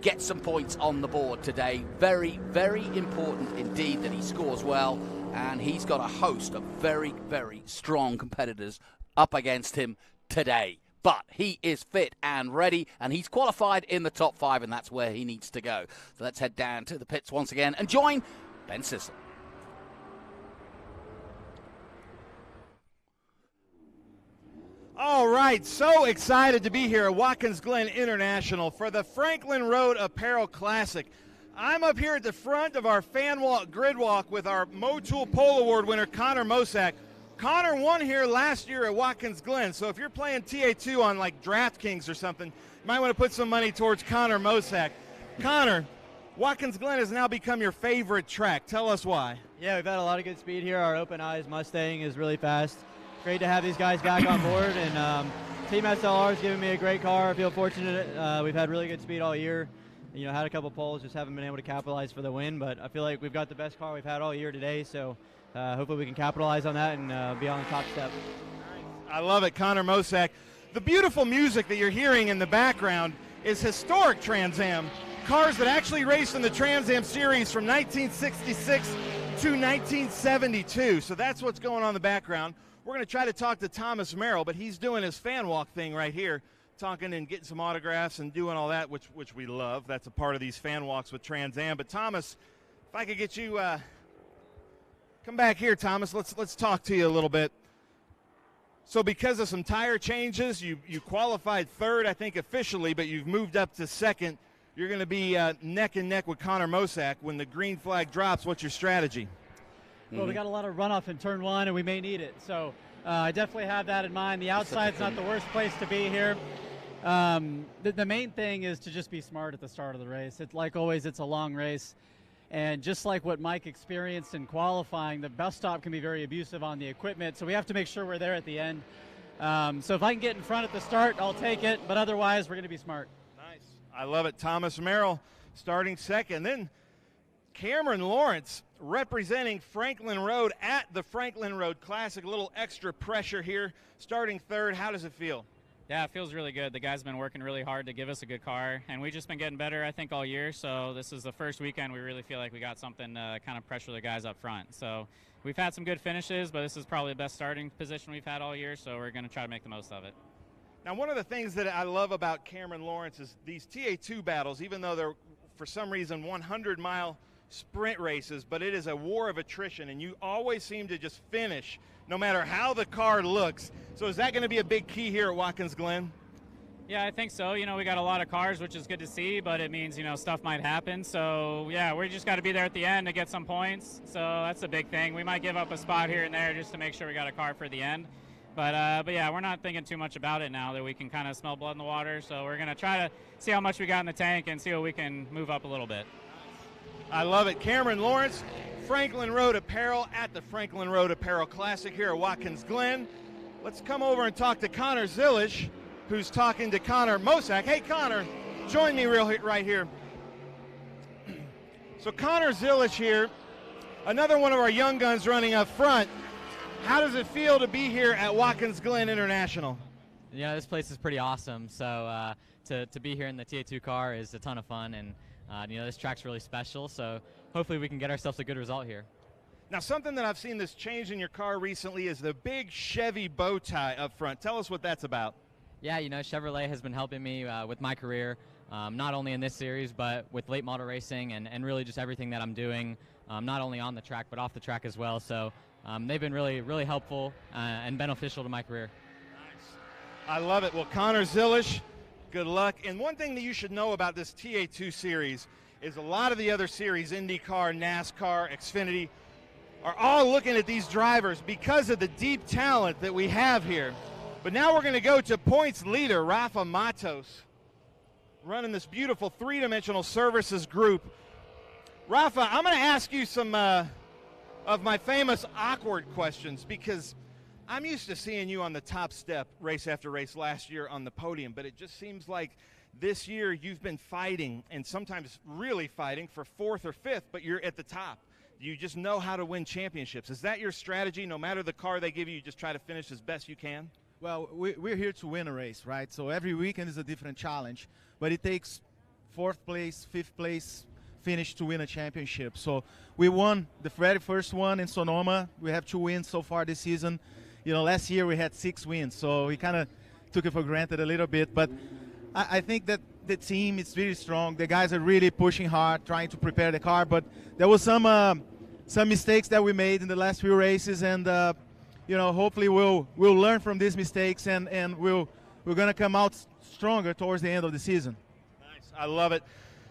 get some points on the board today. Very, very important indeed that he scores well, and he's got a host of very, very strong competitors up against him today. But he is fit and ready, and he's qualified in the top 5, and that's where he needs to go. So let's head down to the pits once again and join Ben Sissel. All right, so excited to be here at Watkins Glen International for the Franklin Road Apparel Classic. I'm up here at the front of our fan walk, grid walk with our Motul Pole Award winner, Connor Mosack. Connor won here last year at Watkins Glen, so if you're playing TA2 on like DraftKings or something, you might want to put some money towards Connor Mosack. Connor, Watkins Glen has now become your favorite track. Tell us why. Yeah, we've had a lot of good speed here. Our Open Eyes Mustang is really fast. Great to have these guys back on board, and Team SLR has given me a great car. I feel fortunate. We've had really good speed all year. You know, had a couple poles, just haven't been able to capitalize for the win, but I feel like we've got the best car we've had all year today, so hopefully we can capitalize on that and be on the top step. I love it, Connor Mosack. The beautiful music that you're hearing in the background is historic Trans Am. Cars that actually raced in the Trans Am series from 1966 to 1972. So that's what's going on in the background. We're going to try to talk to Thomas Merrill, but he's doing his fan walk thing right here, talking and getting some autographs and doing all that, which we love. That's a part of these fan walks with Trans Am. But Thomas, if I could get you, come back here, Thomas. Let's talk to you a little bit. So because of some tire changes, you qualified third, I think, officially, but you've moved up to second. You're going to be neck and neck with Connor Mosack. When the green flag drops, what's your strategy? Well, we got a lot of runoff in turn 1, and we may need it. So I definitely have that in mind. The outside's not the worst place to be here. The main thing is to just be smart at the start of the race. It's like always, it's a long race. And just like what Mike experienced in qualifying, the bus stop can be very abusive on the equipment. So we have to make sure we're there at the end. So if I can get in front at the start, I'll take it. But otherwise, we're going to be smart. Nice. I love it. Thomas Merrill starting second. Then Cameron Lawrence representing Franklin Road at the Franklin Road Classic. A little extra pressure here. Starting third, how does it feel? Yeah, it feels really good. The guys have been working really hard to give us a good car, and we've just been getting better, I think, all year. So this is the first weekend we really feel like we got something to kind of pressure the guys up front. So we've had some good finishes, but this is probably the best starting position we've had all year, so we're going to try to make the most of it. Now, one of the things that I love about Cameron Lawrence is these TA2 battles, even though they're, for some reason, 100-mile sprint races, but it is a war of attrition, and you always seem to just finish no matter how the car looks. So is that going to be a big key here at Watkins Glen? Yeah, I think so. You know, we got a lot of cars, which is good to see, but it means, you know, stuff might happen. So, yeah, we just got to be there at the end to get some points. So that's a big thing. We might give up a spot here and there just to make sure we got a car for the end. But yeah, we're not thinking too much about it now that we can kind of smell blood in the water. So we're going to try to see how much we got in the tank and see what we can move up a little bit. I love it. Cameron Lawrence, Franklin Road Apparel at the Franklin Road Apparel Classic here at Watkins Glen. Let's come over and talk to Connor Zilish, who's talking to Connor Mosack. Hey, Connor, join me right here. So Connor Zilish here, another one of our young guns running up front. How does it feel to be here at Watkins Glen International? Yeah, this place is pretty awesome. So to be here in the TA2 car is a ton of fun, and you know, this track's really special, so hopefully we can get ourselves a good result here. Now, something that I've seen this change in your car recently is the big Chevy bow tie up front. Tell us what that's about. Yeah, you know, Chevrolet has been helping me with my career, not only in this series, but with late model racing and really just everything that I'm doing, not only on the track, but off the track as well. So they've been really, really helpful and beneficial to my career. Nice. I love it. Well, Connor Zilish, good luck. And one thing that you should know about this TA2 series is a lot of the other series, IndyCar, NASCAR, Xfinity, are all looking at these drivers because of the deep talent that we have here. But now we're going to go to points leader, Rafa Matos, running this beautiful three-dimensional services group. Rafa, I'm going to ask you some of my famous awkward questions because I'm used to seeing you on the top step race after race last year on the podium, but it just seems like this year you've been fighting, and sometimes really fighting, for fourth or fifth, but you're at the top. You just know how to win championships. Is that your strategy? No matter the car they give you, you just try to finish as best you can? Well, we're here to win a race, right? So every weekend is a different challenge, but it takes 4th place, 5th place finish to win a championship. So we won the very first one in Sonoma. We have 2 wins so far this season. You know, last year we had 6 wins, so we kind of took it for granted a little bit. But I think that the team is really strong. The guys are really pushing hard, trying to prepare the car. But there was some mistakes that we made in the last few races, and you know, hopefully we'll learn from these mistakes, and we're going to come out stronger towards the end of the season. Nice, I love it.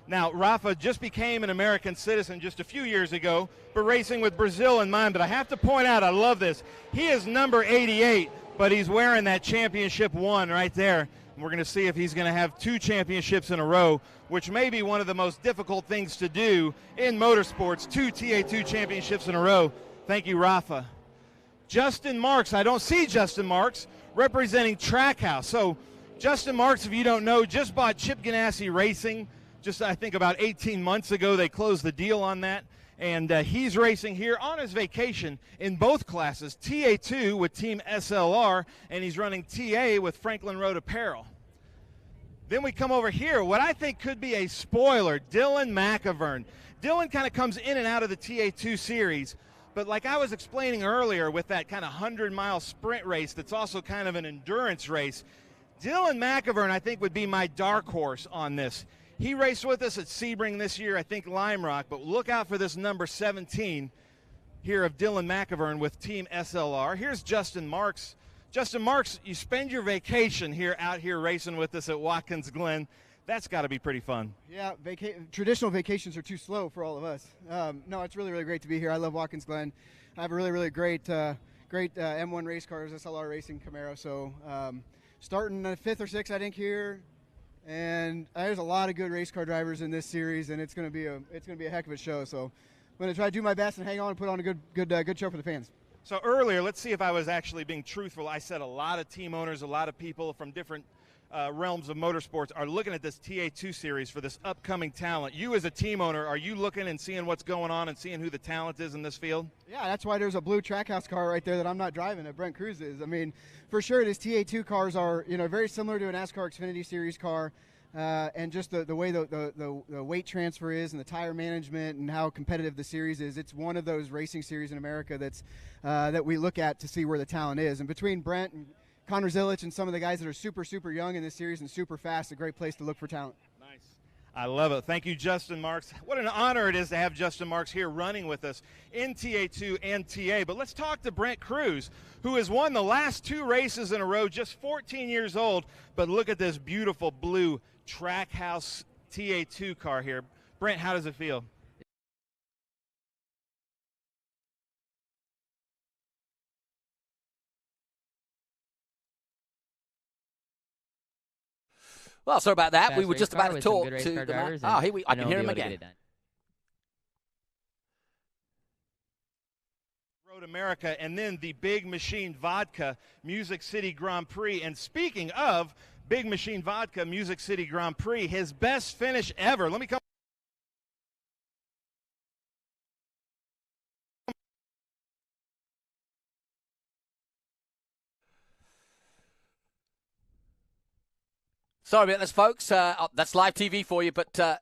Now, Rafa just became an American citizen just a few years ago, but racing with Brazil in mind. But I have to point out, I love this. He is number 88, but he's wearing that championship 1 right there. And we're going to see if he's going to have 2 championships in a row, which may be one of the most difficult things to do in motorsports, 2 TA2 championships in a row. Thank you, Rafa. Justin Marks, I don't see Justin Marks, representing Trackhouse. So Justin Marks, if you don't know, just bought Chip Ganassi Racing. Just, I think, about 18 months ago, they closed the deal on that. And he's racing here on his vacation in both classes, TA2 with Team SLR, and he's running TA with Franklin Road Apparel. Then we come over here, what I think could be a spoiler, Dylan McIvern. Dylan kind of comes in and out of the TA2 series, but like I was explaining earlier with that kind of 100-mile sprint race that's also kind of an endurance race, Dylan McIvern, I think, would be my dark horse on this. He raced with us at Sebring this year, I think Lime Rock, but look out for this number 17 here of Dylan McIvern with Team SLR. Here's Justin Marks. Justin Marks, you spend your vacation out here racing with us at Watkins Glen. That's got to be pretty fun. Yeah, traditional vacations are too slow for all of us. No, it's really, really great to be here. I love Watkins Glen. I have a really, really great M1 race cars, SLR Racing Camaro. So starting 5th or 6th, I think, here. And there's a lot of good race car drivers in this series, and it's going to be a heck of a show. So I'm going to try to do my best and hang on and put on a good show for the fans. So earlier, let's see if I was actually being truthful. I said a lot of team owners, a lot of people from different realms of motorsports are looking at this TA2 series for this upcoming talent. You as a team owner, are you looking and seeing what's going on and seeing who the talent is in this field? Yeah, that's why there's a blue Trackhouse car right there that I'm not driving, that Brent Cruz is. I mean, for sure, these TA2 cars are, you know, very similar to a NASCAR Xfinity Series car. And just the way the weight transfer is and the tire management and how competitive the series is, it's one of those racing series in America that's that we look at to see where the talent is. And between Brent and Connor Zilic and some of the guys that are super, super young in this series and super fast, a great place to look for talent. Nice. I love it. Thank you, Justin Marks. What an honor it is to have Justin Marks here running with us in TA2 and TA. But let's talk to Brent Cruz, who has won the last 2 races in a row, just 14 years old. But look at this beautiful blue Trackhouse TA2 car here. Brent, how does it feel? Well, sorry about that. Fast We were just about to with some talk good race to car the man. drivers, Oh, and here I know can hear we'll him be able to again. get it done. Road America, and then the Big Machine Vodka Music City Grand Prix. And speaking of Big Machine Vodka Music City Grand Prix, his best finish ever. Let me come. Sorry about this, folks. That's live TV for you, but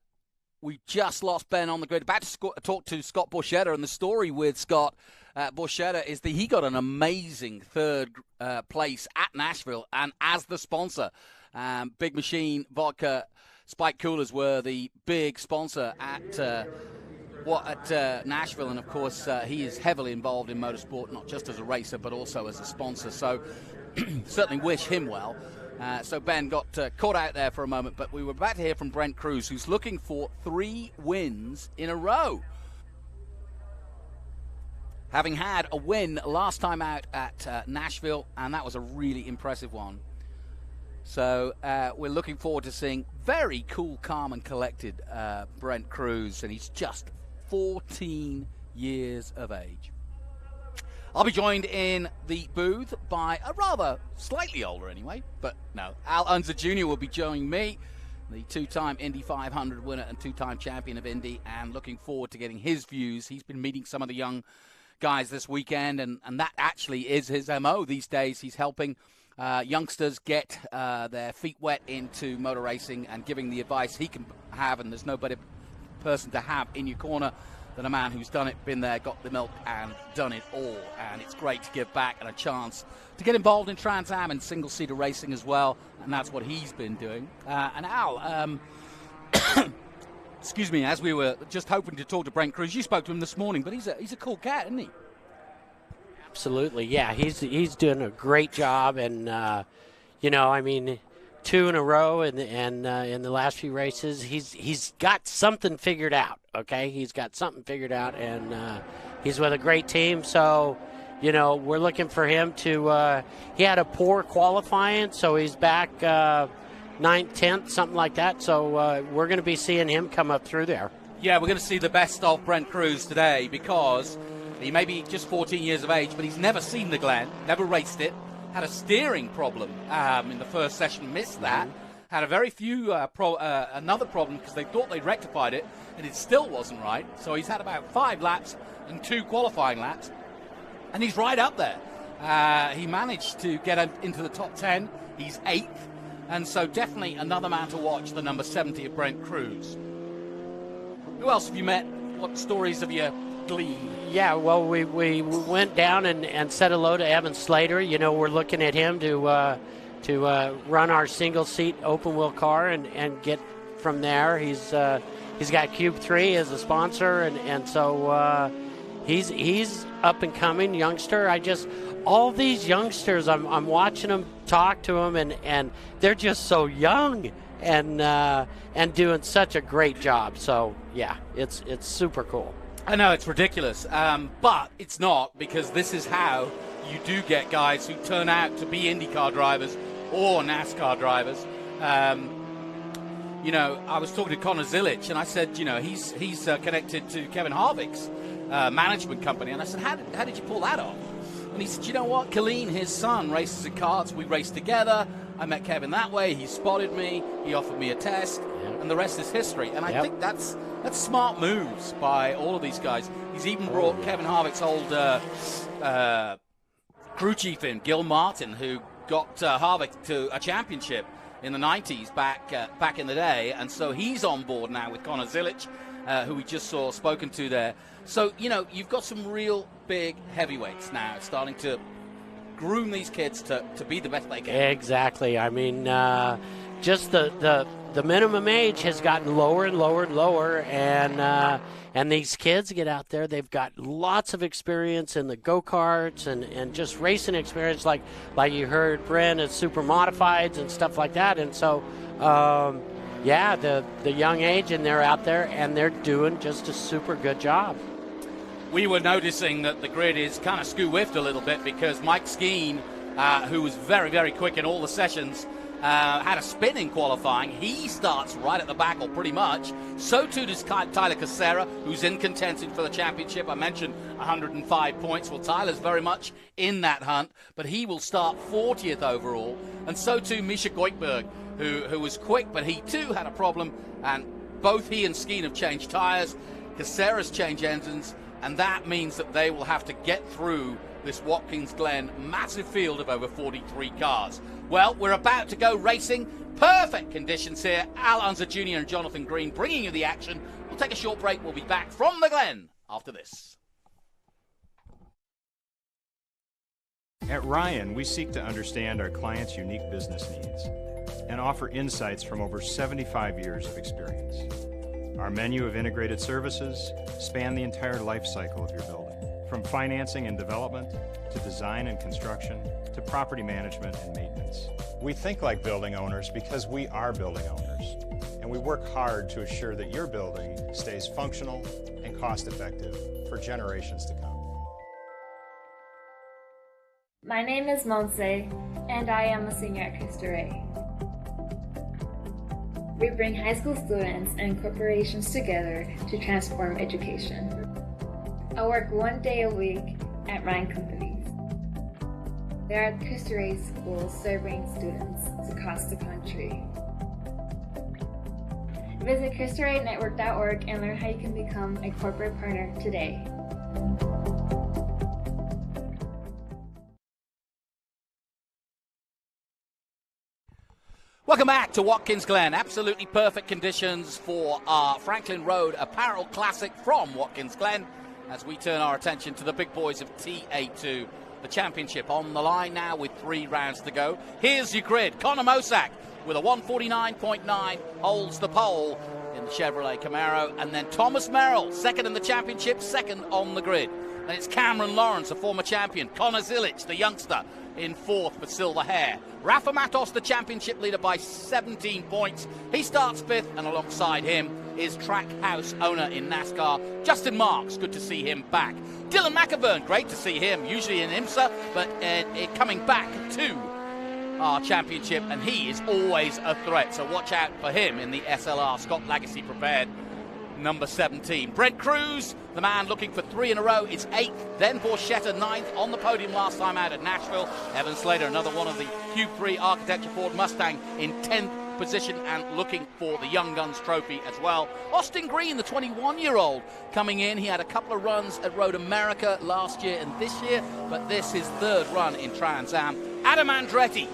we just lost Ben on the grid. About to talk to Scott Borchetta, and the story with Scott Borchetta is that he got an amazing 3rd place at Nashville, and as the sponsor, Big Machine Vodka Spike Coolers were the big sponsor at Nashville, and of course he is heavily involved in motorsport, not just as a racer but also as a sponsor, so certainly wish him well. So Ben got caught out there for a moment, but we were about to hear from Brent Cruz, who's looking for 3 wins in a row. Having had a win last time out at Nashville, and that was a really impressive one. So we're looking forward to seeing very cool, calm and collected Brent Cruz, and he's just 14 years of age. I'll be joined in the booth by a rather slightly older anyway, but no, Al Unser Jr. will be joining me, the 2-time Indy 500 winner and 2-time champion of Indy, and looking forward to getting his views. He's been meeting some of the young guys this weekend, and that actually is his MO these days. He's helping youngsters get their feet wet into motor racing and giving the advice he can have, and there's no better person to have in your corner than a man who's done it, been there, got the milk, and done it all. And it's great to give back and a chance to get involved in Trans Am and single-seater racing as well, and that's what he's been doing. And Al, excuse me, as we were just hoping to talk to Brent Cruz, you spoke to him this morning, but he's a cool cat, isn't he? Absolutely, yeah. He's doing a great job, and you know, I mean, 2 in a row, and in the last few races, he's got something figured out. Okay, he's got something figured out, and he's with a great team. So, you know, we're looking for him to. He had a poor qualifying, so he's back 9th, 10th, something like that. So we're going to be seeing him come up through there. Yeah, we're going to see the best of Brent Cruz today, because he may be just 14 years of age, but he's never seen the Glen, never raced it, had a steering problem in the first session, missed that, had a very few, another problem because they thought they'd rectified it, and it still wasn't right. So he's had about 5 laps and 2 qualifying laps, and he's right up there. He managed to get into the top 10. He's 8th, and so definitely another man to watch, the number 70 of Brent Cruz. Who else have you met? What stories have you gleaned? Yeah, well, we went down and said hello to Evan Slater. You know, we're looking at him to run our single-seat open-wheel car and get from there. He's got Cube 3 as a sponsor, and so he's up and coming youngster. All these youngsters, I'm watching them, talk to them, and they're just so young and doing such a great job. So yeah, it's super cool. I know it's ridiculous, but it's not, because this is how you do get guys who turn out to be IndyCar drivers or NASCAR drivers. You know, I was talking to Connor Zilic, and I said, you know, he's connected to Kevin Harvick's management company, and I said, how did you pull that off? And he said, you know what, Colleen, his son, races in karts. We raced together. I met Kevin that way. He spotted me. He offered me a test, and the rest is history. And I think that's smart moves by all of these guys. He's even brought Kevin Harvick's old crew chief in, Gil Martin, who got Harvick to a championship in the 90s back in the day. And so he's on board now with Connor Zilic, who we just saw spoken to there. So, you know, you've got some real big heavyweights now starting to groom these kids to be the best they can. Exactly. I mean, just the minimum age has gotten lower and lower and lower, and these kids get out there. They've got lots of experience in the go-karts and just racing experience, like you heard Brent at super modifieds and stuff like that. And so, yeah, the young age, and they're out there and they're doing just a super good job. We were noticing that the grid is kind of skew-whiffed a little bit because Mike Skeen, who was very, very quick in all the sessions, had a spin in qualifying. He starts right at the back, or pretty much. So too does Tyler Casera, who's in contention for the championship. I mentioned 105 points. Well, Tyler's very much in that hunt, but he will start 40th overall. And so too Misha Goikberg, who was quick, but he too had a problem. And both he and Skeen have changed tires. Casera's changed engines. And that means that they will have to get through this Watkins Glen massive field of over 43 cars. Well, we're about to go racing. Perfect conditions here. Al Unser Jr. and Jonathan Green bringing you the action. We'll take a short break. We'll be back from the Glen after this. At Ryan, we seek to understand our clients' unique business needs and offer insights from over 75 years of experience. Our menu of integrated services span the entire life cycle of your building, from financing and development to design and construction to property management and maintenance. We think like building owners because we are building owners, and we work hard to assure that your building stays functional and cost-effective for generations to come. My name is Monse, and I am a senior at Cristo Rey. We bring high school students and corporations together to transform education. I work 1 day a week at Ryan Companies. There are Cristo Rey schools serving students across the country. Visit CristoRayNetwork.org and learn how you can become a corporate partner today. Welcome back to Watkins Glen. Absolutely perfect conditions for our Franklin Road Apparel Classic from Watkins Glen as we turn our attention to the big boys of TA2. The championship on the line now with 3 rounds to go. Here's your grid. Connor Mosack with a 149.9 holds the pole in the Chevrolet Camaro. And then Thomas Merrill, second in the championship, second on the grid. Then it's Cameron Lawrence, a former champion. Connor Zilic, the youngster, in 4th for silver hair. Rafa Matos, the championship leader by 17 points. He starts 5th, and alongside him is Trackhouse owner in NASCAR, Justin Marks. Good to see him back. Dylan McAvern, great to see him, usually in IMSA, but coming back to our championship, and he is always a threat, so watch out for him in the SLR. Scott Lagacy prepared, number 17. Brent Cruz, the man looking for 3 in a row, is 8th. Then Borchetta 9th on the podium last time out at Nashville. Evan Slater, another one of the Q3 Architecture Ford Mustang, in 10th position and looking for the Young Guns trophy as well. Austin Green, the 21-year-old, coming in. He had a couple of runs at Road America last year and this year, but this is 3rd run in Trans Am. Adam Andretti,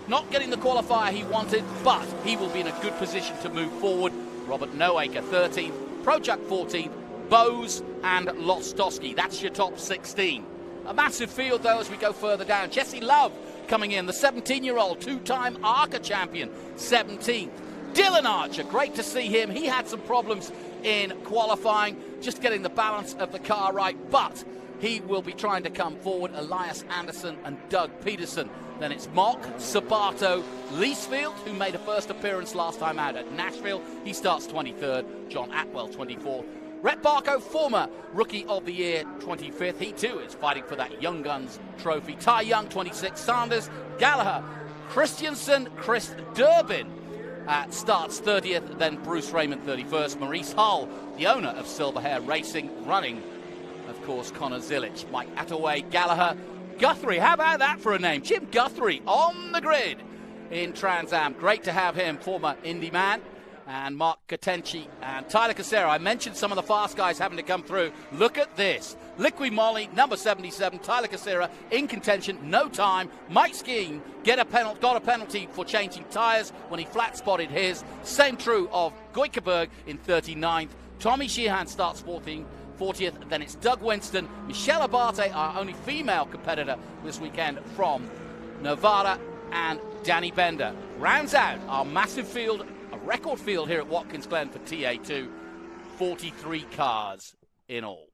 not getting the qualifier he wanted, but he will be in a good position to move forward. Robert Noaker, 13th. Prochuk, 14th. Bose and Lostowski. That's your top 16. A massive field, though, as we go further down. Jesse Love coming in, the 17-year-old, 2-time ARCA champion, 17th. Dylan Archer, great to see him. He had some problems in qualifying, just getting the balance of the car right, but he will be trying to come forward. Elias Anderson and Doug Peterson. Then it's Mock, Sabato, Leesfield, who made a first appearance last time out at Nashville. He starts 23rd. John Atwell, 24th. Rhett Barco, former Rookie of the Year, 25th. He too is fighting for that Young Guns trophy. Ty Young, 26th. Sanders, Gallagher, Christensen, Chris Durbin starts 30th. Then Bruce Raymond, 31st. Maurice Hull, the owner of Silver Hair Racing, running, of course, Connor Zilic. Mike Attaway, Gallagher, Guthrie, how about that for a name? Jim Guthrie on the grid in Trans Am. Great to have him, former Indy man. And Mark Katenchi and Tyler Casera. I mentioned some of the fast guys having to come through. Look at this. Liqui Moly, number 77. Tyler Casera in contention, no time. Mike Skeen got a penalty for changing tyres when he flat spotted his. Same true of Goikeberg in 39th. Tommy Sheehan starts 40th. Then it's Doug Winston. Michelle Abate, our only female competitor this weekend from Nevada. And Danny Bender rounds out our massive field, a record field here at Watkins Glen for TA2. 43 cars in all.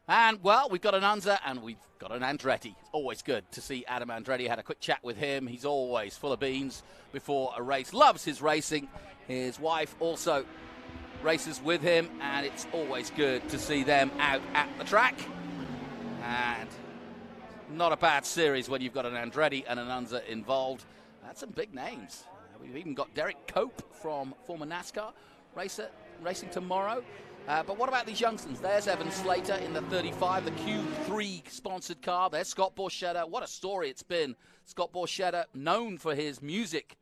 And, well, we've got an Unser and we've got an Andretti. It's always good to see Adam Andretti. Had a quick chat with him. He's always full of beans before a race. Loves his racing. His wife also races with him, and it's always good to see them out at the track. And not a bad series when you've got an Andretti and an Unser involved. That's some big names. We've even got Derek Cope from former NASCAR racer racing tomorrow. But what about these youngsters? There's Evan Slater in the 35, the Q3 sponsored car. There's Scott Borchetta. What a story it's been. Scott Borchetta, known for his music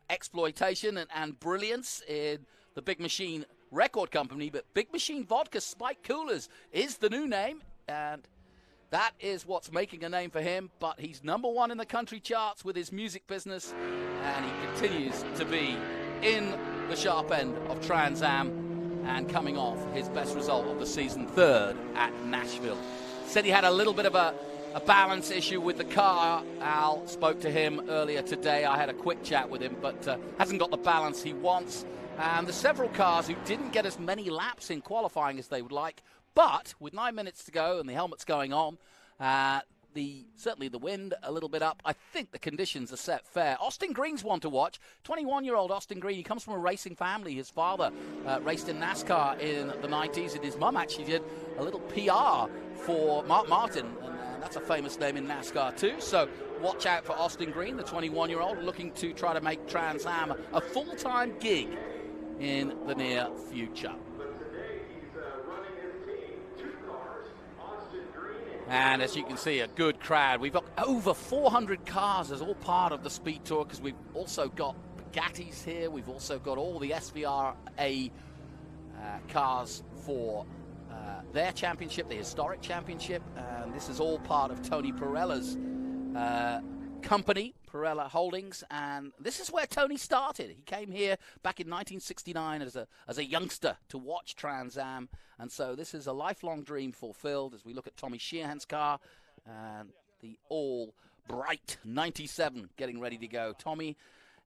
exploitation and brilliance in the Big Machine record company, but Big Machine Vodka Spike Coolers is the new name, and that is what's making a name for him. But he's number 1 in the country charts with his music business, and he continues to be in the sharp end of Trans Am and coming off his best result of the season, 3rd at Nashville. Said he had a little bit of a balance issue with the car. Al spoke to him earlier today. I had a quick chat with him, but hasn't got the balance he wants. And there's several cars who didn't get as many laps in qualifying as they would like. But with 9 minutes to go and the helmets going on, certainly the wind a little bit up, I think the conditions are set fair. Austin Green's one to watch. 21-year-old Austin Green. He comes from a racing family. His father raced in NASCAR in the 90s, and his mum actually did a little PR for Mark Martin, and that's a famous name in NASCAR too. So watch out for Austin Green, the 21-year-old, looking to try to make Trans Am a full-time gig in the near future. And as you can see, a good crowd. We've got over 400 cars as all part of the Speed Tour, because we've also got Bugattis here. We've also got all the SVRA cars for their championship, the historic championship. And this is all part of Tony Perella's company, Pirelli Holdings, and this is where Tony started. He came here back in 1969 as a youngster to watch Trans Am, and so this is a lifelong dream fulfilled as we look at Tommy Sheehan's car and the all bright 97 getting ready to go. Tommy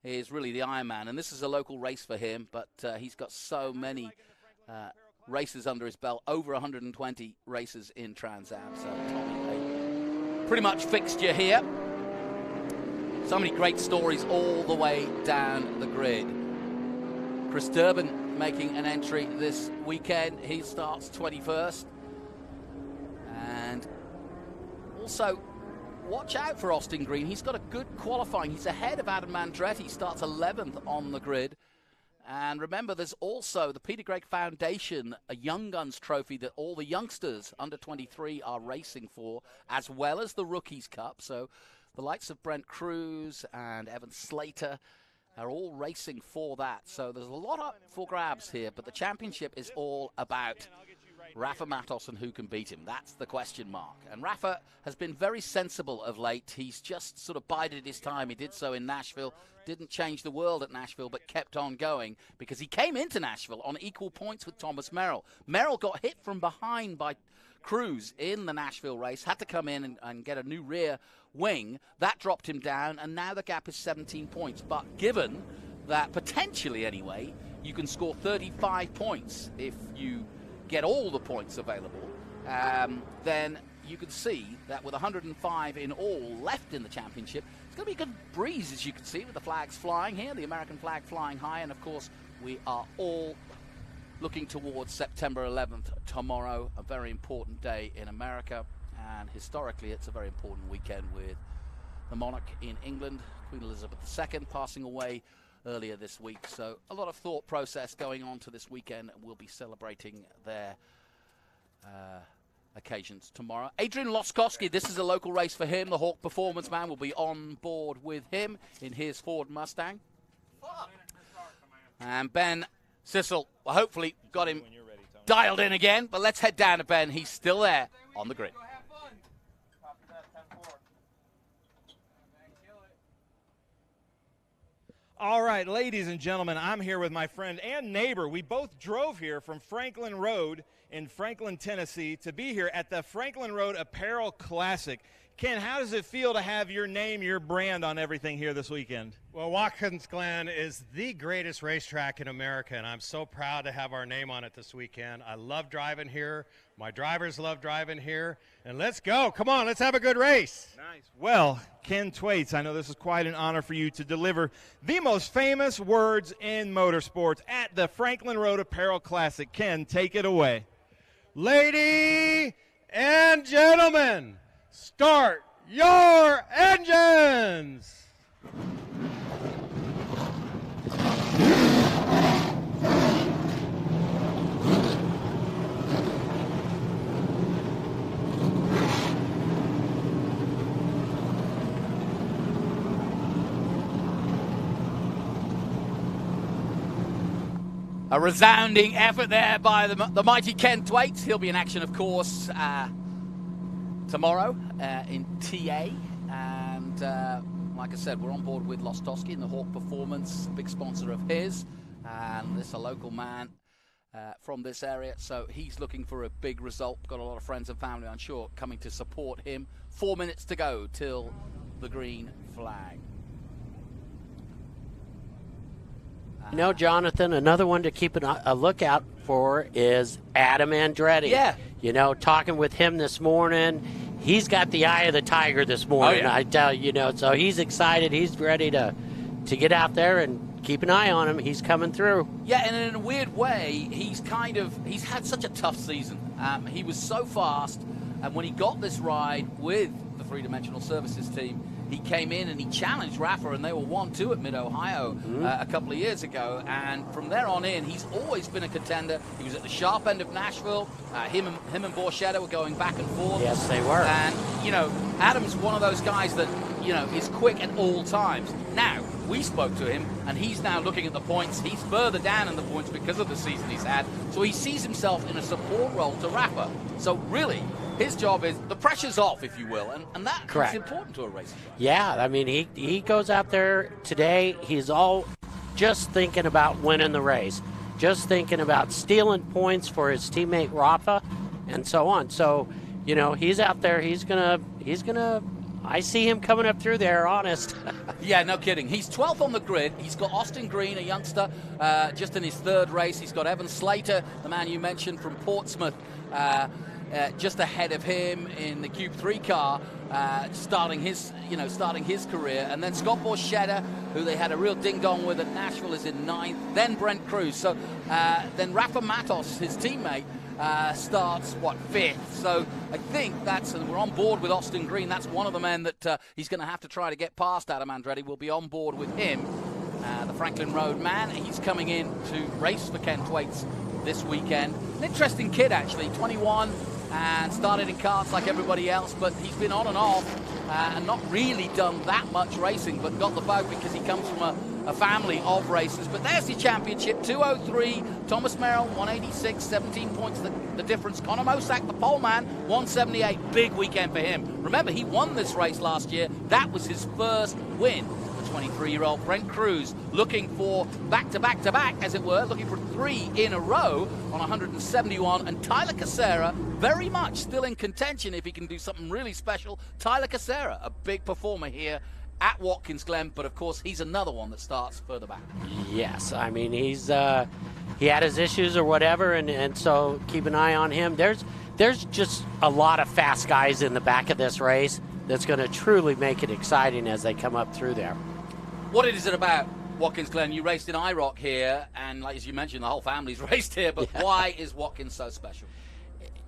is really the Iron Man, and this is a local race for him, but he's got so many races under his belt, over 120 races in Trans Am. So Tommy, pretty much fixture here. So many great stories all the way down the grid. Chris Durbin making an entry this weekend. He starts 21st. And also, watch out for Austin Green. He's got a good qualifying. He's ahead of Adam Andretti. He starts 11th on the grid. And remember, there's also the Peter Gregg Foundation, a Young Guns trophy that all the youngsters under 23 are racing for, as well as the Rookies Cup. So the likes of Brent Cruz and Evan Slater are all racing for that. So there's a lot up for grabs here, but the championship is all about Rafa Matos and who can beat him. That's the question mark. And Rafa has been very sensible of late. He's just sort of bided his time. He did so in Nashville. Didn't change the world at Nashville, but kept on going because he came into Nashville on equal points with Thomas Merrill. Merrill got hit from behind by Cruz in the Nashville race, had to come in and get a new rear wing. That dropped him down, and now the gap is 17 points. But given that potentially, anyway, you can score 35 points if you get all the points available, then you can see that with 105 in all left in the championship, it's going to be a good breeze, as you can see, with the flags flying here, the American flag flying high, and of course we are all looking towards September 11th tomorrow, a very important day in America, and historically it's a very important weekend with the monarch in England, Queen Elizabeth II, passing away earlier this week. So a lot of thought process going on to this weekend. We'll be celebrating their occasions tomorrow. Adrian Loskowski, this is a local race for him. The Hawk Performance Man will be on board with him in his Ford Mustang. And Ben Sissel, hopefully got him dialed in again, but let's head down to Ben. He's still there on the grid. All right, ladies and gentlemen, I'm here with my friend and neighbor. We both drove here from Franklin Road in Franklin, Tennessee, to be here at the Franklin Road Apparel Classic. Ken, how does it feel to have your name, your brand on everything here this weekend? Well, Watkins Glen is the greatest racetrack in America, and I'm so proud to have our name on it this weekend. I love driving here. My drivers love driving here. And let's go. Come on, let's have a good race. Nice. Well, Ken Thwaites, I know this is quite an honor for you to deliver the most famous words in motorsports at the Franklin Road Apparel Classic. Ken, take it away. Ladies and gentlemen, start your engines! A resounding effort there by the mighty Ken Thwaites. He'll be in action, of course, tomorrow in TA. And like I said, we're on board with Lostowski in the Hawk Performance, a big sponsor of his. And this is a local man from this area, so he's looking for a big result. Got a lot of friends and family, I'm sure, coming to support him. 4 minutes to go till the green flag. You know, Jonathan, another one to keep a lookout for is Adam Andretti. Yeah. You know, talking with him this morning, he's got the eye of the tiger this morning, I tell you, so he's excited. He's ready to get out there and keep an eye on him. He's coming through. Yeah, and in a weird way, he's had such a tough season. He was so fast, and when he got this ride with the three-dimensional services team, he came in and he challenged Rafa, and they were 1-2 at Mid-Ohio a couple of years ago. And from there on in, he's always been a contender. He was at the sharp end of Nashville. Him and Borchetta were going back and forth. Yes, they were. And, Adam's one of those guys that, is quick at all times. Now, we spoke to him, and he's now looking at the points. He's further down in the points because of the season he's had, so he sees himself in a support role to Rafa. So really, his job is, the pressure's off, if you will, and that Correct. is important to a racing driver. Yeah, I mean, he goes out there today, he's all just thinking about winning the race, just thinking about stealing points for his teammate Rafa, and so on. So, you know, he's out there, he's gonna, I see him coming up through there, honest. Yeah, no kidding. He's 12th on the grid. He's got Austin Green, a youngster, just in his third race. He's got Evan Slater, the man you mentioned from Portsmouth, just ahead of him in the Cube 3 car, starting his career. And then Scott Borchetta, who they had a real ding-dong with at Nashville, is in 9th. Then Brent Cruz. So then Rafa Matos, his teammate, starts, 5th. So I think and we're on board with Austin Green. That's one of the men that he's going to have to try to get past. Adam Andretti will be on board with him. The Franklin Road man, he's coming in to race for Ken Thwaites this weekend. An interesting kid, actually, 21, and started in karts like everybody else, but he's been on and off and not really done that much racing, but got the bug because he comes from a family of racers. But there's the championship, 203, Thomas Merrill, 186, 17 points the difference. Conor Mosack, the pole man, 178, big weekend for him. Remember, he won this race last year. That was his first win. 23-year-old Brent Cruz looking for back-to-back-to-back, as it were, looking for 3 in a row on 171. And Tyler Casera very much still in contention if he can do something really special. Tyler Casera, a big performer here at Watkins Glen, but of course he's another one that starts further back. Yes, I mean, he had his issues or whatever, and so keep an eye on him. There's just a lot of fast guys in the back of this race that's going to truly make it exciting as they come up through there. What is it about Watkins Glen? You raced in IROC here, and like as you mentioned, the whole family's raced here, but why is Watkins so special?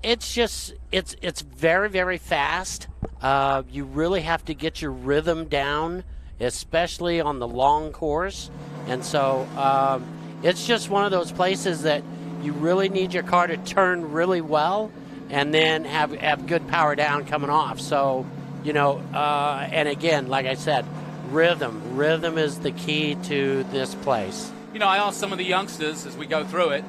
It's just, it's very, very fast. You really have to get your rhythm down, especially on the long course. And so it's just one of those places that you really need your car to turn really well and then have good power down coming off. So, you know, and again, like I said, Rhythm is the key to this place. You know, I asked some of the youngsters as we go through it,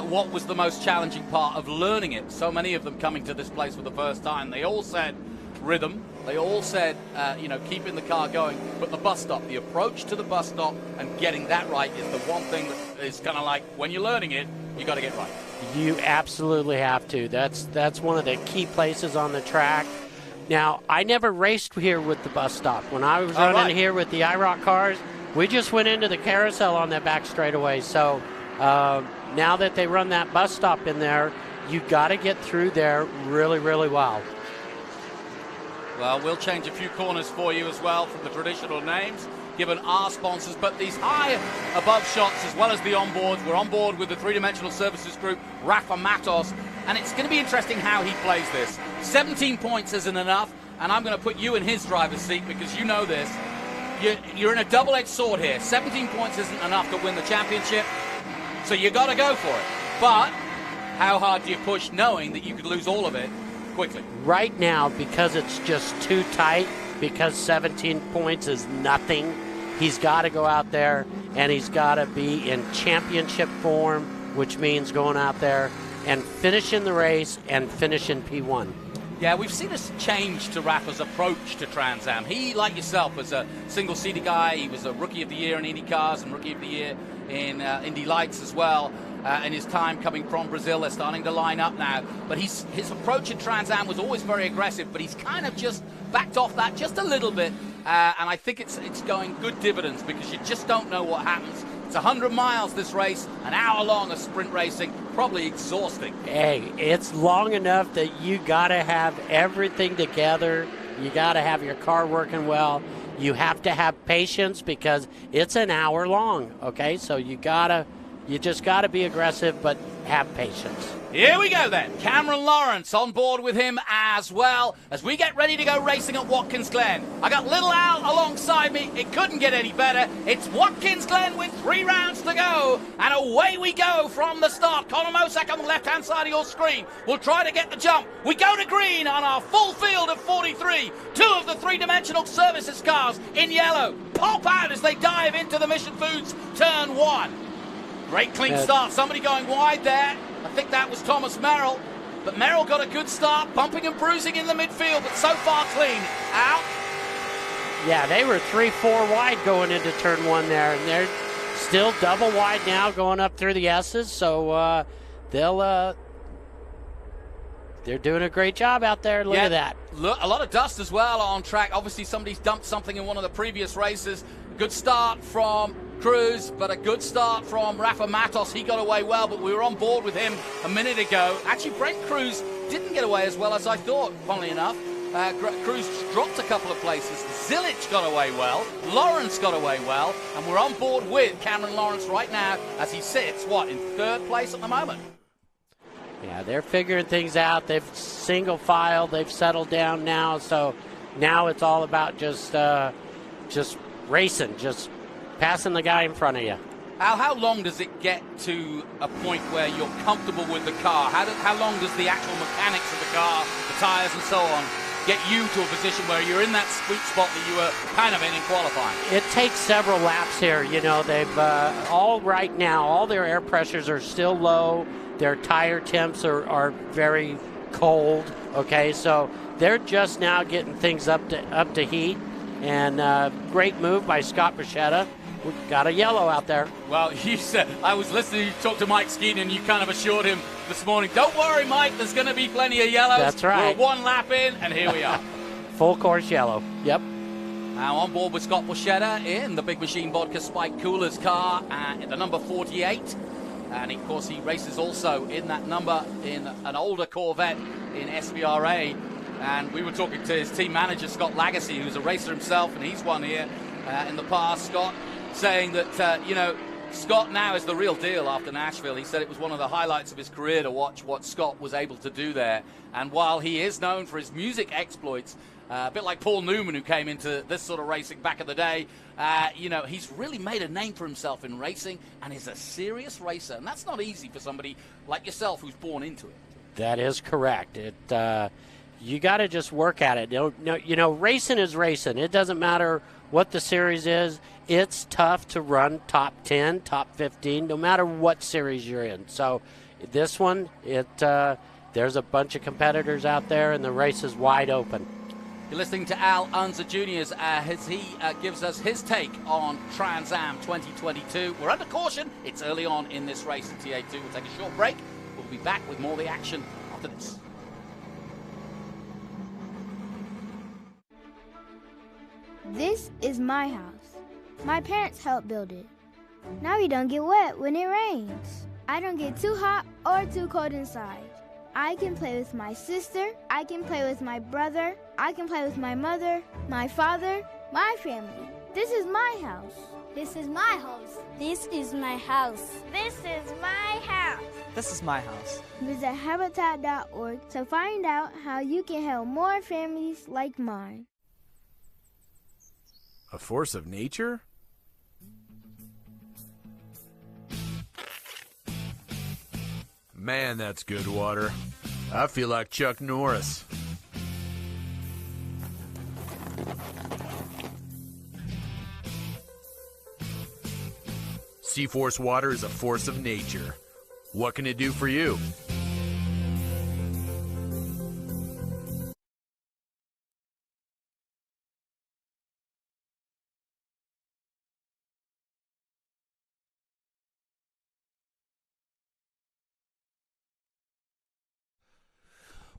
what was the most challenging part of learning it? So many of them coming to this place for the first time. They all said rhythm. They all said, keeping the car going. But the bus stop, the approach to the bus stop and getting that right is the one thing that is kind of like, when you're learning it, you got to get right. You absolutely have to. That's one of the key places on the track. Now, I never raced here with the bus stop. When I was running here with the IROC cars, we just went into the carousel on that back straightaway. So now that they run that bus stop in there, you got to get through there really, really well. Well, we'll change a few corners for you as well from the traditional names given our sponsors, but these high above shots as well as the onboards. We're on board with the three-dimensional services group, Rafa Matos, and it's going to be interesting how he plays this. 17 points isn't enough, and I'm going to put you in his driver's seat because you know this. You're in a double-edged sword here. 17 points isn't enough to win the championship, so you got to go for it. But how hard do you push knowing that you could lose all of it quickly? Right now, because it's just too tight, because 17 points is nothing, he's got to go out there and he's got to be in championship form, which means going out there and finishing the race and finishing P1. Yeah, we've seen a change to Rafa's approach to Trans Am. He, like yourself, was a single-seater guy. He was a Rookie of the Year in Indy Cars and Rookie of the Year in Indy Lights as well. In his time coming from Brazil, they're starting to line up now. But his approach in Trans Am was always very aggressive, but he's kind of just backed off that just a little bit. And I think it's going good dividends because you just don't know what happens. It's 100 miles this race, an hour long of sprint racing, probably exhausting. Hey, it's long enough that you got to have everything together. You got to have your car working well. You have to have patience because it's an hour long, okay? So you got to You just got to be aggressive, but have patience. Here we go then. Cameron Lawrence on board with him as well as we get ready to go racing at Watkins Glen. I got Little Al alongside me. It couldn't get any better. It's Watkins Glen with 3 rounds to go. And away we go from the start. Colin Mosak on the left-hand side of your screen will try to get the jump. We go to green on our full field of 43. 2 of the 3-dimensional services cars in yellow pop out as they dive into the Mission Foods turn 1. Great clean start. Somebody going wide there. I think that was Thomas Merrill. But Merrill got a good start, bumping and bruising in the midfield, but so far clean. Out. Yeah, they were 3-4 wide going into turn 1 there, and they're still double wide now going up through the S's, so they're doing a great job out there. Look at that. Look, a lot of dust as well on track. Obviously, somebody's dumped something in one of the previous races. Good start from Cruz, but a good start from Rafa Matos. He got away well, but we were on board with him a minute ago. Actually, Brent Cruz didn't get away as well as I thought, funnily enough. Cruz dropped a couple of places. Zilic got away well. Lawrence got away well. And we're on board with Cameron Lawrence right now as he sits, in 3rd place at the moment. Yeah, they're figuring things out. They've single file. They've settled down now. So now it's all about just racing, just passing the guy in front of you. Al, how long does it get to a point where you're comfortable with the car? How long does the actual mechanics of the car, the tires and so on, get you to a position where you're in that sweet spot that you were kind of in qualifying? It takes several laps here. You know, they've all right now, all their air pressures are still low. Their tire temps are very cold. Okay, so they're just now getting things up to heat. And great move by Scott Bruschetta. We got a yellow out there. Well, you said, I was listening, you talked to Mike Skeeten, and you kind of assured him this morning, don't worry, Mike, there's going to be plenty of yellows. That's right. We're 1 lap in, and here we are. Full course yellow. Yep. Now on board with Scott Bruschetta in the Big Machine Vodka Spike Coolers car in the number 48. And, of course, he races also in that number in an older Corvette in SVRA. And we were talking to his team manager, Scott Lagacy, who's a racer himself, and he's won here in the past. Scott saying that, Scott now is the real deal after Nashville. He said it was one of the highlights of his career to watch what Scott was able to do there. And while he is known for his music exploits, a bit like Paul Newman, who came into this sort of racing back in the day, he's really made a name for himself in racing and is a serious racer. And that's not easy for somebody like yourself who's born into it. That is correct. You got to just work at it. Racing is racing. It doesn't matter what the series is. It's tough to run top 10, top 15, no matter what series you're in. So this one, there's a bunch of competitors out there, and the race is wide open. You're listening to Al Unser Jr. As he gives us his take on Trans Am 2022. We're under caution. It's early on in this race in TA2. We'll take a short break. We'll be back with more of the action after this. This is my house. My parents helped build it. Now we don't get wet when it rains. I don't get too hot or too cold inside. I can play with my sister, I can play with my brother, I can play with my mother, my father, my family. This is my house. This is my house. This is my house. This is my house. This is my house. Visit Habitat.org to find out how you can help more families like mine. A force of nature? Man, that's good water. I feel like Chuck Norris. Seaforce water is a force of nature. What can it do for you?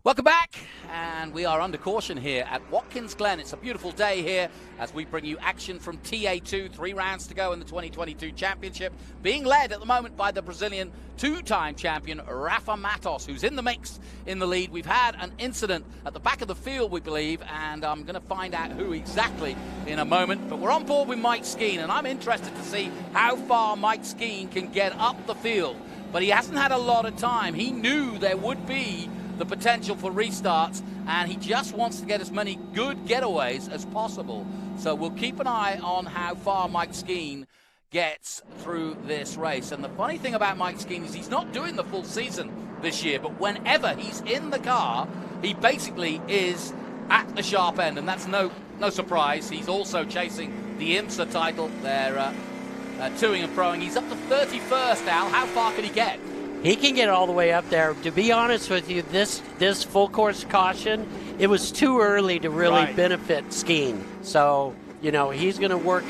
Welcome back, and we are under caution here at Watkins Glen. It's a beautiful day here as we bring you action from TA2, 3 rounds to go in the 2022 championship, being led at the moment by the Brazilian two-time champion Rafa Matos, who's in the mix in the lead. We've had an incident at the back of the field, we believe, and I'm going to find out who exactly in a moment. But we're on board with Mike Skeen, and I'm interested to see how far Mike Skeen can get up the field. But he hasn't had a lot of time. He knew there would be the potential for restarts, and he just wants to get as many good getaways as possible. So we'll keep an eye on how far Mike Skeen gets through this race. And the funny thing about Mike Skeen is he's not doing the full season this year, but whenever he's in the car, he basically is at the sharp end, and that's no surprise. He's also chasing the IMSA title. They're toing and froing. He's up to 31st, Al. How far can he get? He can get all the way up there. To be honest with you, this full course caution, it was too early to really benefit Skeen. So, you know, he's going to work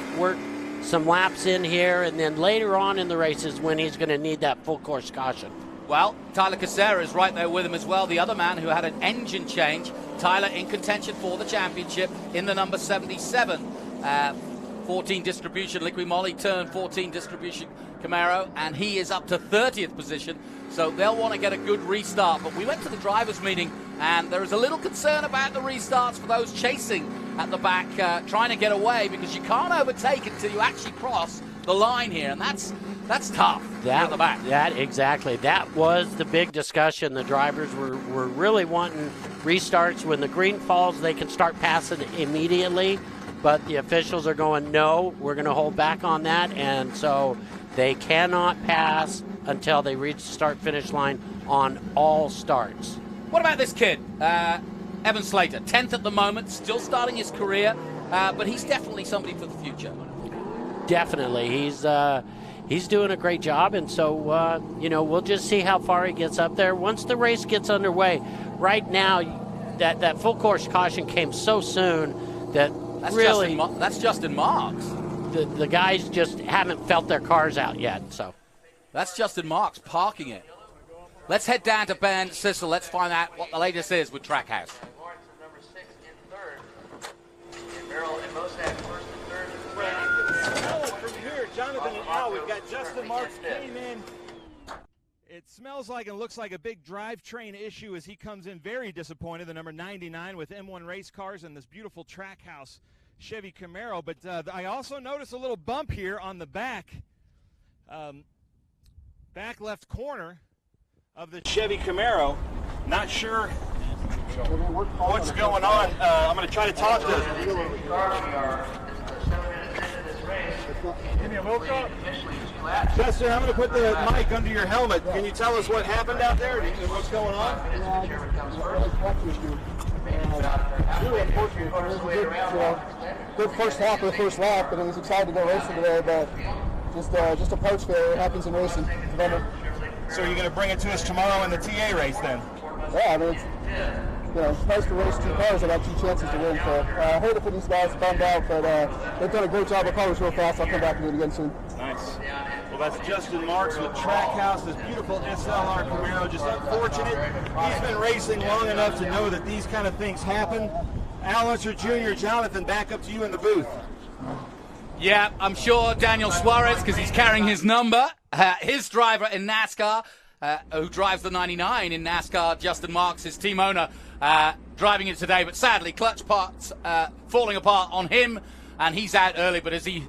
some laps in here, and then later on in the races when he's going to need that full course caution. Well, Tyler Casera is right there with him as well, the other man who had an engine change. Tyler in contention for the championship in the number 77. 14 distribution Liqui Moly, turn 14 distribution Camaro, and he is up to 30th position, so they'll want to get a good restart. But we went to the drivers' meeting, and there is a little concern about the restarts for those chasing at the back, trying to get away, because you can't overtake until you actually cross the line here, and that's tough at the back. Exactly. That was the big discussion. The drivers were really wanting restarts. When the green falls, they can start passing immediately. But the officials are going, no, we're going to hold back on that, and so they cannot pass until they reach the start-finish line on all starts. What about this kid, Evan Slater, 10th at the moment, still starting his career, but he's definitely somebody for the future. Definitely. He's doing a great job, and so, you know, we'll just see how far he gets up there. Once the race gets underway, right now, that full course caution came so soon that that's Justin Marks. The guys just haven't felt their cars out yet. So that's Justin Marks parking it. Let's head down to Ben Sissel. Let's find out what the latest is with Trackhouse. From here, Jonathan and Al, we've got Justin Marks came in. It smells like and looks like a big drivetrain issue as he comes in very disappointed, the number 99 with M1 race cars and this beautiful Trackhouse Chevy Camaro. But I also noticed a little bump here on the back left corner of the Chevy Camaro. Not sure what's going on. I'm going to try to talk to Give me a milk cup. Justin, I'm going to put the mic under your helmet. Can you tell us what happened out there and what's going on? Really unfortunate. It was a good first half of the first lap, and I was excited to go racing today, but just approach failure happens in racing. So are you going to bring it to us tomorrow in the TA race then? Yeah, I mean, it's nice to race two cars that have two chances to win. So I hate it for these guys, bummed out, but they've done a great job. The car was real fast. I'll come back and do it again soon. Nice. Well, that's Justin Marks with Trackhouse, this beautiful SLR Camaro. Just unfortunate. He's been racing long enough to know that these kind of things happen. Al Unser Jr., Jonathan, back up to you in the booth. Yeah, I'm sure Daniel Suarez, because he's carrying his number, his driver in NASCAR, who drives the 99 in NASCAR, Justin Marks, his team owner, driving it today. But sadly, clutch parts falling apart on him, and he's out early. But as he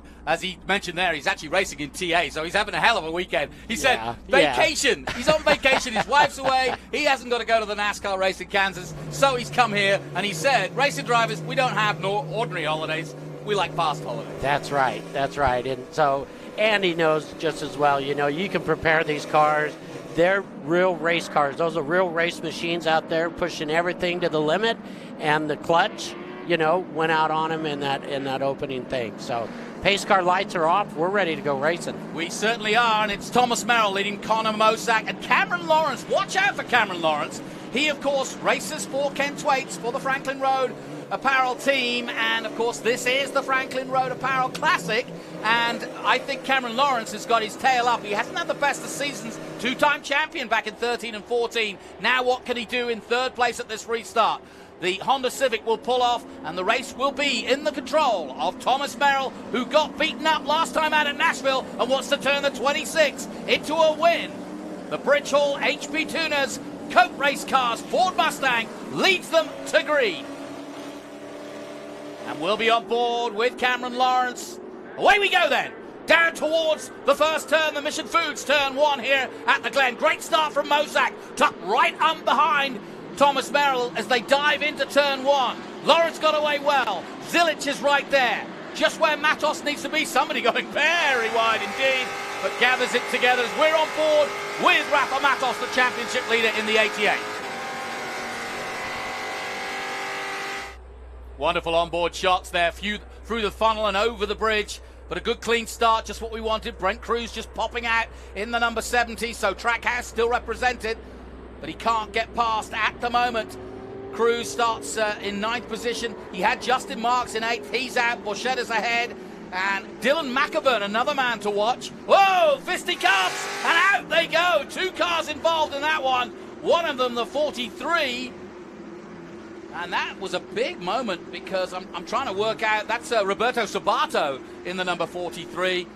mentioned there, he's actually racing in TA, so he's having a hell of a weekend. He said vacation. Yeah. He's on vacation. His wife's away. He hasn't got to go to the NASCAR race in Kansas, so he's come here, and he said, racing drivers, we don't have no ordinary holidays. We like fast holidays. That's right. And so Andy knows just as well, you can prepare these cars. They're real race cars. Those are real race machines out there pushing everything to the limit, and the clutch, went out on him in that opening thing. So pace car lights are off. We're ready to go racing. We certainly are, and it's Thomas Merrill leading Connor Mosack and Cameron Lawrence. Watch out for Cameron Lawrence. He, of course, races for Ken Thwaites for the Franklin Road Apparel team, and of course this is the Franklin Road Apparel Classic, and I think Cameron Lawrence has got his tail up. He hasn't had the best of seasons Two-time champion back in 13 and 14. Now what can he do in third place at this restart? The Honda Civic will pull off, and the race will be in the control of Thomas Merrill, who got beaten up last time out at Nashville and wants to turn the 26 into a win. The Bridge Hall HP Tuners Cope Race Cars Ford Mustang leads them to green. And we'll be on board with Cameron Lawrence. Away we go then, down towards the first turn, the Mission Foods turn 1 here at the Glen. Great start from Mosak, tucked right up behind Thomas Merrill as they dive into turn 1. Lawrence got away well. Zilic is right there, just where Matos needs to be. Somebody going very wide indeed, but gathers it together as we're on board with Rafa Matos, the championship leader in the 88. Wonderful onboard shots there, through the funnel and over the bridge. But a good clean start, just what we wanted. Brent Cruz just popping out in the number 70, so Trackhouse still represented, but he can't get past at the moment. Cruz starts in 9th position. He had Justin Marks in 8th. He's out. Borchetta's ahead. And Dylan McAvern, another man to watch. Whoa, fisticuffs! And out they go. 2 cars involved in that one. One of them, the 43. And that was a big moment because I'm trying to work out. That's Roberto Sabato in the number 43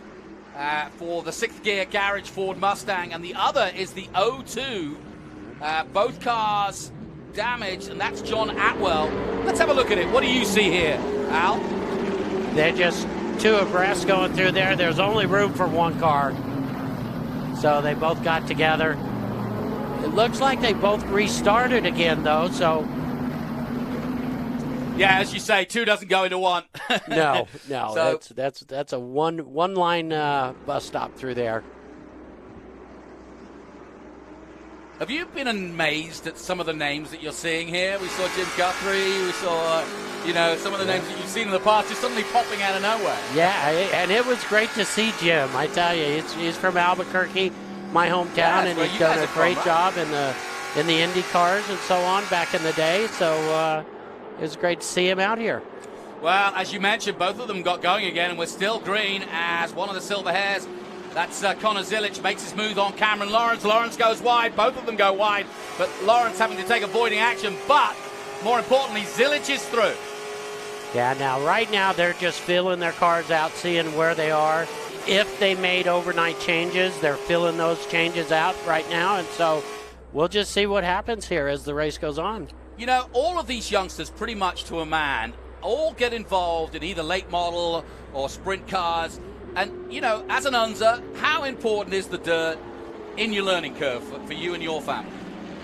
for the 6th gear garage Ford Mustang. And the other is the 02. Both cars damaged, and that's John Atwell. Let's have a look at it. What do you see here, Al? They're just 2 abreast going through there. There's only room for 1 car. So they both got together. It looks like they both restarted again, though, so... Yeah, as you say, 2 doesn't go into 1. No, So, that's a one-line bus stop through there. have you been amazed at some of the names that you're seeing here? We saw Jim Guthrie, we saw, some of the names that you've seen in the past just suddenly popping out of nowhere. Yeah, and it was great to see Jim. I tell you, he's from Albuquerque, my hometown, and he's done a great job in the Indy cars and so on back in the day. So it was great to see him out here. Well, as you mentioned, both of them got going again, and we're still green as one of the silver hairs. That's Connor Zilic makes his move on Cameron Lawrence. Lawrence goes wide. Both of them go wide, but Lawrence having to take avoiding action. But more importantly, Zilic is through. Yeah, right now they're just filling their cars out, seeing where they are. If they made overnight changes, they're filling those changes out right now, and so we'll just see what happens here as the race goes on. All of these youngsters, pretty much to a man, all get involved in either late model or sprint cars. And, as an Unser, how important is the dirt in your learning curve for you and your family?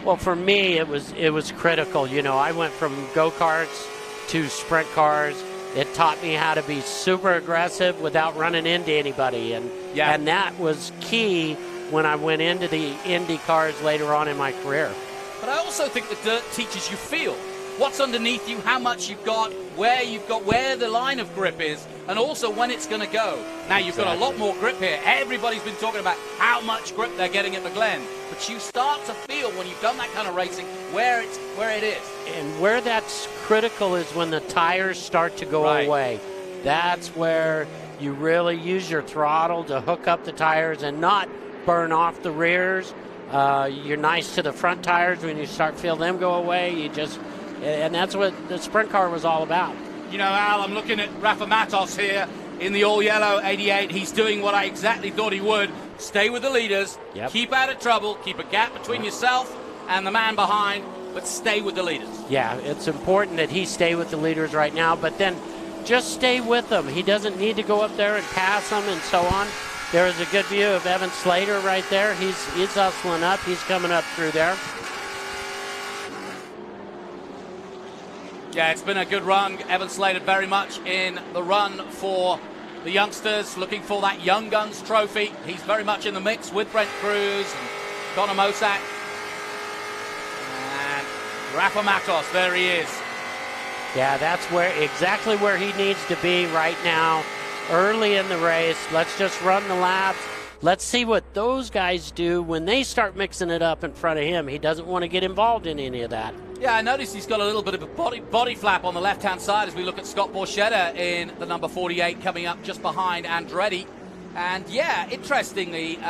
Well, for me, it was critical. I went from go-karts to sprint cars. It taught me how to be super aggressive without running into anybody. And that was key when I went into the Indy cars later on in my career. But I also think the dirt teaches you feel. What's underneath you, how much you've got, where the line of grip is, and also when it's going to go. Now, you've got a lot more grip here. Everybody's been talking about how much grip they're getting at the Glen. But you start to feel, when you've done that kind of racing, where it is. And where that's critical is when the tires start to go away. That's where you really use your throttle to hook up the tires and not burn off the rears. You're nice to the front tires when you start to feel them go away. And that's what the sprint car was all about. Al, I'm looking at Rafa Matos here in the all-yellow 88. He's doing what I exactly thought he would. Stay with the leaders, keep out of trouble, keep a gap between yourself and the man behind, but stay with the leaders. Yeah, it's important that he stay with the leaders right now, but then just stay with them. He doesn't need to go up there and pass them and so on. There is a good view of Evan Slater right there. He's hustling up. He's coming up through there. Yeah, it's been a good run. Evan Slater very much in the run for the youngsters, looking for that Young Guns trophy. He's very much in the mix with Brent Cruz and Connor Mosak. And Rafa Matos, there he is. Yeah, that's exactly where he needs to be right now, early in the race. Let's just run the laps. Let's see what those guys do when they start mixing it up in front of him. He doesn't want to get involved in any of that. Yeah, I noticed he's got a little bit of a body flap on the left-hand side as we look at Scott Borchetta in the number 48 coming up just behind Andretti. And, yeah, interestingly,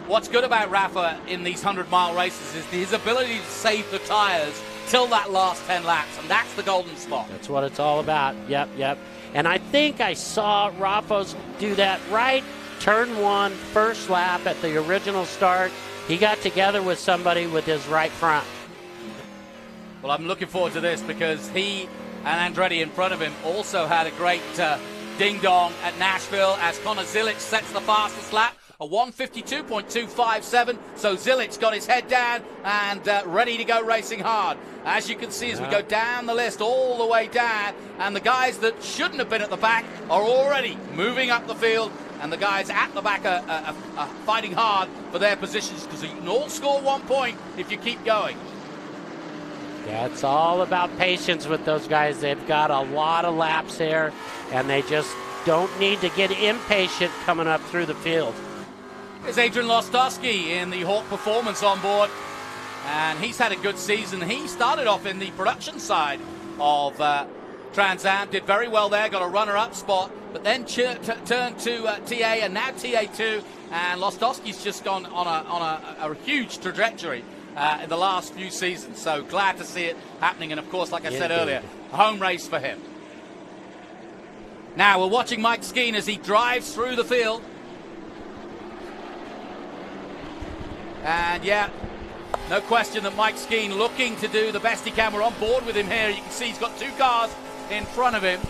what's good about Rafa in these 100-mile races is his ability to save the tires till that last 10 laps, and that's the golden spot. That's what it's all about. Yep. And I think I saw Rafa's do that right turn 1, first lap at the original start. He got together with somebody with his right front. Well, I'm looking forward to this because he and Andretti in front of him also had a great ding-dong at Nashville as Connor Zilic sets the fastest lap, a 152.257. So Zilic's got his head down and ready to go racing hard. As you can see, as we go down the list, all the way down, and the guys that shouldn't have been at the back are already moving up the field, and the guys at the back are fighting hard for their positions because you can all score 1 point if you keep going. Yeah, it's all about patience with those guys. They've got a lot of laps here, and they just don't need to get impatient coming up through the field. There's Adrian Lostowski in the Hawk Performance on board, and he's had a good season. He started off in the production side of Trans Am, did very well there, got a runner-up spot, but then turned to TA and now TA2, and Lostowski's just gone on a huge trajectory in the last few seasons, so glad to see it happening, and of course, like I said earlier, a home race for him. Now we're watching Mike Skeen as he drives through the field. And yeah, no question that Mike Skeen looking to do the best he can. We're on board with him here. You can see he's got 2 cars in front of him.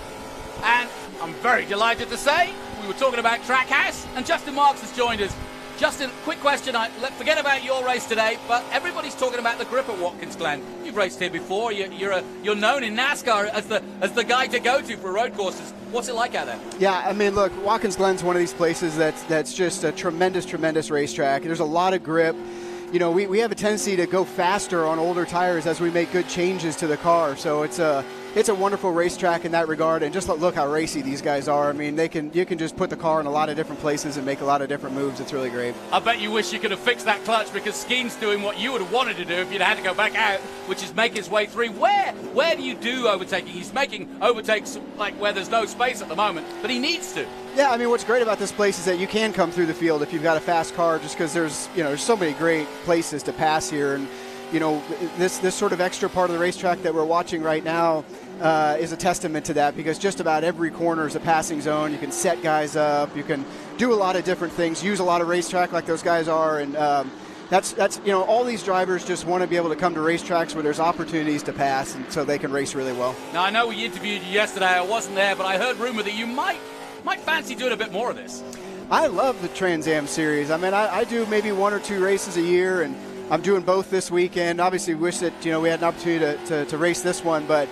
And I'm very delighted to say, we were talking about Trackhouse, and Justin Marks has joined us. Justin, quick question. Forget about your race today, but everybody's talking about the grip at Watkins Glen. You've raced here before. You're known in NASCAR as the guy to go to for road courses. What's it like out there? Yeah, I mean, look, Watkins Glen's one of these places that's just a tremendous racetrack. There's a lot of grip. You know, we have a tendency to go faster on older tires as we make good changes to the car. So it's a wonderful racetrack in that regard, and just look how racy these guys are. I mean, you can just put the car in a lot of different places and make a lot of different moves. It's really great. I bet you wish you could have fixed that clutch, because Skeen's doing what you would have wanted to do if you'd had to go back out, which is make his way through. Where do you do overtaking? He's making overtakes like where there's no space at the moment, but he needs to. Yeah, I mean, what's great about this place is that you can come through the field if you've got a fast car, just because there's so many great places to pass here. And this sort of extra part of the racetrack that we're watching right now is a testament to that, because just about every corner is a passing zone. You can set guys up, you can do a lot of different things, use a lot of racetrack like those guys are, and that's all these drivers just want to be able to come to racetracks where there's opportunities to pass, and so they can race really well. Now, I know we interviewed you yesterday. I wasn't there, but I heard rumor that you might fancy doing a bit more of this. I love the Trans Am series. I mean, I do maybe 1 or 2 races a year, and I'm doing both this weekend. Obviously, wish that we had an opportunity to race this one, but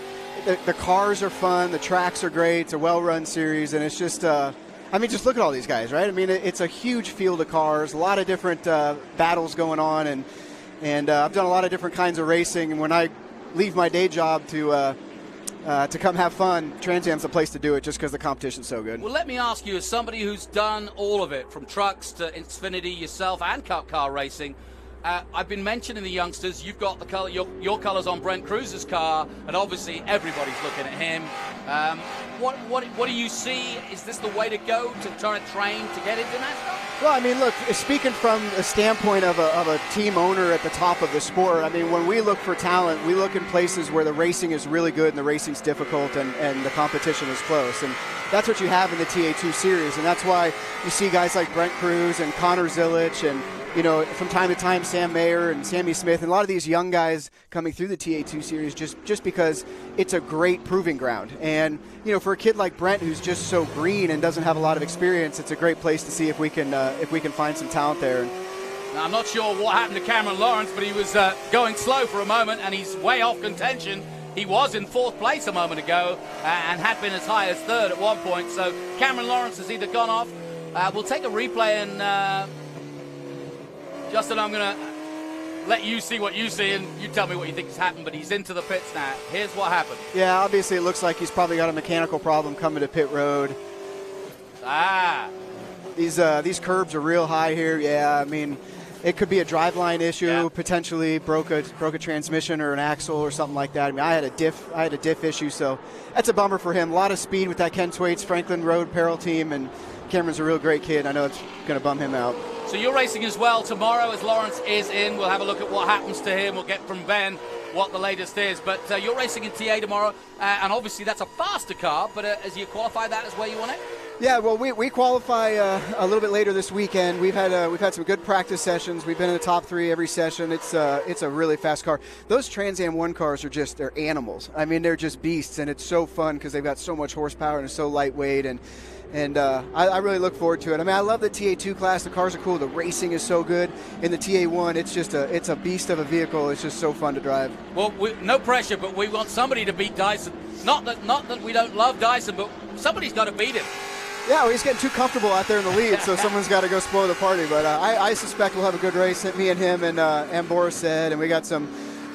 the cars are fun, the tracks are great, it's a well-run series, and it's just, just look at all these guys, right? I mean, it's a huge field of cars, a lot of different battles going on, and I've done a lot of different kinds of racing, and when I leave my day job to come have fun, Trans Am's the place to do it, just because the competition's so good. Well, let me ask you, as somebody who's done all of it, from trucks to Xfinity yourself and cup car racing, I've been mentioning the youngsters. You've got the color, your colors on Brent Cruz's car, and obviously everybody's looking at him. What do you see? Is this the way to go to try to train to get into NASCAR? Well, I mean, look, speaking from a standpoint of a team owner at the top of the sport, I mean, when we look for talent, we look in places where the racing is really good and the racing's difficult and the competition is close. And that's what you have in the TA2 series, and that's why you see guys like Brent Cruz and Connor Zilic and from time to time, Sam Mayer and Sammy Smith, and a lot of these young guys coming through the TA2 series just because it's a great proving ground. And, for a kid like Brent, who's just so green and doesn't have a lot of experience, it's a great place to see if we can find some talent there. Now, I'm not sure what happened to Cameron Lawrence, but he was going slow for a moment, and he's way off contention. He was in 4th place a moment ago and had been as high as 3rd at one point. So Cameron Lawrence has either gone off. We'll take a replay and... Justin, I'm going to let you see what you see, and you tell me what you think has happened, but he's into the pits now. Here's what happened. Yeah, obviously it looks like he's probably got a mechanical problem coming to pit road. These curbs are real high here. Yeah, I mean, it could be a driveline issue, potentially broke a transmission or an axle or something like that. I mean, I had a diff issue, so that's a bummer for him. A lot of speed with that Ken Thwaites Franklin Road Apparel team, and Cameron's a real great kid. I know it's going to bum him out. So you're racing as well tomorrow as Lawrence is in. We'll have a look at what happens to him. We'll get from Ben what the latest is. But you're racing in TA tomorrow, and obviously that's a faster car, but as you qualify that as where you want it? Yeah, well, we qualify a little bit later this weekend. We've had some good practice sessions. We've been in the top 3 every session. It's a really fast car. Those Trans Am 1 cars are they're animals. I mean, they're just beasts, and it's so fun because they've got so much horsepower and it's so lightweight, and I really look forward to it. I mean, I love the TA2 class. The cars are cool. The racing is so good. In the TA1, it's a beast of a vehicle. It's just so fun to drive. Well, no pressure, but we want somebody to beat Dyson. Not that we don't love Dyson, but somebody's got to beat him. Yeah, well, he's getting too comfortable out there in the lead, so someone's got to go spoil the party. But I suspect we'll have a good race. Me and him and Boris said, and we got some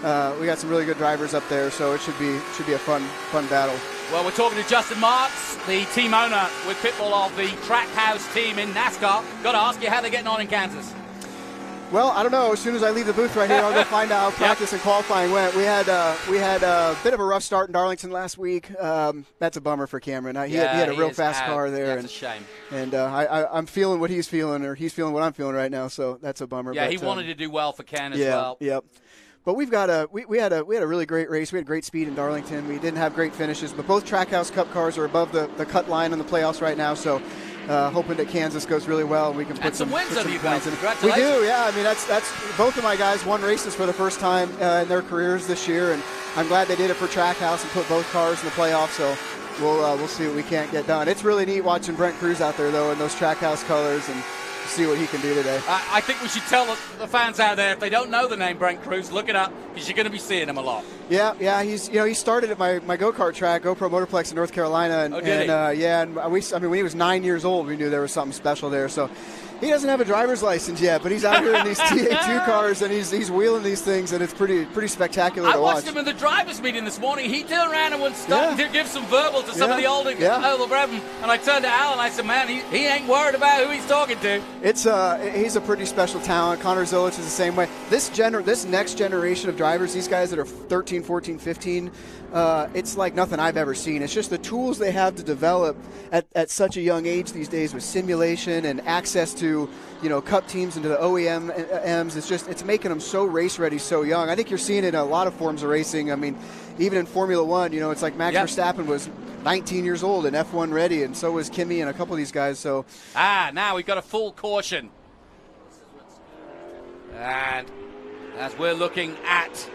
really good drivers up there, so it should be a fun battle. Well, we're talking to Justin Marks, the team owner with Pitbull of the Trackhouse team in NASCAR. Got to ask you how they're getting on in Kansas. Well, I don't know. As soon as I leave the booth right here, I'll go find out how practice and qualifying went. We had a bit of a rough start in Darlington last week. That's a bummer for Cameron. He had a real fast car there. That's a shame. And I'm feeling what he's feeling, or he's feeling what I'm feeling right now. So that's a bummer. Yeah, he wanted to do well for Ken as well. Yep. But we had a really great race. We had great speed in Darlington. We didn't have great finishes, but both Trackhouse Cup cars are above the cut line in the playoffs right now. So. Hoping that Kansas goes really well and we can put some wins under you points in. Congratulations. We do, yeah. I mean, that's both of my guys won races for the first time in their careers this year, and I'm glad they did it for Trackhouse and put both cars in the playoffs. So we'll see what we can't get done. It's really neat watching Brent Cruz out there though in those Trackhouse colors and see what he can do today. I think we should tell the fans out there, if they don't know the name Brent Cruz, look it up because you're going to be seeing him a lot. Yeah. He started at my go-kart track, GoPro Motorplex in North Carolina, and when he was 9 years old, we knew there was something special there. So he doesn't have a driver's license yet, but he's out here in these TA2 cars, and he's wheeling these things, and it's pretty spectacular to watch. I watched him in the drivers' meeting this morning. He turned around and was starting to give some verbal to some of the older brethren, and I turned to Al and I said, man, he ain't worried about who he's talking to. He's a pretty special talent. Connor Zilich is the same way. This next generation of drivers, these guys that are 13, 14, 15, it's like nothing I've ever seen. It's just the tools they have to develop at such a young age these days with simulation and access to cup teams and to the OEMs. It's making them so race ready so young. I think you're seeing it in a lot of forms of racing. I mean, even in Formula One, it's like Max Verstappen was 19 years old and F1 ready, and so was Kimi and a couple of these guys. So now we've got a full caution, and as we're looking at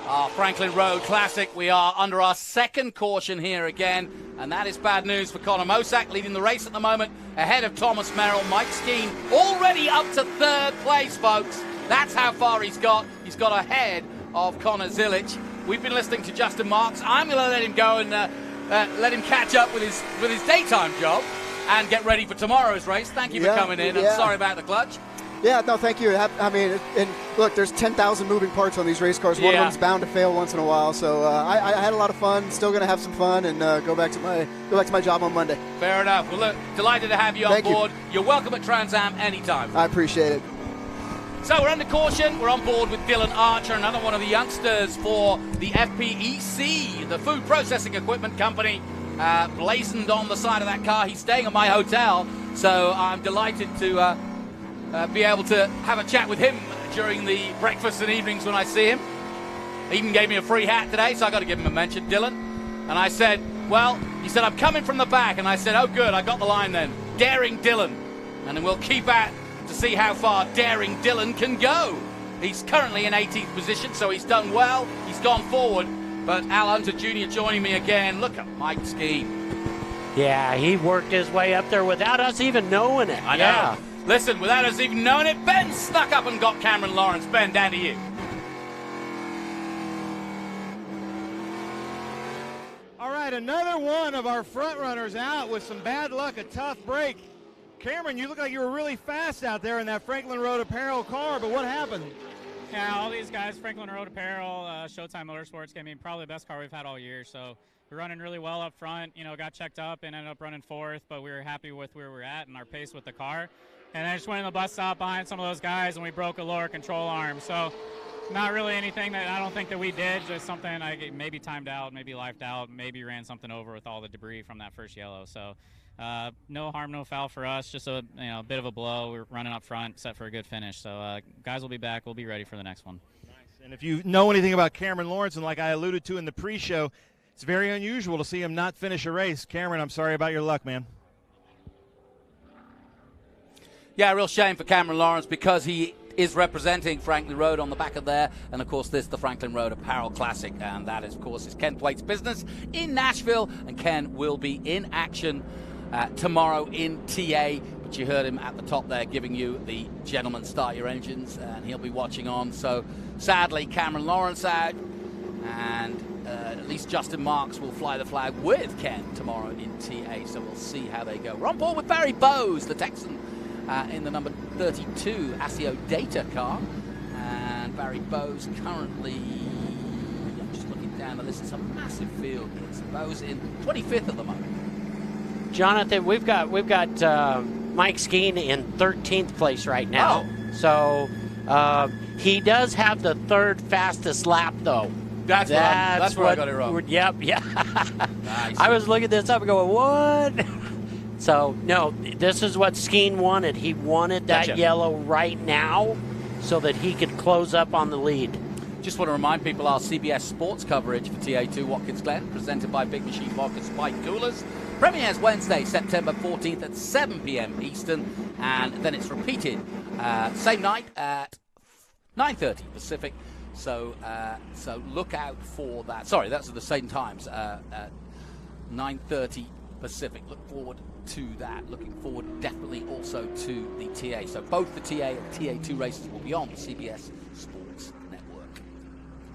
our Franklin Road Classic, we are under our second caution here again, and that is bad news for Connor Mosack, leading the race at the moment, ahead of Thomas Merrill. Mike Skeen already up to third place, folks. That's how far he's got. He's got ahead of Connor Zilich. We've been listening to Justin Marks. I'm going to let him go and let him catch up with his daytime job and get ready for tomorrow's race. Thank you for coming in. I'm sorry about the clutch. Yeah, no, thank you. I mean, and look, there's 10,000 moving parts on these race cars. One of them's bound to fail once in a while. So I had a lot of fun. Still going to have some fun and go back to my job on Monday. Fair enough. Well, look, delighted to have you on board. You're welcome at Trans Am anytime. I appreciate it. So we're under caution. We're on board with Dylan Archer, another one of the youngsters for the FPEC, the food processing equipment company, blazoned on the side of that car. He's staying at my hotel, so I'm delighted to be able to have a chat with him during the breakfast and evenings when I see him. He even gave me a free hat today, so I got to give him a mention, Dylan. And I said, well, he said, I'm coming from the back. And I said, oh, good, I got the line then. Daring Dylan. And then we'll keep at to see how far Daring Dylan can go. He's currently in 18th position, so he's done well. He's gone forward. But Al Hunter Jr. joining me again. Look at Mike Skeen. Yeah, he worked his way up there without us even knowing it. I know. Yeah. Listen, without us even knowing it, Ben snuck up and got Cameron Lawrence. Ben, down to you. All right, another one of our front runners out with some bad luck, a tough break. Cameron, you look like you were really fast out there in that Franklin Road Apparel car, but what happened? Yeah, all these guys, Franklin Road Apparel, Showtime Motorsports, gave me probably the best car we've had all year. So we're running really well up front, got checked up and ended up running fourth, but we were happy with where we're at and our pace with the car. And I just went in the bus stop behind some of those guys, and we broke a lower control arm. So not really anything that I don't think that we did, just something I maybe timed out, maybe lifed out, maybe ran something over with all the debris from that first yellow. So No harm, no foul for us. Just a bit of a blow. We're running up front, set for a good finish. So guys will be back. We'll be ready for the next one. Nice. And if you know anything about Cameron Lawrence, and like I alluded to in the pre-show, it's very unusual to see him not finish a race. Cameron, I'm sorry about your luck, man. Yeah, real shame for Cameron Lawrence because he is representing Franklin Road on the back of there, and of course this the Franklin Road Apparel Classic, and that is, of course, is Ken Thwaite's business in Nashville, and Ken will be in action tomorrow in TA, but you heard him at the top there giving you the gentlemen start your engines, and he'll be watching on. So sadly Cameron Lawrence out, and at least Justin Marks will fly the flag with Ken tomorrow in TA, so we'll see how they go. We're on board with Barry Bowes, the Texan, in the number 32 ASIO Data car, and Barry Bowes currently, I'm just looking down the list, it's a massive field here. So Bowes in 25th at the moment. Jonathan, we've got Mike Skeen in 13th place right now. Oh. So he does have the third fastest lap, though. That's where I got it wrong. Yep, yeah. Nice. I was looking this up and going, what? So, no, this is what Skeen wanted. He wanted that yellow right now so that he could close up on the lead. Just want to remind people our CBS sports coverage for TA2 Watkins Glen, presented by Big Machine Vodka Spike Coolers, premieres Wednesday, September 14th at 7 p.m. Eastern, and then it's repeated same night at 9:30 Pacific. So look out for that. Sorry, that's at the same times, at 9:30 Pacific. Look forward to that. Looking forward definitely also to the TA. So both the TA and TA2 races will be on the CBS Sports Network.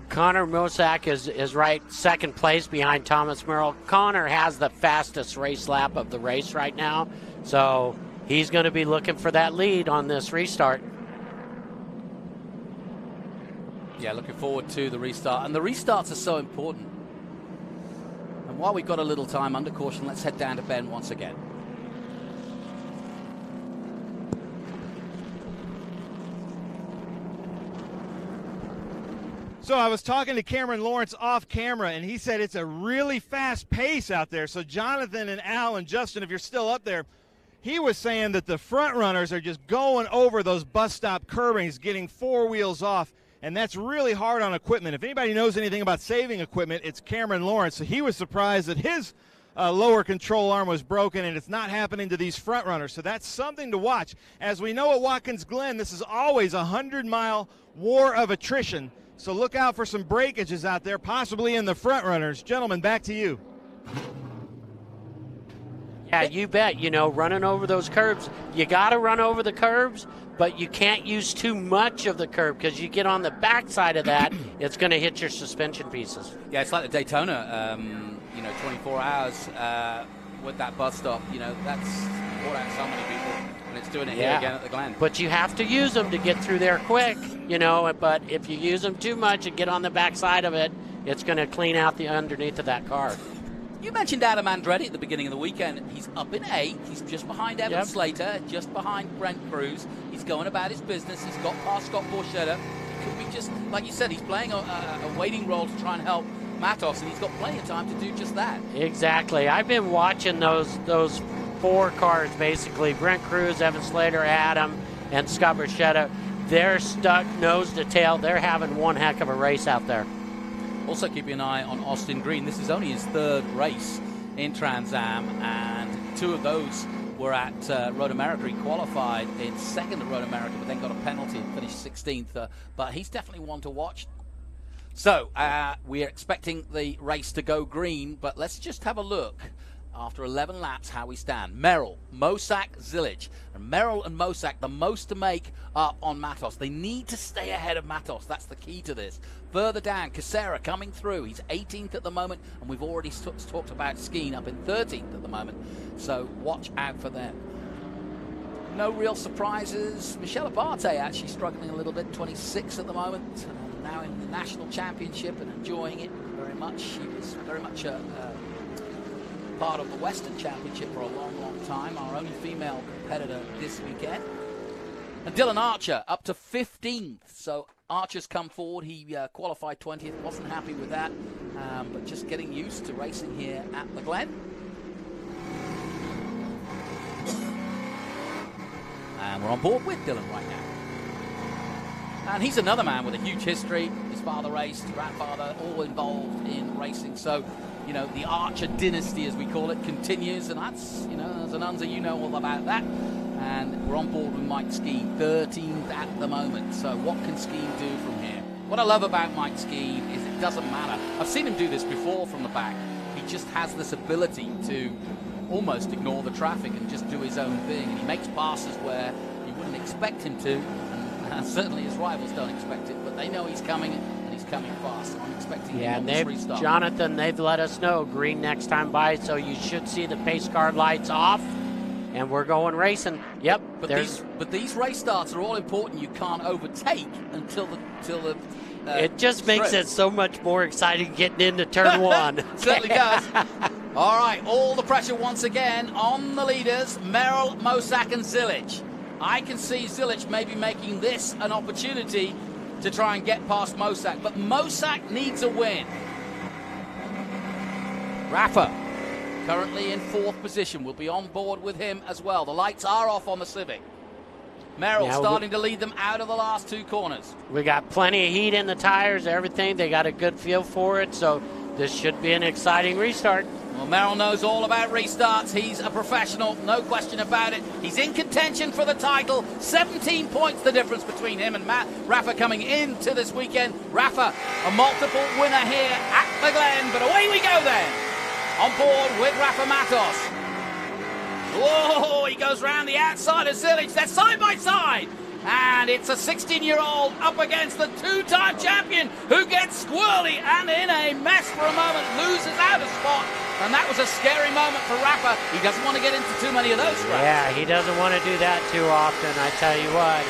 Connor Mosak is right second place behind Thomas Merrill. Connor has the fastest race lap of the race right now, so he's going to be looking for that lead on this restart. Yeah, looking forward to the restart. And the restarts are so important. And while we've got a little time under caution, let's head down to Ben once again. So I was talking to Cameron Lawrence off camera, and he said it's a really fast pace out there. So Jonathan and Al and Justin, if you're still up there, he was saying that the front runners are just going over those bus stop curbings, getting four wheels off, and that's really hard on equipment. If anybody knows anything about saving equipment, it's Cameron Lawrence. So he was surprised that his lower control arm was broken, and it's not happening to these front runners. So that's something to watch. As we know at Watkins Glen, this is always a 100-mile war of attrition. So look out for some breakages out there, possibly in the front runners. Gentlemen, back to you. Yeah, you bet. You know, running over those curbs, you got to run over the curbs, but you can't use too much of the curb because you get on the backside of that, it's going to hit your suspension pieces. Yeah, it's like the Daytona, 24 hours with that bus stop. That's brought out so many people, and it's doing it here again at the Glen. But you have to use them to get through there quick, but if you use them too much and get on the backside of it, it's going to clean out the underneath of that car. You mentioned Adam Andretti at the beginning of the weekend. He's up in 8th. He's just behind Evan Slater, just behind Brent Cruz. He's going about his business. He's got past Scott Borchetta. He could be just, like you said, he's playing a waiting role to try and help Matos, and he's got plenty of time to do just that. Exactly. I've been watching those four cars, basically, Brent Cruz, Evan Slater, Adam, and Scott Borchetta. They're stuck nose to tail. They're having one heck of a race out there. Also keeping an eye on Austin Green. This is only his third race in Trans Am, and two of those were at Road America. He qualified in second at Road America, but then got a penalty and finished 16th. But he's definitely one to watch. So we're expecting the race to go green, but let's just have a look after 11 laps how we stand. Merrill, Mosak, Zilic. And Merrill and Mosak, the most to make up on Matos. They need to stay ahead of Matos. That's the key to this. Further down, Casera coming through. He's 18th at the moment, and we've already talked about Skeen up in 13th at the moment. So watch out for them. No real surprises. Michelle Abate actually struggling a little bit, 26th at the moment. Now in the national championship and enjoying it very much. She was very much a part of the Western Championship for a long, long time. Our only female competitor this weekend. And Dylan Archer up to 15th. So Archer's come forward. He qualified 20th. Wasn't happy with that. But just getting used to racing here at the Glen. And we're on board with Dylan right now. And he's another man with a huge history. His father raced, grandfather, all involved in racing. So, you know, the Archer dynasty, as we call it, continues. And that's, you know, as an Unser, you know all about that. And we're on board with Mike Skeen, 13th at the moment. So what can Skeen do from here? What I love about Mike Skeen is it doesn't matter. I've seen him do this before from the back. He just has this ability to almost ignore the traffic and just do his own thing. And he makes passes where you wouldn't expect him to. And certainly his rivals don't expect it, but they know he's coming, and he's coming fast. So I'm expecting him on this restart. Jonathan, they've let us know green next time by, so you should see the pace car lights off, and we're going racing. Yep. But these race starts are all important. You can't overtake until the it just makes it so much more exciting getting into turn one. Certainly does. All right, all the pressure once again on the leaders, Merrill, Mosak, and Zilich. I can see Zilich maybe making this an opportunity to try and get past Mosak, but Mosak needs a win. Rafa, currently in 4th position, will be on board with him as well. The lights are off on the Civic. Merrill starting to lead them out of the last 2 corners. We got plenty of heat in the tires, everything. They got a good feel for it, so this should be an exciting restart. Well, Merrill knows all about restarts. He's a professional, no question about it. He's in contention for the title. 17 points the difference between him and Rafa coming into this weekend. Rafa, a multiple winner here at the Glen, but away we go then. On board with Rafa Matos. Whoa, he goes round the outside of Zilich. They're side by side. And it's a 16-year-old up against the 2-time champion who gets squirrely and in a mess for a moment, loses out a spot. And that was a scary moment for Rafa. He doesn't want to get into too many of those scraps. Yeah, he doesn't want to do that too often. I tell you what,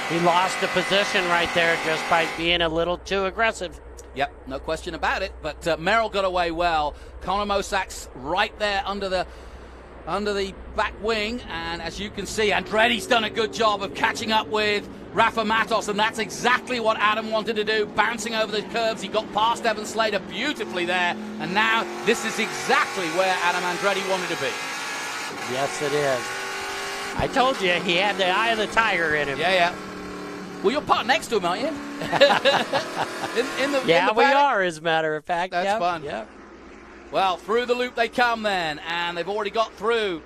he lost the position right there just by being a little too aggressive. Yep, no question about it. But Merrill got away well. Connor Mosak's right there under the back wing, and as you can see, Andretti's done a good job of catching up with Rafa Matos, and that's exactly what Adam wanted to do, bouncing over the curves. He got past Evan Slater beautifully there, and now this is exactly where Adam Andretti wanted to be. Yes, it is. I told you, he had the eye of the tiger in him. Yeah. Well, you're parked next to him, aren't you? in the we are, as a matter of fact. That's fun. Yeah. Well, through the loop they come then, and they've already got through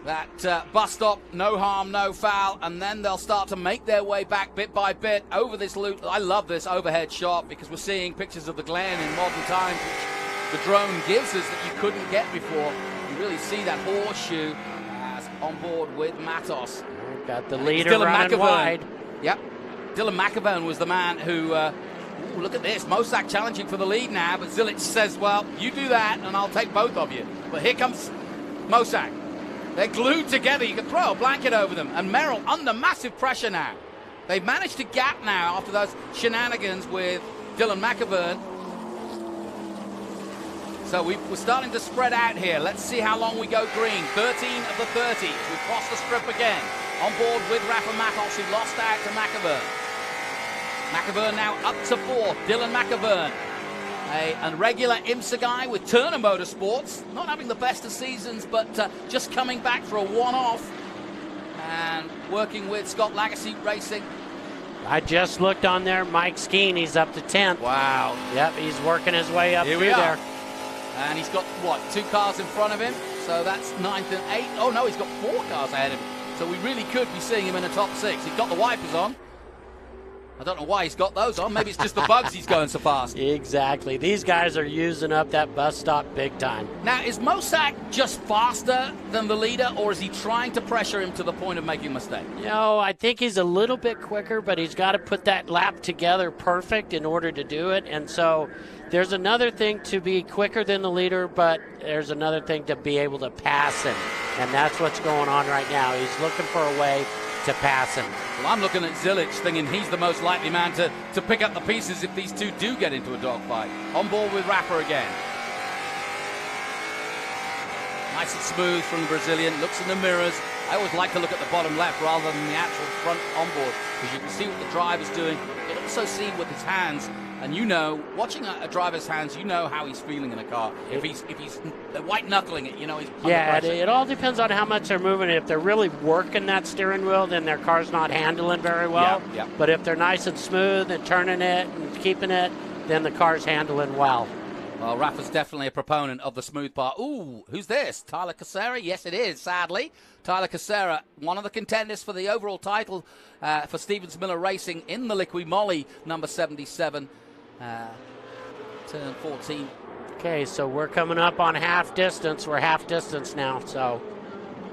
that bus stop, no harm, no foul, and then they'll start to make their way back bit by bit over this loop. I love this overhead shot because we're seeing pictures of the Glen in modern times, which the drone gives us that you couldn't get before. You really see that horseshoe as on board with Matos. Got the leader running wide. Yep, Dylan McAvoon was the man who... Ooh, look at this. Mosak challenging for the lead now, but Zilich says, well, you do that and I'll take both of you. But here comes Mosak. They're glued together. You can throw a blanket over them. And Merrill under massive pressure now. They've managed to gap now after those shenanigans with Dylan McAvoon. So we're starting to spread out here. Let's see how long we go green. 13 of the 30. We cross the strip again. On board with Rafa Matos, who lost out to McAvoon. McAvoon now up to 4th. Dylan McAvoon, a regular IMSA guy with Turner Motorsports. Not having the best of seasons, but just coming back for a one-off. And working with Scott Lagacy Racing. I just looked on there. Mike Skeen, he's up to 10th. Wow. Yep, he's working his way up through there. And he's got, 2 cars in front of him? So that's 9th and 8th. Oh, no, he's got 4 cars ahead of him. So we really could be seeing him in the top 6. He's got the wipers on. I don't know why he's got those on. Maybe it's just the bugs he's going so fast. Exactly. These guys are using up that bus stop big time. Now, is Mosak just faster than the leader, or is he trying to pressure him to the point of making a mistake? I think he's a little bit quicker, but he's got to put that lap together perfect in order to do it. And so there's another thing to be quicker than the leader, but there's another thing to be able to pass him. And that's what's going on right now. He's looking for a way to pass him. Well, I'm looking at Zilich thinking he's the most likely man to pick up the pieces if these two do get into a dogfight. On board with Rafa again. Nice and smooth from the Brazilian. Looks in the mirrors. I always like to look at the bottom left rather than the actual front onboard because you can see what the driver's doing. You can also see with his hands And you know, watching a driver's hands, you know how he's feeling in a car. If he's white knuckling it, you know he's under pressure. It all depends on how much they're moving. If they're really working that steering wheel, then their car's not handling very well. Yeah. But if they're nice and smooth and turning it and keeping it, then the car's handling well. Well, Rafa's definitely a proponent of the smooth part. Ooh, who's this? Tyler Casera? Yes, it is, sadly. Tyler Casera, one of the contenders for the overall title for Stevens Miller Racing in the Liqui Moly, number 77, turn 14. Okay, so we're coming up on half distance. We're half distance now, so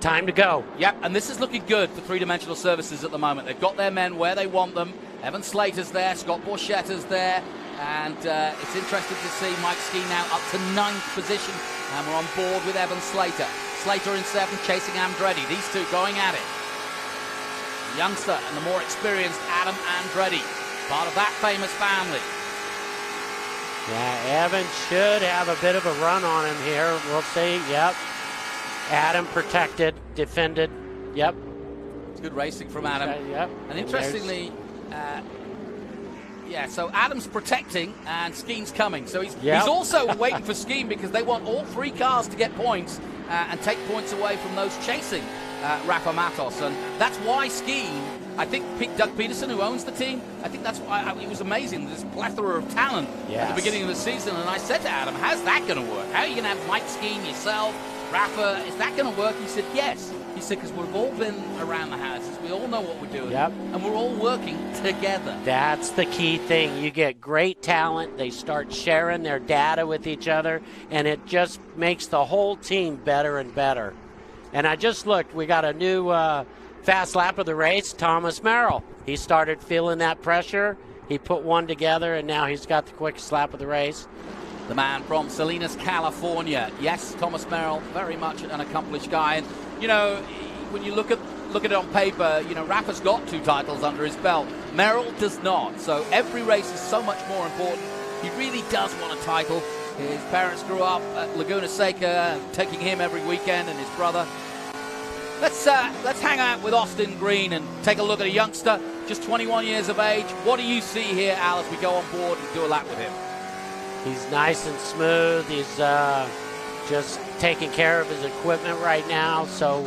time to go. Yep, and this is looking good for three-dimensional services at the moment. They've got their men where they want them. Evan Slater's there, Scott Borchetta's there. And it's interesting to see Mike Ski now up to 9th position. And we're on board with Evan Slater. Slater in 7th, chasing Andretti. These two going at it. The youngster and the more experienced Adam Andretti, part of that famous family. Yeah, Evan should have a bit of a run on him here. We'll see. Yep. Adam protected, defended. Yep. It's good racing from Adam. Yep. And interestingly, yeah, so Adam's protecting and Skeen's coming. So he's also waiting for Skeen because they want all 3 cars to get points and take points away from those chasing Rafa Matos. And that's why Skeen, I think Doug Peterson, who owns the team, I think that's why it was amazing, this plethora of talent at the beginning of the season. And I said to Adam, how's that going to work? How are you going to have Mike Skeen, yourself, Rafa? Is that going to work? He said, yes. He said, because we've all been around the houses. We all know what we're doing. Yep. And we're all working together. That's the key thing. You get great talent. They start sharing their data with each other, and it just makes the whole team better and better. And I just looked. We got a new fast lap of the race, Thomas Merrill. He started feeling that pressure. He put one together, and now he's got the quickest lap of the race. The man from Salinas, California. Yes, Thomas Merrill, very much an accomplished guy. And, you know, when you look at it on paper, you know, Rafa's got 2 titles under his belt. Merrill does not. So every race is so much more important. He really does want a title. His parents grew up at Laguna Seca, taking him every weekend, and his brother. Let's hang out with Austin Green and take a look at a youngster, just 21 years of age. What do you see here, Al, as we go on board and do a lap with him? He's nice and smooth. He's just taking care of his equipment right now. So,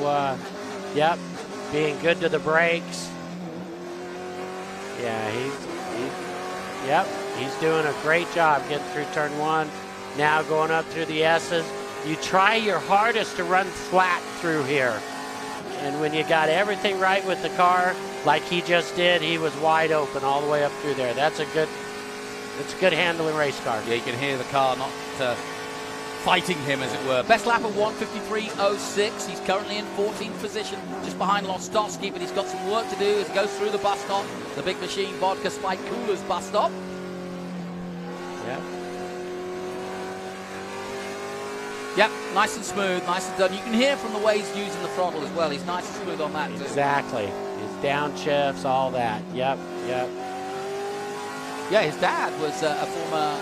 yep, being good to the brakes. Yeah, he's doing a great job getting through turn 1. Now going up through the S's. You try your hardest to run flat through here. And when you got everything right with the car, like he just did, he was wide open all the way up through there. It's a good handling race car. Yeah, you can hear the car not fighting him, as it were. Best lap of 1:53.06. He's currently in 14th position, just behind Lostowski, but he's got some work to do as he goes through the bus stop, the Big Machine Vodka Spike Coolers bus stop. Yeah. Yep, nice and smooth, nice and done. You can hear from the way he's using the throttle as well. He's nice and smooth on that too. Exactly. His downshifts, all that. Yep. Yeah, his dad was a former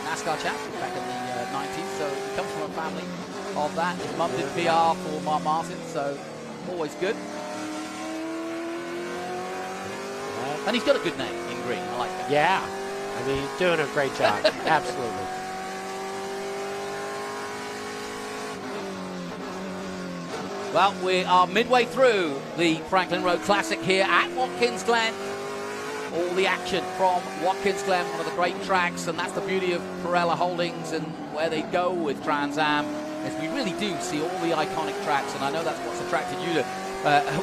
NASCAR champion back in the 90s, so he comes from a family of that. His mum did PR for Mark Martin, so always good. And he's got a good name in green. I like that. Yeah. I mean, he's doing a great job. Absolutely. Well, we are midway through the Franklin Road Classic here at Watkins Glen. All the action from Watkins Glen, one of the great tracks, and that's the beauty of Pirelli Holdings and where they go with Trans Am, is we really do see all the iconic tracks, and I know that's what's attracted you to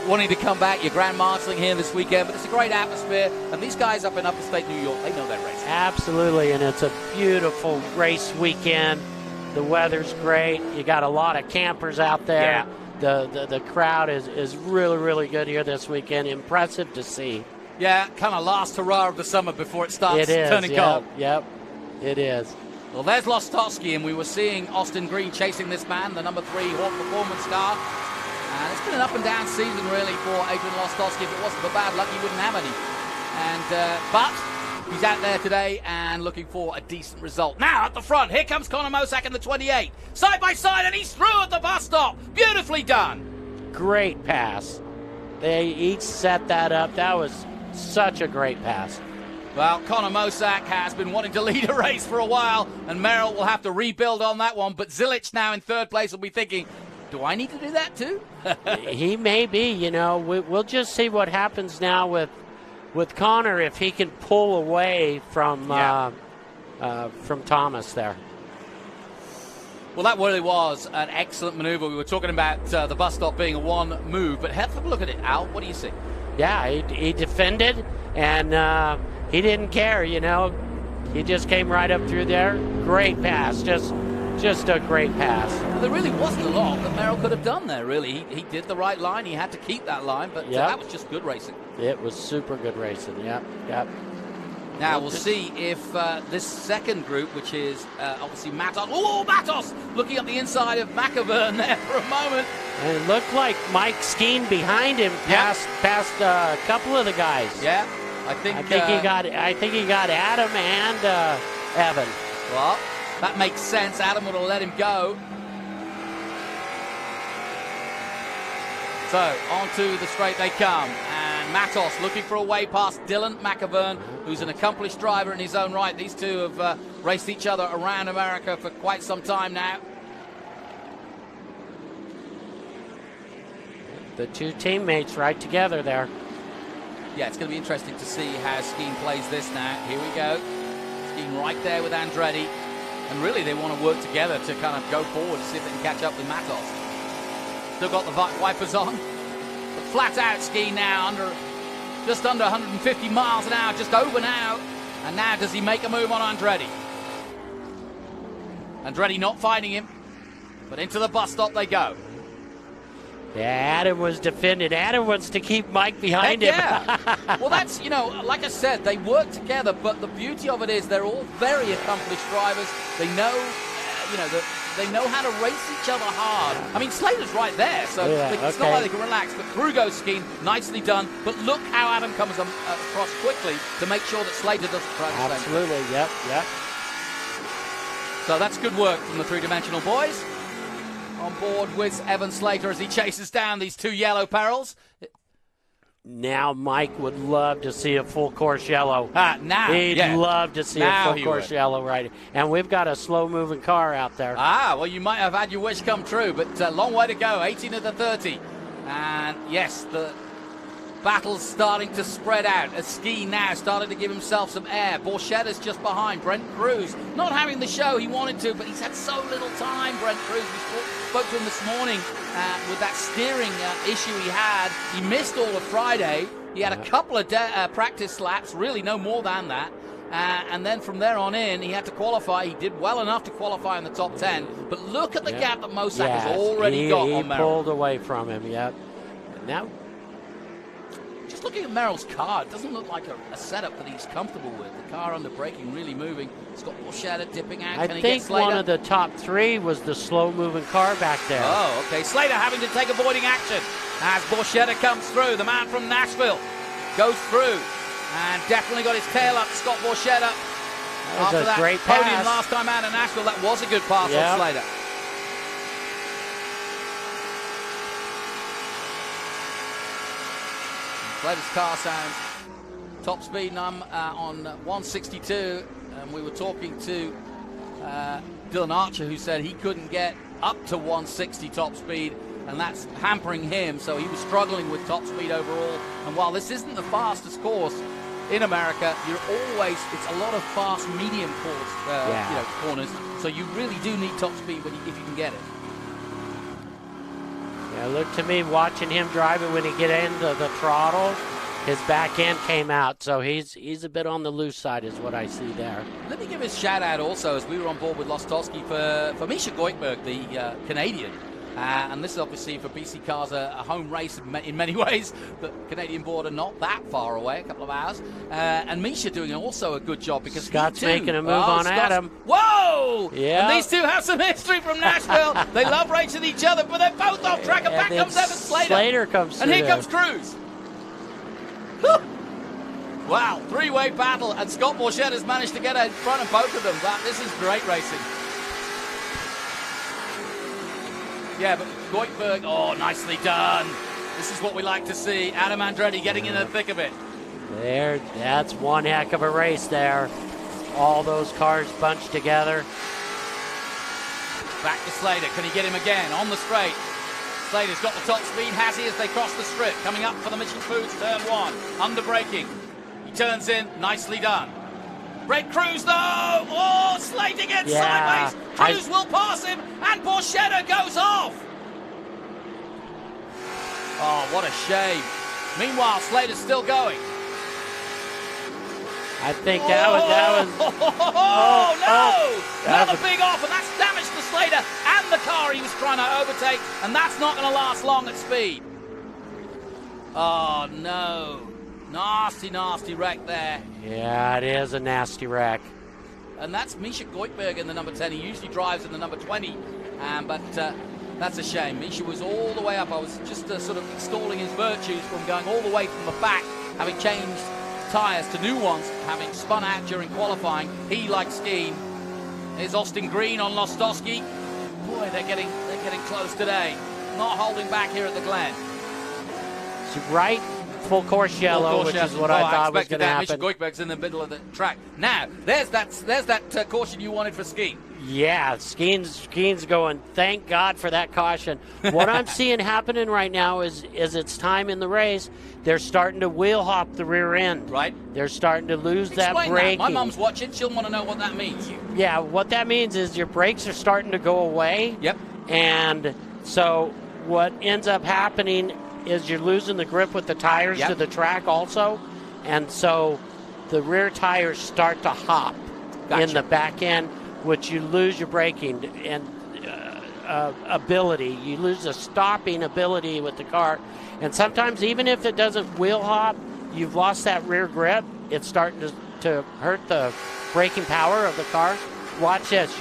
wanting to come back. Your Grand Marshalling here this weekend, but it's a great atmosphere, and these guys up in upstate New York, they know their racing. Absolutely, and it's a beautiful race weekend. The weather's great. You got a lot of campers out there. Yeah. The crowd is really, really good here this weekend. Impressive to see. Yeah, kind of last hurrah of the summer before it starts turning yep, cold. Yep, it is. Well, there's Lostowski, and we were seeing Austin Green chasing this man, the number 3 Hawk Performance car. And it's been an up-and-down season, really, for Adrian Lostowski. If it wasn't for bad luck, he wouldn't have any. And but he's out there today and looking for a decent result. Now, at the front, here comes Connor Mosack in the 28. Side by side, and he's through at the bus stop. Beautifully done. Great pass. They each set that up. That was such a great pass. Well, Connor Mosak has been wanting to lead a race for a while, and Merrill will have to rebuild on that one. But Zilic now in third place will be thinking, do I need to do that too? He may be, you know. We'll just see what happens now with Connor, if he can pull away from Thomas there. Well, that really was an excellent maneuver. We were talking about the bus stop being a one move, but have a look at it, Al. What do you see? Yeah, he defended, and he didn't care, you know. He just came right up through there. Great pass, just a great pass. Well, there really wasn't a lot that Merrill could have done there, really. He did the right line. He had to keep that line, but that was just good racing. It was super good racing, yep. Now we'll see if this second group, which is obviously Matos. Oh, Matos looking up the inside of McAvern there for a moment. And it looked like Mike Skeen behind him passed a couple of the guys. Yeah, I think he got Adam and Evan. Well, that makes sense. Adam would have let him go. So onto the straight they come, and Matos looking for a way past Dylan McAvern, who's an accomplished driver in his own right. These two have raced each other around America for quite some time now. The two teammates right together there. Yeah, it's going to be interesting to see how Skeen plays this now. Here we go. Skeen right there with Andretti. And really they want to work together to kind of go forward, see if they can catch up with Matos. Still got the wipers on. But flat out Ski now, just under 150 miles an hour, just over now. And now does he make a move on Andretti? Andretti not finding him, but into the bus stop they go. Yeah, Adam was defended. Adam wants to keep Mike behind him. Yeah. Well, that's, you know, like I said, they work together, but the beauty of it is they're all very accomplished drivers. They know, they know how to race each other hard. I mean, Slater's right there, so it's not like they can relax. But through goes Skeen, nicely done. But look how Adam comes across quickly to make sure that Slater doesn't try to Absolutely, yep. So that's good work from the three-dimensional boys. On board with Evan Slater as he chases down these two yellow Apparels. Now Mike would love to see a full course yellow. He'd love to see a full course yellow, right? And we've got a slow-moving car out there. Well, you might have had your wish come true, but a long way to go, 18 of the 30. And yes, the battle's starting to spread out. As Ski now starting to give himself some air. Borchetta's just behind. Brent Cruz not having the show he wanted to, but he's had so little time, Brent Cruz. We spoke to him this morning with that steering issue he had. He missed all of Friday. He had a couple of practice laps, really no more than that. And then from there on in, he had to qualify. He did well enough to qualify in the top 10. But look at the gap that Mosak has already got on Merrill. He pulled away from him, yep. Now, just looking at Merrill's car, it doesn't look like a setup that he's comfortable with. The car under braking, really moving. Scott Borchetta dipping out. I think one of the top three was the slow-moving car back there. Oh, okay. Slater having to take avoiding action as Borchetta comes through. The man from Nashville goes through and definitely got his tail up. Scott Borchetta. After that great podium pass last time out in Nashville, that was a good pass on Slater. Slater's car sounds top speed, and I'm on 162, and we were talking to Dylan Archer, who said he couldn't get up to 160 top speed, and that's hampering him, so he was struggling with top speed overall. And while this isn't the fastest course in America, it's a lot of fast medium corners, so you really do need top speed if you can get it. Yeah, look to me, watching him driving when he get into the throttle, his back end came out, so he's a bit on the loose side is what I see there. Let me give a shout out also, as we were on board with Lostowski, for Misha Goikberg, the Canadian. And this is obviously for BC Cars a home race in many ways. The Canadian border not that far away, a couple of hours. And Misha doing also a good job because Scott's making a move on Adam. Whoa! Yeah. And these two have some history from Nashville. They love racing each other, but they're both off track. And back comes Evan Slater. Slater comes and through here comes Cruz. Wow, three-way battle, and Scott Borchetta has managed to get in front of both of them. This is great racing. Yeah, but Goikberg, nicely done. This is what we like to see. Adam Andretti getting in the thick of it. That's one heck of a race there. All those cars bunched together. Back to Slater. Can he get him again on the straight? Slater's got the top speed, has he, as they cross the strip. Coming up for the Mission Foods turn 1. Under braking. He turns in. Nicely done. Red Cruz, though. Oh, Slater gets sideways. Cruz will pass him, and Borchetta goes off. Oh, what a shame. Meanwhile, Slater's still going. I think that was. Oh, no! Another big off, and that's damage to Slater and the car he was trying to overtake, and that's not going to last long at speed. Oh, no. Nasty, nasty wreck there. Yeah, it is a nasty wreck. And that's Misha Goikhberg in the number 10. He usually drives in the number 20, but that's a shame. Misha was all the way up. I was just sort of extolling his virtues from going all the way from the back, having changed tyres to new ones, having spun out during qualifying. He likes skiing. There's Austin Green on Lostowski. Boy, they're getting close today. Not holding back here at the Glen. Right, full course yellow, which is what I thought was going to happen. Misha Goikhberg's in the middle of the track. Now, there's that caution you wanted for skiing. Yeah, skiing's going. Thank God for that caution. What I'm seeing happening right now is it's time in the race. They're starting to wheel hop the rear end. Right. They're starting to lose Explain that braking. My mom's watching. She'll want to know what that means. Yeah, what that means is your brakes are starting to go away. Yep. And so what ends up happening is you're losing the grip with the tires to the track also. And so the rear tires start to hop in the back end, which you lose your braking and ability. You lose the stopping ability with the car. And sometimes even if it doesn't wheel hop, you've lost that rear grip. It's starting to hurt the braking power of the car. Watch this.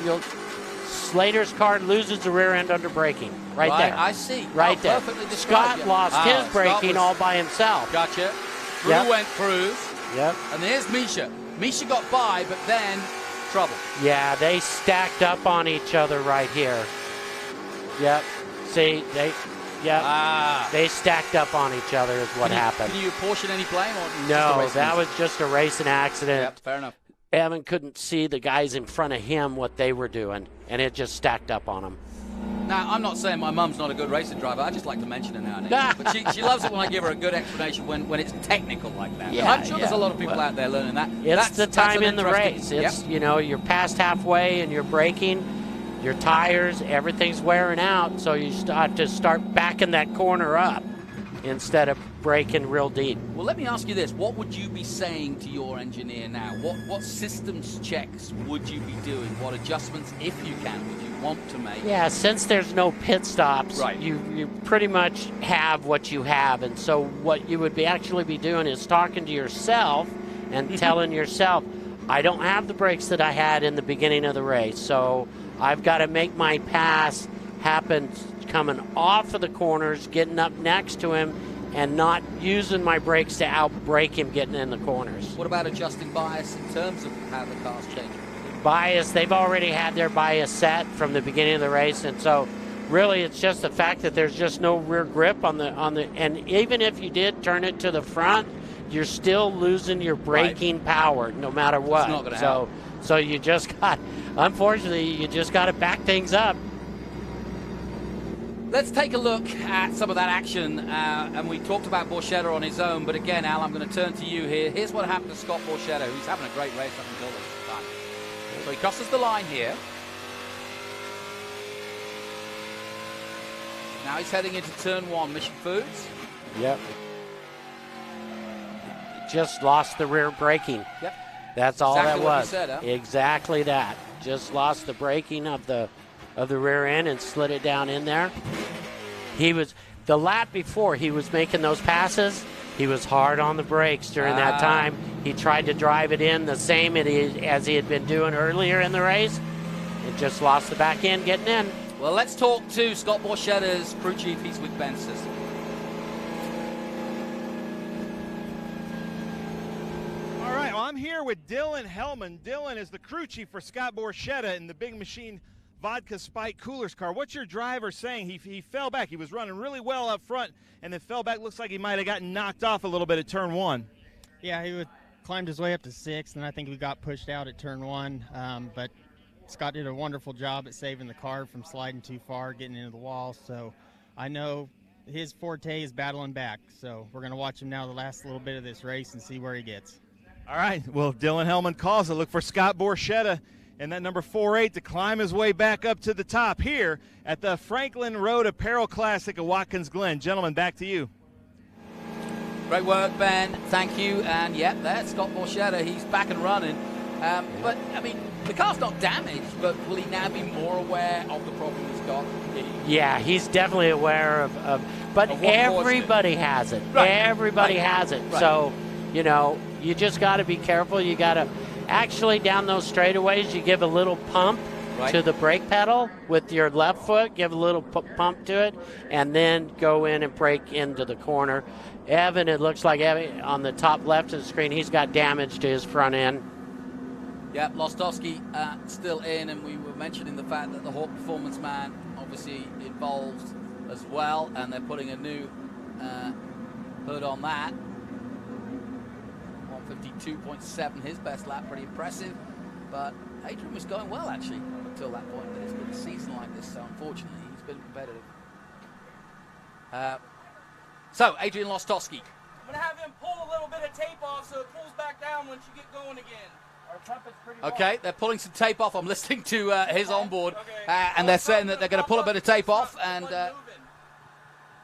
Slater's car loses the rear end under braking. Right there. I see. Right there. Scott lost his braking all by himself. Gotcha. Drew went Cruz. Yep. And there's Misha. Misha got by, but then trouble. Yeah, they stacked up on each other right here. Yep. See, they stacked up on each other is what happened. Can you apportion any blame? Or no, that was just a racing accident. Yep, fair enough. Evan couldn't see the guys in front of him what they were doing, and it just stacked up on them. Now, I'm not saying my mum's not a good racing driver. I just like to mention her now and again. But she loves it when I give her a good explanation when it's technical like that. Yeah, I'm sure there's a lot of people out there learning that. It's the time in the race. It's, you're past halfway and you're braking, your tires, everything's wearing out, so you have to start backing that corner up instead of braking real deep. Well, let me ask you this. What would you be saying to your engineer now? What systems checks would you be doing? What adjustments, if you can, would you want to make? Yeah, since there's no pit stops, right. you pretty much have what you have. And so what you would actually be doing is talking to yourself and telling yourself, I don't have the brakes that I had in the beginning of the race, so I've got to make my pass happen coming off of the corners, getting up next to him, and not using my brakes to out-brake him getting in the corners. What about adjusting bias in terms of how the car's changing? Bias, they've already had their bias set from the beginning of the race, and so really it's just the fact that there's just no rear grip on the and even if you did turn it to the front, you're still losing your braking power no matter what. It's not going to help. So you just got, unfortunately, you just got to back things up. Let's take a look at some of that action, and we talked about Borchetta on his own, but again, Al, I'm going to turn to you here. Here's what happened to Scott Borchetta, who's having a great race up until this time. So he crosses the line here. Now he's heading into turn 1, Mission Foods. Yep. Just lost the rear braking. Yep. That's all exactly that what was. you said, huh? Exactly that. Just lost the braking of the rear end and slid it down in there. He was, the lap before he was making those passes, he was hard on the brakes during that time. He tried to drive it in the same as he had been doing earlier in the race. It just lost the back end getting in. Well, let's talk to Scott Borchetta's crew chief. He's with Ben Sisson. All right, well, I'm here with Dylan Hellman. Dylan is the crew chief for Scott Borchetta in the Big Machine Vodka Spike Coolers car. What's your driver saying? He fell back. He was running really well up front and then fell back. Looks like he might have gotten knocked off a little bit at turn 1. Yeah, he climbed his way up to 6th, and I think we got pushed out at turn 1. But Scott did a wonderful job at saving the car from sliding too far, getting into the wall. So I know his forte is battling back. So we're going to watch him now the last little bit of this race and see where he gets. All right, well, Dylan Hellman calls it. Look for Scott Borchetta and that number 4-8 to climb his way back up to the top here at the Franklin Road Apparel Classic at Watkins Glen. Gentlemen, back to you. Great work, Ben. Thank you. And, yeah, there's Scott Borchetta. He's back and running. But, I mean, the car's not damaged, but will he now be more aware of the problem he's got? Yeah, he's definitely aware but everybody has it. Right. Everybody has it. Right. So, you know, you just got to be careful. You got to actually down those straightaways, you give a little pump to the brake pedal with your left foot, give a little pump to it, and then go in and brake into the corner. Evan, it looks like Evan on the top left of the screen, he's got damage to his front end. Yeah, Lostowski still in, and we were mentioning the fact that the Hawk Performance Man obviously involved as well, and they're putting a new hood on that. 152.7, his best lap, pretty impressive. But Adrian was going well, actually, until that point. But it's been a season like this, so unfortunately, he's been competitive. So, Adrian Lostowski. I'm going to have him pull a little bit of tape off so it pulls back down once you get going again. Our trumpet's pretty Okay, they're pulling some tape off. I'm listening to his onboard, and they're saying that they're going to pull a bit of tape off, and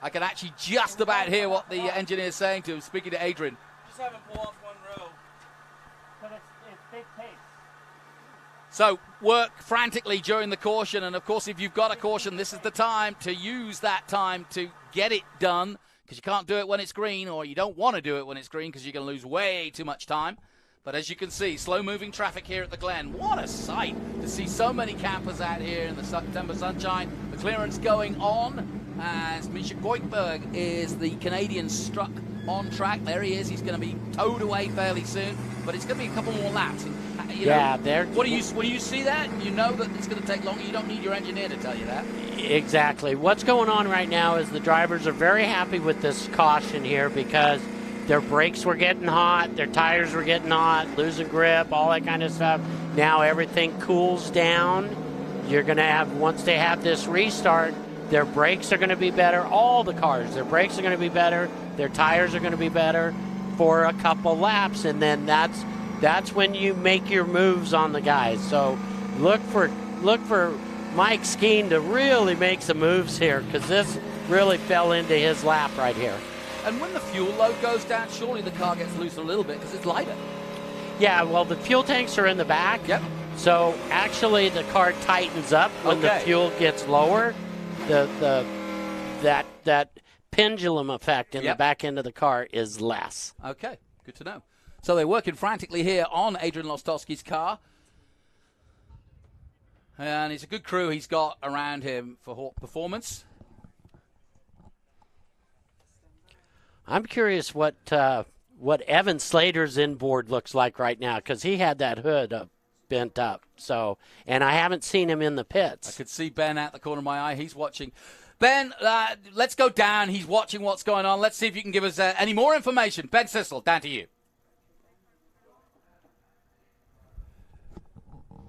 I can actually just about hear what the engineer's saying to him, speaking to Adrian. Just have him pull off one row. But it's big tape. So work frantically during the caution, and of course if you've got a caution, this is the time to use that time to get it done, because you can't do it when it's green, or you don't want to do it when it's green because you're going to lose way too much time. But as you can see, slow-moving traffic here at the Glen. What a sight to see so many campers out here in the September sunshine. The clearance going on as Misha Goikberg is the Canadian struck on track. There he is. He's going to be towed away fairly soon, but it's going to be a couple more laps. When you see that, you know that it's going to take longer. You don't need your engineer to tell you that. Exactly. What's going on right now is the drivers are very happy with this caution here because their brakes were getting hot, their tires were getting hot, losing grip, all that kind of stuff. Now everything cools down. You're going to have, once they have this restart, their brakes are going to be better. All the cars, their brakes are going to be better. Their tires are going to be better for a couple laps, and then that's when you make your moves on the guys. So look for Mike Skeen to really make some moves here, because this really fell into his lap right here. And when the fuel load goes down, surely the car gets loose a little bit because it's lighter. Yeah, well, the fuel tanks are in the back. Yep. So actually the car tightens up when the fuel gets lower. That pendulum effect in the back end of the car is less. Okay, good to know. So they're working frantically here on Adrian Lostowski's car. And it's a good crew he's got around him for Hawk Performance. I'm curious what Evan Slater's inboard looks like right now, because he had that hood bent up. So, and I haven't seen him in the pits. I could see Ben out the corner of my eye. He's watching. Ben, let's go down. He's watching what's going on. Let's see if you can give us any more information. Ben Sissel, down to you.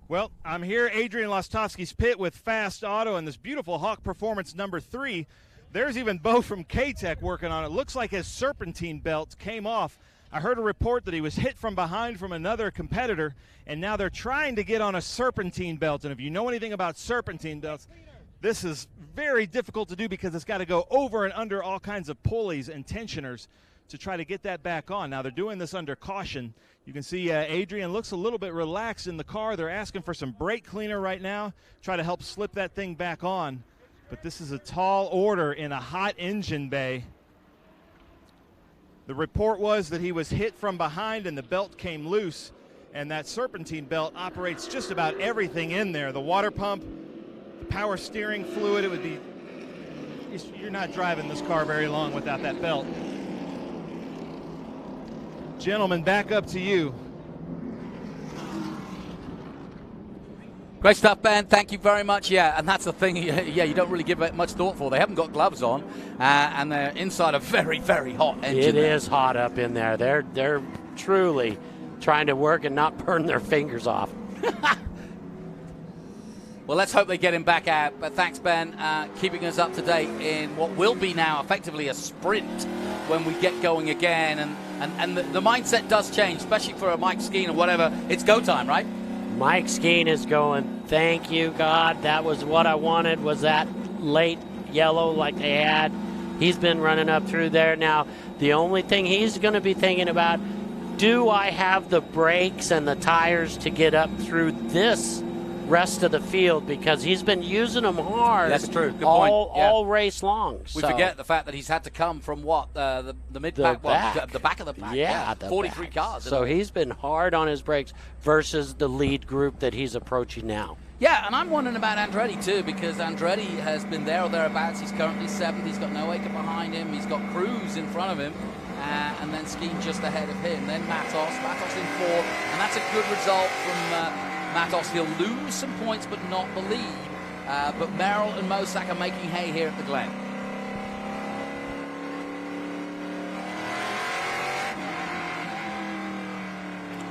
Well, I'm here, Adrian Lostowski's pit with Fast Auto and this beautiful Hawk Performance number 3. There's even Bo from K-Tech working on it. Looks like his serpentine belt came off. I heard a report that he was hit from behind from another competitor, and now they're trying to get on a serpentine belt. And if you know anything about serpentine belts, this is very difficult to do because it's got to go over and under all kinds of pulleys and tensioners to try to get that back on. Now they're doing this under caution. You can see Adrian looks a little bit relaxed in the car. They're asking for some brake cleaner right now, try to help slip that thing back on. But this is a tall order in a hot engine bay. The report was that he was hit from behind and the belt came loose, and that serpentine belt operates just about everything in there. The water pump, the power steering fluid. It would be, you're not driving this car very long without that belt. Gentlemen, back up to you. Great stuff, Ben. Thank you very much. Yeah, and that's the thing. Yeah, you don't really give it much thought for. They haven't got gloves on, and they're inside a very, very hot engine. It is hot up in there. They're truly trying to work and not burn their fingers off. Well, let's hope they get him back out. But thanks, Ben, keeping us up to date in what will be now effectively a sprint when we get going again. And the mindset does change, especially for a Mike Skeen or whatever. It's go time, right? Mike Skeen is going, thank you, God. That was what I wanted, was that late yellow like they had. He's been running up through there. Now, the only thing he's going to be thinking about, do I have the brakes and the tires to get up through this rest of the field, because he's been using them hard. That's true. Good point. All race long. We forget the fact that he's had to come from what the mid pack, the back of the pack. Yeah, 43 cars. So he's been hard on his brakes versus the lead group that he's approaching now. Yeah, and I'm wondering about Andretti too, because Andretti has been there or thereabouts. He's currently 7th. He's got Noaker behind him. He's got Cruz in front of him. And then Skeen just ahead of him. Then Matos in 4th. And that's a good result from Matos. He'll lose some points but not the lead. But Merrill and Mosak are making hay here at the Glen.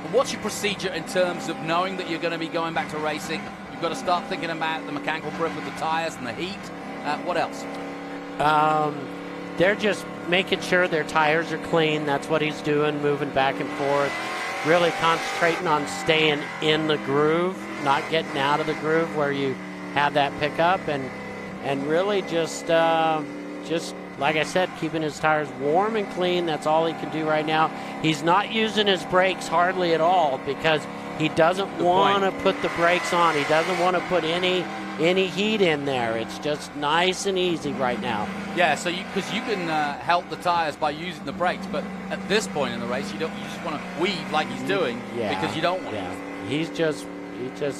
And what's your procedure in terms of knowing that you're going to be going back to racing? You've got to start thinking about the mechanical grip of the tires and the heat. What else? They're just making sure their tires are clean. That's what he's doing, moving back and forth. Really concentrating on staying in the groove, not getting out of the groove where you have that pickup, and really just like I said, keeping his tires warm and clean. That's all he can do right now. He's not using his brakes hardly at all because he doesn't want to put the brakes on. He doesn't want to put any heat in there. It's just nice and easy right now. Yeah, so because you can help the tires by using the brakes, but at this point in the race, you just want to weave like he's doing because you don't want to. He's just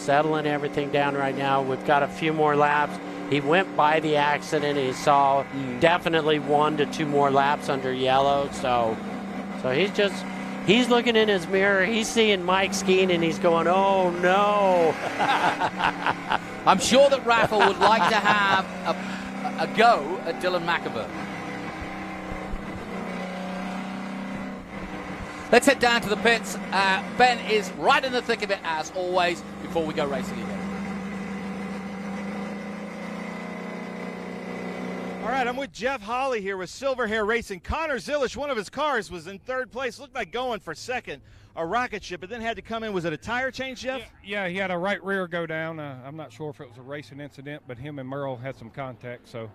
settling everything down right now. We've got a few more laps. He went by the accident. He saw definitely 1 to 2 more laps under yellow. So he's looking in his mirror. He's seeing Mike Skeen, and he's going, oh no. I'm sure that Rafa would like to have a go at Dylan McAvoy. Let's head down to the pits. Ben is right in the thick of it, as always, before we go racing again. All right, I'm with Jeff Hawley here with Silver Hair Racing. Connor Zilish, one of his cars was in 3rd place, looked like going for 2nd, a rocket ship, but then had to come in. Was it a tire change, Jeff? Yeah, he had a right rear go down. I'm not sure if it was a racing incident, but him and Merle had some contact, so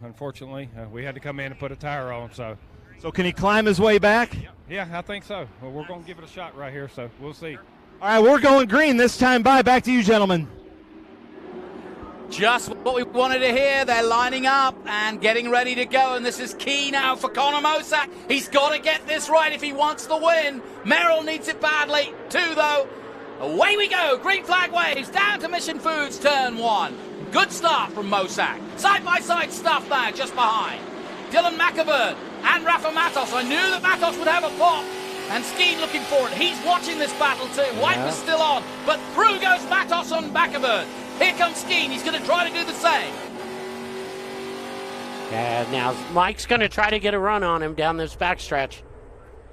unfortunately we had to come in and put a tire on. So can he climb his way back? Yeah, I think so. Well, we're going to give it a shot right here, so we'll see. All right, we're going green this time by. Back to you, gentlemen. Just what we wanted to hear. They're lining up and getting ready to go, and this is key now for Conor Mosak. He's got to get this right if he wants the win. Merrill needs it badly too, though. Away we go. Green flag waves down to Mission Foods, turn 1. Good start from Mosak. Side-by-side stuff now just behind. Dylan McAvoy and Rafa Matos. I knew that Matos would have a pop, and Skeen looking for it. He's watching this battle too. White was still on, but through goes Matos on McAvoy. Here comes Skeen. He's going to try to do the same. Yeah, now Mike's going to try to get a run on him down this backstretch.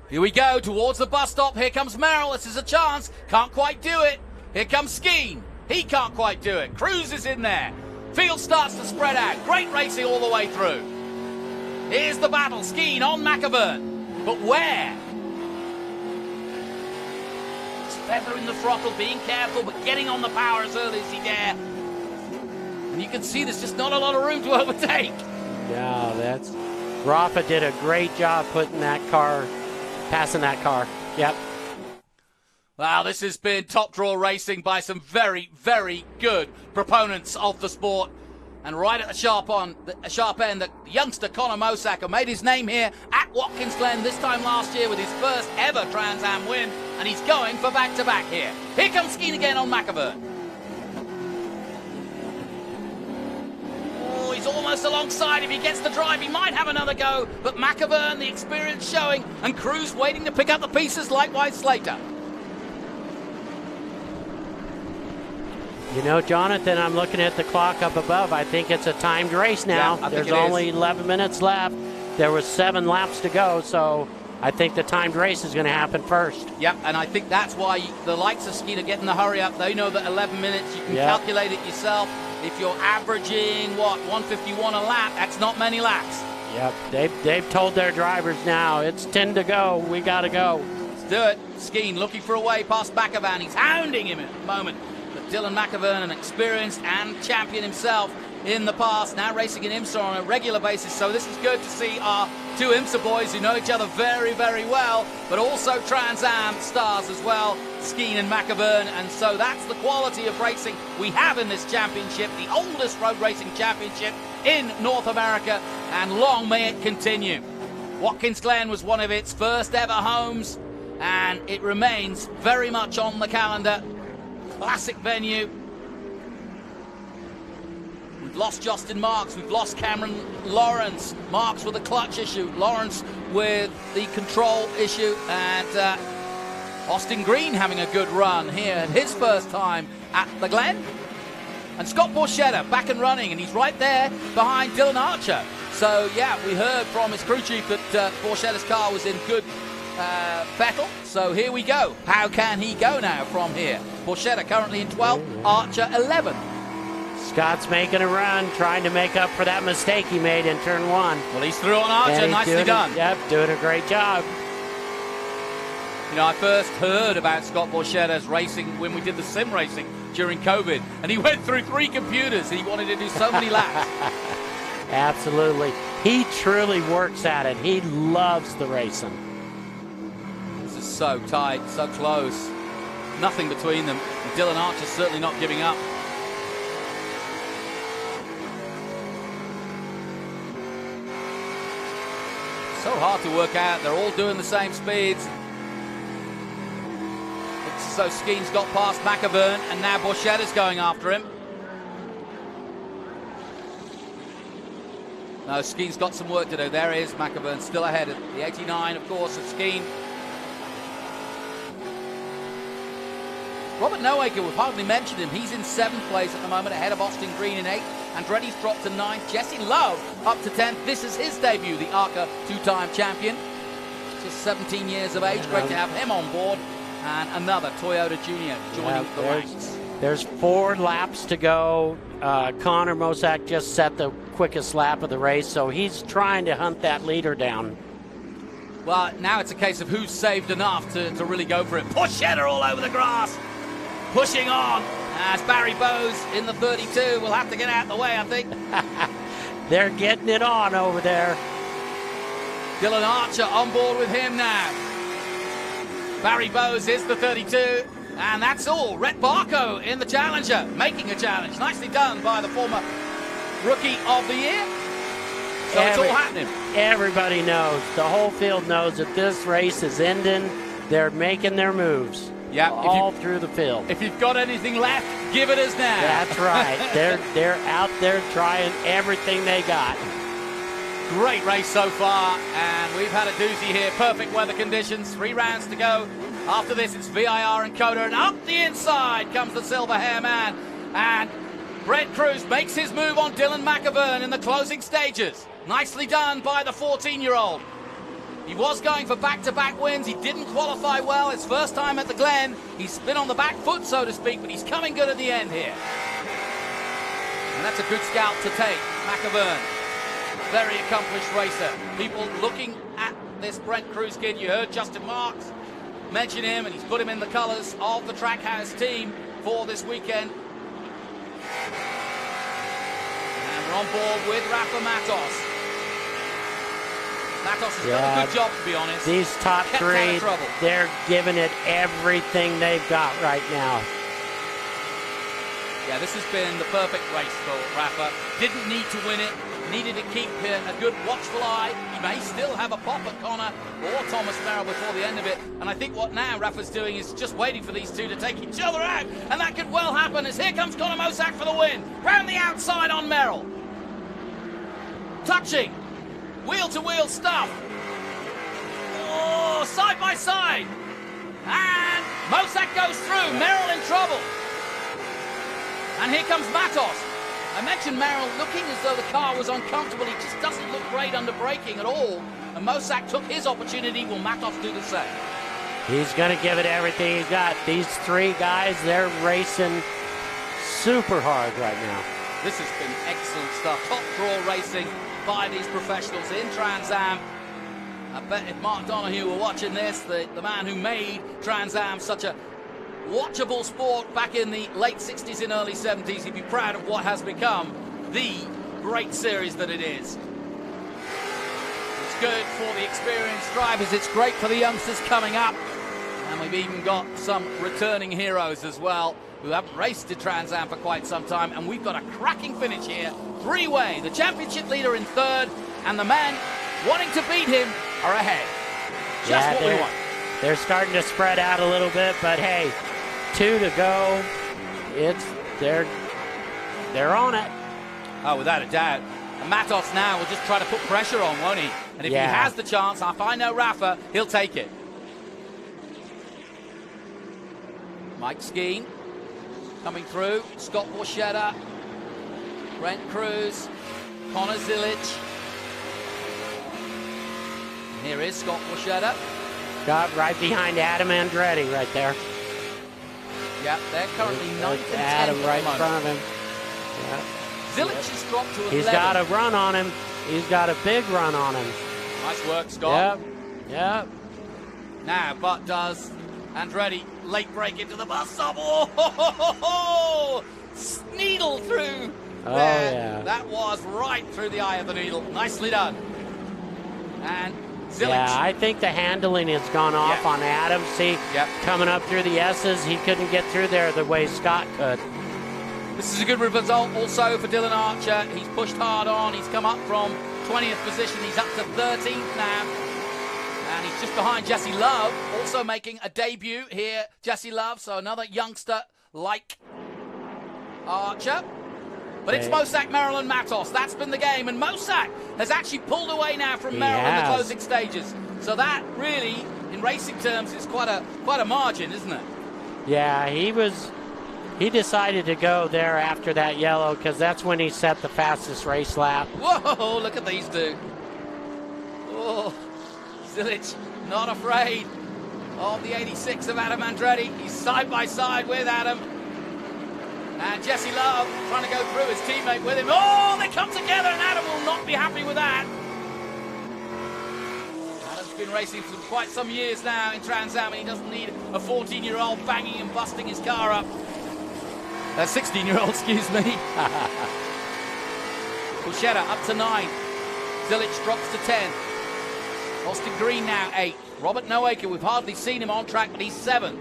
Here we go towards the bus stop. Here comes Merrill. This is a chance. Can't quite do it. Here comes Skeen. He can't quite do it. Cruz is in there. Field starts to spread out. Great racing all the way through. Here's the battle. Skeen on McAvoy. But where? Feathering the throttle, being careful, but getting on the power as early as he dare. And you can see there's just not a lot of room to overtake. Yeah, Rafa did a great job putting that car, passing that car. Yep. Wow, this has been top draw racing by some very, very good proponents of the sport. And right at the sharp end, the youngster Conor Mosak, who made his name here at Watkins Glen this time last year with his first ever Trans Am win, and he's going for back-to-back here. Here comes Skeen again on McAvoy. Oh, he's almost alongside. If he gets the drive, he might have another go, but McAvoy and the experience showing, and Cruz waiting to pick up the pieces, likewise Slater. You know, Jonathan, I'm looking at the clock up above. I think it's a timed race now. Yeah, There's only 11 minutes left. There was 7 laps to go, so I think the timed race is going to happen first. Yep, and I think that's why the likes of Skeeter getting the hurry up. They know that 11 minutes, you can calculate it yourself. If you're averaging, 151 a lap, that's not many laps. Yep, they've told their drivers now, it's 10 to go, we got to go. Let's do it. Skeen looking for a way past McAvan. He's hounding him at the moment. But Dylan McAvan, an experienced and champion himself in the past, now racing in IMSA on a regular basis. So this is good to see our two IMSA boys who know each other very, very well, but also Trans Am stars as well, Skeen and McAvan. And so that's the quality of racing we have in this championship, the oldest road racing championship in North America, and long may it continue. Watkins Glen was one of its first ever homes, and it remains very much on the calendar. Classic venue. We've lost Justin Marks, we've lost Cameron Lawrence. Marks with a clutch issue, Lawrence with the control issue, and Austin Green having a good run here, his first time at the Glen. And Scott Borchetta back and running, and he's right there behind Dylan Archer. So yeah, we heard from his crew chief that Borchetta's car was in good battle. So here we go. How can he go now from here? Borchetta currently in 12th, Archer 11th. Scott's making a run, trying to make up for that mistake he made in turn 1. Well, he's through on Archer, nicely done. Yep, doing a great job. You know, I first heard about Scott Borchetta's racing when we did the sim racing during COVID, and he went through 3 computers, and he wanted to do so many laps. Absolutely. He truly works at it. He loves the racing. This is so tight, so close. Nothing between them. And Dylan Archer's certainly not giving up. So hard to work out. They're all doing the same speeds. So Skeen's got past McAvan, and now Borchetta's going after him. No, Skeen's got some work to do. There he is, McAvan still ahead of the 89, of course, of Skeen. Robert Noaker, we've hardly mentioned him. He's in 7th place at the moment, ahead of Austin Green in 8th. Andretti's dropped to 9th. Jesse Love up to 10th. This is his debut, the ARCA 2-time champion. Just 17 years of age. Great to have him on board. And another Toyota Junior joining the ranks. There's 4 laps to go. Connor Mosak just set the quickest lap of the race, so he's trying to hunt that leader down. Well, now it's a case of who's saved enough to really go for it. Borchetta all over the grass. Pushing on as Barry Bowes in the 32 will have to get out of the way, I think. They're getting it on over there. Dylan Archer on board with him now. Barry Bowes is the 32, and that's all. Rhett Barco in the Challenger, making a challenge. Nicely done by the former Rookie of the Year. So it's all happening. Everybody knows, the whole field knows that this race is ending. They're making their moves. Yeah, all through the field. If you've got anything left, give it us now. That's right. They're out there trying everything they got. Great race so far, and we've had a doozy here. Perfect weather conditions, 3 rounds to go. After this, it's VIR and Coda, and up the inside comes the silver hair man. And Brent Cruz makes his move on Dylan McAvan in the closing stages. Nicely done by the 14-year-old. He was going for back-to-back wins. He didn't qualify well. His first time at the Glen. He's been on the back foot, so to speak, but he's coming good at the end here. And that's a good scalp to take. McAvan, very accomplished racer. People looking at this Brent Cruz kid. You heard Justin Marks mention him, and he's put him in the colors of the Trackhouse team for this weekend. And we're on board with Rafa Matos. Matos has done a good job, to be honest. These top 3, they're giving it everything they've got right now. Yeah, this has been the perfect race for Rafa. Didn't need to win it. Needed to keep a good watchful eye. He may still have a pop at Connor or Thomas Merrill before the end of it. And I think what now Rafa's doing is just waiting for these two to take each other out. And that could well happen as here comes Connor Mosak for the win. Round the outside on Merrill. Touching. Wheel-to-wheel stuff. Oh, side by side. And Mosak goes through. Merrill in trouble. And here comes Matos. I mentioned Merrill looking as though the car was uncomfortable. He just doesn't look great under braking at all. and Mosak took his opportunity. Will Matos do the same? He's going to give it everything he's got. These three guys, they're racing super hard right now. This has been excellent stuff. Top draw racing by these professionals in Trans Am. I bet if Mark Donoghue were watching this, the man who made Trans Am such a watchable sport back in the late 60s and early 70s, he'd be proud of what has become the great series that it is. It's good for the experienced drivers. It's great for the youngsters coming up. And we've even got some returning heroes as well who haven't raced at Trans Am for quite some time. And we've got a cracking finish here. Three-way, the championship leader in third, and the man wanting to beat him are ahead. Just what we want. They're starting to spread out a little bit, but hey, 2 to go. They're on it. Oh, without a doubt. And Matos now will just try to put pressure on, won't he? And if he has the chance, if I know Rafa, he'll take it. Mike Skeen coming through. Scott Borchetta, Brent Cruz, Connor Zilic. And here is Scott Borchetta. Got right behind Adam Andretti right there. Yep, they're currently 9th and 10th. Adam right in front of him. Yeah. Zilic has dropped to 11. He's got a run on him. He's got a big run on him. Nice work, Scott. Yep. Now, but does Andretti late break into the bus stop? Oh, needle through there. Yeah. That was right through the eye of the needle. Nicely done. And Zilic. Yeah, I think the handling has gone off on Adam. See, coming up through the S's, he couldn't get through there the way Scott could. This is a good result also for Dylan Archer. He's pushed hard on. He's come up from 20th position. He's up to 13th now. And he's just behind Jesse Love, also making a debut here. Jesse Love, so another youngster like Archer. But it's Mosak, Merrill, and Matos. That's been the game. And Mosak has actually pulled away now from Merrill in the closing stages. So that really, in racing terms, is quite a margin, isn't it? Yeah, he decided to go there after that yellow because that's when he set the fastest race lap. Whoa, look at these two. Oh, Zilic not afraid of the 86 of Adam Andretti. He's side by side with Adam. And Jesse Love trying to go through his teammate with him. Oh, they come together and Adam will not be happy with that. Adam's been racing for quite some years now in Trans Am, and he doesn't need a 14-year-old banging and busting his car up. A 16-year-old, excuse me. Borchetta up to 9. Zilic drops to 10. Austin Green now 8. Robert Noaker, we've hardly seen him on track, but he's 7.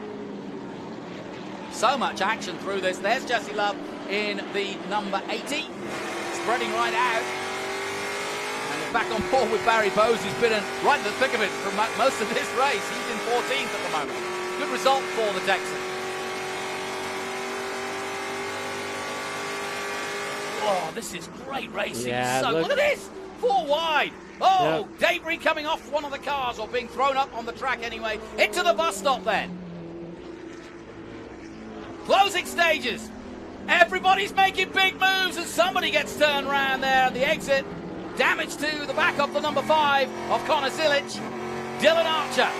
So much action through this. There's Jesse Love in the number 80. Spreading right out. And we're back on board with Barry Bowes, who's been right in the thick of it for most of this race. He's in 14th at the moment. Good result for the Texan. Oh, this is great racing. Yeah, so look at this. 4 wide. Oh, debris coming off one of the cars, or being thrown up on the track anyway. Into the bus stop then. Closing stages. Everybody's making big moves as somebody gets turned around there at the exit. Damage to the back of the number 5 of Connor Zilic. Dylan Archer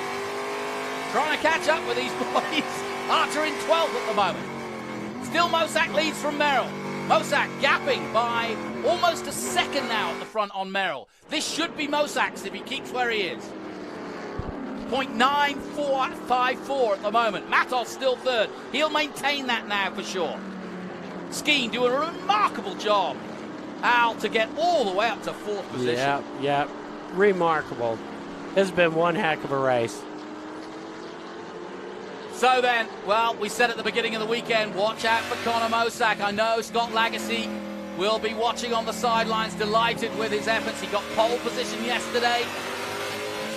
trying to catch up with these boys. Archer in 12th at the moment. Still Mosak leads from Merrill. Mosak gapping by almost a second now at the front on Merrill. This should be Mosak's if he keeps where he is. 0.9454 at the moment. Matos still third. He'll maintain that now for sure. Skeen doing a remarkable job. Al to get all the way up to 4th position. Yeah. Remarkable. It's been one heck of a race. So then, well, we said at the beginning of the weekend, watch out for Connor Mosak. I know Scott Lagacy will be watching on the sidelines, delighted with his efforts. He got pole position yesterday.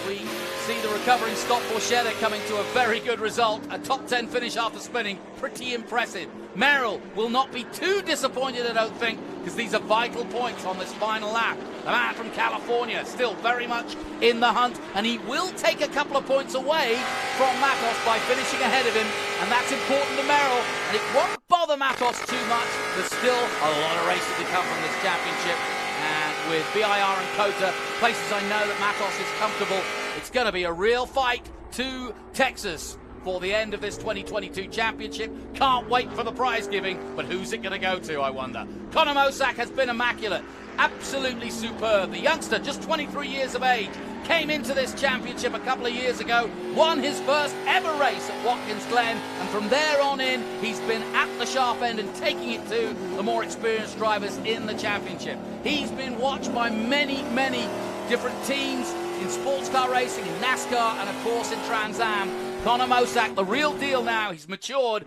We see the recovering Scott Borchetta coming to a very good result. A top 10 finish after spinning. Pretty impressive. Merrill will not be too disappointed, I don't think, because these are vital points on this final lap. The man from California still very much in the hunt, and he will take a couple of points away from Matos by finishing ahead of him, and that's important to Merrill, and it won't bother Matos too much. There's still a lot of racing to come from this championship, and with BIR and Cota, places I know that Matos is comfortable. It's going to be a real fight to Texas for the end of this 2022 championship. Can't wait for the prize giving, but who's it going to go to, I wonder? Conor Mosak has been immaculate, absolutely superb. The youngster, just 23 years of age, came into this championship a couple of years ago, won his first ever race at Watkins Glen, and from there on in, he's been at the sharp end and taking it to the more experienced drivers in the championship. He's been watched by many, many different teams in sports car racing, in NASCAR, and of course in Trans Am. Conor Mosak, the real deal now. He's matured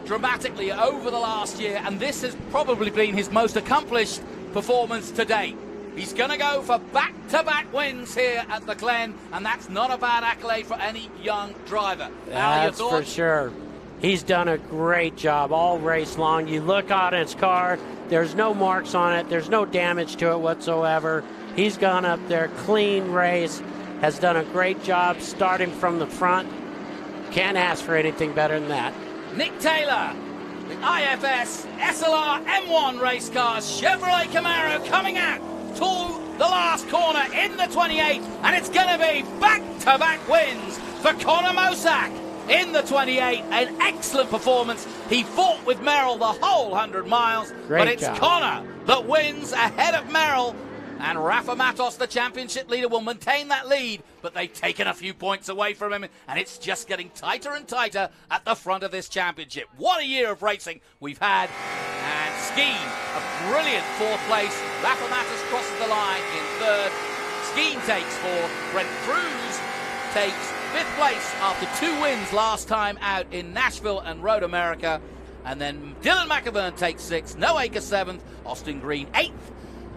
dramatically over the last year, and this has probably been his most accomplished performance to date. He's going to go for back-to-back wins here at the Glen, and that's not a bad accolade for any young driver. That's for sure. He's done a great job all race long. You look on his car, there's no marks on it, there's no damage to it whatsoever. He's gone up there, clean race, has done a great job starting from the front. Can't ask for anything better than that. Nick Taylor, the IFS SLR M1 race cars, Chevrolet Camaro coming out to the last corner in the 28, and it's going to be back-to-back wins for Conor Mosak in the 28. An excellent performance. He fought with Merrill the whole 100 miles, but it's Conor that wins ahead of Merrill. And Rafa Matos, the championship leader, will maintain that lead, but they've taken a few points away from him, and it's just getting tighter and tighter at the front of this championship. What a year of racing we've had. And Skeen, a brilliant fourth place. Rafa Matos crosses the line in third. Skeen takes fourth. Brent Cruz takes fifth place after 2 wins last time out in Nashville and Road America. And then Dylan McIvern takes sixth. Noah Aker seventh. Austin Green eighth.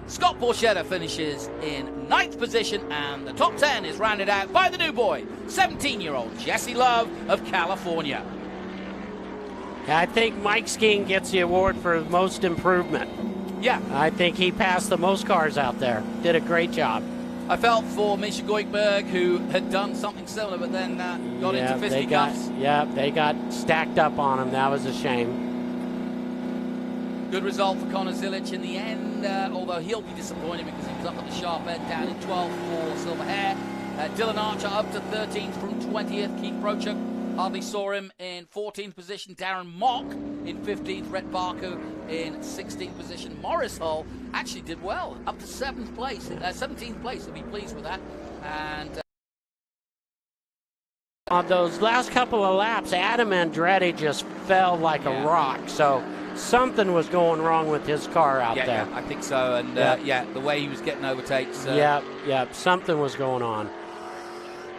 Scott Borchetta finishes in 9th position, and the top 10 is rounded out by the new boy, 17-year-old Jesse Love of California. I think Mike Skeen gets the award for most improvement. Yeah. I think he passed the most cars out there. Did a great job. I felt for Misha Goikberg, who had done something similar, but then got into fisticuffs. They got stacked up on him. That was a shame. Good result for Conor Zilic in the end, although he'll be disappointed because he was up at the sharp end, down in 12th for Silver Hair. Dylan Archer up to 13th from 20th. Keith Prochuk, hardly saw him in 14th position. Darren Mock in 15th. Rhett Baku in 16th position. Morris Hull actually did well, up to 17th place. He'll be pleased with that. And on those last couple of laps, Adam Andretti just fell like a rock. So something was going wrong with his car out there. Yeah, I think so. And the way he was getting overtakes. Something was going on.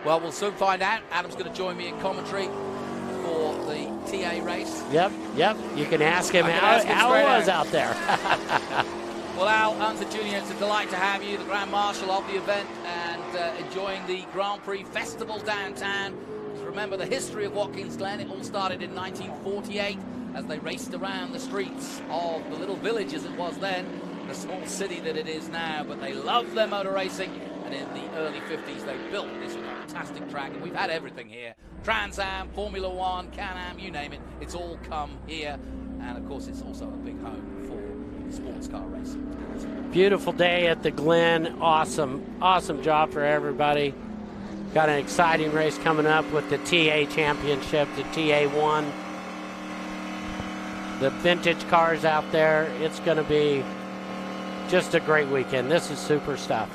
Well, we'll soon find out. Adam's going to join me in commentary for the TA race. Yep. You can ask him how it was out there. Well, Al Hunter Jr., it's a delight to have you, the Grand Marshal of the event, and enjoying the Grand Prix Festival downtown. Remember the history of Watkins Glen. It all started in 1948 as they raced around the streets of the little village as it was then, the small city that it is now. But they loved their motor racing, and in the early 50s they built this fantastic track, and we've had everything here. Trans Am, Formula One, Can-Am, you name it, it's all come here. And of course it's also a big home for sports car racing. Beautiful day at the Glen. Awesome job for everybody. Got an exciting race coming up with the TA Championship, the TA1. The vintage cars out there. It's going to be just a great weekend. This is super stuff.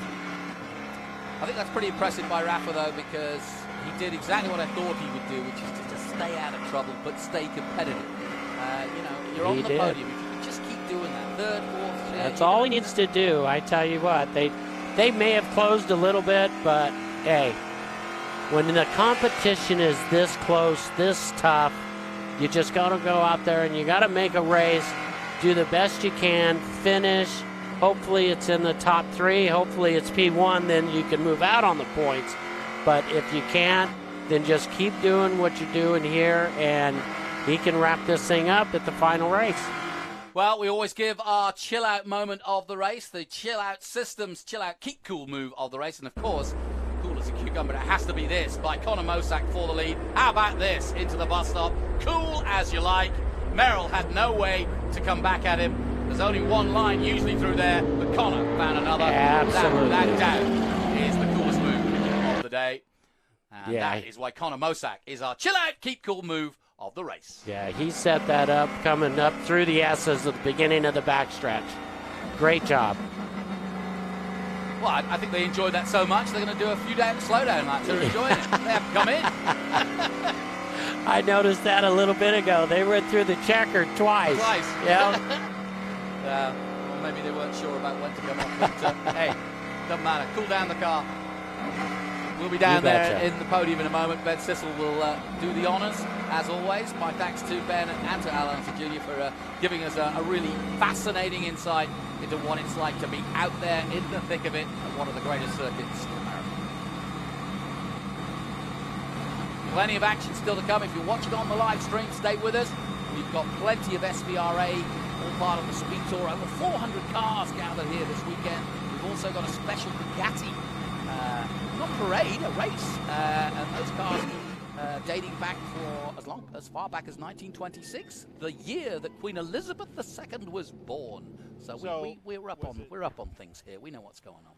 I think that's pretty impressive by Rafa, though, because he did exactly what I thought he would do, which is to just stay out of trouble but stay competitive. You're on the podium. If you can just keep doing that, third, fourth, fifth. That's all he needs to do. I tell you what, they may have closed a little bit, but hey, when the competition is this close, this tough, you just got to go out there and you got to make a race, do the best you can, finish. Hopefully it's in the top 3. Hopefully it's P1, then you can move out on the points. But if you can't, then just keep doing what you're doing here, and he can wrap this thing up at the final race. Well, we always give our chill-out moment of the race, the chill-out systems, chill-out keep cool move of the race. And, of course, cool as a cucumber, it has to be this by Conor Mosak for the lead. How about this into the bus stop? Cool as you like. Merrill had no way to come back at him. There's only one line usually through there, but Connor found another. Absolutely. That down is the coolest move of the day. And Yeah. that is why Connor Mosak is our chill out, keep cool move of the race. Yeah, he set that up coming up through the S's at the beginning of the backstretch. Great job. Well, I think they enjoyed that so much, they're going to do a few down slowdown laps. They're enjoying it. They haven't come in. I noticed that a little bit ago. They went through the checker twice. Yeah. Well, maybe they weren't sure about when to come off, but hey, doesn't matter. Cool down the car. We'll be down there in the podium in a moment. Ben Sissel will do the honours, as always. My thanks to Ben and to Alan Jr. for giving us a really fascinating insight into what it's like to be out there in the thick of it at one of the greatest circuits in America. Plenty of action still to come. If you're watching on the live stream, stay with us. We've got plenty of SVRA, all part of the SpeedTour. Over 400 cars gathered here this weekend. We've also got a special Bugatti, not parade, a race. And those cars dating back for as far back as 1926, the year that Queen Elizabeth II was born. So we're up on things here. We know what's going on.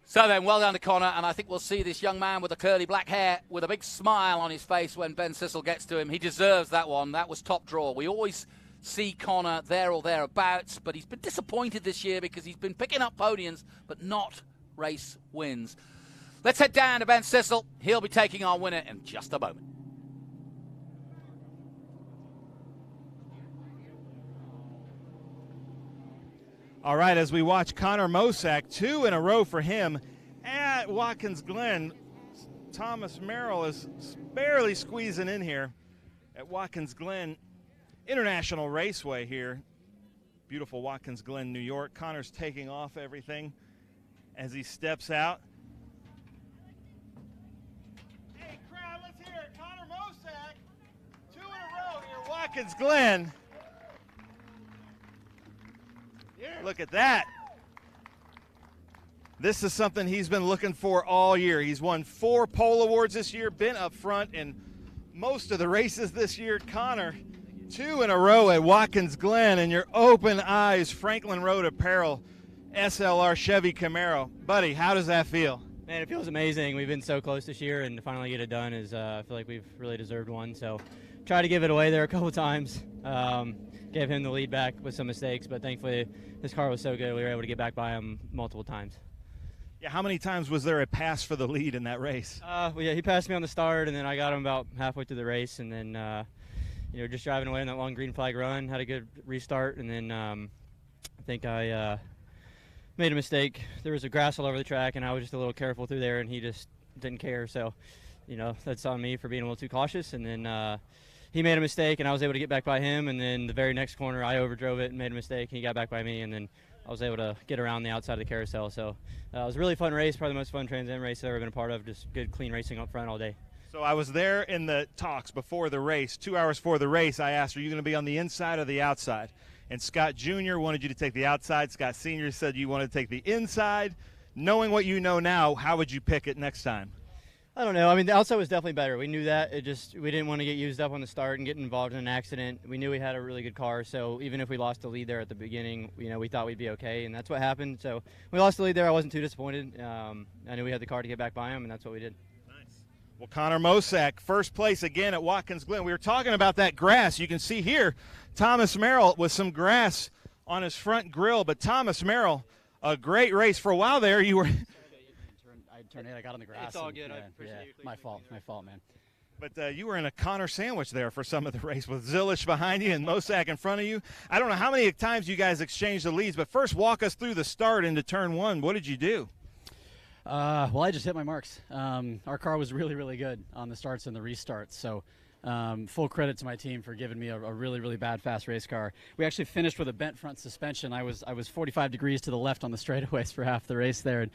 So then, well done to Connor, and I think we'll see this young man with the curly black hair with a big smile on his face when Ben Sissel gets to him. He deserves that one. That was top draw. We always see Connor there or thereabouts, but he's been disappointed this year because he's been picking up podiums, but not race wins. Let's head down to Ben Sissel. He'll be taking our winner in just a moment. All right, as we watch Connor Mosak, 2 in a row for him at Watkins Glen. Thomas Merrill is barely squeezing in here at Watkins Glen International Raceway here. Beautiful Watkins Glen, New York. Connor's taking off everything as he steps out. Hey, crowd, let's hear it. Connor Mosak, 2 in a row here at Watkins Glen. Look at that. This is something he's been looking for all year. He's won 4 pole awards this year, been up front in most of the races this year. Connor, 2 in a row at Watkins Glen, and your open eyes, Franklin Road Apparel, SLR Chevy Camaro. Buddy, how does that feel? Man, it feels amazing. We've been so close this year, and to finally get it done is, I feel like we've really deserved one. So tried to give it away there a couple times. Gave him the lead back with some mistakes, but thankfully his car was so good we were able to get back by him multiple times. Yeah, how many times was there a pass for the lead in that race? Well, yeah, he passed me on the start, and then I got him about halfway through the race, and then just driving away in that long green flag run, had a good restart, and then I think I made a mistake. There was a grass all over the track, and I was just a little careful through there, and he just didn't care. So, that's on me for being a little too cautious, and then he made a mistake, and I was able to get back by him, and then the very next corner I overdrove it and made a mistake, and he got back by me, and then I was able to get around the outside of the carousel. So it was a really fun race, probably the most fun Trans Am race I've ever been a part of. Just good, clean racing up front all day. So I was there in the talks before the race. 2 hours before the race, I asked, are you going to be on the inside or the outside? And Scott Jr. wanted you to take the outside. Scott Sr. said you wanted to take the inside. Knowing what you know now, how would you pick it next time? I don't know. I mean, the outside was definitely better. We knew that. We didn't want to get used up on the start and get involved in an accident. We knew we had a really good car, so even if we lost the lead there at the beginning, we thought we'd be okay, and that's what happened. So we lost the lead there. I wasn't too disappointed. I knew we had the car to get back by him, and that's what we did. Nice. Well, Connor Mosak, first place again at Watkins Glen. We were talking about that grass. You can see here Thomas Merrill with some grass on his front grille, but Thomas Merrill, a great race. For a while there, you were – I got on the grass. It's all good. I appreciate you. My fault, man. But you were in a Connor sandwich there for some of the race with Zilish behind you and Mosak in front of you. I don't know how many times you guys exchanged the leads, but first walk us through the start into turn 1. What did you do? Well, I just hit my marks. Our car was really, really good on the starts and the restarts. So full credit to my team for giving me a really, really bad fast race car. We actually finished with a bent front suspension. I was 45 degrees to the left on the straightaways for half the race there.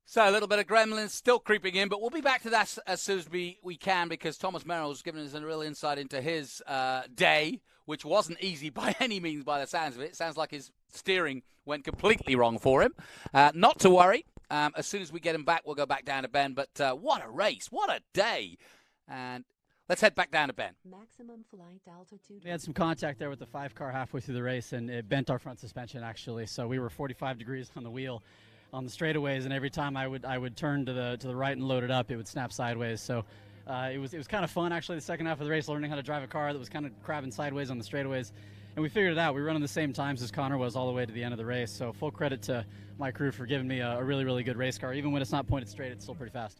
So a little bit of gremlins still creeping in, but we'll be back to that as soon as we can, because Thomas Merrill's given us a real insight into his day, which wasn't easy by any means by the sounds of it. It sounds like his steering went completely wrong for him. Not to worry. As soon as we get him back, we'll go back down to Ben. But what a race. What a day. And let's head back down to Ben. Maximum flight altitude. We had some contact there with the 5-car halfway through the race, and it bent our front suspension, actually. So we were 45 degrees on the wheel on the straightaways, and every time I would turn to the right and load it up, it would snap sideways. So it was kind of fun, actually, the second half of the race, learning how to drive a car that was kind of crabbing sideways on the straightaways. And we figured it out. We were running the same times as Connor was all the way to the end of the race. So full credit to my crew for giving me a really, really good race car. Even when it's not pointed straight, it's still pretty fast.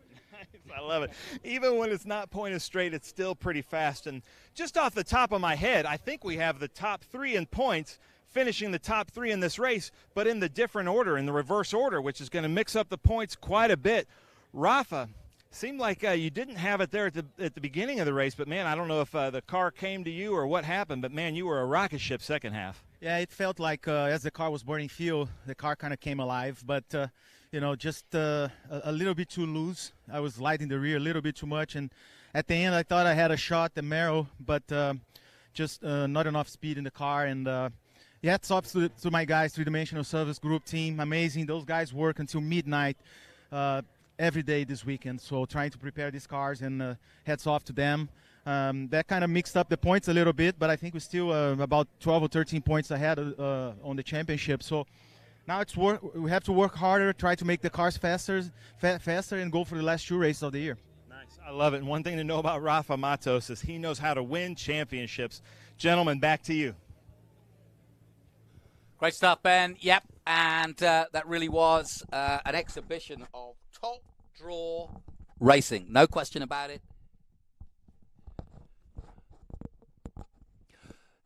I love it. Even when it's not pointed straight, it's still pretty fast. And just off the top of my head, I think we have the top 3 in points, finishing the top 3 in this race, but in the different order, in the reverse order, which is going to mix up the points quite a bit. Rafa, seemed like you didn't have it there at the beginning of the race, but, man, I don't know if the car came to you or what happened, but, man, you were a rocket ship second half. Yeah, it felt like as the car was burning fuel, the car kind of came alive, but, you know, just a little bit too loose. I was lighting the rear a little bit too much, and at the end I thought I had a shot at Merrill, but just not enough speed in the car. And yeah, hats off to my guys, three-dimensional service group team. Amazing. Those guys work until midnight every day this weekend, so trying to prepare these cars, and hats off to them. That kind of mixed up the points a little bit, but I think we're still about 12 or 13 points ahead on the championship. So now we have to work harder, try to make the cars faster, and go for the last 2 races of the year. Nice. I love it. And one thing to know about Rafa Matos is he knows how to win championships. Gentlemen, back to you. Great stuff, Ben. Yep, and that really was an exhibition of top draw racing. No question about it.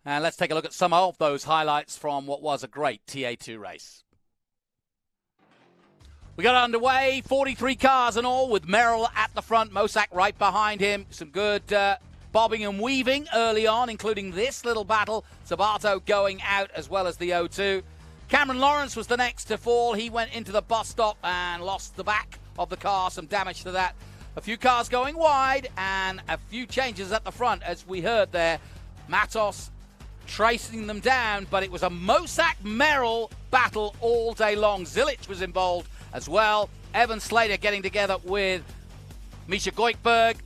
And let's take a look at some of those highlights from what was a great TA2 race. We got underway, 43 cars and all, with Merrill at the front, Mosak right behind him. Some good bobbing and weaving early on, including this little battle. Sabato going out as well as the O2. Cameron Lawrence was the next to fall. He went into the bus stop and lost the back of the car, some damage to that. A few cars going wide and a few changes at the front, as we heard there. Matos tracing them down, but it was a Mosak-Merrill battle all day long. Zilic was involved as well. Evan Slater getting together with Misha Goikberg.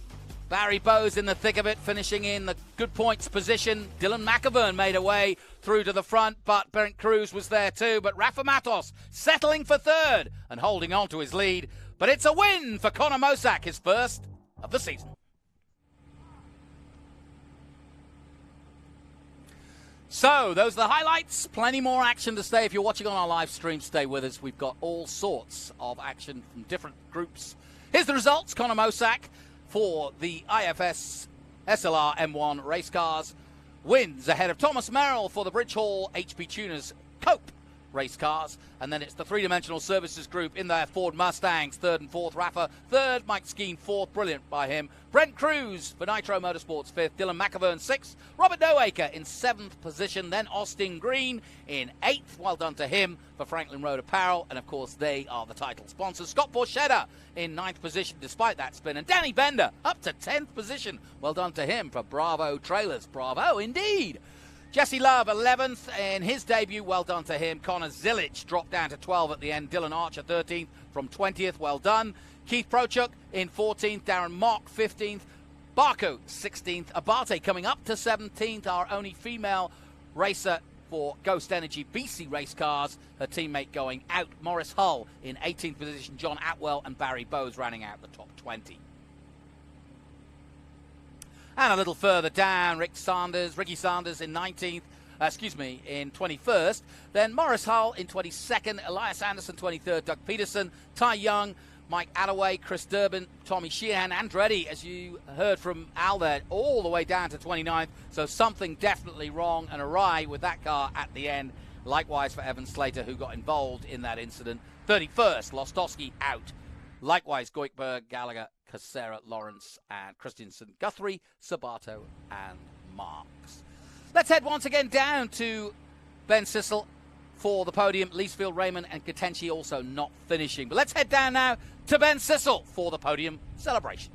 Barry Bowes in the thick of it, finishing in the good points position. Dylan McAvern made a way through to the front, but Brent Cruz was there too. But Rafa Matos settling for third and holding on to his lead. But it's a win for Connor Mosak, his first of the season. So, those are the highlights. Plenty more action to stay. If you're watching on our live stream, stay with us. We've got all sorts of action from different groups. Here's the results. Connor Mosak for the IFS SLR M1 race cars wins ahead of Thomas Merrill for the Bridge Hall HP Tuners Cope race cars. And then it's the three-dimensional services group in their Ford Mustangs, third and fourth. Rafa third, Mike Skeen fourth, brilliant by him. Brent Cruz for Nitro Motorsports fifth, Dylan McAvern sixth, Robert Noacre in seventh position, then Austin Green in eighth, well done to him for Franklin Road Apparel, and of course they are the title sponsors. Scott Borchetta in ninth position despite that spin, and Danny Bender up to 10th position, well done to him for Bravo Trailers, bravo indeed. Jesse Love, 11th in his debut, well done to him. Connor Zilic dropped down to 12 at the end. Dylan Archer, 13th from 20th, well done. Keith Prochuk in 14th. Darren Mock, 15th. Baku, 16th. Abate coming up to 17th, our only female racer for Ghost Energy BC race cars. Her teammate going out. Morris Hull in 18th position. John Atwell and Barry Bowes rounding out the top 20. And a little further down, Ricky Sanders in 19th, in 21st. Then Morris Hull in 22nd, Elias Anderson 23rd, Doug Peterson, Ty Young, Mike Attaway, Chris Durbin, Tommy Sheehan, Andretti, as you heard from Al there, all the way down to 29th. So something definitely wrong and awry with that car at the end. Likewise for Evan Slater, who got involved in that incident. 31st, Lostowski out. Likewise, Goikberg, Gallagher, Casera, Lawrence, and Christensen, Guthrie, Sabato, and Marks. Let's head once again down to Ben Sissel for the podium. Leesfield, Raymond, and Katenchi also not finishing. But let's head down now to Ben Sissel for the podium celebrations.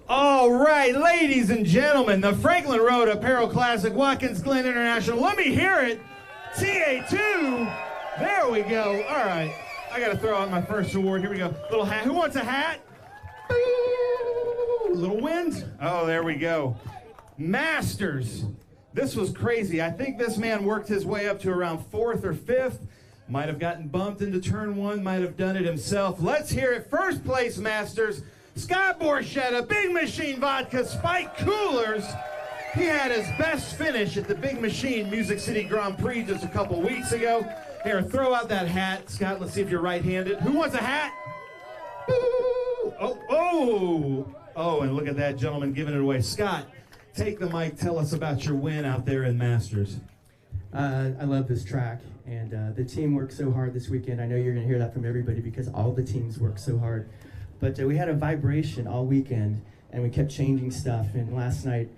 All right, ladies and gentlemen, the Franklin Road Apparel Classic, Watkins Glen International. Let me hear it. TA2. There we go. All right. I got to throw out my first award. Here we go. Little hat. Who wants a hat? Little wind. Oh, there we go. Masters. This was crazy. I think this man worked his way up to around 4th or 5th. Might have gotten bumped into turn 1. Might have done it himself. Let's hear it. First place Masters. Scott Borchetta, Big Machine Vodka, Spike Coolers. He had his best finish at the Big Machine Music City Grand Prix just a couple weeks ago. Here, throw out that hat. Scott, let's see if you're right-handed. Who wants a hat? Oh, and look at that gentleman giving it away. Scott, take the mic. Tell us about your win out there in Masters. I love this track, and the team worked so hard this weekend. I know you're going to hear that from everybody because all the teams worked so hard. But we had a vibration all weekend, and we kept changing stuff. And last night,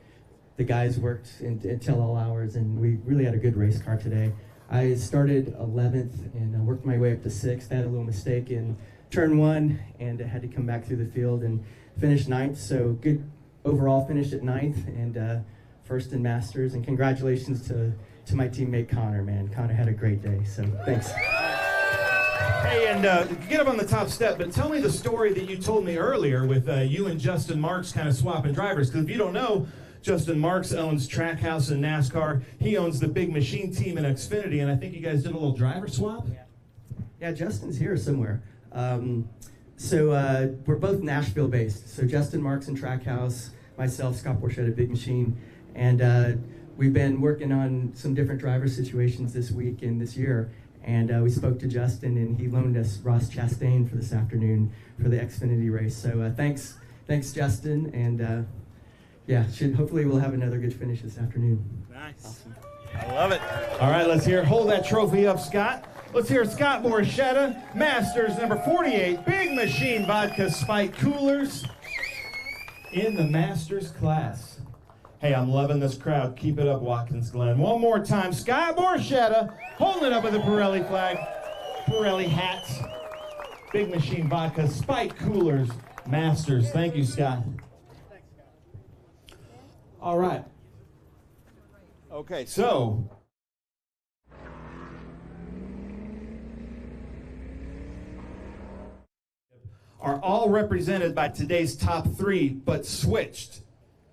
the guys worked until all hours, and we really had a good race car today. I started 11th and worked my way up to 6th. I had a little mistake in turn 1, and I had to come back through the field and finish 9th. So good overall finish at 9th and first in Masters. And congratulations to my teammate Connor, man. Connor had a great day, so thanks. Hey, and get up on the top step, but tell me the story that you told me earlier with you and Justin Marks kind of swapping drivers. Because if you don't know, Justin Marks owns Trackhouse in NASCAR. He owns the Big Machine team in Xfinity, and I think you guys did a little driver swap? Yeah, Justin's here somewhere. So we're both Nashville-based. So Justin Marks in Trackhouse, myself, Scott Borchetta, Big Machine, and we've been working on some different driver situations this week and this year. And we spoke to Justin, and he loaned us Ross Chastain for this afternoon for the Xfinity race. So thanks, Justin, and yeah, hopefully we'll have another good finish this afternoon. Nice. Awesome. I love it. All right, let's hear. Hold that trophy up, Scott. Let's hear Scott Borchetta, Masters number 48, Big Machine Vodka Spike Coolers in the Masters class. Hey, I'm loving this crowd. Keep it up, Watkins Glen. One more time, Scott Borchetta, holding it up with the Pirelli flag, Pirelli hats, Big Machine Vodka, Spike Coolers, Masters. Thank you, Scott. All right. Okay, so are all represented by today's top 3, but switched.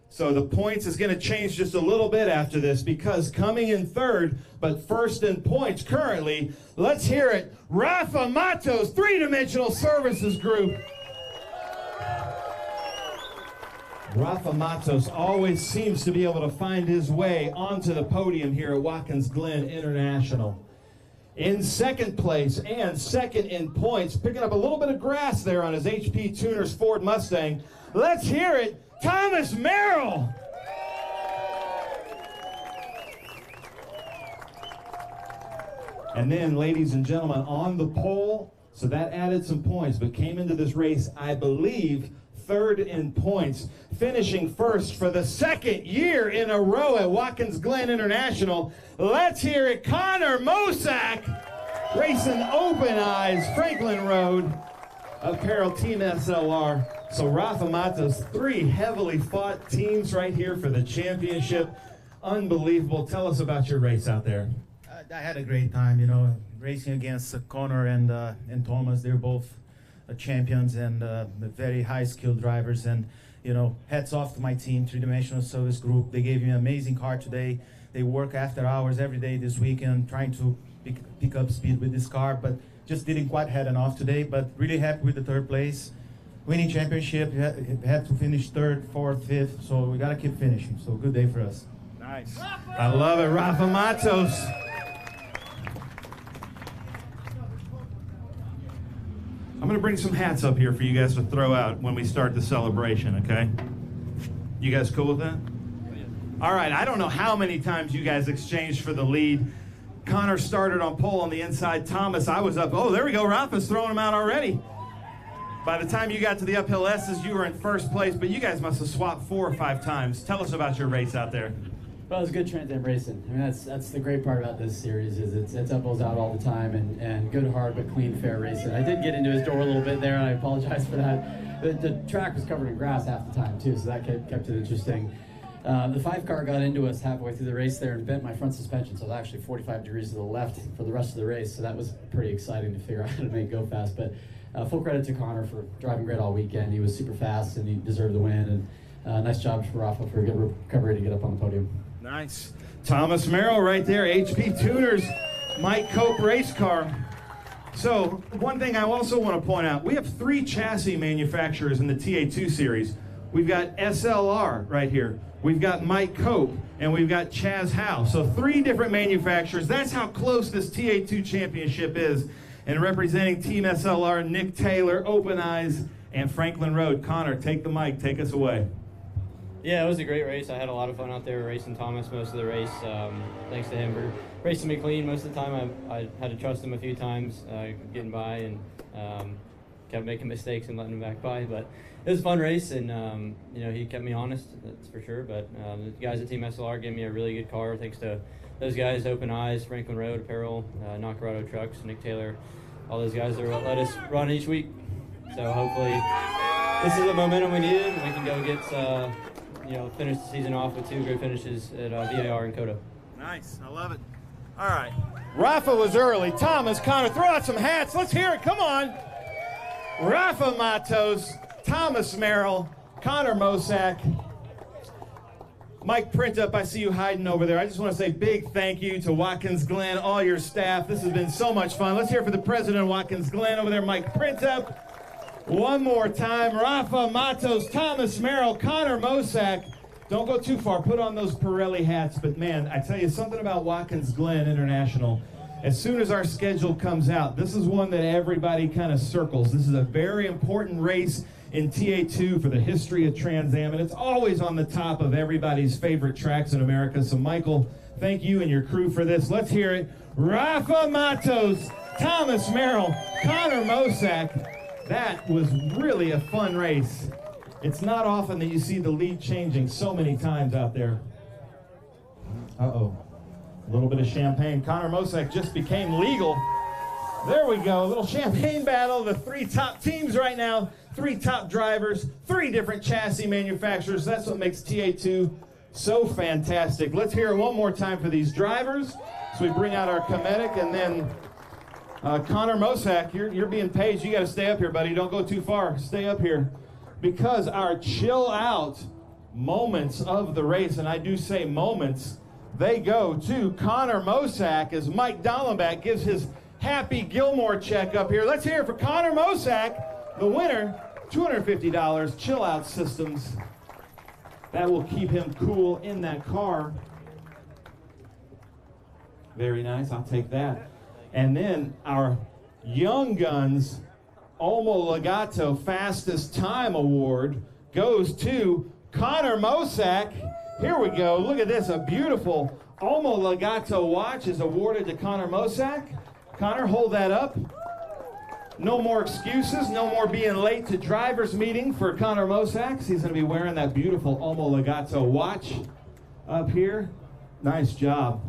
So the points is going to change just a little bit after this because coming in 3rd, but first in points currently, let's hear it, Rafa Matos, 3-Dimensional Services Group. Rafa Matos always seems to be able to find his way onto the podium here at Watkins Glen International. In 2nd place and 2nd in points, picking up a little bit of grass there on his HP Tuners Ford Mustang. Let's hear it, Thomas Merrill. And then, ladies and gentlemen, on the pole, so that added some points, but came into this race, I believe, 3rd in points, finishing 1st for the 2nd year in a row at Watkins Glen International. Let's hear it, Connor Mosack, racing Open Eyes, Franklin Road, Apparel Team SLR. So Rafa Matos, 3 heavily fought teams right here for the championship. Unbelievable. Tell us about your race out there. I had a great time, you know, racing against Connor and Thomas. They're both champions and very high-skilled drivers. And, you know, hats off to my team, 3-Dimensional Service Group. They gave me an amazing car today. They work after hours every day this weekend trying to pick up speed with this car, but just didn't quite had enough today. But really happy with the 3rd place. Winning championship, you had to finish 3rd, 4th, 5th, so we got to keep finishing. So good day for us. Nice. I love it, Rafa Matos. I'm going to bring some hats up here for you guys to throw out when we start the celebration, okay? You guys cool with that? All right, I don't know how many times you guys exchanged for the lead. Connor started on pole on the inside. Thomas, I was up. Oh, there we go. Rafa's throwing them out already. By the time you got to the uphill S's, you were in first place, but you guys must have swapped 4 or 5 times. Tell us about your race out there. Well, it's good Trans Am racing. I mean, that's the great part about this series is it's up, hills out all the time, and good, hard, but clean, fair racing. I did get into his door a little bit there, and I apologize for that. The track was covered in grass half the time, too, so that kept it interesting. The 5-car got into us halfway through the race there and bent my front suspension, so it was actually 45 degrees to the left for the rest of the race, so that was pretty exciting to figure out how to make it go fast. But full credit to Connor for driving great all weekend. He was super fast, and he deserved the win, and nice job for Rafa for a good recovery to get up on the podium. Nice. Thomas Merrill right there, HP Tuners, Mike Cope race car. So one thing I also want to point out, we have 3 chassis manufacturers in the TA2 series. We've got SLR right here. We've got Mike Cope, and we've got Chaz Howe. So 3 different manufacturers. That's how close this TA2 championship is. And representing Team SLR, Nick Taylor, Open Eyes, and Franklin Road. Connor, take the mic. Take us away. Yeah, it was a great race. I had a lot of fun out there racing Thomas most of the race. Thanks to him for racing me clean most of the time. I had to trust him a few times, getting by, and kept making mistakes and letting him back by. But it was a fun race, and he kept me honest, that's for sure. But the guys at Team SLR gave me a really good car. Thanks to those guys, Open Eyes, Franklin Road, Apparel, Nacarado Trucks, Nick Taylor, all those guys are what let us run each week. So hopefully this is the momentum we needed, and we can go get finish the season off with 2 great finishes at VAR and Coda. Nice, I love it. All right, Rafa was early. Thomas, Connor, throw out some hats. Let's hear it, come on. Rafa Matos, Thomas Merrill, Connor Mosack, Mike Printup, I see you hiding over there. I just want to say big thank you to Watkins Glen, all your staff. This has been so much fun. Let's hear it for the president of Watkins Glen over there, Mike Printup. One more time, Rafa Matos, Thomas Merrill, Connor Mosack. Don't go too far. Put on those Pirelli hats. But, man, I tell you something about Watkins Glen International. As soon as our schedule comes out, this is one that everybody kind of circles. This is a very important race in TA2 for the history of Trans Am, and it's always on the top of everybody's favorite tracks in America. So, Michael, thank you and your crew for this. Let's hear it. Rafa Matos, Thomas Merrill, Connor Mosack. That was really a fun race. It's not often that you see the lead changing so many times out there. Uh-oh. A little bit of champagne. Connor Mosack just became legal. There we go. A little champagne battle. The 3 top teams right now. 3 top drivers. 3 different chassis manufacturers. That's what makes TA2 so fantastic. Let's hear it one more time for these drivers. So we bring out our Cometic, and then Connor Mosack, you're being paged. You got to stay up here, buddy. Don't go too far. Stay up here. Because our chill out moments of the race, and I do say moments, they go to Connor Mosack as Mike Dollenbach gives his Happy Gilmore check up here. Let's hear it for Connor Mosack, the winner, $250, chill out systems. That will keep him cool in that car. Very nice, I'll take that. And then our Young Guns Omo Legato Fastest Time Award goes to Connor Mosack. Here we go. Look at this. A beautiful Omo Legato watch is awarded to Connor Mosack. Connor, hold that up. No more excuses. No more being late to driver's meeting for Connor Mosack. He's going to be wearing that beautiful Omo Legato watch up here. Nice job.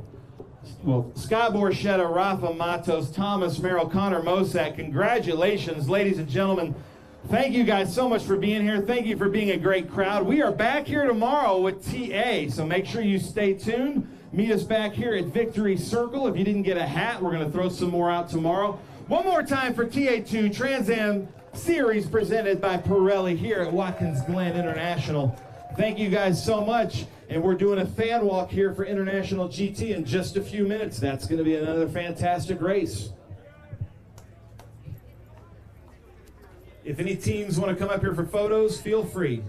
Well, Scott Borchetta, Rafa Matos, Thomas Merrill, Connor Mosack, congratulations, ladies and gentlemen. Thank you guys so much for being here. Thank you for being a great crowd. We are back here tomorrow with TA, so make sure you stay tuned. Meet us back here at Victory Circle. If you didn't get a hat, we're going to throw some more out tomorrow. One more time for TA2 Trans Am Series presented by Pirelli here at Watkins Glen International. Thank you guys so much. And we're doing a fan walk here for International GT in just a few minutes. That's going to be another fantastic race. If any teams want to come up here for photos, feel free.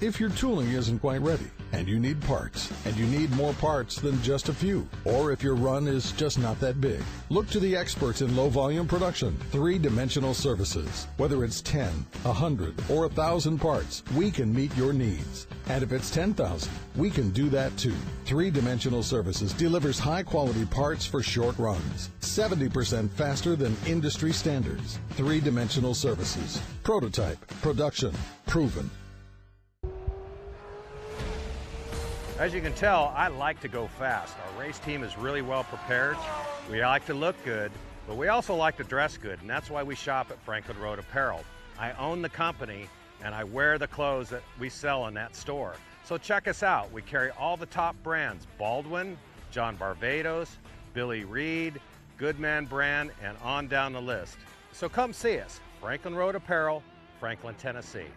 if your tooling isn't quite ready, and you need parts, and you need more parts than just a few, or if your run is just not that big, look to the experts in low-volume production, 3-Dimensional Services. Whether it's 10, 100, or 1,000 parts, we can meet your needs. And if it's 10,000, we can do that too. 3-Dimensional Services delivers high-quality parts for short runs, 70% faster than industry standards. 3-Dimensional Services. Prototype, production, proven. As you can tell, I like to go fast. Our race team is really well prepared. We like to look good, but we also like to dress good, and that's why we shop at Franklin Road Apparel. I own the company, and I wear the clothes that we sell in that store. So check us out. We carry all the top brands: Baldwin, John Barbados, Billy Reed, Goodman brand, and on down the list. So come see us, Franklin Road Apparel, Franklin, Tennessee.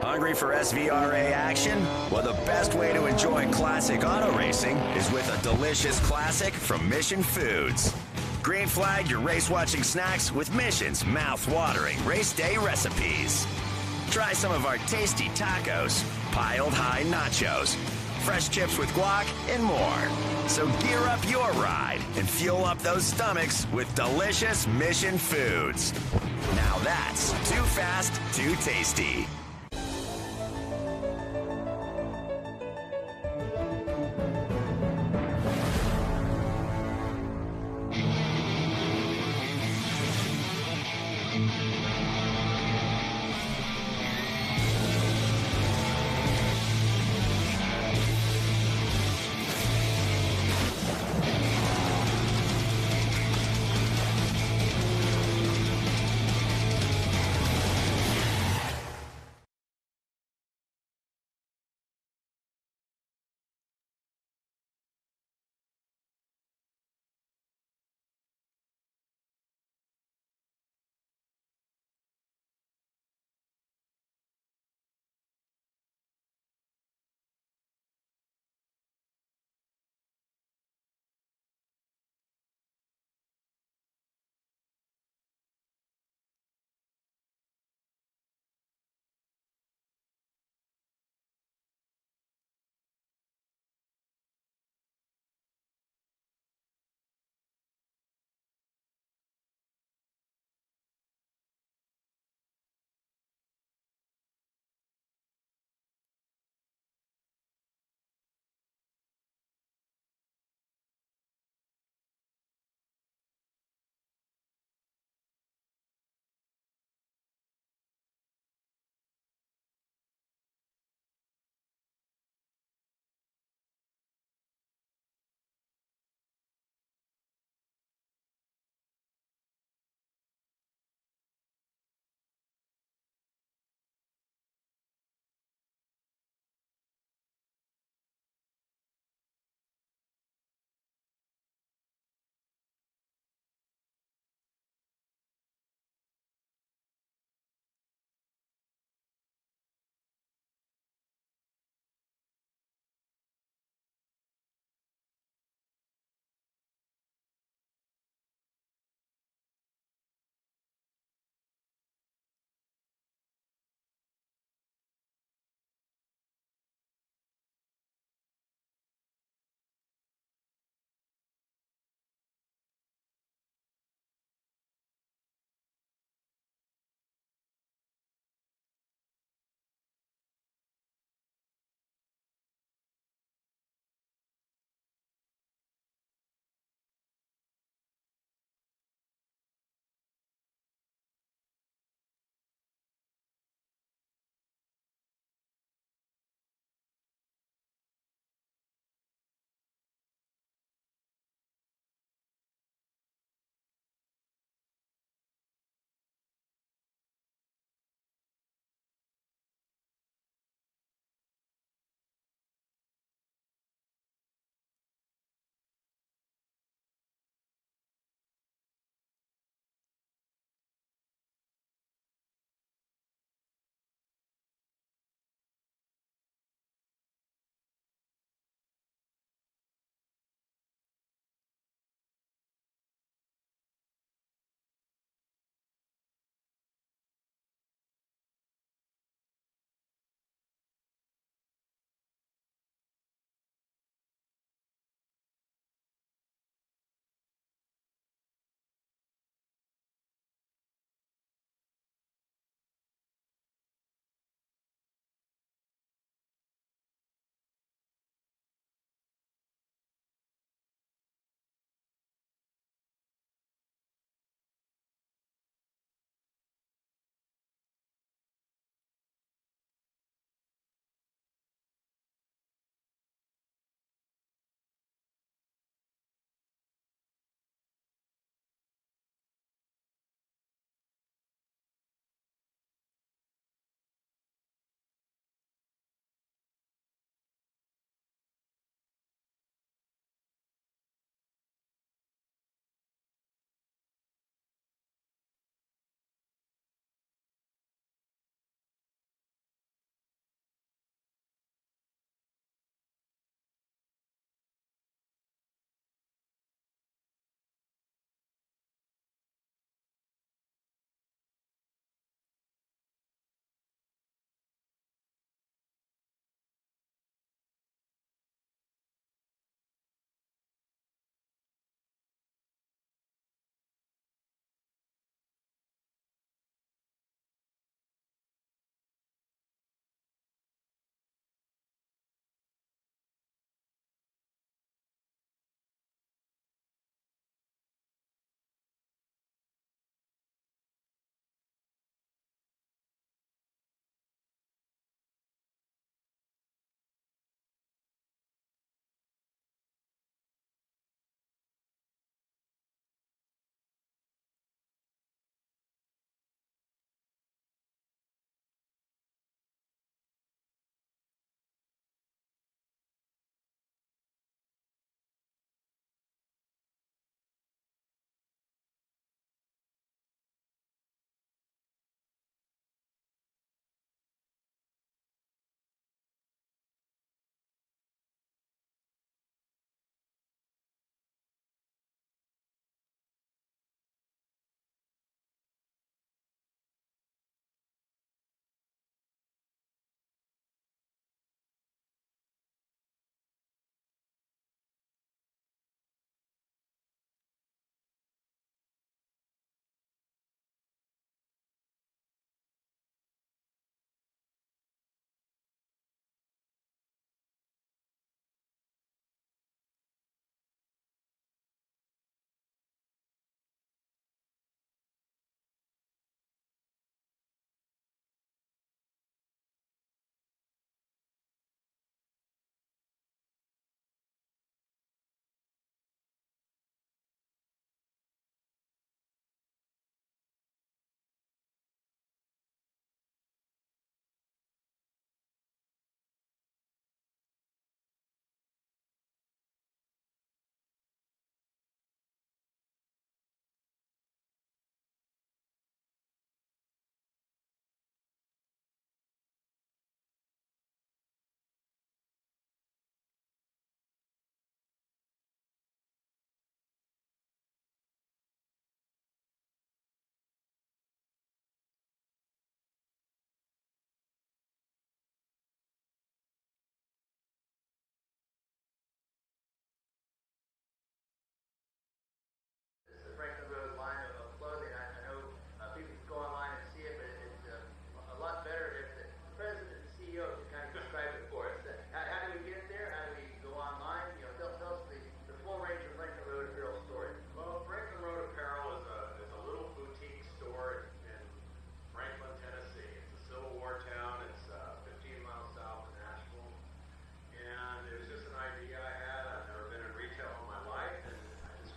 Hungry for SVRA action? Well, the best way to enjoy classic auto racing is with a delicious classic from Mission Foods. Green flag your race-watching snacks with Mission's mouth-watering race day recipes. Try some of our tasty tacos, piled high nachos, fresh chips with guac, and more. So gear up your ride and fuel up those stomachs with delicious Mission Foods. Now that's too fast, too tasty.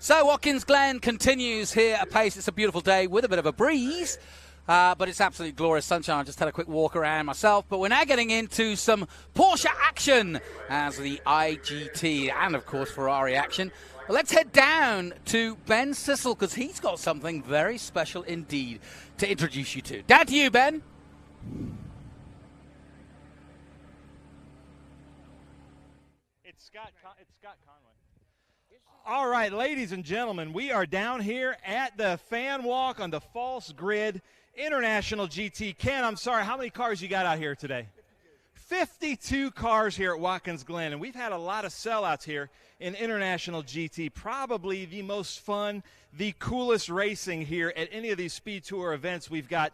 So Watkins Glen continues here at pace. It's a beautiful day with a bit of a breeze, but it's absolutely glorious sunshine. I just had a quick walk around myself, but we're now getting into some Porsche action as the IGT and, of course, Ferrari action. But let's head down to Ben Sissel because he's got something very special indeed to introduce you to. Down to you, Ben. It's Scott Conway. All right, ladies and gentlemen, we are down here at the fan walk on the false grid International GT. Ken, I'm sorry, how many cars you got out here today? 52 cars here at Watkins Glen, and we've had a lot of sellouts here in International GT. Probably the most fun, the coolest racing here at any of these Speed Tour events. We've got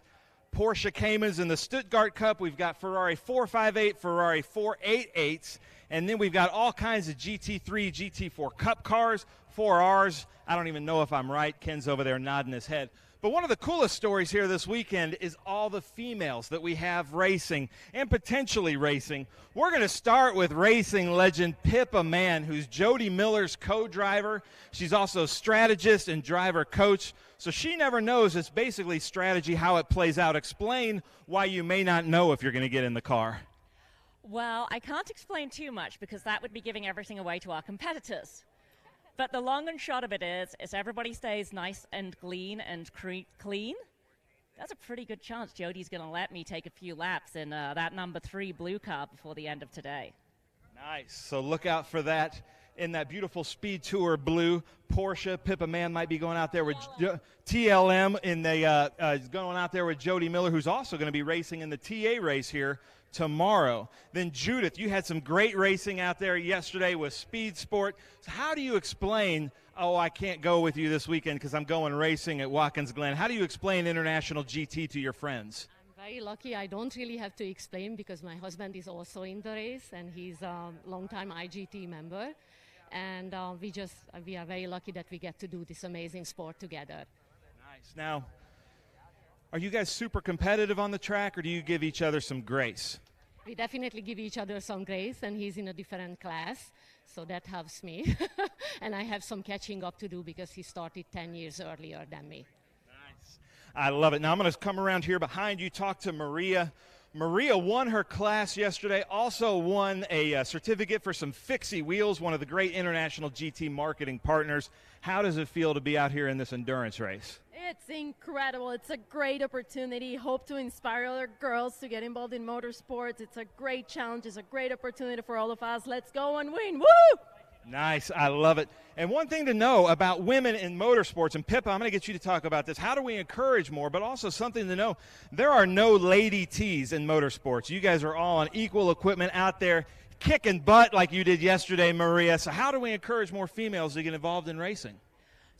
Porsche Caymans in the Stuttgart Cup. We've got Ferrari 458, Ferrari 488s. And then we've got all kinds of GT3, GT4 Cup cars, 4Rs. I don't even know if I'm right. Ken's over there nodding his head. But one of the coolest stories here this weekend is all the females that we have racing and potentially racing. We're going to start with racing legend Pippa Mann, who's Jody Miller's co-driver. She's also strategist and driver coach. So she never knows. It's basically strategy, how it plays out. Explain why you may not know if you're going to get in the car. Well, I can't explain too much because that would be giving everything away to our competitors. But the long and short of it is everybody stays nice and clean and clean, there's a pretty good chance Jody's going to let me take a few laps in that number 3 blue car before the end of today. Nice. So look out for that in that beautiful Speed Tour blue Porsche. Pippa Mann might be going out there with TLM in the going out there with Jody Miller, who's also going to be racing in the TA race here tomorrow. Then Judith, you had some great racing out there yesterday with Speed Sport. So how do you explain, oh, I can't go with you this weekend because I'm going racing at Watkins Glen? How do you explain International GT to your friends? I'm very lucky. I don't really have to explain because my husband is also in the race and he's a longtime IGT member. And we are very lucky that we get to do this amazing sport together. Nice. Now, are you guys super competitive on the track, or do you give each other some grace? We definitely give each other some grace, and he's in a different class, so that helps me. And I have some catching up to do because he started 10 years earlier than me. Nice. I love it. Now I'm going to come around here behind you, talk to Maria. Maria won her class yesterday, also won a certificate for some fixie wheels, one of the great International GT marketing partners. How does it feel to be out here in this endurance race? It's incredible. It's a great opportunity. Hope to inspire other girls to get involved in motorsports. It's a great challenge. It's a great opportunity for all of us. Let's go and win. Woo! Nice. I love it. And one thing to know about women in motorsports, and Pippa, I'm going to get you to talk about this. How do we encourage more? But also something to know, there are no lady T's in motorsports. You guys are all on equal equipment out there kicking butt like you did yesterday, Maria. So how do we encourage more females to get involved in racing?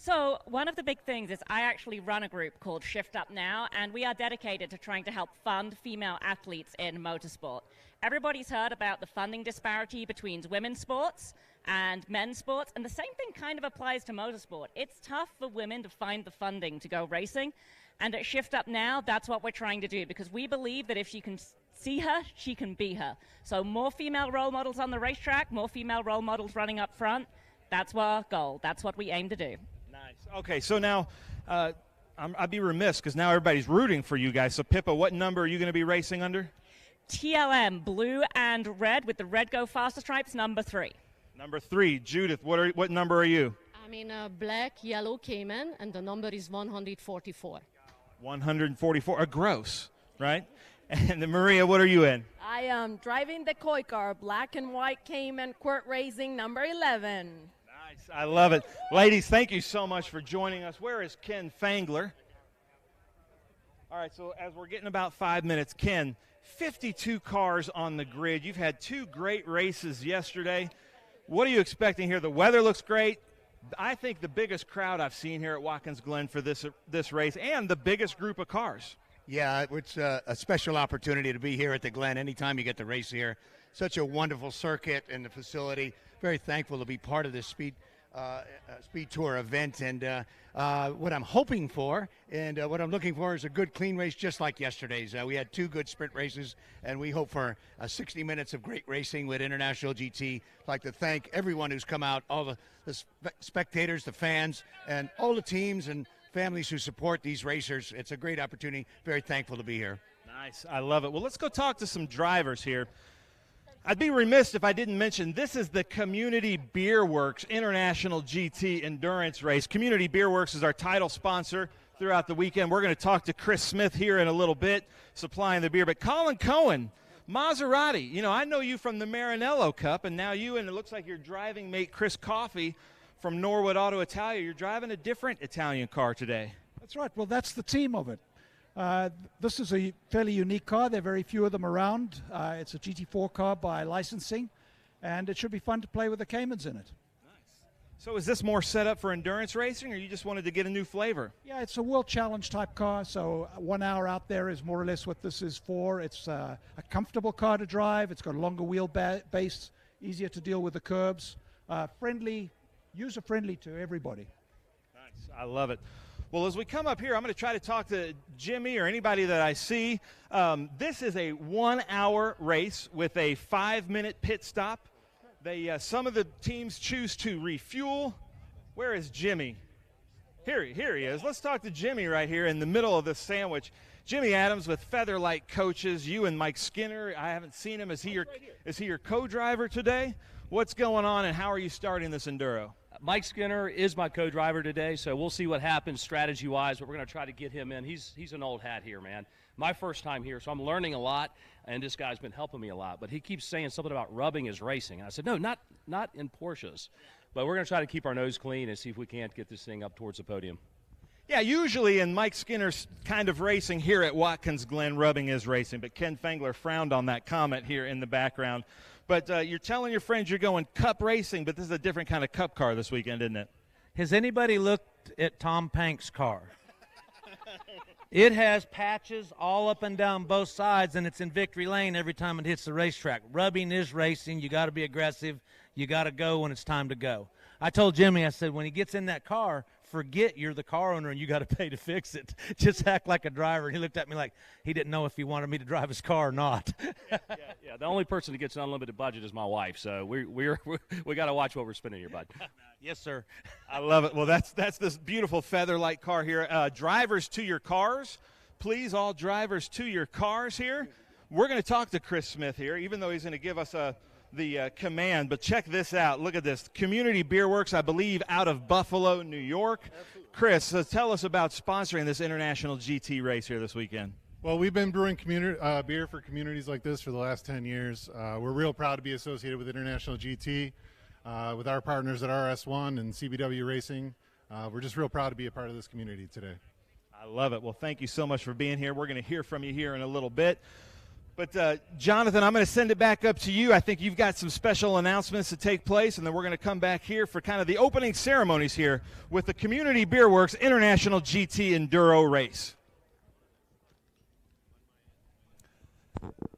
So one of the big things is I actually run a group called Shift Up Now, and we are dedicated to trying to help fund female athletes in motorsport. Everybody's heard about the funding disparity between women's sports and men's sports, and the same thing kind of applies to motorsport. It's tough for women to find the funding to go racing, and at Shift Up Now, that's what we're trying to do, because we believe that if she can see her, she can be her. So more female role models on the racetrack, more female role models running up front. That's our goal. That's what we aim to do. Nice. Okay, so now I'd be remiss because now everybody's rooting for you guys. So, Pippa, what number are you going to be racing under? TLM, blue and red with the red go faster stripes, number 3. Number 3. Judith, what number are you? I'm in a black, yellow Cayman, and the number is 144. 144, a gross, right? And then Maria, what are you in? I am driving the koi car, black and white Cayman, Quirt Racing, number 11. Nice, I love it. Ladies, thank you so much for joining us. Where is Ken Fangler? All right, so as we're getting about 5 minutes, Ken, 52 cars on the grid. You've had 2 great races yesterday. What are you expecting here? The weather looks great. I think the biggest crowd I've seen here at Watkins Glen for this race, and the biggest group of cars. Yeah, it's a special opportunity to be here at the Glen anytime you get to race here. Such a wonderful circuit and the facility. Very thankful to be part of this Speed SpeedTour event, and what I'm hoping for and what I'm looking for is a good, clean race just like yesterday's. We had 2 good sprint races, and we hope for 60 minutes of great racing with International GT. I'd like to thank everyone who's come out, all the spectators, the fans, and all the teams and families who support these racers. It's a great opportunity. Very thankful to be here. Nice. I love it. Well, let's go talk to some drivers here. I'd be remiss if I didn't mention this is the Community Beer Works International GT Endurance Race. Community Beer Works is our title sponsor throughout the weekend. We're going to talk to Chris Smith here in a little bit, supplying the beer. But Colin Cohen, Maserati, you know, I know you from the Maranello Cup, and now you and it looks like your driving mate Chris Coffey from Norwood Auto Italia. You're driving a different Italian car today. That's right. Well, that's the team of it. This is a fairly unique car. There are very few of them around. It's a GT4 car by licensing, and it should be fun to play with the Caymans in it. So is this more set up for endurance racing, or you just wanted to get a new flavor? Yeah, it's a World Challenge type car, so 1 hour out there is more or less what this is for. It's a comfortable car to drive. It's got a longer wheelbase, easier to deal with the curbs, friendly, user-friendly to everybody. Nice. I love it. Well, as we come up here, I'm going to try to talk to Jimmy or anybody that I see. This is a 1 hour race with a 5-minute pit stop. Some of the teams choose to refuel. Where is Jimmy? Here he is. Let's talk to Jimmy right here in the middle of this sandwich. Jimmy Adams with Featherlight Coaches. You and Mike Skinner. I haven't seen him. Is he your co-driver today? What's going on, and how are you starting this enduro? Mike Skinner is my co-driver today, so we'll see what happens strategy-wise, but we're going to try to get him in. He's an old hat here, man. My first time here, so I'm learning a lot, and this guy's been helping me a lot. But he keeps saying something about rubbing is racing. And I said, no, not in Porsches. But we're going to try to keep our nose clean and see if we can't get this thing up towards the podium. Yeah, usually in Mike Skinner's kind of racing here at Watkins Glen, rubbing is racing. But Ken Fengler frowned on that comment here in the background. But you're telling your friends you're going cup racing, but this is a different kind of cup car this weekend, isn't it? Has anybody looked at Tom Pank's car? It has patches all up and down both sides, and it's in victory lane every time it hits the racetrack. Rubbing is racing. You got to be aggressive. You got to go when it's time to go. I told Jimmy, I said, when he gets in that car, forget you're the car owner and you got to pay to fix it. Just act like a driver. And he looked at me like he didn't know if he wanted me to drive his car or not. Yeah. The only person that gets an unlimited budget is my wife, so we got to watch what we're spending here, bud. Yes, sir. I love it. Well, that's this beautiful Featherlight car here. Drivers to your cars, please. All drivers to your cars here. We're going to talk to Chris Smith here, even though he's going to give us the command. But check this out. Look at this. Community Beer Works, I believe, out of Buffalo, New York. Absolutely. Chris, tell us about sponsoring this International GT race here this weekend. Well, we've been brewing beer for communities like this for the last 10 years. We're real proud to be associated with International GT, with our partners at RS1 and CBW Racing. We're just real proud to be a part of this community today. I love it. Well, thank you so much for being here. We're going to hear from you here in a little bit. But, Jonathan, I'm going to send it back up to you. I think you've got some special announcements to take place, and then we're going to come back here for kind of the opening ceremonies here with the Community Beer Works International GT Enduro Race.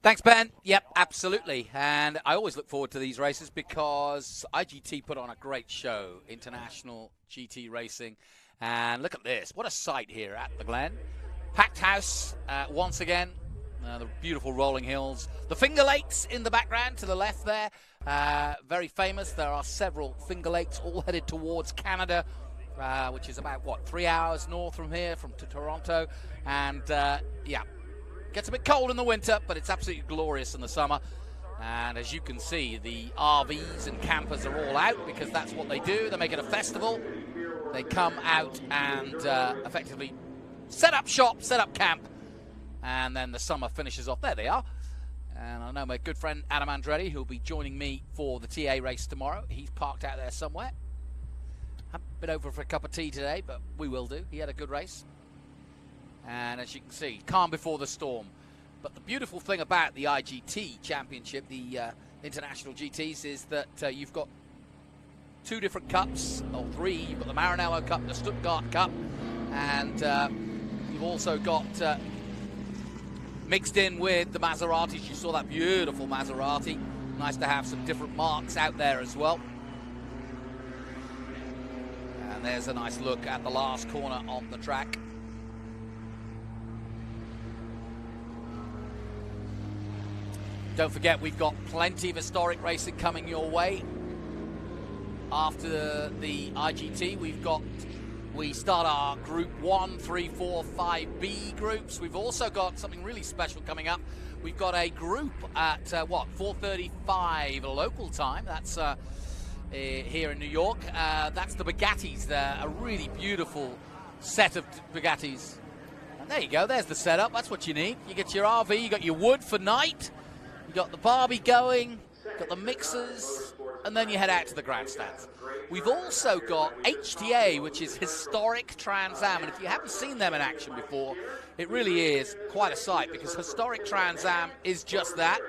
Thanks, Ben. Yep, absolutely. And I always look forward to these races because IGT put on a great show, International GT Racing. And look at this. What a sight here at the Glen. Packed house once again. The beautiful rolling hills. The Finger Lakes in the background to the left there. Very famous. There are several Finger Lakes all headed towards Canada, which is about, 3 hours north from here, to Toronto. And, yeah, gets a bit cold in the winter, but it's absolutely glorious in the summer. And as you can see, the RVs and campers are all out because that's what they do. They make it a festival. They come out and effectively set up shop, set up camp. And then the summer finishes off. There they are. And I know my good friend Adam Andretti, who'll be joining me for the TA race tomorrow. He's parked out there somewhere. Haven't been over for a cup of tea today, but we will do. He had a good race. And as you can see, calm before the storm. But the beautiful thing about the IGT Championship, the International GTs, is that you've got 2 different cups, or 3. You've got the Maranello Cup, the Stuttgart Cup, and you've also got... mixed in with the Maseratis. You saw that beautiful Maserati. Nice to have some different marks out there as well. And there's a nice look at the last corner on the track. Don't forget, we've got plenty of historic racing coming your way. After the IGT, we start our Group 1, 3, 4, 5B groups. We've also got something really special coming up. We've got a group at, 4:35 local time. That's here in New York. That's the Bugattis. They're a really beautiful set of Bugattis. And there you go. There's the setup. That's what you need. You get your RV, you got your wood for night, you got the Barbie going, got the mixers, and then you head out to the grandstands. We've also got HTA, which is Historic Trans Am, and if you haven't seen them in action before, it really is quite a sight, because Historic Trans Am is just that.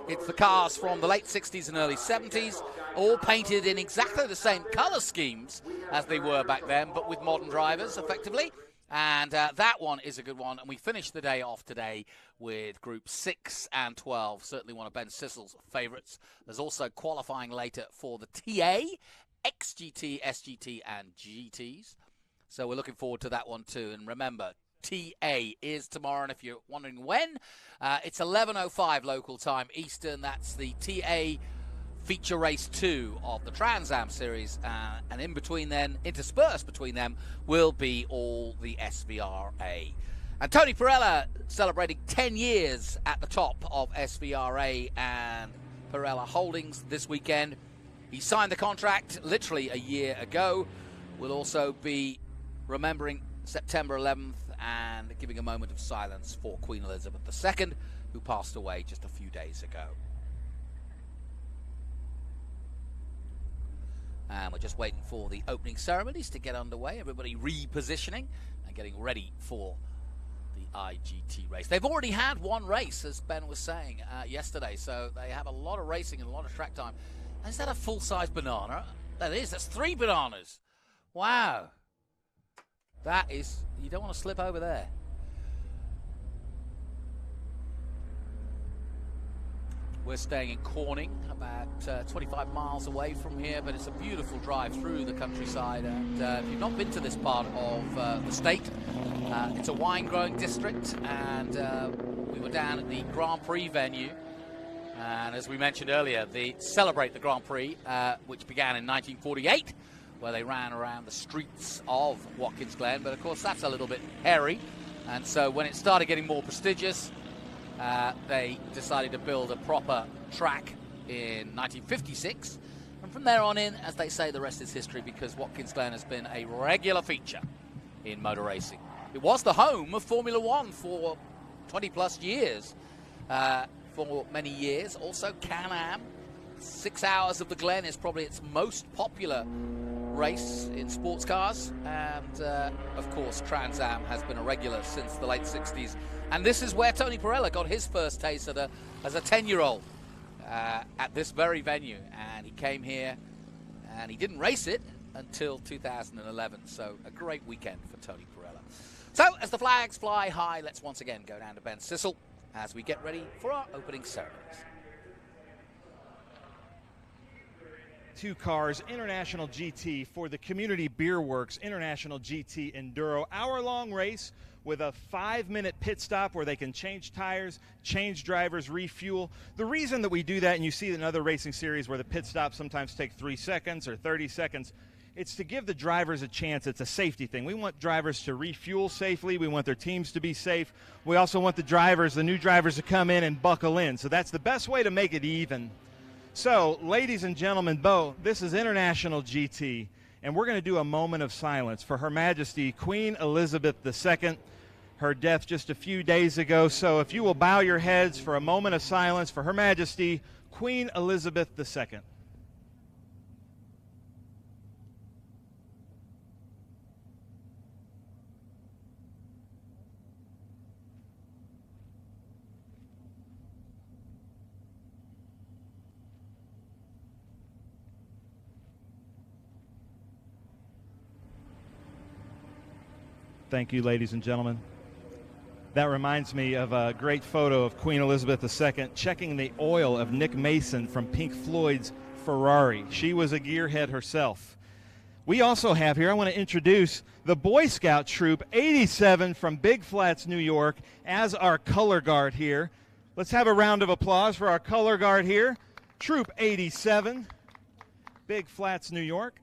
It's the cars from the late 60s and early 70s, all painted in exactly the same color schemes as they were back then, but with modern drivers, effectively. And that one is a good one. And we finished the day off today with Group 6 and 12, certainly one of Ben Sissel's favorites. There's also qualifying later for the TA, XGT, SGT, and GTs. So we're looking forward to that one too. And remember, TA is tomorrow, and if you're wondering when, it's 11:05 local time Eastern. That's the TA feature race 2 of the Trans Am series, and in between then, interspersed between them, will be all the SVRA. And Tony Pirelli celebrating 10 years at the top of SVRA and Pirelli Holdings this weekend. He signed the contract literally a year ago. We'll also be remembering September 11th and giving a moment of silence for Queen Elizabeth II, who passed away just a few days ago. And we're just waiting for the opening ceremonies to get underway. Everybody repositioning and getting ready for the IGT race. They've already had one race, as Ben was saying yesterday, so they have a lot of racing and a lot of track time. Is that a full-size banana? That is. That's 3 bananas. Wow. That is... You don't want to slip over there. We're staying in Corning, about 25 miles away from here, but it's a beautiful drive through the countryside. And if you've not been to this part of the state, it's a wine-growing district, and we were down at the Grand Prix venue. And as we mentioned earlier, they celebrate the Grand Prix, which began in 1948, where they ran around the streets of Watkins Glen. But of course, that's a little bit hairy. And so when it started getting more prestigious, they decided to build a proper track in 1956. And from there on in, as they say, the rest is history, because Watkins Glen has been a regular feature in motor racing. It was the home of Formula One for 20-plus years. For many years. Also Can-Am. 6 Hours of the Glen is probably its most popular race in sports cars. And, of course, Trans Am has been a regular since the late 60s. And this is where Tony Pirelli got his first taste as a 10-year-old at this very venue. And he came here, and he didn't race it until 2011. So a great weekend for Tony Pirelli. So as the flags fly high, let's once again go down to Ben Sissel as we get ready for our opening ceremonies. 2 cars, International GT for the Community Beer Works International GT Enduro hour-long race with a 5-minute pit stop where they can change tires, change drivers, refuel. The reason that we do that, and you see in other racing series where the pit stops sometimes take 3 seconds or 30 seconds, it's to give the drivers a chance. It's a safety thing. We want drivers to refuel safely. We want their teams to be safe. We also want the new drivers to come in and buckle in. So that's the best way to make it even. So, ladies and gentlemen, Bo, this is International GT, and we're going to do a moment of silence for Her Majesty Queen Elizabeth II, her death just a few days ago. So if you will bow your heads for a moment of silence for Her Majesty Queen Elizabeth II. Thank you, ladies and gentlemen. That reminds me of a great photo of Queen Elizabeth II checking the oil of Nick Mason from Pink Floyd's Ferrari. She was a gearhead herself. We also have here, I want to introduce the Boy Scout Troop 87 from Big Flats, New York, as our color guard here. Let's have a round of applause for our color guard here, Troop 87, Big Flats, New York.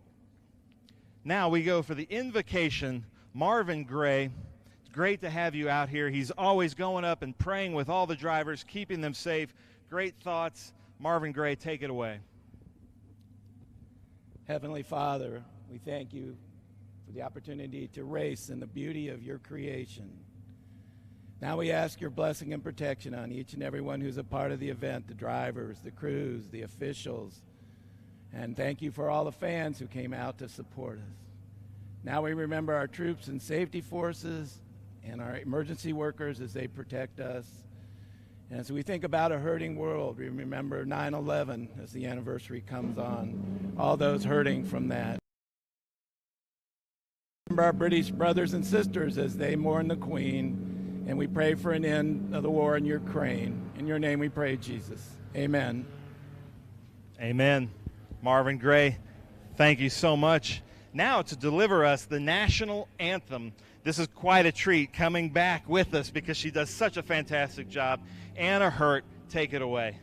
Now we go for the invocation, Marvin Gray. It's great to have you out here. He's always going up and praying with all the drivers, keeping them safe. Great thoughts. Marvin Gray, take it away. Heavenly Father, we thank you for the opportunity to race in the beauty of your creation. Now we ask your blessing and protection on each and every one who's a part of the event, the drivers, the crews, the officials, and thank you for all the fans who came out to support us. Now we remember our troops and safety forces and our emergency workers as they protect us. And as we think about a hurting world, we remember 9/11 as the anniversary comes on, all those hurting from that. Remember our British brothers and sisters as they mourn the Queen, and we pray for an end of the war in Ukraine. In your name we pray, Jesus. Amen. Amen. Marvin Gray, thank you so much. Now to deliver us the national anthem. This is quite a treat coming back with us because she does such a fantastic job. Anna Hurt, take it away.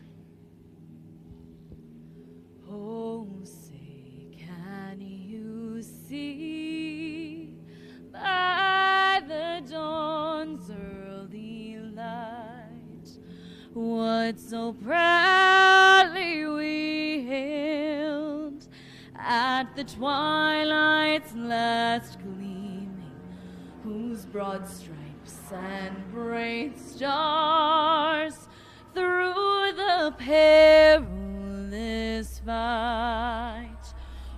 Oh, say, can you see by the dawn's early light what so proudly we hailed at the twilight's last gleaming, whose broad stripes and bright stars through the perilous fight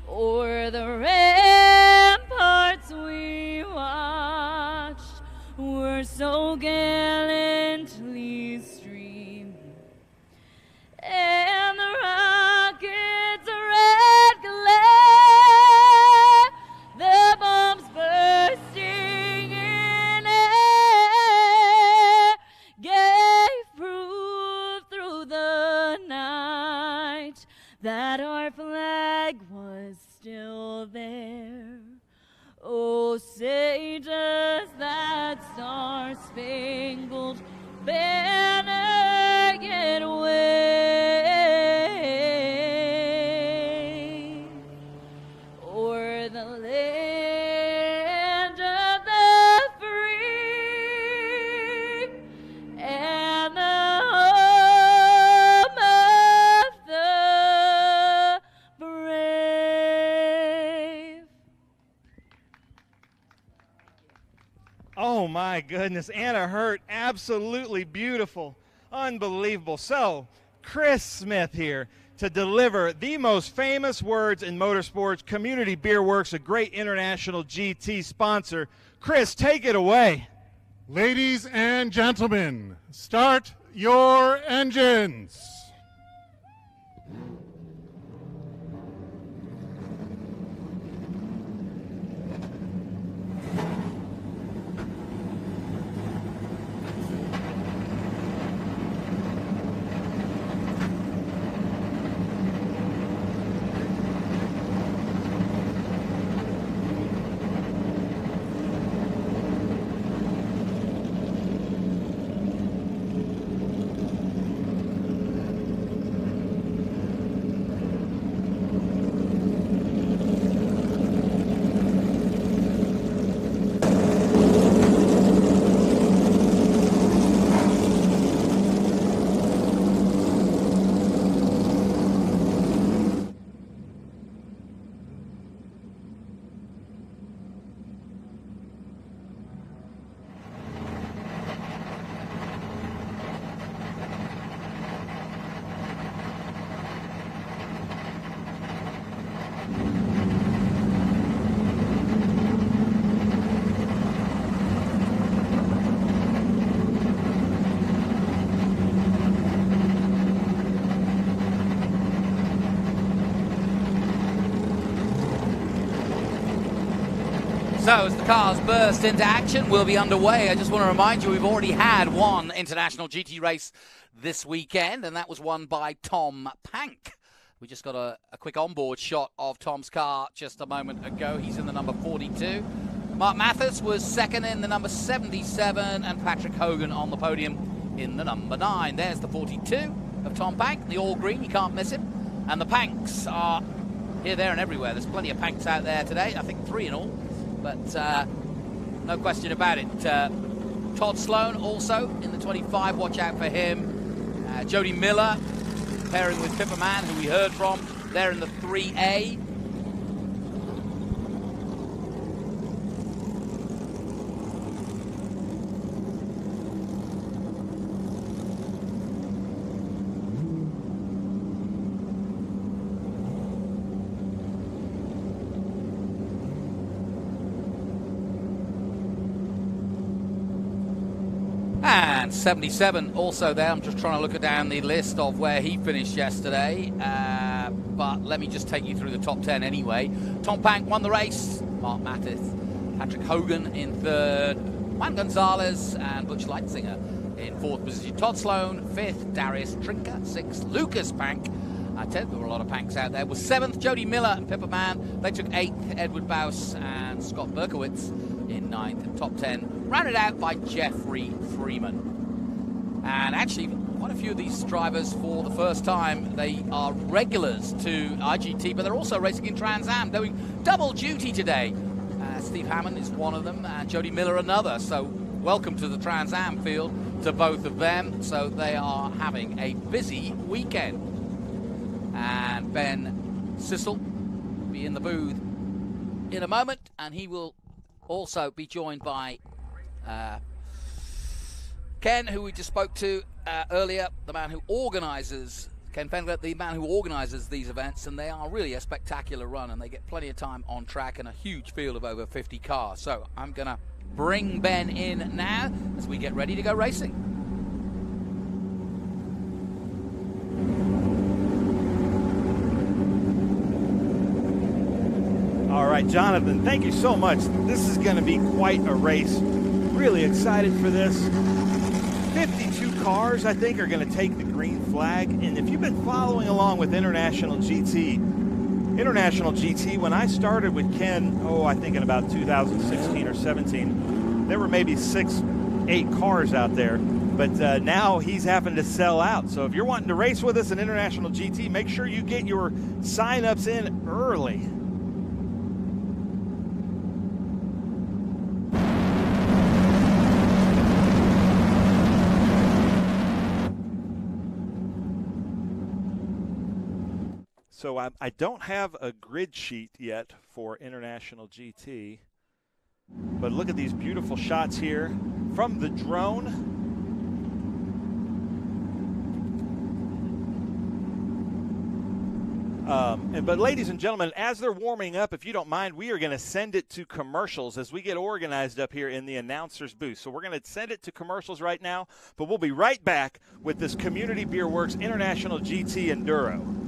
o'er the ramparts we watched were so gallantly streaming, and the rockets' red glare, the bombs bursting in air, gave proof through the night that our flag was still there. Oh, say does that star-spangled banner yet wave o'er the land of the free and the home of the brave? Oh my goodness, Anna Hurt, absolutely beautiful, unbelievable. So, Chris Smith here to deliver the most famous words in motorsports. Community Beer Works, a great international GT sponsor. Chris, take it away. Ladies and gentlemen, start your engines. So as the cars burst into action, we'll be underway. I just want to remind you we've already had one international GT race this weekend, and that was won by Tom Pank. We just got a quick onboard shot of Tom's car just a moment ago. He's in the number 42. Mark Mathis was second in the number 77, and Patrick Hogan on the podium in the number 9. There's the 42 of Tom Pank, the all green, you can't miss him. And the Panks are here, there, and everywhere. There's plenty of Panks out there today, I think 3 in all, but no question about it. Todd Sloan also in the 25, watch out for him. Jody Miller pairing with Pippa Mann, who we heard from, there in the 3A. And 77 also there. I'm just trying to look down the list of where he finished yesterday. But let me just take you through the top 10 anyway. Tom Pank won the race. Mark Mathis, Patrick Hogan in 3rd. Juan Gonzalez and Butch Leitzinger in 4th position. Todd Sloan 5th. Darius Trinker 6th. Lucas Pank, I tell you, there were a lot of Panks out there, was 7th. Jody Miller and Pippa Mann, they took 8th. Edward Baus and Scott Berkowitz in 9th. And top 10 rounded out by Jeffrey Freeman. And actually, quite a few of these drivers, for the first time, they are regulars to IGT, but they're also racing in Trans Am, doing double duty today. Steve Hammond is one of them, and Jody Miller another. So welcome to the Trans Am field to both of them. So they are having a busy weekend. And Ben Sissel will be in the booth in a moment, and he will also be joined by Ken, who we just spoke to earlier, the man who organizes, Ken Fengler, the man who organizes these events, and they are really a spectacular run, and they get plenty of time on track and a huge field of over 50 cars. So I'm going to bring Ben in now as we get ready to go racing. All right, Jonathan, thank you so much. This is going to be quite a race. Really excited for this. 52 cars, I think, are going to take the green flag. And if you've been following along with International GT, when I started with Ken, I think in about 2016 or 17, there were maybe 6-8 cars out there. But now he's having to sell out. So if you're wanting to race with us in International GT, make sure you get your sign-ups in early. So I don't have a grid sheet yet for International GT, but look at these beautiful shots here from the drone. But ladies and gentlemen, as they're warming up, if you don't mind, we are going to send it to commercials as we get organized up here in the announcer's booth. So we're going to send it to commercials right now, but we'll be right back with this Community Beer Works International GT Enduro.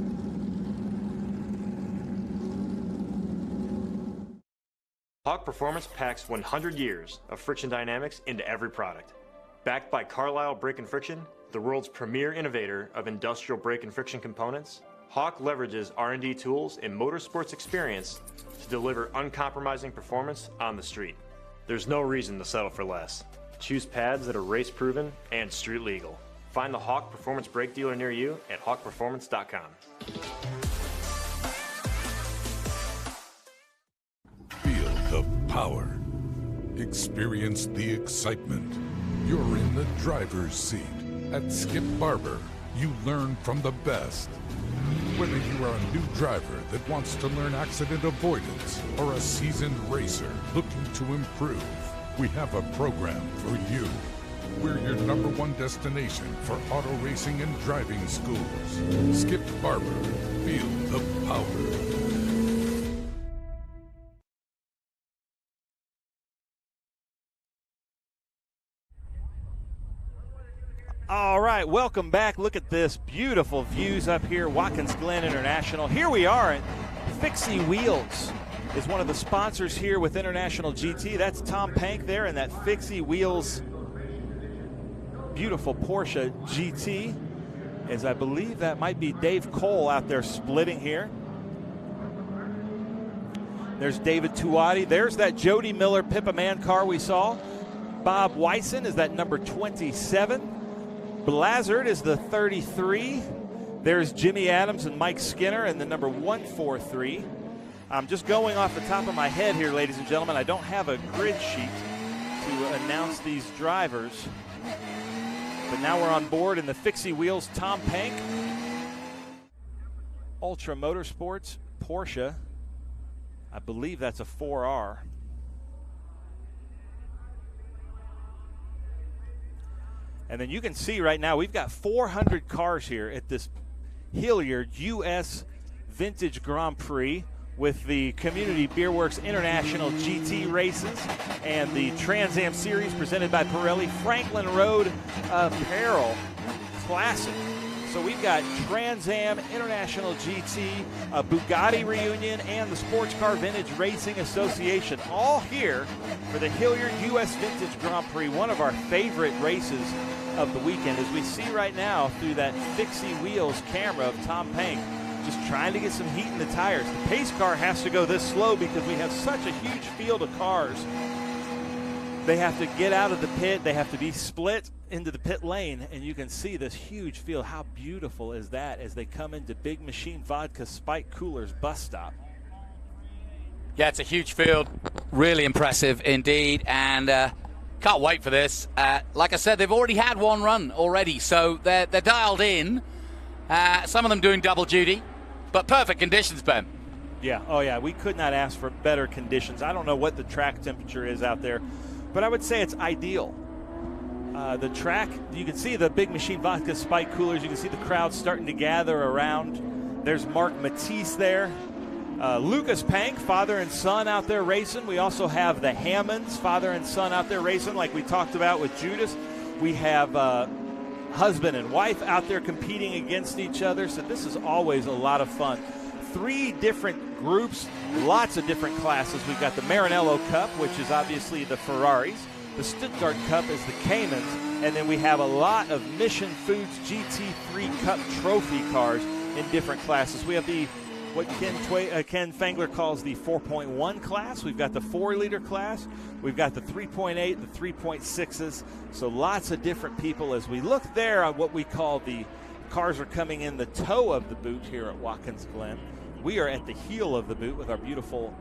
Hawk Performance packs 100 years of friction dynamics into every product. Backed by Carlisle Brake and Friction, the world's premier innovator of industrial brake and friction components, Hawk leverages R&D tools and motorsports experience to deliver uncompromising performance on the street. There's no reason to settle for less. Choose pads that are race-proven and street legal. Find the Hawk Performance brake dealer near you at hawkperformance.com. Feel the power. Experience the excitement. You're in the driver's seat. At Skip Barber, you learn from the best. Whether you are a new driver that wants to learn accident avoidance or a seasoned racer looking to improve, we have a program for you. We're your #1 destination for auto racing and driving schools. Skip Barber. Feel the power. All right, welcome back. Look at this beautiful views up here, Watkins Glen International. Here we are at Fixie Wheels is one of the sponsors here with International GT. That's Tom Pank there and that Fixie Wheels beautiful Porsche GT. as I believe that might be Dave Cole out there splitting here. There's David Tuati. There's that Jody Miller Pippa Man car we saw. Bob Wyson is that number 27. Blazard is the 33. There's Jimmy Adams and Mike Skinner in the number 143. I'm just going off the top of my head here, ladies and gentlemen. I don't have a grid sheet to announce these drivers. But now we're on board in the Fixie Wheels Tom Pank. Ultra Motorsports Porsche. I believe that's a 4R. And then you can see right now we've got 400 cars here at this Hilliard U.S. Vintage Grand Prix with the Community Beer Works International GT races and the Trans Am Series presented by Pirelli, Franklin Road Apparel Classic. So we've got Trans Am International GT, a Bugatti reunion, and the Sportscar Vintage Racing Association, all here for the Hilliard U.S. Vintage Grand Prix, one of our favorite races of the weekend, as we see right now through that Fixie Wheels camera of Tom Pank, just trying to get some heat in the tires. The pace car has to go this slow because we have such a huge field of cars. They have to get out of the pit. They have to be split into the pit lane, and you can see this huge field. How beautiful is that as they come into Big Machine Vodka Spike Coolers bus stop? Yeah, it's a huge field. Really impressive indeed, and can't wait for this. Like I said, they've already had one run already, so they're dialed in. Some of them doing double duty, but perfect conditions, Ben. Yeah, oh yeah, we could not ask for better conditions. I don't know what the track temperature is out there, but I would say it's ideal. The track, you can see the Big Machine Vodka Spike Coolers. You can see the crowd starting to gather around. There's Mark Matisse there. Lucas Pank, father and son out there racing. We also have the Hammonds, father and son out there racing, like we talked about with Judas. We have husband and wife out there competing against each other. So this is always a lot of fun. 3 different groups, lots of different classes. We've got the Maranello Cup, which is obviously the Ferraris. The Stuttgart Cup is the Caymans. And then we have a lot of Mission Foods GT3 Cup trophy cars in different classes. We have the what Ken Fangler calls the 4.1 class. We've got the 4-liter class. We've got the 3.8, the 3.6s. So lots of different people as we look there on what we call the cars are coming in the toe of the boot here at Watkins Glen. We are at the heel of the boot with our beautiful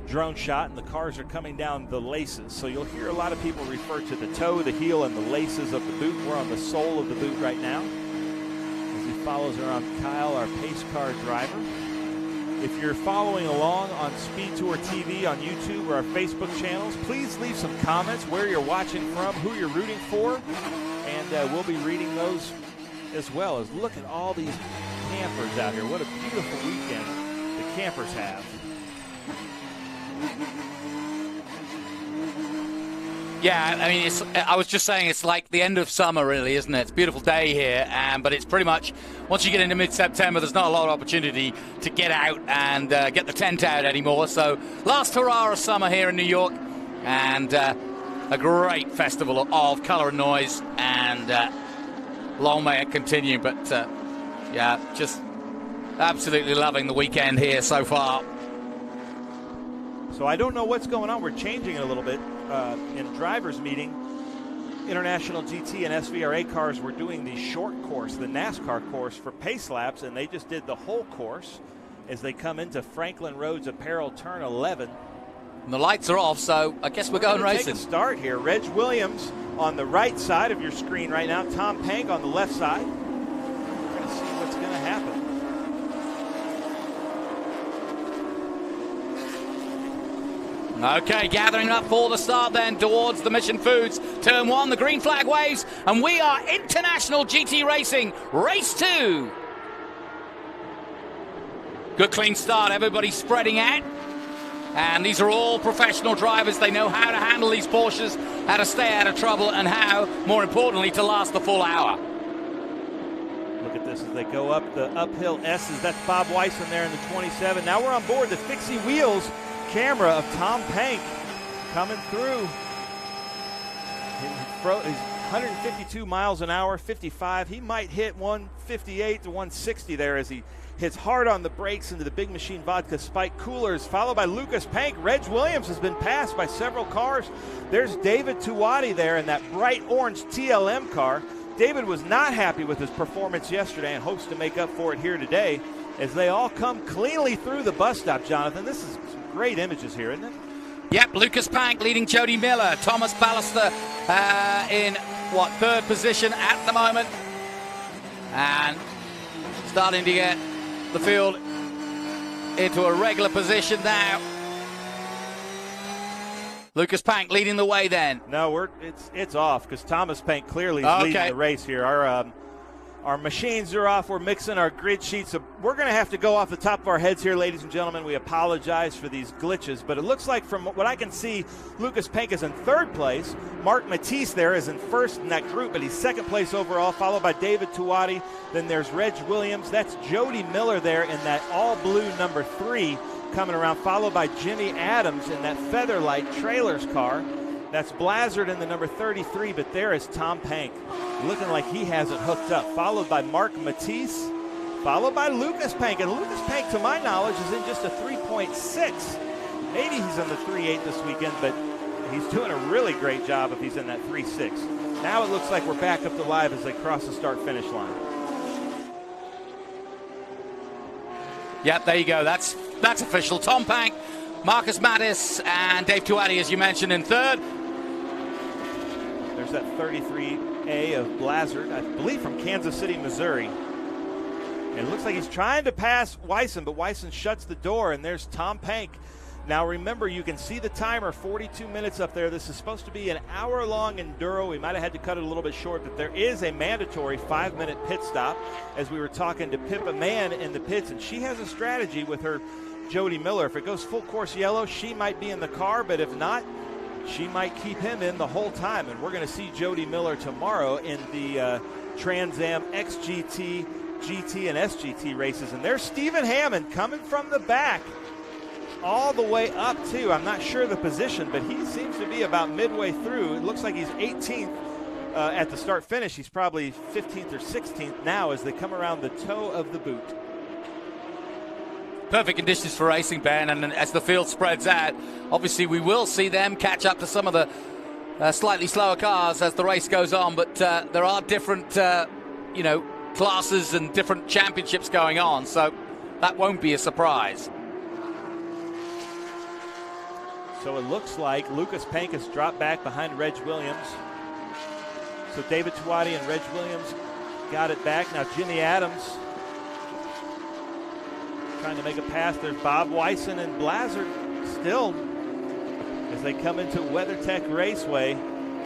drone shot, and the cars are coming down the laces. So you'll hear a lot of people refer to the toe, the heel, and the laces of the boot. We're on the sole of the boot right now as he follows around Kyle, our pace car driver. If you're following along on SpeedTour TV on YouTube or our Facebook channels, please leave some comments where you're watching from, who you're rooting for, and we'll be reading those as well. As look at all these campers out here. What a beautiful weekend the campers have. Yeah, I mean, I was just saying it's like the end of summer, really, isn't it? It's a beautiful day here, but it's pretty much, once you get into mid-September, there's not a lot of opportunity to get out and get the tent out anymore. So last hurrah of summer here in New York, and a great festival of color and noise, and long may it continue. But, yeah, just absolutely loving the weekend here so far. So I don't know what's going on. We're changing it a little bit. In drivers meeting, International GT and SVRA cars were doing the short course, the NASCAR course for pace laps, and they just did the whole course as they come into Franklin Road's Apparel Turn 11. And the lights are off, so I guess we're going racing. Take a start here. Reg Williams on the right side of your screen right now. Tom Pank on the left side. We're going to see what's going to happen. Okay, gathering up for the start then towards the Mission Foods. Turn 1, the green flag waves, and we are International GT Racing, race 2. Good clean start, everybody spreading out. And these are all professional drivers. They know how to handle these Porsches, how to stay out of trouble, and how, more importantly, to last the full hour. Look at this as they go up the uphill S's. That's Bob Wyson there in the 27. Now we're on board the Fixie Wheels camera of Tom Pank coming through. He's 152 miles an hour, 55. He might hit 158 to 160 there as he hits hard on the brakes into the Big Machine Vodka Spike Coolers, followed by Lucas Pank. Reg Williams has been passed by several cars. There's David Tuwati there in that bright orange TLM car. David was not happy with his performance yesterday and hopes to make up for it here today as they all come cleanly through the bus stop, Jonathan. This is some great images here, isn't it? Yep, Lucas Pank leading Jody Miller. Thomas Ballister in, third position at the moment. And starting to get the field into a regular position now. Lucas Pank leading the way then. No, it's off because Thomas Pank clearly is leading the race here. Our machines are off. We're mixing our grid sheets. So we're going to have to go off the top of our heads here, ladies and gentlemen. We apologize for these glitches, but it looks like from what I can see, Lucas Pank is in third place. Mark Matisse there is in first in that group, but he's second place overall, followed by David Tuwati. Then there's Reg Williams. That's Jody Miller there in that all-blue number 3 coming around, followed by Jimmy Adams in that Featherlight Trailers car. That's Blazard in the number 33, but there is Tom Pank looking like he has it hooked up, followed by Mark Matisse, followed by Lucas Pank. And Lucas Pank, to my knowledge, is in just a 3.6. Maybe he's in the 3.8 this weekend, but he's doing a really great job if he's in that 3.6. Now it looks like we're back up to live as they cross the start-finish line. Yep, there you go. That's official. Tom Pank, Marcus Mattis, and Dave Tuwati, as you mentioned, in third. There's that 33A of Blazard, I believe from Kansas City, Missouri. And it looks like he's trying to pass Wyson, but Wyson shuts the door, and there's Tom Pank. Now remember, you can see the timer, 42 minutes up there. This is supposed to be an hour-long enduro. We might have had to cut it a little bit short, but there is a mandatory 5-minute pit stop. As we were talking to Pippa Mann in the pits, and she has a strategy with her Jody Miller. If it goes full course yellow, she might be in the car, but if not, she might keep him in the whole time. And we're going to see Jody Miller tomorrow in the Trans Am XGT, GT, and SGT races. And there's Stephen Hammond coming from the back all the way up, too. I'm not sure the position, but he seems to be about midway through. It looks like he's 18th at the start-finish. He's probably 15th or 16th now as they come around the toe of the boot. Perfect conditions for racing, Ben, and as the field spreads out, obviously we will see them catch up to some of the slightly slower cars as the race goes on, but there are different, classes and different championships going on, so that won't be a surprise. So it looks like Lucas Pank has dropped back behind Reg Williams. So David Tuwati and Reg Williams got it back. Now Jimmy Adams trying to make a pass. There's Bob Wyson and Blazard still as they come into WeatherTech Raceway,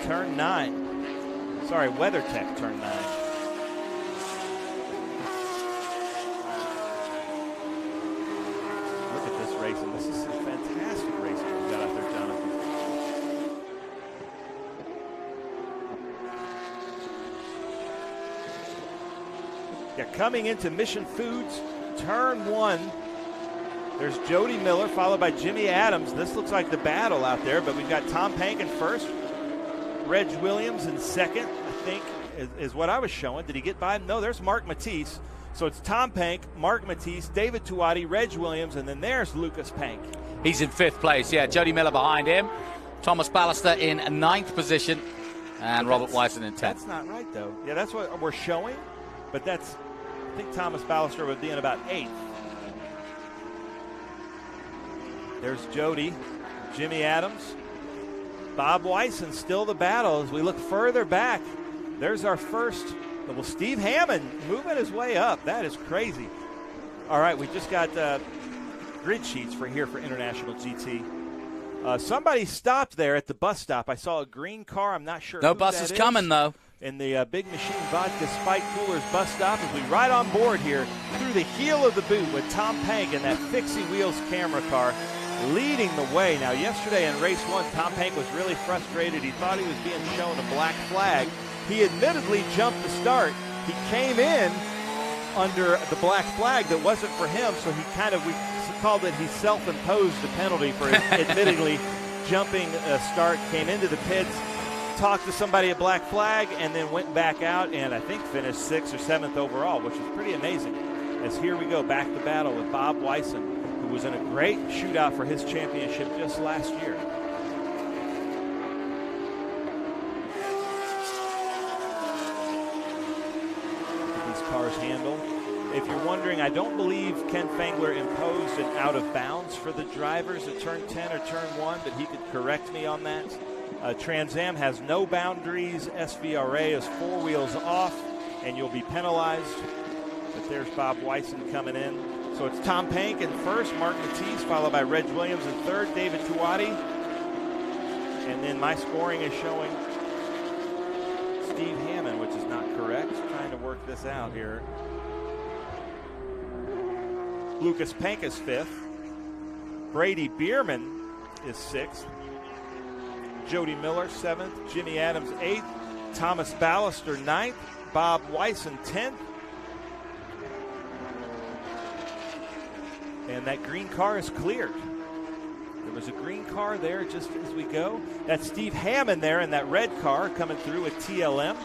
turn 9. Sorry, WeatherTech, turn 9. Look at this racing. This is some fantastic racing we've got out there, Jonathan. Yeah, coming into Mission Foods, turn 1. There's Jody Miller, followed by Jimmy Adams. This looks like the battle out there, but we've got Tom Pank in first. Reg Williams in second, I think, is what I was showing. Did he get by him? No, there's Mark Matisse. So it's Tom Pank, Mark Matisse, David Tuwati, Reg Williams, and then there's Lucas Pank. He's in 5th place, yeah. Jody Miller behind him. Thomas Ballister in 9th position, and Robert Wyson in 10th. That's not right, though. Yeah, that's what we're showing, but that's, I think Thomas Ballister would be in about 8th. There's Jody, Jimmy Adams, Bob Wyson, still the battle as we look further back. There's our first, well, Steve Hammond moving his way up. That is crazy. All right, we just got grid sheets for here for International GT. Somebody stopped there at the bus stop. I saw a green car. I'm not sure. No bus is coming, though. In the Big Machine Vodka Spike Coolers bus stop as we ride on board here through the heel of the boot with Tom Pank in that Fixie Wheels camera car leading the way. Now, yesterday in race 1, Tom Pank was really frustrated. He thought he was being shown a black flag. He admittedly jumped the start. He came in under the black flag that wasn't for him, so he we called it, he self-imposed the penalty for his admittedly jumping a start. Came into the pits. talked to somebody at Black Flag, and then went back out and I think finished 6th or 7th overall, which is pretty amazing. As here we go, back to battle with Bob Wyson, who was in a great shootout for his championship just last year. These cars handle. If you're wondering, I don't believe Ken Fangler imposed an out of bounds for the drivers at turn 10 or turn 1, but he could correct me on that. Trans Am has no boundaries. SVRA is 4 wheels off, and you'll be penalized. But there's Bob Wyson coming in. So it's Tom Pank in first, Mark Matisse, followed by Reg Williams in third, David Tuati. And then my scoring is showing Steve Hammond, which is not correct. Trying to work this out here. Lucas Pank is 5th. Brady Bierman is 6th. Jody Miller 7th. Jimmy Adams 8th. Thomas Ballister 9th. Bob Wyson 10th. And that green car is cleared. There was a green car there just as we go. That's Steve Hammond there in that red car coming through with TLM.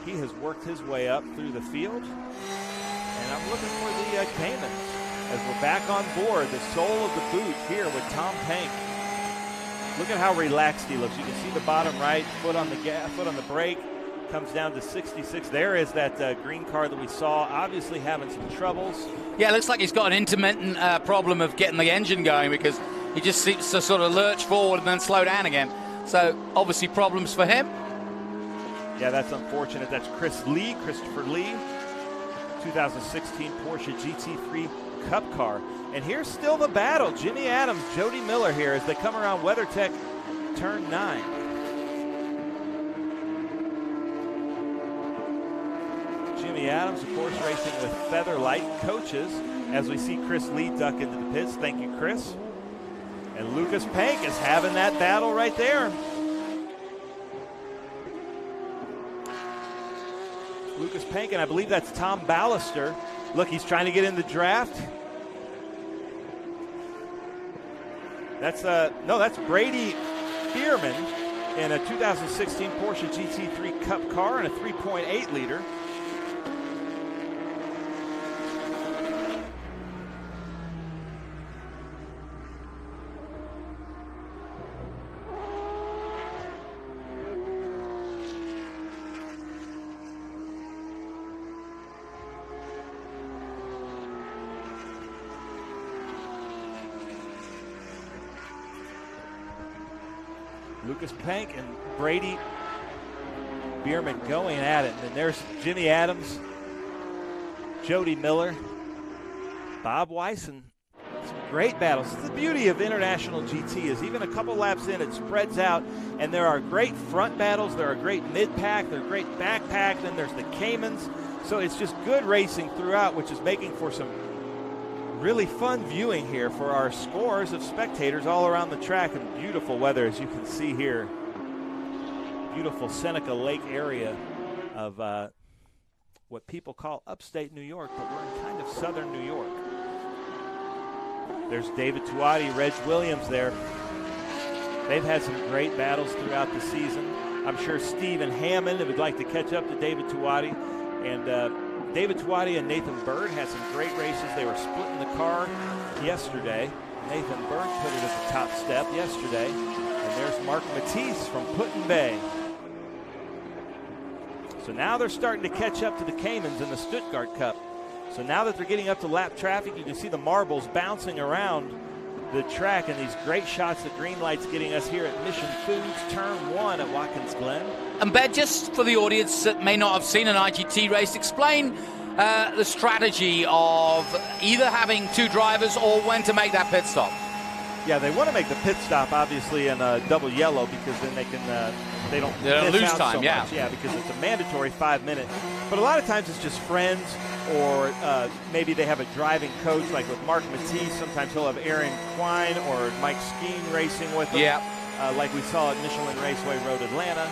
He has worked his way up through the field. And I'm looking for the Caymans as we're back on board. The soul of the boot here with Tom Pank. Look at how relaxed he looks. You can see the bottom right, foot on the gas, foot on the brake. Comes down to 66. There is that green car that we saw, obviously having some troubles. Yeah, it looks like he's got an intermittent problem of getting the engine going, because he just seems to sort of lurch forward and then slow down again. So obviously problems for him. Yeah, that's unfortunate. That's Christopher Lee, 2016 Porsche GT3 Cup car. And here's still the battle. Jimmy Adams, Jody Miller here as they come around WeatherTech turn 9. Jimmy Adams, of course, racing with Featherlight coaches as we see Chris Lee duck into the pits. Thank you, Chris. And Lucas Pank is having that battle right there. Lucas Pank, and I believe that's Tom Ballister. Look, he's trying to get in the draft. That's Brady Bierman in a 2016 Porsche GT3 Cup car and a 3.8 liter. Lucas Pank and Brady Bierman going at it. And there's Jimmy Adams, Jody Miller, Bob Wyson. Some great battles. This is the beauty of International GT is even a couple laps in, it spreads out, and there are great front battles, there are great mid-pack, there are great back-pack, then there's the Caymans. So it's just good racing throughout, which is making for some really fun viewing here for our scores of spectators all around the track, and beautiful weather as you can see here. Beautiful Seneca Lake area of what people call upstate New York, but we're in kind of southern New York. There's David Tuati, Reg Williams there. They've had some great battles throughout the season. I'm sure Stephen Hammond would like to catch up to David Tuati. And David Tuati and Nathan Bird had some great races. They were splitting the car yesterday. Nathan Bird put it at the top step yesterday. And there's Mark Matisse from Put-in-Bay. So now they're starting to catch up to the Caymans in the Stuttgart Cup. So now that they're getting up to lap traffic, you can see the marbles bouncing around the track, and these great shots that green light's getting us here at Mission Foods Turn 1 at Watkins Glen. And Ben, just for the audience that may not have seen an IGT race, explain the strategy of either having two drivers or when to make that pit stop. Yeah, they want to make the pit stop, obviously, in double yellow, because then they can they don't lose out time. So much. Yeah, because it's a mandatory 5 minute. But a lot of times it's just friends, or maybe they have a driving coach, like with Mark Matisse. Sometimes he'll have Aaron Quine or Mike Skeen racing with him. Yeah. Like we saw at Michelin Raceway Road Atlanta.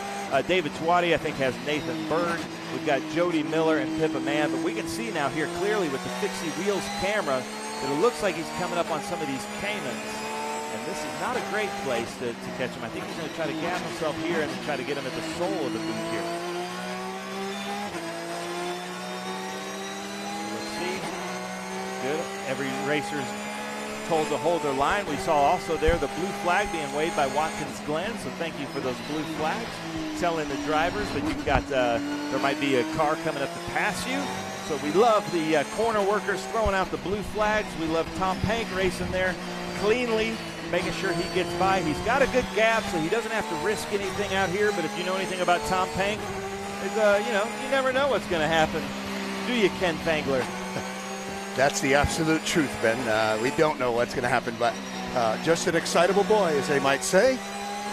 David Tuati, I think, has Nathan Bird. We've got Jody Miller and Pippa Mann. But we can see now here clearly with the Fixie Wheels camera that it looks like he's coming up on some of these Caymans. And this is not a great place to catch him. I think he's going to try to gap himself here and try to get him at the sole of the boot here. Let's see. Good. Every racer's told to hold their line. We saw also there the blue flag being waved by Watkins Glen, so thank you for those blue flags. Telling the drivers that you've got, there might be a car coming up to pass you. So we love the corner workers throwing out the blue flags. We love Tom Pank racing there cleanly, making sure he gets by. He's got a good gap, so he doesn't have to risk anything out here. But if you know anything about Tom Pank, it's, you never know what's going to happen. Do you, Ken Fangler? That's the absolute truth, Ben. We don't know what's going to happen, but just an excitable boy, as they might say,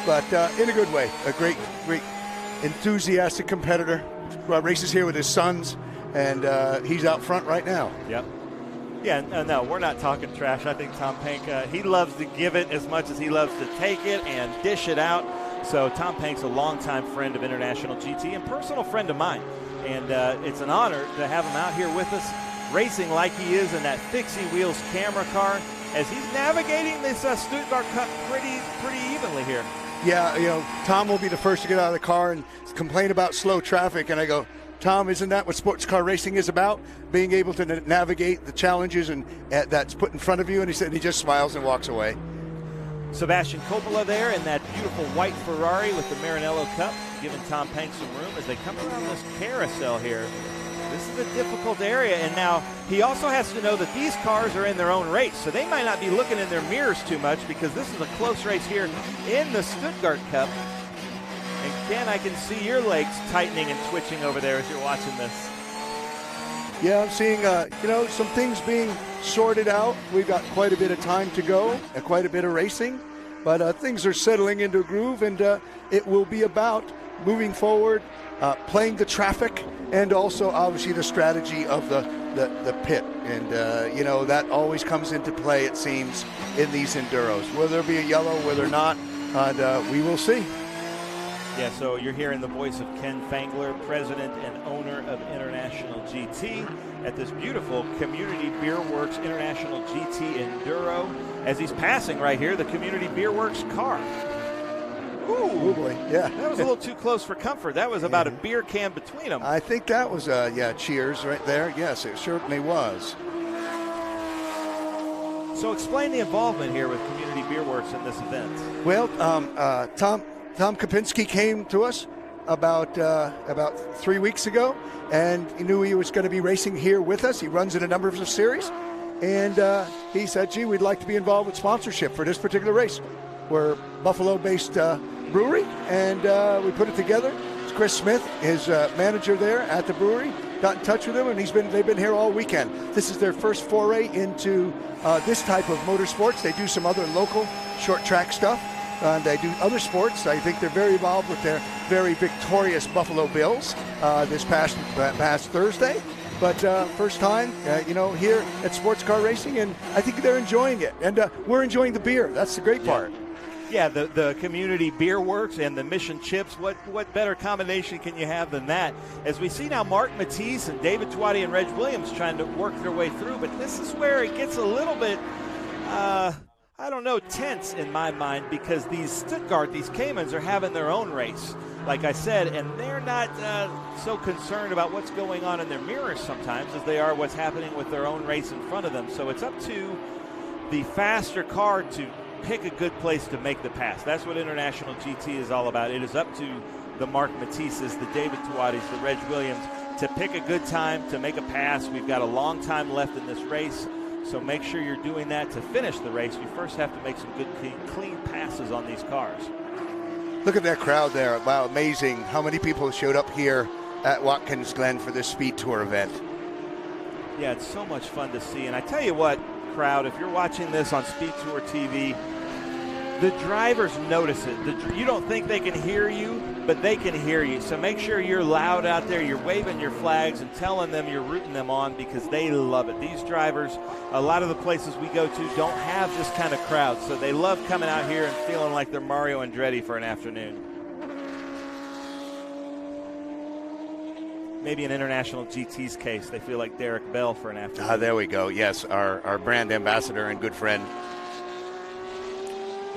but in a good way. A great enthusiastic competitor. Races here with his sons, and he's out front right now. Yep. Yeah, no, we're not talking trash. I think Tom Pank, he loves to give it as much as he loves to take it and dish it out. So Tom Pank's a longtime friend of International GT and personal friend of mine. And it's an honor to have him out here with us, racing like he is in that Fixie Wheels camera car as he's navigating this Stuttgart Cup pretty evenly here. Yeah, Tom will be the first to get out of the car and complain about slow traffic, and I go, Tom, isn't that what sports car racing is about? Being able to navigate the challenges and that's put in front of you. And he said he just smiles and walks away. Sebastian Coppola there in that beautiful white Ferrari with the Maranello Cup, giving Tom Pank some room as they come around this carousel here. This is a difficult area, and now he also has to know that these cars are in their own race, so they might not be looking in their mirrors too much because this is a close race here in the Stuttgart Cup. And Ken, I can see your legs tightening and twitching over there as you're watching this. Yeah, I'm seeing, some things being sorted out. We've got quite a bit of time to go, quite a bit of racing, but things are settling into a groove, and it will be about moving forward, playing the traffic, and also obviously the strategy of the pit. And, that always comes into play, it seems, in these enduros. Whether there be a yellow, whether not, and we will see. Yeah, so you're hearing the voice of Ken Fangler, president and owner of International GT, at this beautiful Community Beer Works International GT Enduro, as he's passing right here the Community Beer Works car. Ooh, oh boy, yeah. That was a little too close for comfort. That was about a beer can between them. I think that was, cheers right there. Yes, it certainly was. So explain the involvement here with Community Beer Works in this event. Well, Tom Kopinski came to us about 3 weeks ago, and he knew he was going to be racing here with us. He runs in a number of series, and he said, gee, we'd like to be involved with sponsorship for this particular race. We're Buffalo-based brewery, and we put it together. It's Chris Smith, his manager there at the brewery, got in touch with him, and they've been here all weekend. This is their first foray into this type of motorsports. They do some other local short track stuff. They do other sports. I think they're very involved with their very victorious Buffalo Bills this past Thursday. But first time, here at Sports Car Racing, and I think they're enjoying it. And we're enjoying the beer. That's the great part. Yeah, the Community Beer Works and the Mission Chips, what better combination can you have than that? As we see now Mark Matisse and David Tuati and Reg Williams trying to work their way through, but this is where it gets a little bit tense in my mind, because these Caymans are having their own race, like I said, and they're not so concerned about what's going on in their mirrors sometimes as they are what's happening with their own race in front of them. So it's up to the faster car to pick a good place to make the pass. That's what International GT is all about. It is up to the Mark Matisses, the David Tuatis, the Reg Williams to pick a good time to make a pass. We've got a long time left in this race. So make sure you're doing that to finish the race. You first have to make some good, clean passes on these cars. Look at that crowd there. Wow, amazing how many people showed up here at Watkins Glen for this Speed Tour event. Yeah, it's so much fun to see. And I tell you what, crowd, if you're watching this on Speed Tour TV, the drivers notice it. You don't think they can hear you, but they can hear you. So make sure you're loud out there. You're waving your flags and telling them you're rooting them on, because they love it. These drivers, a lot of the places we go to don't have this kind of crowd. So they love coming out here and feeling like they're Mario Andretti for an afternoon. Maybe in International GT's case, they feel like Derek Bell for an afternoon. There we go. Yes, our brand ambassador and good friend.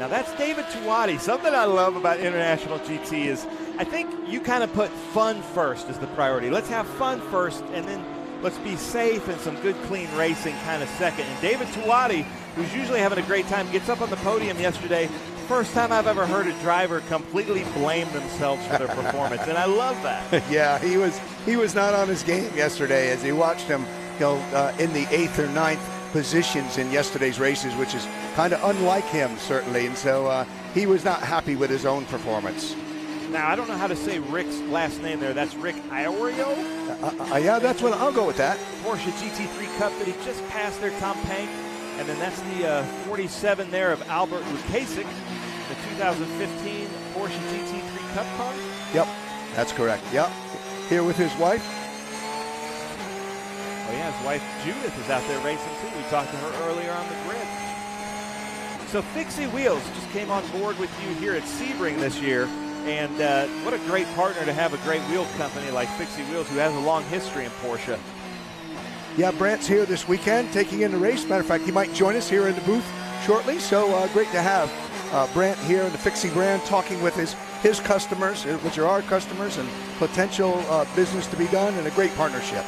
Now that's David Tuwadi. Something I love about International GT is I think you kind of put fun first as the priority. Let's have fun first, and then let's be safe and some good, clean racing kind of second. And David Tuwadi, who's usually having a great time, gets up on the podium yesterday. First time I've ever heard a driver completely blame themselves for their performance, and I love that. Yeah, he was not on his game yesterday as he watched him, in the 8th or 9th positions in yesterday's races, which is kind of unlike him, certainly. And so he was not happy with his own performance. Now, I don't know how to say Rick's last name there. That's Rick Iorio? Yeah, that's what I'll go with that. Porsche GT3 Cup that he just passed there, Tom Pank. And then that's the 47 there of Albert Lukasik, the 2015 Porsche GT3 Cup car. Yep, that's correct. Yep, here with his wife. Oh yeah, his wife Judith is out there racing too. We talked to her earlier on the grid. So Fixie Wheels just came on board with you here at Sebring this year. And what a great partner to have a great wheel company like Fixie Wheels, who has a long history in Porsche. Yeah, Brant's here this weekend taking in the race. Matter of fact, he might join us here in the booth shortly. So great to have Brant here in the Fixie brand talking with his customers, which are our customers, and potential business to be done, and a great partnership.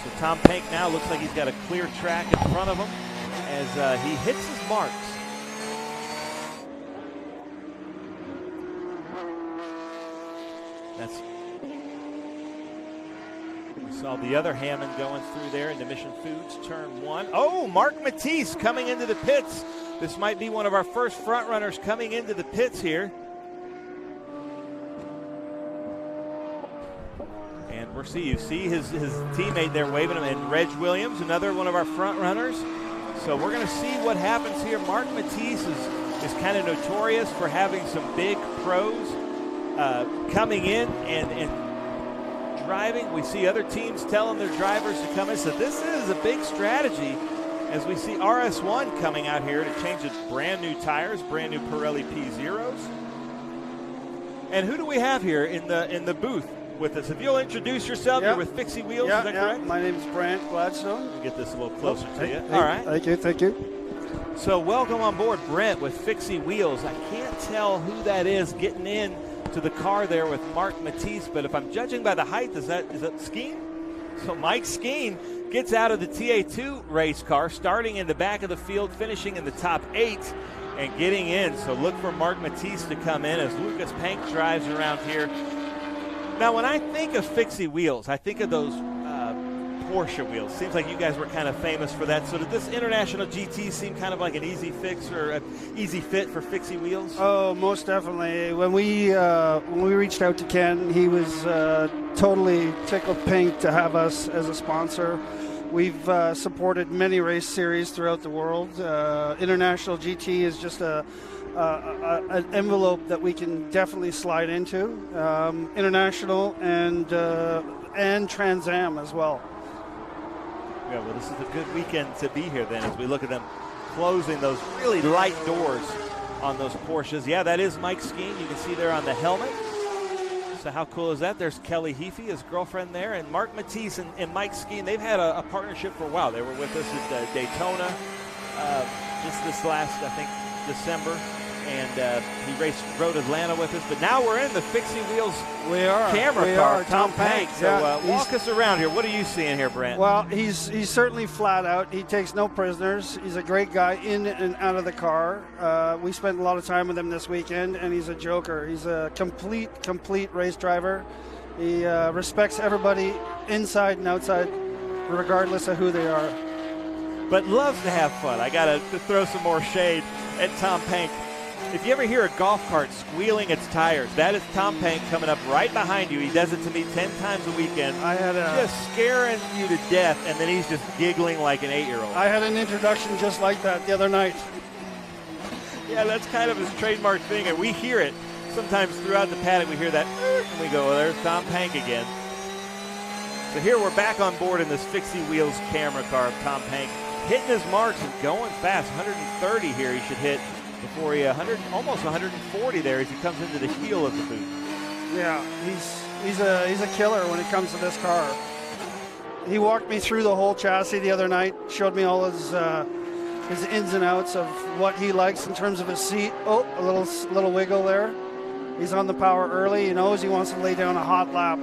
So Tom Pank now looks like he's got a clear track in front of him as he hits his marks. We saw the other Hammond going through there into Mission Foods, turn 1. Oh, Mark Matisse coming into the pits. This might be one of our first front runners coming into the pits here. And you see his teammate there waving him, and Reg Williams, another one of our front runners. So we're going to see what happens here. Mark Matisse is kind of notorious for having some big pros coming in and driving. We see other teams telling their drivers to come in. So this is a big strategy as we see RS1 coming out here to change its brand new tires, brand new Pirelli P0s. And who do we have here in the booth with us? If you'll introduce yourself, you're with Fixie Wheels, is that correct? My name is Brant Gladstone. Let me get this a little closer to you. All right. Thank you. So welcome on board, Brent, with Fixie Wheels. I can't tell who that is getting in to the car there with Mark Matisse, but if I'm judging by the height, is that Skeen? So Mike Skeen gets out of the TA2 race car, starting in the back of the field, finishing in the top 8 and getting in. So look for Mark Matisse to come in as Lucas Pank drives around here. Now, when I think of Fixie Wheels, I think of those Porsche wheels. Seems like you guys were kind of famous for that. So did this International GT seem kind of like an easy fix or an easy fit for Fixie Wheels? Oh, most definitely. When we reached out to Ken, he was totally tickled pink to have us as a sponsor. We've supported many race series throughout the world. International GT is just an envelope that we can definitely slide into. International and Trans Am as well. Yeah, well, this is a good weekend to be here then as we look at them closing those really light doors on those Porsches. Yeah, that is Mike Skeen. You can see there on the helmet. So how cool is that? There's Kelly Heafy, his girlfriend there, and Mark Matisse and Mike Skeen. They've had a partnership for a while. They were with us at Daytona just this last, I think, December. And he rode Atlanta with us. But now we're in the Fixie Wheels camera car, Tom Pank. So walk us around here. What are you seeing here, Brent? Well, he's certainly flat out. He takes no prisoners. He's a great guy in and out of the car. We spent a lot of time with him this weekend, and he's a joker. He's a complete race driver. He respects everybody inside and outside, regardless of who they are. But loves to have fun. I got to throw some more shade at Tom Pank. If you ever hear a golf cart squealing its tires, that is Tom Pank coming up right behind you. He does it to me 10 times a weekend. Just scaring you to death, and then he's just giggling like an 8-year-old. I had an introduction just like that the other night. Yeah, that's kind of his trademark thing, and we hear it. Sometimes throughout the paddock we hear that, and we go, well, there's Tom Pank again. So here we're back on board in this Fixie Wheels camera car of Tom Pank, hitting his marks and going fast. 130 here he should hit before he almost 140 there as he comes into the heel of the booth. Yeah, he's a killer when it comes to this car. He walked me through the whole chassis the other night, showed me all his his ins and outs of what he likes in terms of his seat. Oh, a little wiggle there. He's on the power early. He knows he wants to lay down a hot lap.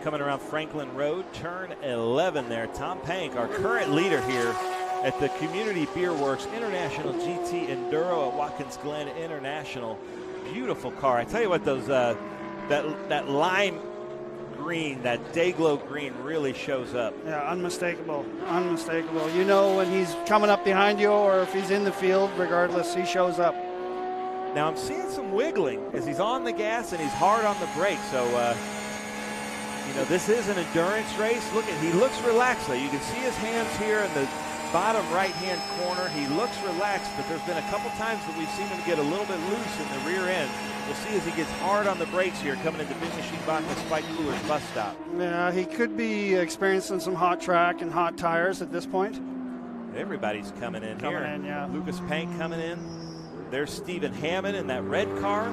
Coming around Franklin Road, turn 11 there. Tom Pank, our current leader here at the Community Beer Works International GT Enduro at Watkins Glen International. Beautiful car. I tell you what, those that lime green, that Dayglow green really shows up. Yeah, unmistakable. Unmistakable. You know when he's coming up behind you or if he's in the field, regardless, he shows up. Now I'm seeing some wiggling as he's on the gas and he's hard on the brake. So, you know, this is an endurance race. Look at, he looks relaxed though. You can see his hands here in the bottom right-hand corner. He looks relaxed, but there's been a couple times that we've seen him get a little bit loose in the rear end. We'll see as he gets hard on the brakes here coming into Finishing Bachmann Spike Cooler's bus stop. Yeah, he could be experiencing some hot track and hot tires at this point. Everybody's coming in here. Coming in, yeah. Lucas Pank coming in. There's Stephen Hammond in that red car.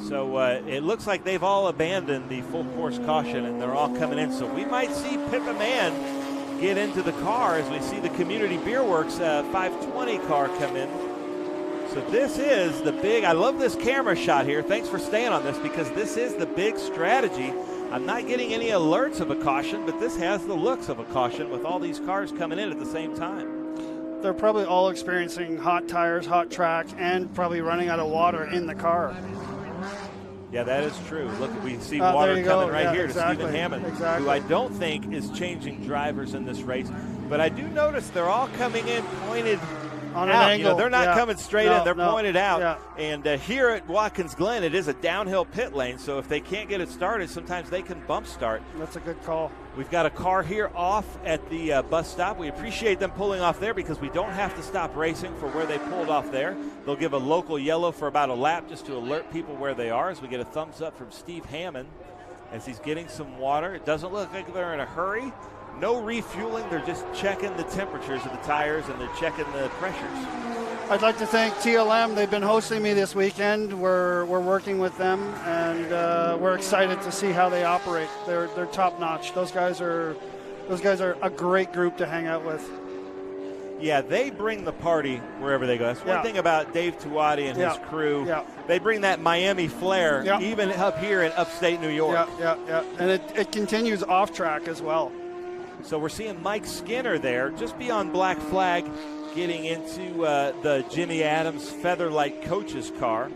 So it looks like they've all abandoned the full course caution and they're all coming in. So we might see Pippa Mann get into the car as we see the Community Beer Works 520 car come in. So this is the big, I love this camera shot here. Thanks for staying on this because this is the big strategy. I'm not getting any alerts of a caution, but this has the looks of a caution with all these cars coming in at the same time. They're probably all experiencing hot tires, hot track, and probably running out of water in the car. Yeah, that is true. Look, we see water coming right here exactly, to Stephen Hammond, exactly. who I don't think is changing drivers in this race. But I do notice they're all coming in pointed on an out. angle. You know, they're not coming straight in; they're pointed out. Yeah. And here at Watkins Glen, it is a downhill pit lane, so if they can't get it started, sometimes they can bump start. That's a good call. We've got a car here off at the bus stop. We appreciate them pulling off there because we don't have to stop racing for where they pulled off there. They'll give a local yellow for about a lap just to alert people where they are as we get a thumbs up from Steve Hammond as he's getting some water. It doesn't look like they're in a hurry. No refueling. They're just checking the temperatures of the tires and they're checking the pressures. I'd like to thank TLM. They've been hosting me this weekend. We're working with them, and we're excited to see how they operate. They're top notch. Those guys are a great group to hang out with. Yeah, they bring the party wherever they go. That's one thing about Dave Tuati and his crew. Yeah. They bring that Miami flair, even up here in upstate New York. Yeah. And it continues off track as well. So we're seeing Mike Skinner there, just beyond Black Flag, getting into the Jimmy Adams Featherlight coach's car.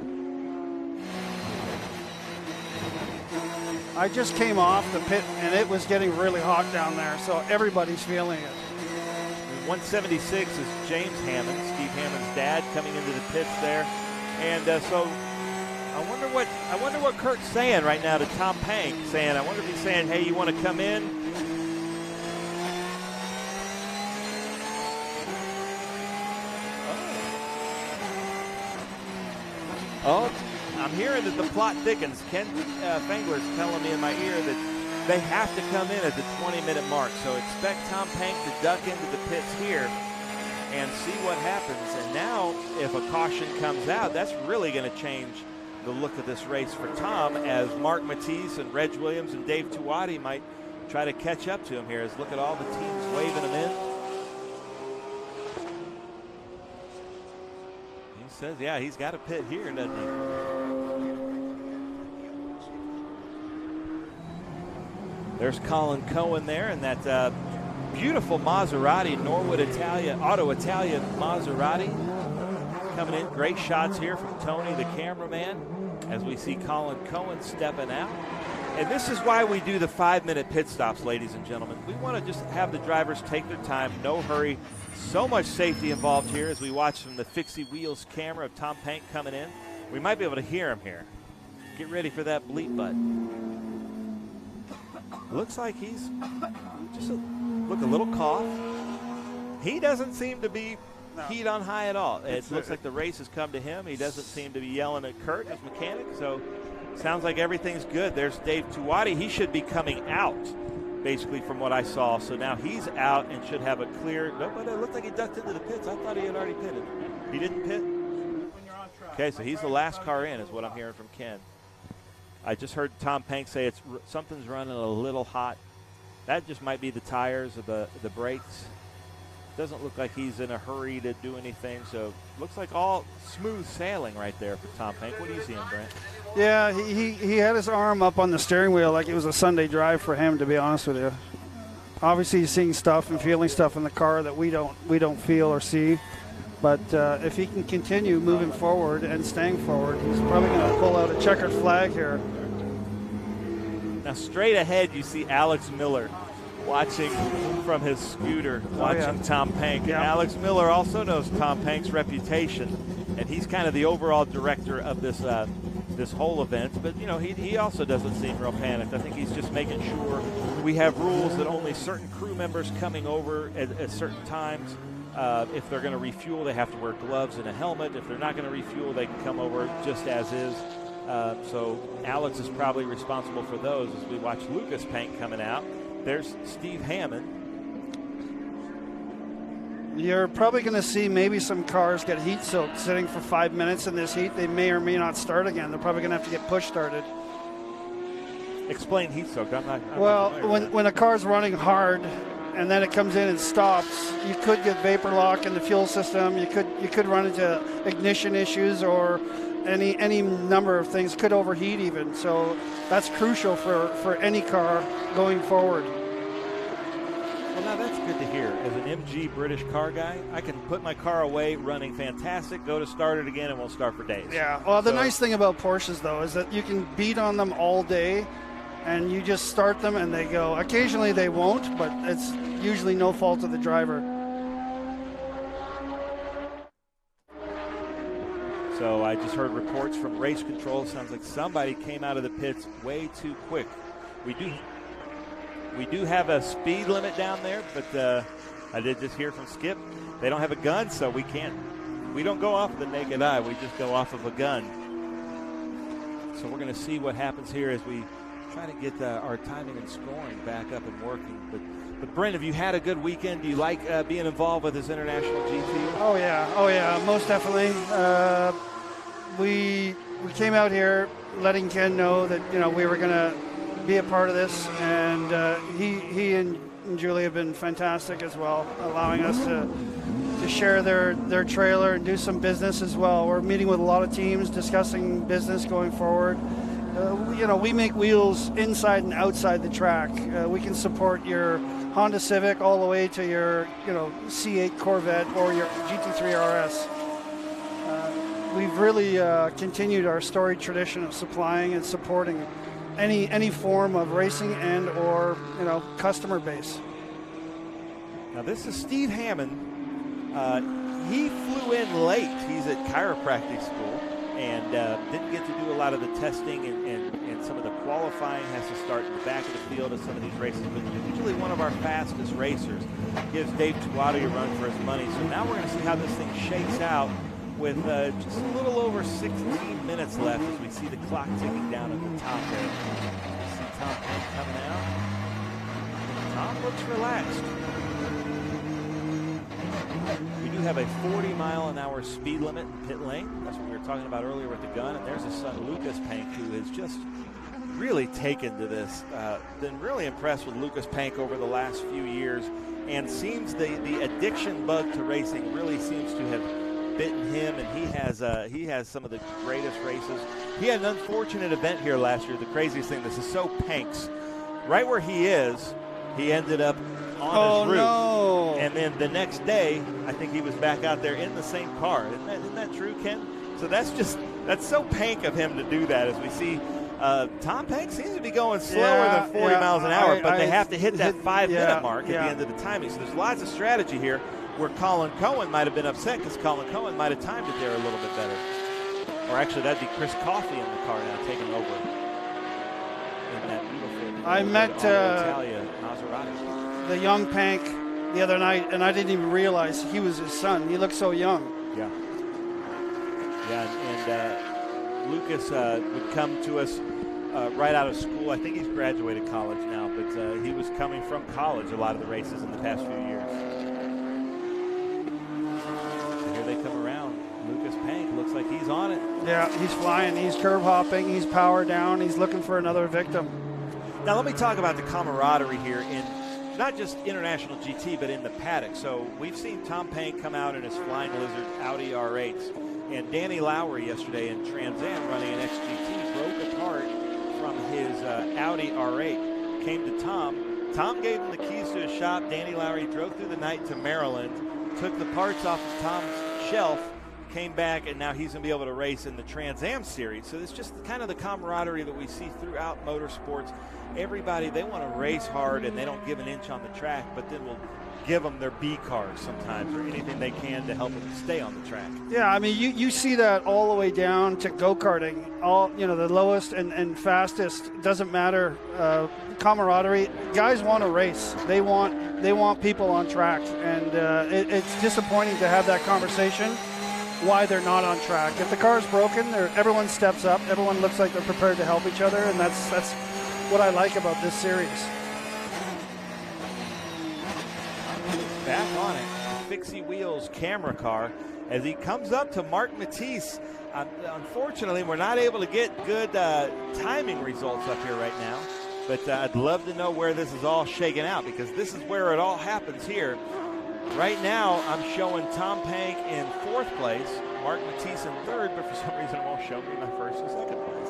I just came off the pit, and it was getting really hot down there, so everybody's feeling it. 176 is James Hammond, Steve Hammond's dad, coming into the pits there. And so I wonder what Kurt's saying right now to Tom Pank, saying, I wonder if he's saying, hey, you want to come in? Oh, I'm hearing that the plot thickens. Ken Fengler's telling me in my ear that they have to come in at the 20-minute mark. So expect Tom Pank to duck into the pits here and see what happens. And now, if a caution comes out, that's really going to change the look of this race for Tom, as Mark Matisse and Reg Williams and Dave Tuati might try to catch up to him here. As look at all the teams waving him in. Says, yeah, he's got a pit here, doesn't he? There's Colin Cohen there, and that beautiful Maserati, Norwood Italia, Auto Italia Maserati coming in. Great shots here from Tony, the cameraman, as we see Colin Cohen stepping out. And this is why we do the 5-minute pit stops, ladies and gentlemen. We want to just have the drivers take their time, no hurry. So much safety involved here as we watch from the Fixie Wheels camera of Tom Pank coming in. We might be able to hear him here. Get ready for that bleep button. Looks like he's just a little cough. He doesn't seem to be heat on high at all. It looks like the race has come to him. He doesn't seem to be yelling at Kurt, his mechanic. So sounds like everything's good. There's Dave Tuati. He should be coming out, basically, from what I saw. So now he's out and should have a clear. No, but it looked like he ducked into the pits. I thought he had already pitted. He didn't pit? Okay, so he's the last car in, is what I'm hearing from Ken. I just heard Tom Pank say something's running a little hot That just might be the tires or the brakes. Doesn't look like he's in a hurry to do anything, so looks like all smooth sailing right there for Tom Pank. What do you see him, Brent? Yeah, he had his arm up on the steering wheel like it was a Sunday drive for him, to be honest with you. Obviously, he's seeing stuff and feeling stuff in the car that we don't feel or see. But if he can continue moving forward and staying forward, he's probably going to pull out a checkered flag here. Now, straight ahead, you see Alex Miller watching from his scooter, watching Tom Pank. Yeah. Alex Miller also knows Tom Pank's reputation, and he's kind of the overall director of this this whole event. But, you know, he also doesn't seem real panicked. I think he's just making sure we have rules that only certain crew members coming over at certain times, if they're going to refuel, they have to wear gloves and a helmet. If they're not going to refuel, they can come over just as is. So Alex is probably responsible for those as we watch Lucas Pank coming out. There's Steve Hammond. You're probably going to see maybe some cars get heat soaked sitting for 5 minutes in this heat. They may or may not start again. They're probably going to have to get push started. Explain heat soaked. I'm not when a car's running hard and then it comes in and stops, you could get vapor lock in the fuel system. You could run into ignition issues or any number of things. Could overheat even. So that's crucial for any car going forward. Well, now that's good to hear. As an MG British car guy, I can put my car away running fantastic, go to start it again, and won't start for days. Yeah. Well, the nice thing about Porsches, though, is that you can beat on them all day, and you just start them and they go. Occasionally they won't, but it's usually no fault of the driver. So I just heard reports from race control. Sounds like somebody came out of the pits way too quick. We do have a speed limit down there, but I did just hear from Skip. They don't have a gun, so we don't go off of the naked eye. We just go off of a gun. So we're going to see what happens here as we try to get our timing and scoring back up and working. But Brent, have you had a good weekend? Do you like being involved with this International GT? Oh yeah, most definitely. We came out here letting Ken know that we were going to be a part of this, and he and Julie have been fantastic as well, allowing us to share their trailer and do some business as well. We're meeting with a lot of teams, discussing business going forward. We make wheels inside and outside the track. We can support your Honda Civic all the way to your C8 Corvette or your GT3 RS. We've really continued our storied tradition of supplying and supporting any form of racing and or customer base. Now this is Steve Hammond. He flew in late. He's at chiropractic school and didn't get to do a lot of the testing and some of the qualifying. Has to start in the back of the field of some of these races, but usually one of our fastest racers. Gives Dave Tuati a run for his money. So now we're going to see how this thing shakes out with just a little over 16 minutes left as we see the clock ticking down at the top there. We see Tom Pank coming out. Tom looks relaxed. We do have a 40-mile-an-hour speed limit in pit lane. That's what we were talking about earlier with the gun. And there's his son, Lucas Pank, who has just really taken to this. Been really impressed with Lucas Pank over the last few years. And seems the addiction bug to racing really seems to have bitten him, and he has some of the greatest races. He had an unfortunate event here last year. The craziest thing, this is so Panks. Right where he is, he ended up on his roof. No. And then the next day, I think he was back out there in the same car. Isn't that true, Ken? So that's so Pank of him to do that, as we see Tom Pank seems to be going slower than 40 miles an hour, but they have to hit that 5-minute mark at the end of the timing. So there's lots of strategy here, where Colin Cohen might have been upset because Colin Cohen might have timed it there a little bit better. Or actually, that'd be Chris Coffey in the car now taking over. In that beautiful I met Italia Maserati. The young Pank the other night, and I didn't even realize he was his son. He looked so young. Yeah. Yeah, and Lucas would come to us right out of school. I think he's graduated college now, but he was coming from college a lot of the races in the past few years. They come around. Lucas Pank looks like he's on it. Yeah, he's flying. He's curve hopping. He's power down. He's looking for another victim. Now let me talk about the camaraderie here in not just International GT, but in the paddock. So we've seen Tom Pank come out in his Flying Lizard Audi R8s. And Danny Lowry yesterday in Trans Am running an XGT broke apart from his Audi R8. Came to Tom. Tom gave him the keys to his shop. Danny Lowry drove through the night to Maryland, took the parts off of Tom's shelf, came back, and now he's going to be able to race in the Trans Am series. So it's just kind of the camaraderie that we see throughout motorsports. Everybody, they want to race hard, and they don't give an inch on the track, but then we'll give them their B cars sometimes, or anything they can to help them stay on the track. Yeah, I mean, you see that all the way down to go-karting. All, you know, the lowest and fastest, doesn't matter. Camaraderie, guys want to race. They want people on track, and it's disappointing to have that conversation why they're not on track. If the car's broken, everyone steps up. Everyone looks like they're prepared to help each other, and that's what I like about this series. Back on it, Fixie Wheels camera car as he comes up to Mark Matisse. Unfortunately, we're not able to get good timing results up here right now, but I'd love to know where this is all shaken out, because this is where it all happens here. Right now, I'm showing Tom Pank in 4th place, Mark Matisse in 3rd, but for some reason it won't show me my 1st and 2nd place.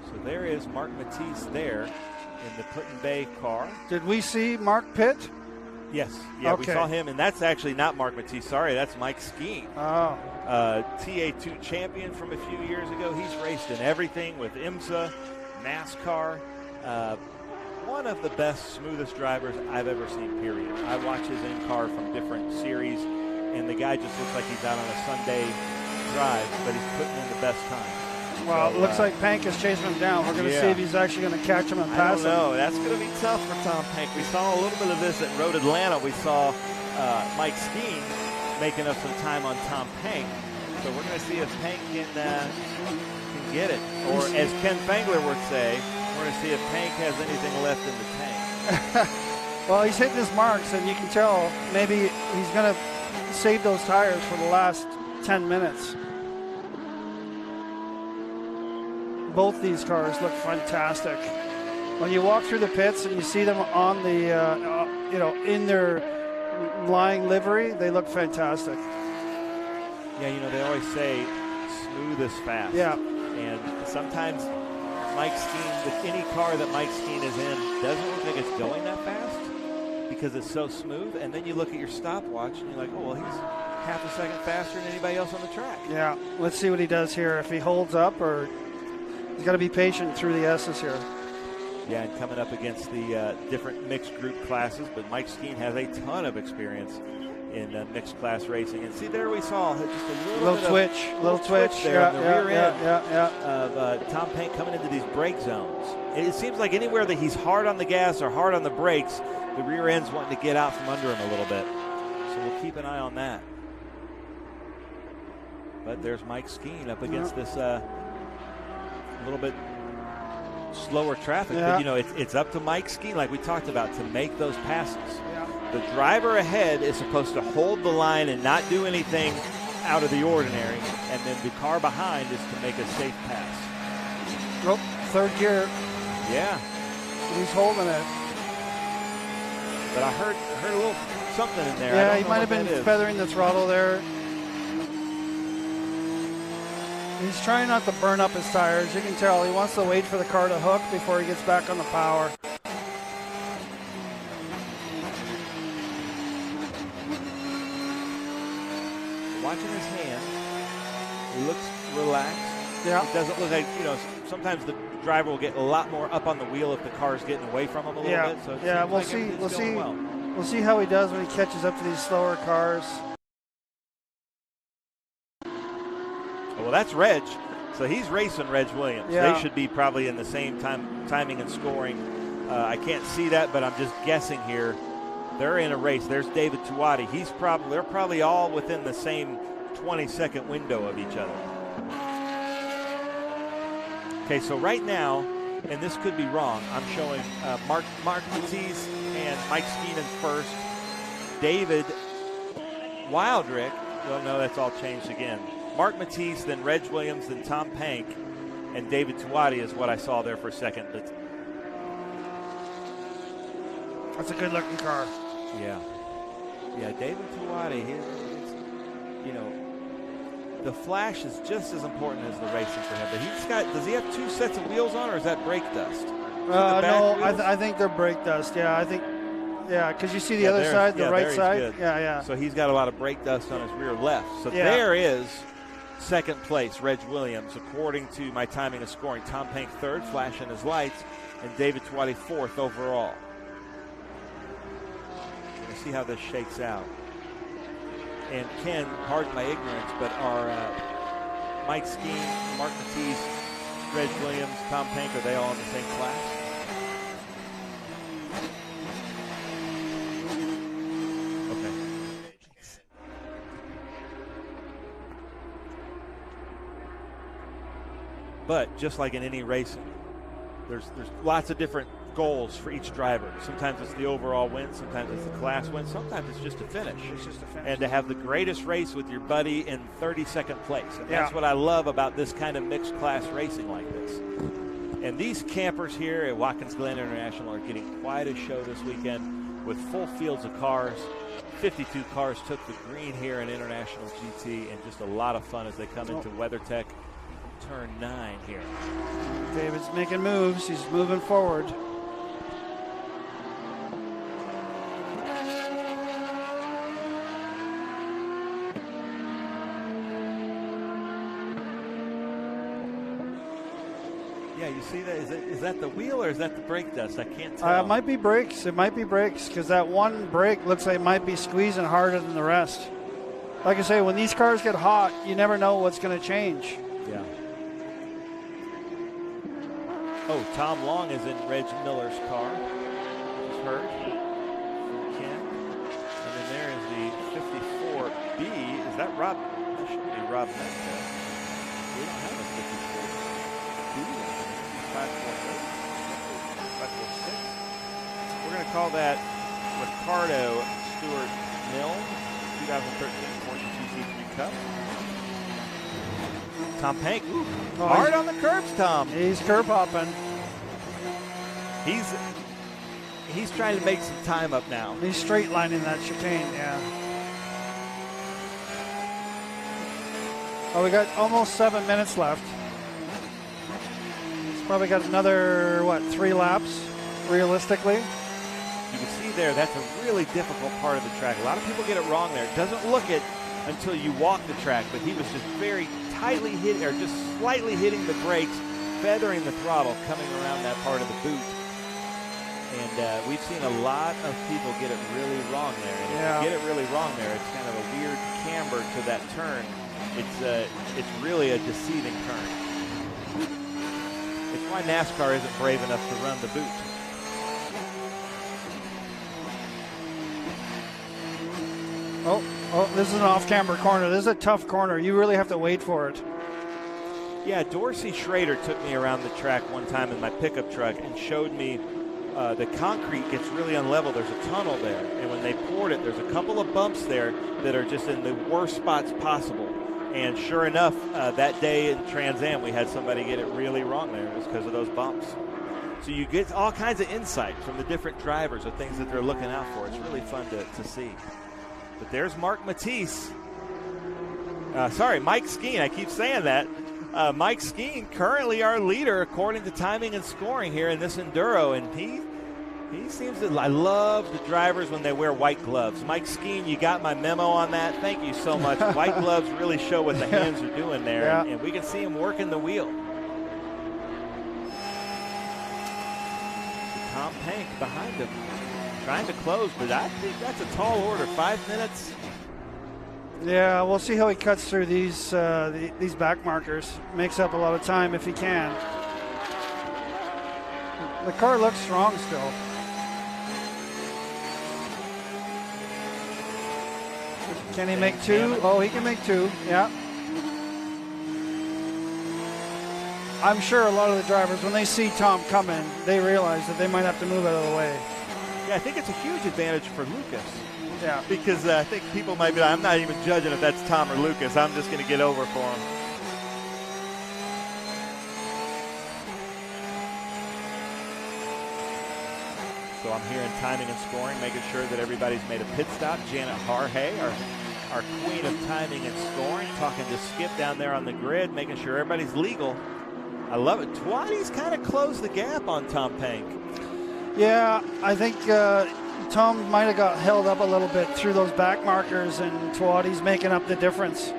So there is Mark Matisse there in the Put-in-Bay car. Did we see Mark pit? Yes. Yeah, okay. We saw him, and that's actually not Mark Matisse. Sorry, that's Mike Skeen. Oh. TA2 champion from a few years ago. He's raced in everything with IMSA, NASCAR. One of the best, smoothest drivers I've ever seen, period. I watch his in-car from different series, and the guy just looks like he's out on a Sunday drive, but he's putting in the best time. Well, so, it looks like Pank is chasing him down. We're going to see if he's actually going to catch him and pass him. I don't know. That's going to be tough for Tom Pank. We saw a little bit of this at Road Atlanta. We saw Mike Skeen making up some time on Tom Pank. So we're going to see if Pank can get it. Or as Ken Fangler would say, we're going to see if Pank has anything left in the tank. Well, he's hitting his marks, and you can tell maybe he's going to save those tires for the last 10 minutes. Both these cars look fantastic. When you walk through the pits and you see them on the, in their lying livery, they look fantastic. Yeah, they always say smooth is fast. Yeah. And sometimes Mike Skeen, with any car that Mike Skeen is in, doesn't look like it's going that fast because it's so smooth. And then you look at your stopwatch and you're like, oh, well, he's half a second faster than anybody else on the track. Yeah, let's see what he does here. If he holds up, or he's got to be patient through the S's here. Yeah, and coming up against the different mixed group classes, but Mike Skeen has a ton of experience in mixed class racing. And see, there we saw just a little twitch there on the rear end of Tom Pank coming into these brake zones. It seems like anywhere that he's hard on the gas or hard on the brakes, the rear end's wanting to get out from under him a little bit. So we'll keep an eye on that. But there's Mike Skeen up against this little bit slower traffic. Yeah. But, it's up to Mike Skeen, like we talked about, to make those passes. Yeah. The driver ahead is supposed to hold the line and not do anything out of the ordinary, and then the car behind is to make a safe pass. Oh, 3rd gear. Yeah. He's holding it. But I heard a little something in there. Yeah, he might have been feathering the throttle there. He's trying not to burn up his tires. You can tell he wants to wait for the car to hook before he gets back on the power. Watching his hand, he looks relaxed. Yeah. It doesn't look like, sometimes the driver will get a lot more up on the wheel if the car's getting away from him a little bit. So We'll see how he does when he catches up to these slower cars. Well, that's Reg. So he's racing Reg Williams. Yeah. They should be probably in the same timing and scoring. I can't see that, but I'm just guessing here. They're in a race. There's David Tuati. They're probably all within the same 20-second window of each other. Okay, so right now, and this could be wrong, I'm showing Mark Matisse and Mike Skeen in 1st. David Wildrick. Well, no, that's all changed again. Mark Matisse, then Reg Williams, then Tom Pank, and David Tuati is what I saw there for a second. But that's a good-looking car. Yeah. Yeah, David Tuati, you know, the flash is just as important as the racing for him. But does he have 2 sets of wheels on, or is that brake dust? No, I think they're brake dust. Yeah, because you see the other side, the right side. Good. Yeah. So he's got a lot of brake dust on his rear left. So there is second place, Reg Williams, according to my timing and scoring. Tom Pank third, flashing his lights, and David Tuati fourth overall. We're going to see how this shakes out. And Ken, pardon my ignorance, but are Mike Skeen, Mark Matisse, Reg Williams, Tom Pank, are they all in the same class? Okay. But just like in any racing, there's lots of different goals for each driver. Sometimes it's the overall win, sometimes it's the class win, sometimes it's just a finish. And to have the greatest race with your buddy in 32nd place. And that's what I love about this kind of mixed class racing like this. And these campers here at Watkins Glen International are getting quite a show this weekend with full fields of cars. 52 cars took the green here in International GT, and just a lot of fun as they come into WeatherTech turn 9 here. David's making moves. He's moving forward. Yeah, you see that? Is that the wheel or is that the brake dust? I can't tell. It might be brakes. It might be brakes because that one brake looks like it might be squeezing harder than the rest. Like I say, when these cars get hot, you never know what's going to change. Yeah. Oh, Tom Long is in Reg Miller's car. Just heard. Ken. And then there is the 54B. Is that Rob? That should be Rob Metcalf. We don't have a 54B. 546. We're going to call that Ricardo Stewart Milne 2013 Porsche GT3 Cup. Tom Pank, hard on the curbs, Tom. He's curb hopping. He's trying to make some time up now. He's straight lining that chicane, yeah. Oh, we got almost 7 minutes left. He's probably got another, 3 laps, realistically. You can see there, that's a really difficult part of the track. A lot of people get it wrong there. It doesn't look it until you walk the track, but he was just very tightly hit, or just slightly hitting the brakes, feathering the throttle, coming around that part of the boot. And we've seen a lot of people get it really wrong there. And if you get it really wrong there, it's kind of a weird camber to that turn. It's really a deceiving turn. It's why NASCAR isn't brave enough to run the boot. Oh, this is an off-camber corner. This is a tough corner. You really have to wait for it. Yeah, Dorsey Schrader took me around the track one time in my pickup truck and showed me the concrete gets really unlevel. There's a tunnel there, and when they poured it, there's a couple of bumps there that are just in the worst spots possible. And sure enough, that day in Trans Am, we had somebody get it really wrong there. It was because of those bumps. So you get all kinds of insight from the different drivers of things that they're looking out for. It's really fun to see. But there's Mark Matisse. Mike Skeen. I keep saying that. Mike Skeen, currently our leader according to timing and scoring here in this Enduro. And he seems to, I love the drivers when they wear white gloves. Mike Skeen, you got my memo on that. Thank you so much. White gloves really show what the hands are doing there. Yeah. And we can see him working the wheel. Tom Pank behind him, trying to close, but I think that's a tall order. 5 minutes. Yeah, we'll see how he cuts through these back markers. Makes up a lot of time if he can. The car looks strong still. Can he make 2? Oh, he can make 2. Yeah. I'm sure a lot of the drivers, when they see Tom coming, they realize that they might have to move out of the way. Yeah, I think it's a huge advantage for Lucas. Yeah. Because I think people might be like, I'm not even judging if that's Tom or Lucas. I'm just going to get over for him. So I'm hearing timing and scoring, making sure that everybody's made a pit stop. Janet Harhay, our queen of timing and scoring, talking to Skip down there on the grid, making sure everybody's legal. I love it. Twatty's kind of closed the gap on Tom Pank. Yeah, I think Tom might have got held up a little bit through those back markers, and Twatty's making up the difference.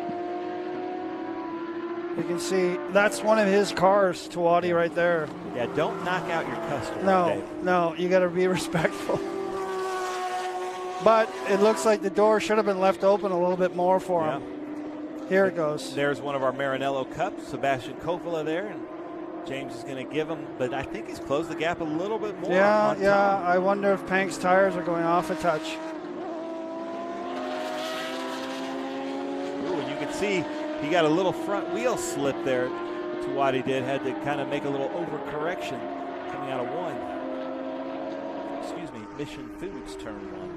You can see that's one of his cars, Twatty, right there. Yeah, don't knock out your customer. No, Dave. no, you got to be respectful. But it looks like the door should have been left open a little bit more for him. Here it goes. There's one of our Maranello Cups, Sebastian Coppola there, and James is going to give him, but I think he's closed the gap a little bit more. Yeah, on yeah. Tom. I wonder if Pank's tires are going off a touch. Ooh, and you can see he got a little front wheel slip there to what he did. Had to kind of make a little overcorrection coming out of one. Excuse me, Mission Foods turn one.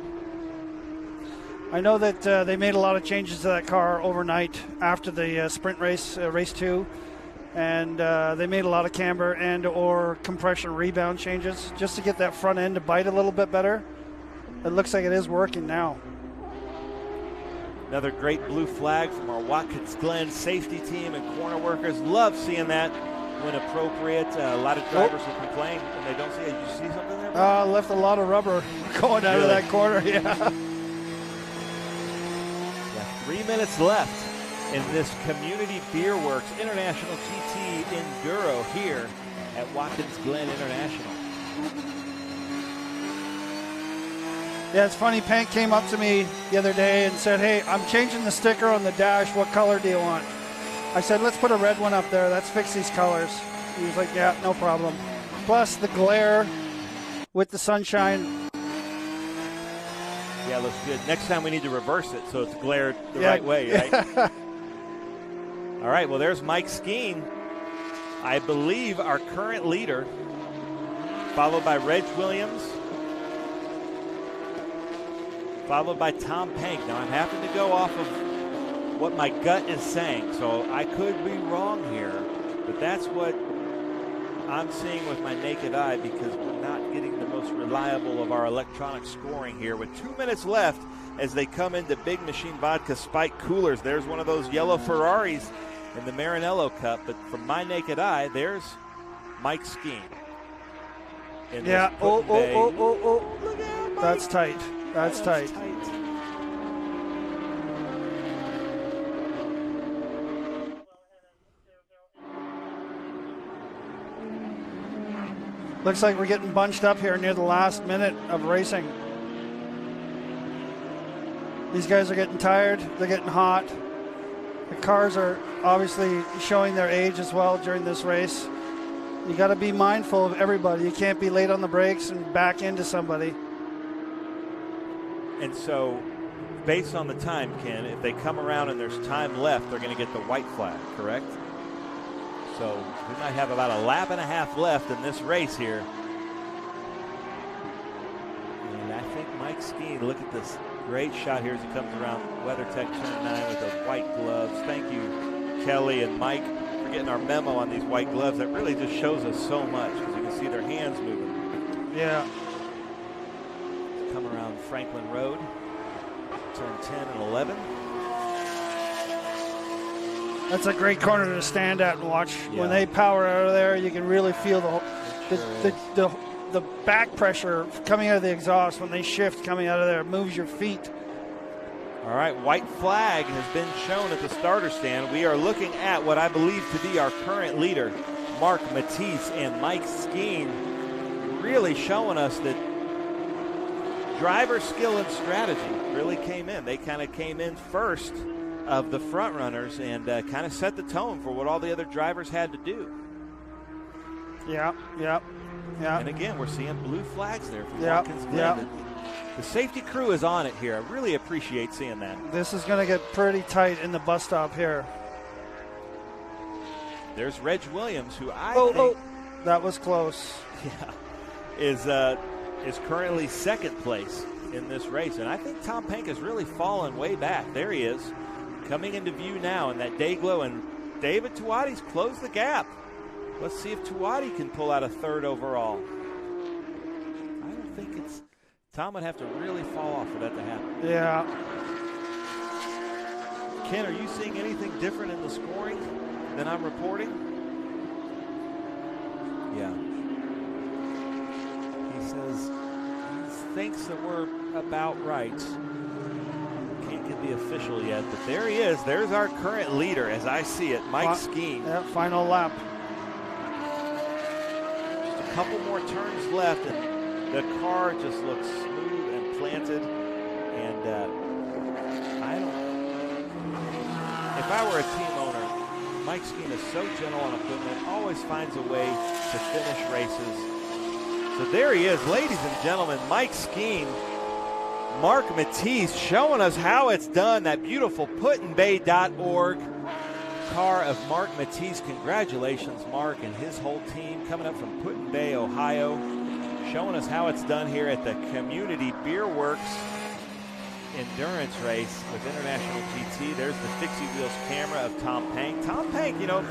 I know that they made a lot of changes to that car overnight after the sprint race, race 2. And they made a lot of camber and or compression rebound changes just to get that front end to bite a little bit better. It looks like it is working now. Another great blue flag from our Watkins Glen safety team and corner workers. Love seeing that when appropriate. A lot of drivers will complain when they don't see it. Did you see something there? Left a lot of rubber going out of that corner, yeah. 3 minutes left in this Community Beer Works International GT Enduro here at Watkins Glen International. Yeah, it's funny. Pank came up to me the other day and said, hey, I'm changing the sticker on the dash. What color do you want? I said, let's put a red one up there. Let's fix these colors. He was like, yeah, no problem. Plus the glare with the sunshine. Yeah, looks good. Next time we need to reverse it so it's glared the right way, right? All right, well, there's Mike Skeen, I believe our current leader, followed by Reg Williams, followed by Tom Pank. Now, I'm having to go off of what my gut is saying, so I could be wrong here, but that's what I'm seeing with my naked eye because we're not getting the most reliable of our electronic scoring here. With 2 minutes left as they come into Big Machine Vodka Spike Coolers. There's one of those yellow Ferraris in the Maranello Cup, but from my naked eye, there's Mike Skeen. Yeah, oh. Look out, Mike. That's tight. That's tight. Looks like we're getting bunched up here near the last minute of racing. These guys are getting tired. They're getting hot. The cars are obviously showing their age as well during this race. You got to be mindful of everybody. You can't be late on the brakes and back into somebody. And so, based on the time, Ken, if they come around and there's time left, they're going to get the white flag, correct? So we might have about a lap and a half left in this race here. And I think Mike Skeen, look at this great shot here as he comes around WeatherTech Turn 9 with those white gloves. Thank you, Kelly and Mike, for getting our memo on these white gloves. That really just shows us so much because you can see their hands moving. Yeah. Come around Franklin Road, turn 10 and 11. That's a great corner to stand at and watch. Yeah. When they power out of there, you can really feel the back pressure coming out of the exhaust when they shift coming out of there. It moves your feet. All right, white flag has been shown at the starter stand. We are looking at what I believe to be our current leader, Mark Matisse, and Mike Skeen really showing us that driver skill and strategy really came in. They kind of came in first of the front runners and kind of set the tone for what all the other drivers had to do. Yeah. And again, we're seeing blue flags there for Watkins Glen. The safety crew is on it here. I really appreciate seeing that. This is going to get pretty tight in the bus stop here. There's Reg Williams, who I think... Oh, that was close. Yeah, is is currently second place in this race. And I think Tom Pank has really fallen way back. There he is, coming into view now in that day glow. And David Tuati's closed the gap. Let's see if Tuati can pull out a third overall. I don't think it's... Tom would have to really fall off for that to happen. Yeah. Ken, are you seeing anything different in the scoring than I'm reporting? Yeah. He says he thinks that we're about right. Can't get the official yet, but there he is. There's our current leader, as I see it, Mike Skeen. Yeah, final lap. Just a couple more turns left, and the car just looks smooth and planted. And if I were a team owner, Mike Skeen is so gentle on equipment, always finds a way to finish races. So there he is, ladies and gentlemen, Mike Skeen, Mark Matisse showing us how it's done. That beautiful PutInBay.org car of Mark Matisse. Congratulations, Mark and his whole team coming up from Put-in-Bay, Ohio, showing us how it's done here at the Community Beer Works endurance race with International GT. There's the Fixie Wheels camera of Tom Pank. Tom Pank, you know,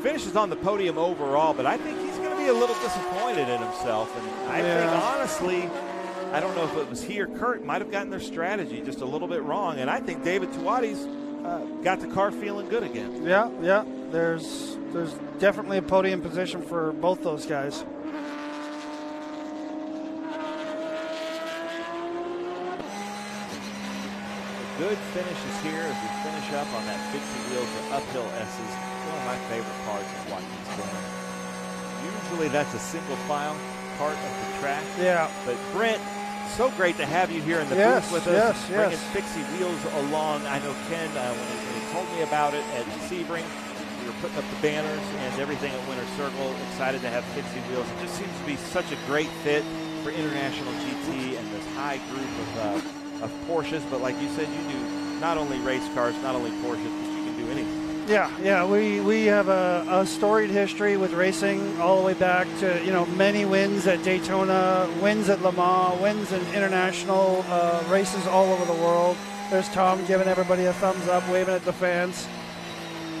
finishes on the podium overall, but I think he's going to be a little disappointed in himself. And I think, honestly, I don't know if it was he or Kurt might have gotten their strategy just a little bit wrong. And I think David Tuati's got the car feeling good again. Yeah. There's definitely a podium position for both those guys. Good finishes here as we finish up on that Fixie Wheels or uphill S's. One of my favorite parts of Watkins Glen. Usually that's a single file part of the track. Yeah. But Brent, so great to have you here in the booth with us. Bringing Fixie Wheels along. I know Ken, when he told me about it at Sebring, we were putting up the banners and everything at Winter Circle. Excited to have Fixie Wheels. It just seems to be such a great fit for International GT and this high group of Porsches, but like you said, you do not only race cars, not only Porsches, but you can do anything. Yeah, we have a storied history with racing all the way back to, many wins at Daytona, wins at Le Mans, wins in international races all over the world. There's Tom giving everybody a thumbs up, waving at the fans.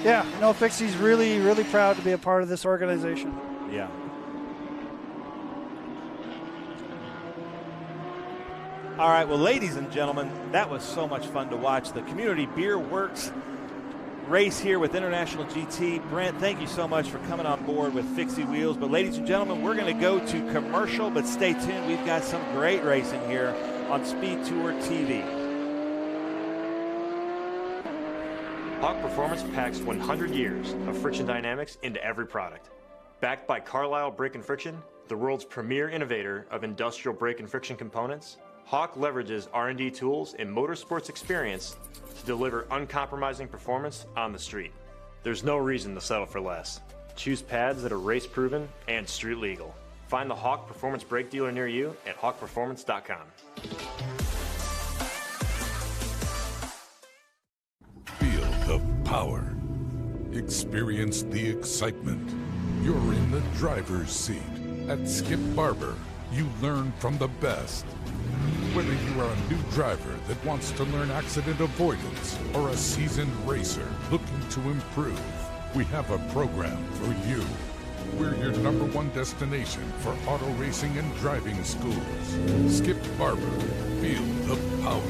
Yeah, Fixie's really, really proud to be a part of this organization. Yeah. All right, well, ladies and gentlemen, that was so much fun to watch. The Community Beer Works race here with International GT. Brent, thank you so much for coming on board with Fixie Wheels. But ladies and gentlemen, we're going to go to commercial, but stay tuned. We've got some great racing here on SpeedTour TV. Hawk Performance packs 100 years of friction dynamics into every product. Backed by Carlisle Brake and Friction, the world's premier innovator of industrial brake and friction components, Hawk leverages R&D tools and motorsports experience to deliver uncompromising performance on the street. There's no reason to settle for less. Choose pads that are race-proven and street-legal. Find the Hawk Performance brake dealer near you at hawkperformance.com. Feel the power. Experience the excitement. You're in the driver's seat. At Skip Barber, you learn from the best. Whether you are a new driver that wants to learn accident avoidance or a seasoned racer looking to improve, we have a program for you. We're your #1 destination for auto racing and driving schools. Skip Barber. Feel the power.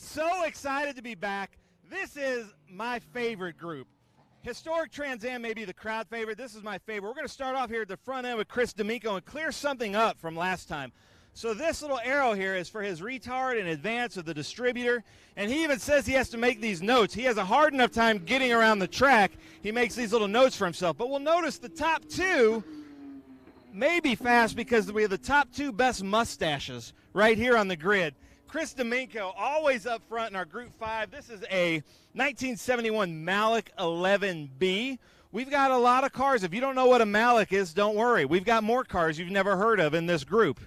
so excited to be back. This is my favorite group. Historic Trans Am may be the crowd favorite. This is my favorite. We're going to start off here at the front end with Chris D'Amico and clear something up from last time. So this little arrow here is for his retard in advance of the distributor, and he even says he has to make these notes. He has a hard enough time getting around the track. He makes these little notes for himself. But we'll notice the top two may be fast because we have the top two best mustaches right here on the grid. Chris D'Amico always up front in our Group 5. This is a 1971 Malik 11B. We've got a lot of cars. If you don't know what a Malik is, don't worry. We've got more cars you've never heard of in this group.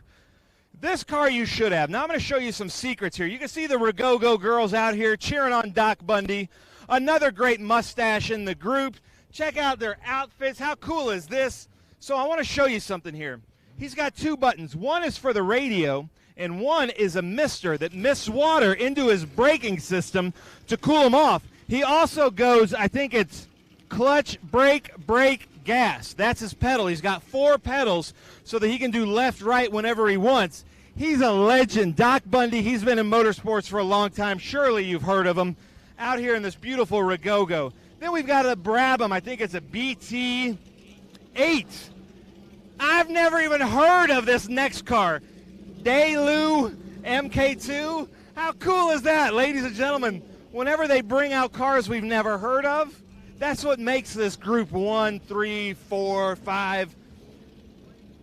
This car you should have. Now I'm going to show you some secrets here. You can see the Ragogo girls out here cheering on Doc Bundy. Another great mustache in the group. Check out their outfits. How cool is this? So I want to show you something here. He's got two buttons. One is for the radio, and one is a mister that mists water into his braking system to cool him off. He also goes, I think it's clutch, brake, gas. That's his pedal. He's got 4 pedals so that he can do left, right whenever he wants. He's a legend. Doc Bundy, he's been in motorsports for a long time. Surely you've heard of him. Out here in this beautiful Ragogo. Then we've got a Brabham. I think it's a BT8. I've never even heard of this next car. Daewoo MK2. How cool is that, ladies and gentlemen? Whenever they bring out cars we've never heard of, that's what makes this group 1, 3, 4, 5.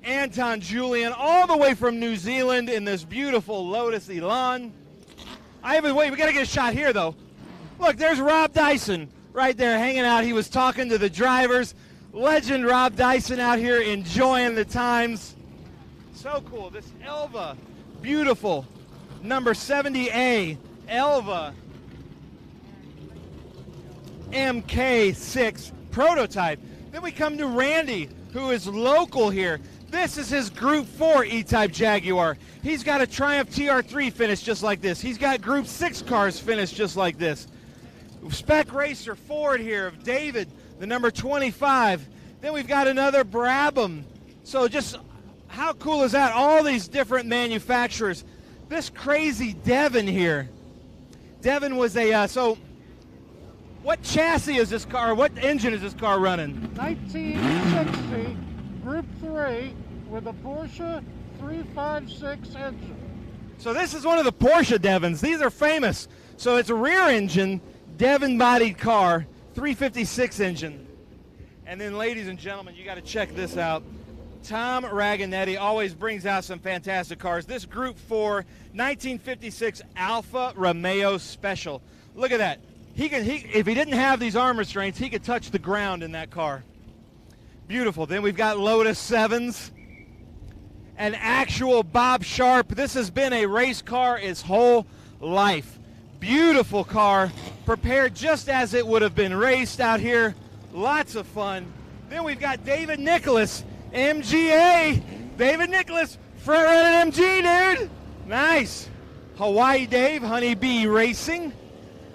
Anton Julian, all the way from New Zealand in this beautiful Lotus Elan. We got to get a shot here, though. Look, there's Rob Dyson right there hanging out. He was talking to the drivers. Legend Rob Dyson out here enjoying the times. So cool. This Elva, beautiful. Number 70A, Elva MK6 prototype. Then we come to Randy, who is local here. This is his Group 4 E-Type Jaguar. He's got a Triumph TR3 finish just like this. He's got Group 6 cars finished just like this. Spec Racer Ford here of David, the number 25. Then we've got another Brabham. So just how cool is that? All these different manufacturers. This crazy Devon here. Devon was a, what chassis is this car? What engine is this car running? 1960 Group 3 with a Porsche 356 engine. So this is one of the Porsche Devons. These are famous. So it's a rear engine, Devon-bodied car, 356 engine. And then, ladies and gentlemen, you got to check this out. Tom Raganetti always brings out some fantastic cars. This Group 4 1956 Alfa Romeo Special. Look at that. If he didn't have these arm restraints, he could touch the ground in that car. Beautiful. Then we've got Lotus 7s. An actual Bob Sharp. This has been a race car his whole life. Beautiful car, prepared just as it would have been raced out here. Lots of fun. Then we've got David Nicholas, MGA. David Nicholas, front running MG, dude. Nice. Hawaii Dave, Honeybee Racing,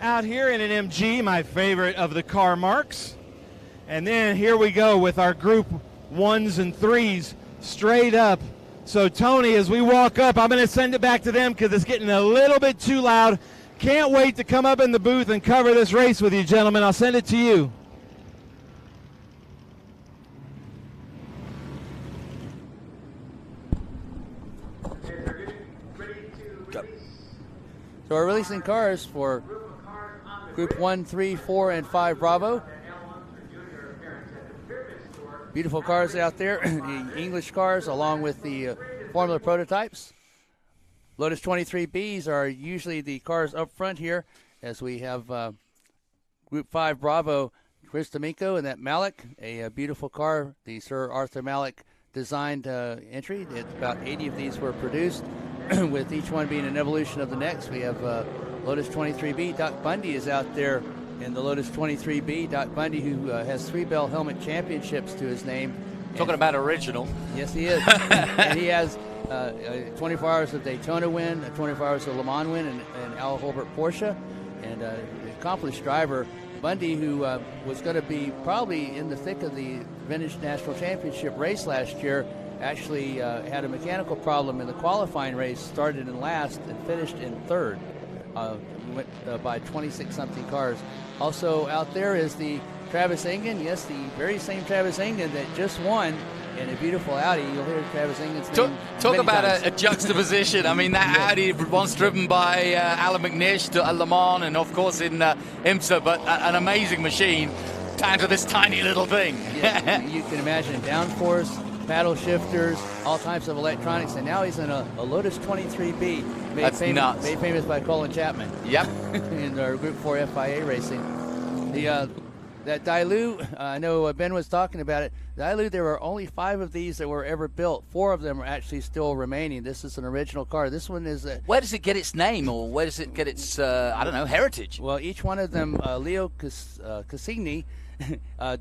out here in an MG, my favorite of the car marks. And then here we go with our Group 1s and 3s straight up. So Tony, as we walk up, I'm going to send it back to them because it's getting a little bit too loud. Can't wait to come up in the booth and cover this race with you, gentlemen. I'll send it to you. So we're releasing cars for Group 1, 3, 4, and 5 Bravo. Beautiful cars out there, the English cars along with the Formula prototypes. Lotus 23Bs are usually the cars up front here as we have Group 5 Bravo Chris D'Amico and that Malik, a beautiful car, the Sir Arthur Malik designed entry. About 80 of these were produced, with each one being an evolution of the next. We have Lotus 23B. Doc Bundy is out there in the Lotus 23B. Doc Bundy, who has 3 Bell Helmet Championships to his name. Talking about original. Yes, he is. And he has 24 Hours of Daytona win, 24 Hours of Le Mans win, and Al Holbert Porsche. And an accomplished driver, Bundy, who was going to be probably in the thick of the Vintage National Championship race last year, actually had a mechanical problem in the qualifying race, started in last and finished in third. We went by 26-something cars. Also out there is the Travis Engen. Yes, the very same Travis Engen that just won in a beautiful Audi. You'll hear Travis Engen's name Talk many about times. a juxtaposition. I mean, that Audi once driven by Alan McNish to Le Mans and, of course, in IMSA, but an amazing machine down to this tiny little thing. Yeah, you can imagine downforce, paddle shifters, all types of electronics, and now he's in a Lotus 23B, That's nuts. made famous by Colin Chapman. Yep. In our Group 4 FIA racing. That Dailou, I know Ben was talking about it. Dailou, there were only 5 of these that were ever built. 4 of them are actually still remaining. This is an original car. This one is... Where does it get its name, or where does it get its, I don't know, heritage? Well, each one of them, Leo Cassigny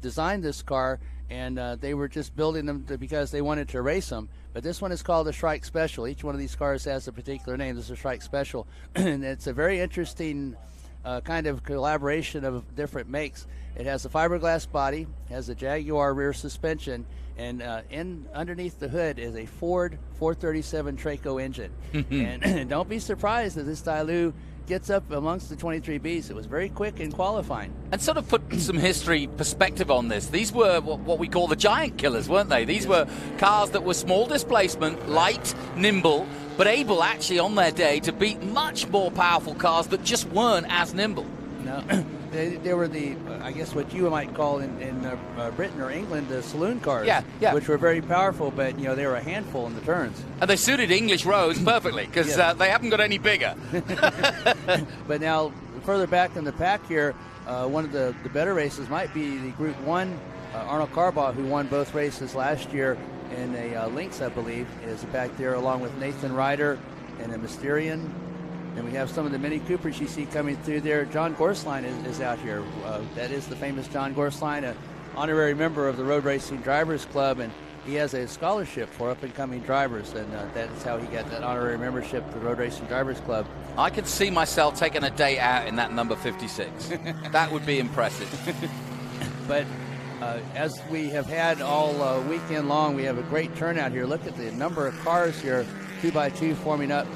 designed this car, and they were just building them because they wanted to race them. But this one is called the Shrike Special. Each one of these cars has a particular name. This is a Shrike Special. And it's a very interesting kind of collaboration of different makes. It has a fiberglass body, has a Jaguar rear suspension, and underneath the hood is a Ford 437 Traco engine. And don't be surprised that this Dailou gets up amongst the 23Bs. It was very quick in qualifying. And sort of put some history perspective on this. These were what we call the giant killers, weren't they? These were cars that were small displacement, light, nimble, but able actually on their day to beat much more powerful cars that just weren't as nimble. No, they were the, I guess what you might call in Britain or England, the saloon cars, yeah. which were very powerful, but you know they were a handful in the turns. And they suited English roads perfectly because they haven't got any bigger. But now, further back in the pack here, one of the better races might be the Group 1. Arnold Carbaugh, who won both races last year in a Lynx, I believe, is back there along with Nathan Ryder and a Mysterian. And we have some of the Mini Coopers you see coming through there. John Gorsline is out here. That is the famous John Gorsline, an honorary member of the Road Racing Drivers Club, and he has a scholarship for up-and-coming drivers, and that is how he got that honorary membership to the Road Racing Drivers Club. I could see myself taking a day out in that number 56. That would be impressive. But as we have had all weekend long, we have a great turnout here. Look at the number of cars here, 2x2 forming up.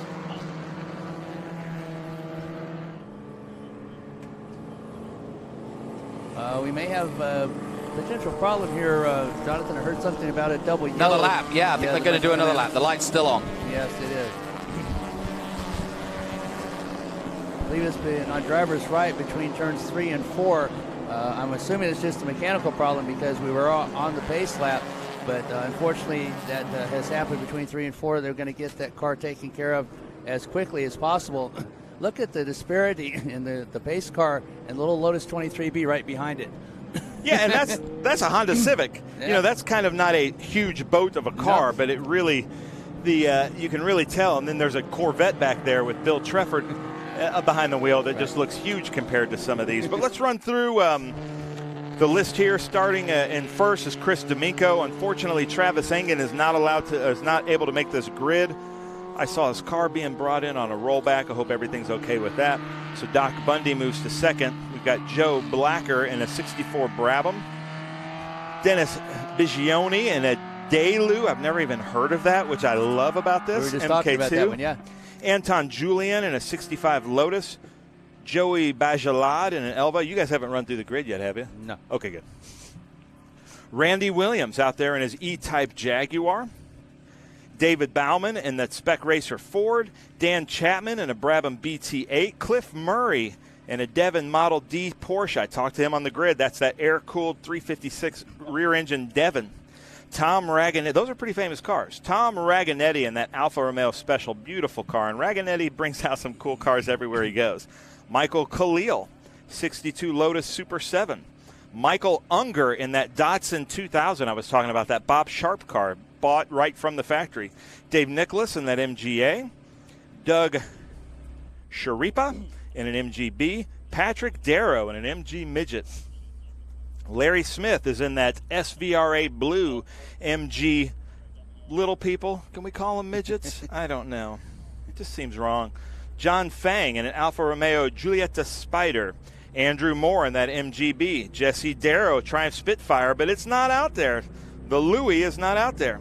We may have a potential problem here, Jonathan. I heard something about a double yellow. Another lap, yeah. I think they're going to do another lap. The light's still on. Yes, it is. Leave us on driver's right between turns 3 and 4. I'm assuming it's just a mechanical problem because we were on the pace lap, but unfortunately that has happened between 3 and 4. They're going to get that car taken care of as quickly as possible. Look at the disparity in the pace car and the little Lotus 23B right behind it. Yeah, and that's a Honda Civic. Yeah. You know, that's kind of not a huge boat of a car, but it really, you can really tell. And then there's a Corvette back there with Bill Trefford behind the wheel that just looks huge compared to some of these. But let's run through the list here. Starting in first is Chris D'Amico. Unfortunately, Travis Engen is not able to make this grid. I saw his car being brought in on a rollback. I hope everything's okay with that. So Doc Bundy moves to second. We've got Joe Blacker in a 64 Brabham. Dennis Bigioni in a Dailou. I've never even heard of that, which I love about this. We were just talking about that one, yeah. Anton Julian in a 65 Lotus. Joey Bajalad in an Elva. You guys haven't run through the grid yet, have you? No. Okay, good. Randy Williams out there in his E-Type Jaguar. David Bauman in that Spec Racer Ford. Dan Chapman in a Brabham BT8. Cliff Murray in a Devon Model D Porsche. I talked to him on the grid. That's that air-cooled 356 rear-engine Devon. Tom Raganetti. Those are pretty famous cars. Tom Raganetti in that Alfa Romeo Special. Beautiful car. And Raganetti brings out some cool cars everywhere he goes. Michael Khalil, 62 Lotus Super 7. Michael Unger in that Datsun 2000. I was talking about that Bob Sharp car. Bought right from the factory. Dave Nicholas in that MGA. Doug Sharipa in an MGB. Patrick Darrow in an MG Midget. Larry Smith is in that SVRA Blue MG Little People. Can we call them midgets? I don't know. It just seems wrong. John Fang in an Alfa Romeo Giulietta Spider. Andrew Moore in that MGB. Jesse Darrow, Triumph Spitfire, but it's not out there. The Louis is not out there.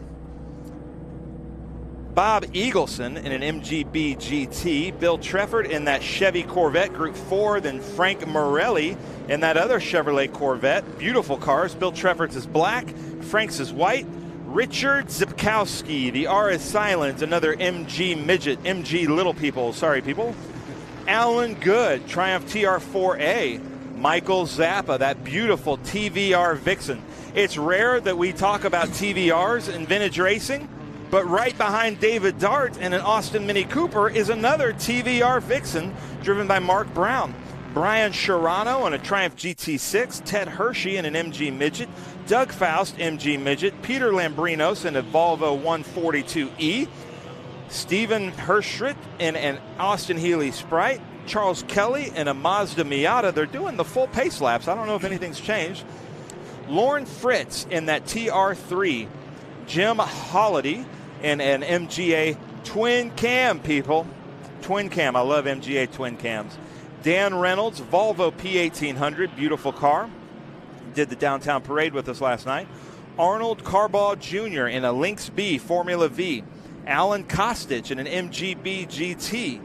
Bob Eagleson in an MGB GT. Bill Trefford in that Chevy Corvette Group 4. Then Frank Morelli in that other Chevrolet Corvette. Beautiful cars. Bill Trefford's is black. Frank's is white. Richard Zipkowski, the R is silent, another MG midget, MG little people, sorry people. Alan Good, Triumph TR4A. Michael Zappa, that beautiful TVR Vixen. It's rare that we talk about TVRs in vintage racing, but right behind David Dart and an Austin Mini Cooper is another TVR Vixen driven by Mark Brown. Brian Sharano on a Triumph GT6, Ted Hershey in an MG Midget, Doug Faust, MG Midget, Peter Lambrinos in a Volvo 142E, Stephen Herschritt in an Austin Healey Sprite, Charles Kelly in a Mazda Miata. They're doing the full pace laps. I don't know if anything's changed. Lauren Fritz in that TR3, Jim Holliday in an MGA twin cam, people. Twin cam. I love MGA twin cams. Dan Reynolds, Volvo P1800, beautiful car. Did the downtown parade with us last night. Arnold Carbaugh Jr. in a Lynx B Formula V. Alan Kostic in an MGB GT.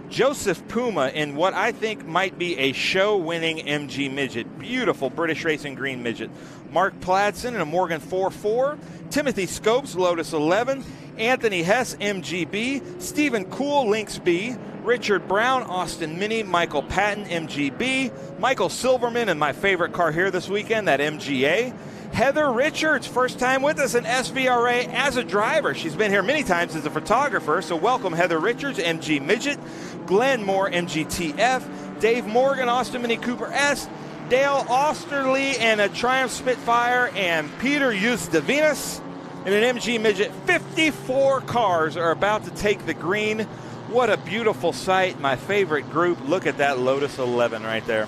Joseph Puma in what I think might be a show-winning MG Midget. Beautiful British Racing Green Midget. Mark Pladsen in a Morgan 4.4. Timothy Scopes, Lotus 11. Anthony Hess, MGB. Stephen Kuhl, Lynx B. Richard Brown, Austin Mini. Michael Patton, MGB. Michael Silverman in my favorite car here this weekend, that MGA. Heather Richards, first time with us in SVRA as a driver. She's been here many times as a photographer, so welcome Heather Richards, MG Midget. Glenn Moore, MGTF. Dave Morgan, Austin Mini Cooper S. Dale Osterly and a Triumph Spitfire, and Peter Eustavinas in an MG Midget. 54 cars are about to take the green. What a beautiful sight. My favorite group. Look at that Lotus 11 right there.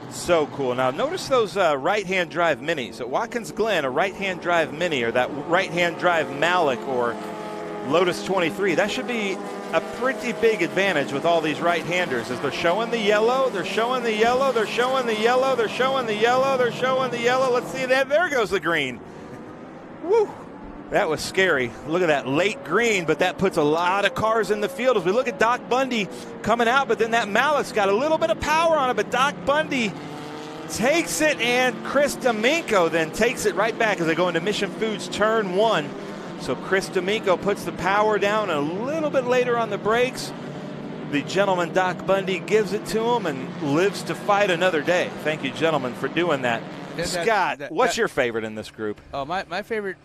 So cool. Now notice those right-hand drive minis. At Watkins Glen, a right-hand drive mini, or that right-hand drive Malik or Lotus 23. That should be a pretty big advantage with all these right-handers as they're showing the yellow, they're showing the yellow, they're showing the yellow, they're showing the yellow, they're showing the yellow. Let's see that. There goes the green. Woo! That was scary. Look at that late green, but that puts a lot of cars in the field. As we look at Doc Bundy coming out, but then that Malik's got a little bit of power on it, but Doc Bundy takes it, and Chris D'Amico then takes it right back as they go into Mission Foods turn 1. So Chris D'Amico puts the power down a little bit later on the brakes. The gentleman Doc Bundy gives it to him and lives to fight another day. Thank you, gentlemen, for doing that. Scott, what's your favorite in this group? Oh, my favorite,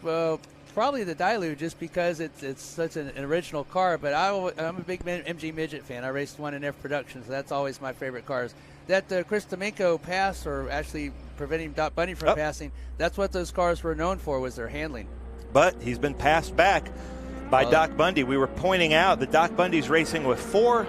probably the Daewoo, just because it's such an original car. But I'm a big MG Midget fan. I raced one in F Production, so that's always my favorite cars. That Chris D'Amico pass, or actually preventing Doc Bundy from passing, that's what those cars were known for, was their handling. But he's been passed back by Doc Bundy. We were pointing out that Doc Bundy's racing with 4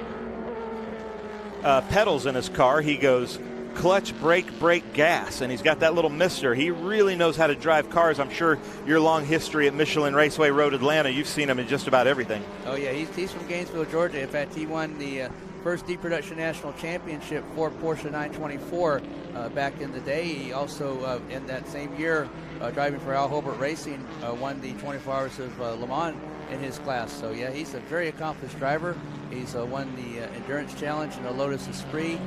pedals in his car. He goes clutch, brake, brake, gas, and he's got that little mister. He really knows how to drive cars. I'm sure your long history at Michelin Raceway Road Atlanta, you've seen him in just about everything. Oh yeah, he's from Gainesville, Georgia. In fact, he won the first D Production National Championship for Porsche 924 back in the day. He also, in that same year, driving for Al Hobart Racing, won the 24 Hours of Le Mans in his class. So yeah, he's a very accomplished driver. He's won the Endurance Challenge in a Lotus Esprit.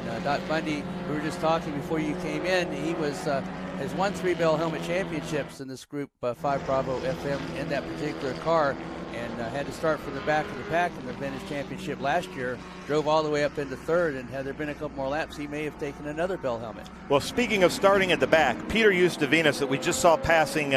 And Doc Bundy, we were just talking before you came in, he has won 3 Bell Helmet Championships in this group 5 Bravo FM in that particular car, and had to start from the back of the pack in the Vintage Championship last year. Drove all the way up into 3rd, and had there been a couple more laps, he may have taken another Bell Helmet. Well, speaking of starting at the back, Peter Eustavinas that we just saw passing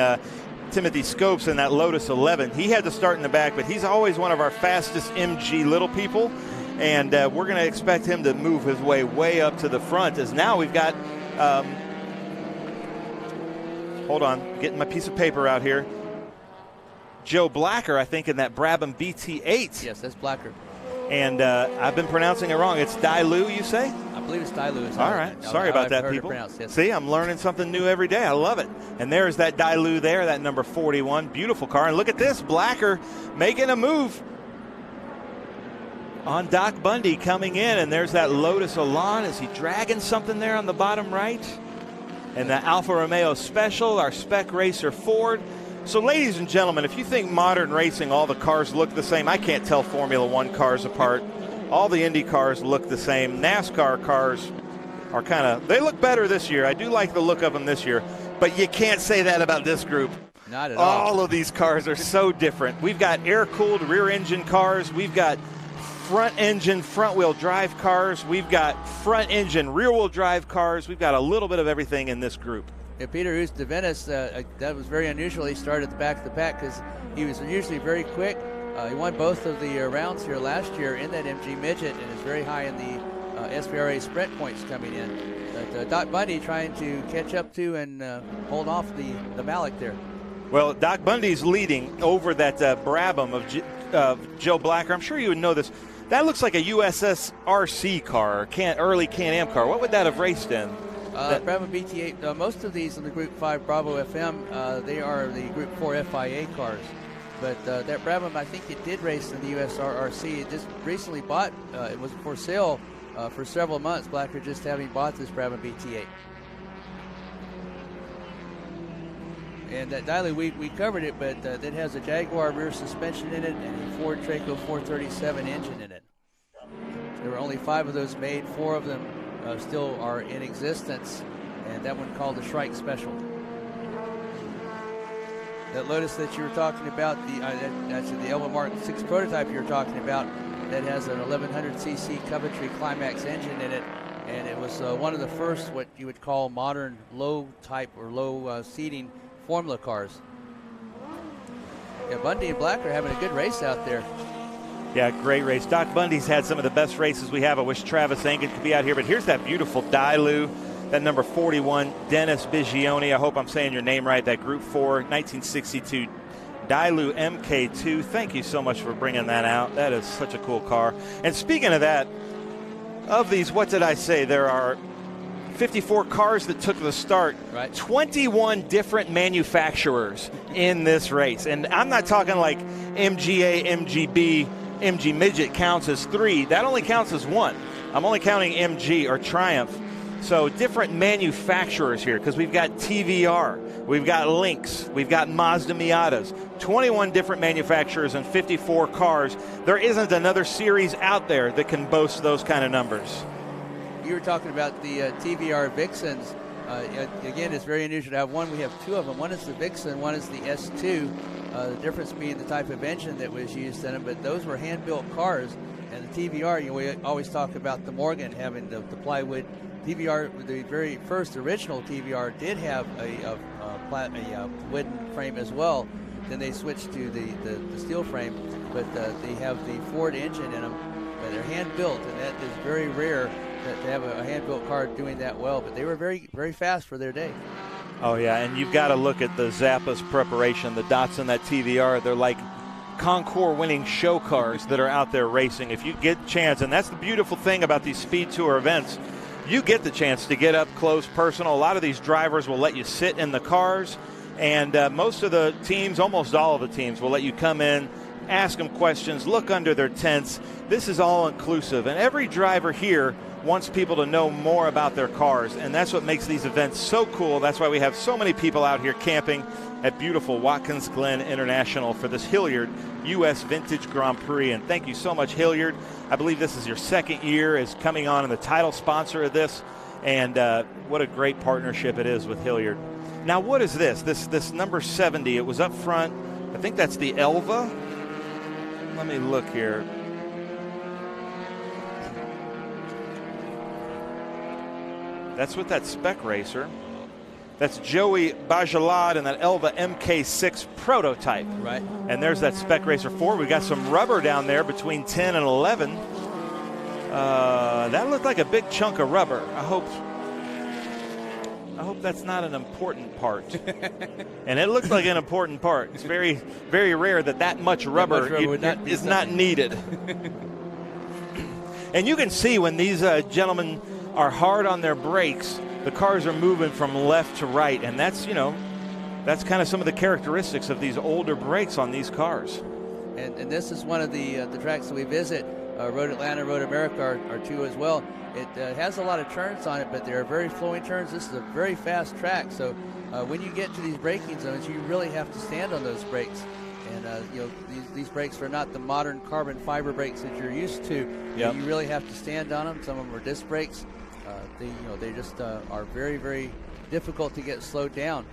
Timothy Scopes in that Lotus 11, he had to start in the back, but he's always one of our fastest MG little people. And we're going to expect him to move his way up to the front, as now we've got, hold on, getting my piece of paper out here. Joe Blacker, I think, in that Brabham BT8. Yes, that's Blacker. And I've been pronouncing it wrong. It's Daewoo, you say? I believe it's Daewoo. All right. Sorry about that, people. Yes. See, I'm learning something new every day. I love it. And there's that Daewoo there, that number 41. Beautiful car. And look at this, Blacker making a move on Doc Bundy coming in, and there's that Lotus Elan. Is he dragging something there on the bottom right? And the Alfa Romeo Special, our Spec Racer Ford. So, ladies and gentlemen, if you think modern racing, all the cars look the same, I can't tell Formula One cars apart. All the Indy cars look the same. NASCAR cars are kind of, they look better this year. I do like the look of them this year, but you can't say that about this group. Not at all. All of these cars are so different. We've got air-cooled rear-engine cars. We've got front-engine, front-wheel drive cars. We've got front-engine, rear-wheel drive cars. We've got a little bit of everything in this group. Yeah, Peter Hoos de Venice, that was very unusual. He started at the back of the pack because he was usually very quick. He won both of the rounds here last year in that MG Midget and is very high in the SVRA sprint points coming in. But Doc Bundy trying to catch up to and hold off the Malik there. Well, Doc Bundy's leading over that Brabham of Joe Blacker. I'm sure you would know this. That looks like a USS RC car, or early Can-Am car. What would that have raced in? Brabham BT8, most of these in the Group 5 Bravo FM, they are the Group 4 FIA cars. But that Brabham, I think it did race in the USRRC. It just recently bought, it was for sale for several months, Blacker just having bought this Brabham BT8. And that Daily, we covered it, but it has a Jaguar rear suspension in it and a Ford Traco 437 engine in it. There were only 5 of those made, 4 of them still are in existence, and that one called the Shrike Special. That Lotus that you were talking about, that's the Elva Mark 6 prototype you were talking about, that has an 1100cc Coventry Climax engine in it, and it was one of the first what you would call modern low type or low seating formula cars. Yeah, Bundy and Black are having a good race out there. Yeah, great race. Doc Bundy's had some of the best races we have. I wish Travis Ankin could be out here, but here's that beautiful Dailu, that number 41, Dennis Bigioni. I hope I'm saying your name right, that Group 4, 1962 Dailu MK2. Thank you so much for bringing that out. That is such a cool car. And speaking of that, of these, what did I say? There are 54 cars that took the start, right. 21 different manufacturers in this race. And I'm not talking like MGA, MGB, MG Midget counts as 3. That only counts as 1. I'm only counting MG or Triumph. So different manufacturers here, because we've got TVR, we've got Lynx, we've got Mazda Miatas, 21 different manufacturers and 54 cars. There isn't another series out there that can boast those kind of numbers. You were talking about the TVR Vixens. Again, it's very unusual to have one. We have 2 of them. One is the Vixen, one is the S2. The difference being the type of engine that was used in them, but those were hand-built cars. And the TVR, we always talk about the Morgan having the plywood. TVR, the very first original TVR did have a wooden frame as well. Then they switched to the steel frame, but they have the Ford engine in them. But they're hand-built, and that is very rare to have a hand-built car doing that well. But they were very, very fast for their day. Oh, yeah, and you've got to look at the Zappa's preparation, the Datsun, that TVR. They're like Concours-winning show cars that are out there racing. If you get a chance, and that's the beautiful thing about these Speed Tour events, you get the chance to get up close, personal. A lot of these drivers will let you sit in the cars, and most of the teams, almost all of the teams, will let you come in, ask them questions, look under their tents. This is all inclusive, and every driver here wants people to know more about their cars, and that's what makes these events so cool. That's why we have so many people out here camping at beautiful Watkins Glen International for this Hilliard U.S. Vintage Grand Prix. And thank you so much, Hilliard. I believe this is your 2nd year as coming on and the title sponsor of this, and what a great partnership it is with Hilliard. Now, what is this? This number 70, it was up front. I think that's the Elva. Let me look here. That's with that spec racer. That's Joey Bajalad and that Elva MK6 prototype. Right. And there's that spec racer 4. We got some rubber down there between 10 and 11. That looked like a big chunk of rubber. I hope that's not an important part. And it looks like an important part. It's very, very rare that much rubber is not needed. And you can see when these gentlemen are hard on their brakes, the cars are moving from left to right, and that's kind of some of the characteristics of these older brakes on these cars. And this is one of the tracks that we visit. Road Atlanta, Road America are 2 as well. It has a lot of turns on it, but they are very flowing turns. This is a very fast track, so when you get to these braking zones, you really have to stand on those brakes. And these brakes are not the modern carbon fiber brakes that you're used to. Yep. You really have to stand on them. Some of them are disc brakes. They just are very, very difficult to get slowed down.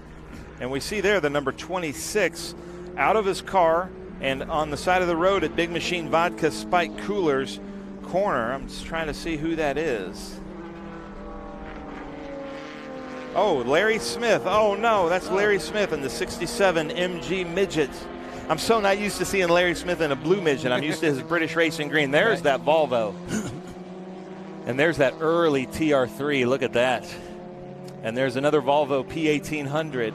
And we see there the number 26 out of his car and on the side of the road at Big Machine Vodka Spike Coolers corner. I'm just trying to see who that is. Oh, Larry Smith. Oh, no, that's Larry Smith in the 67 MG Midget. I'm so not used to seeing Larry Smith in a blue midget. I'm used to his British Racing Green. There's that Volvo. And there's that early TR3. Look at that. And there's another Volvo P1800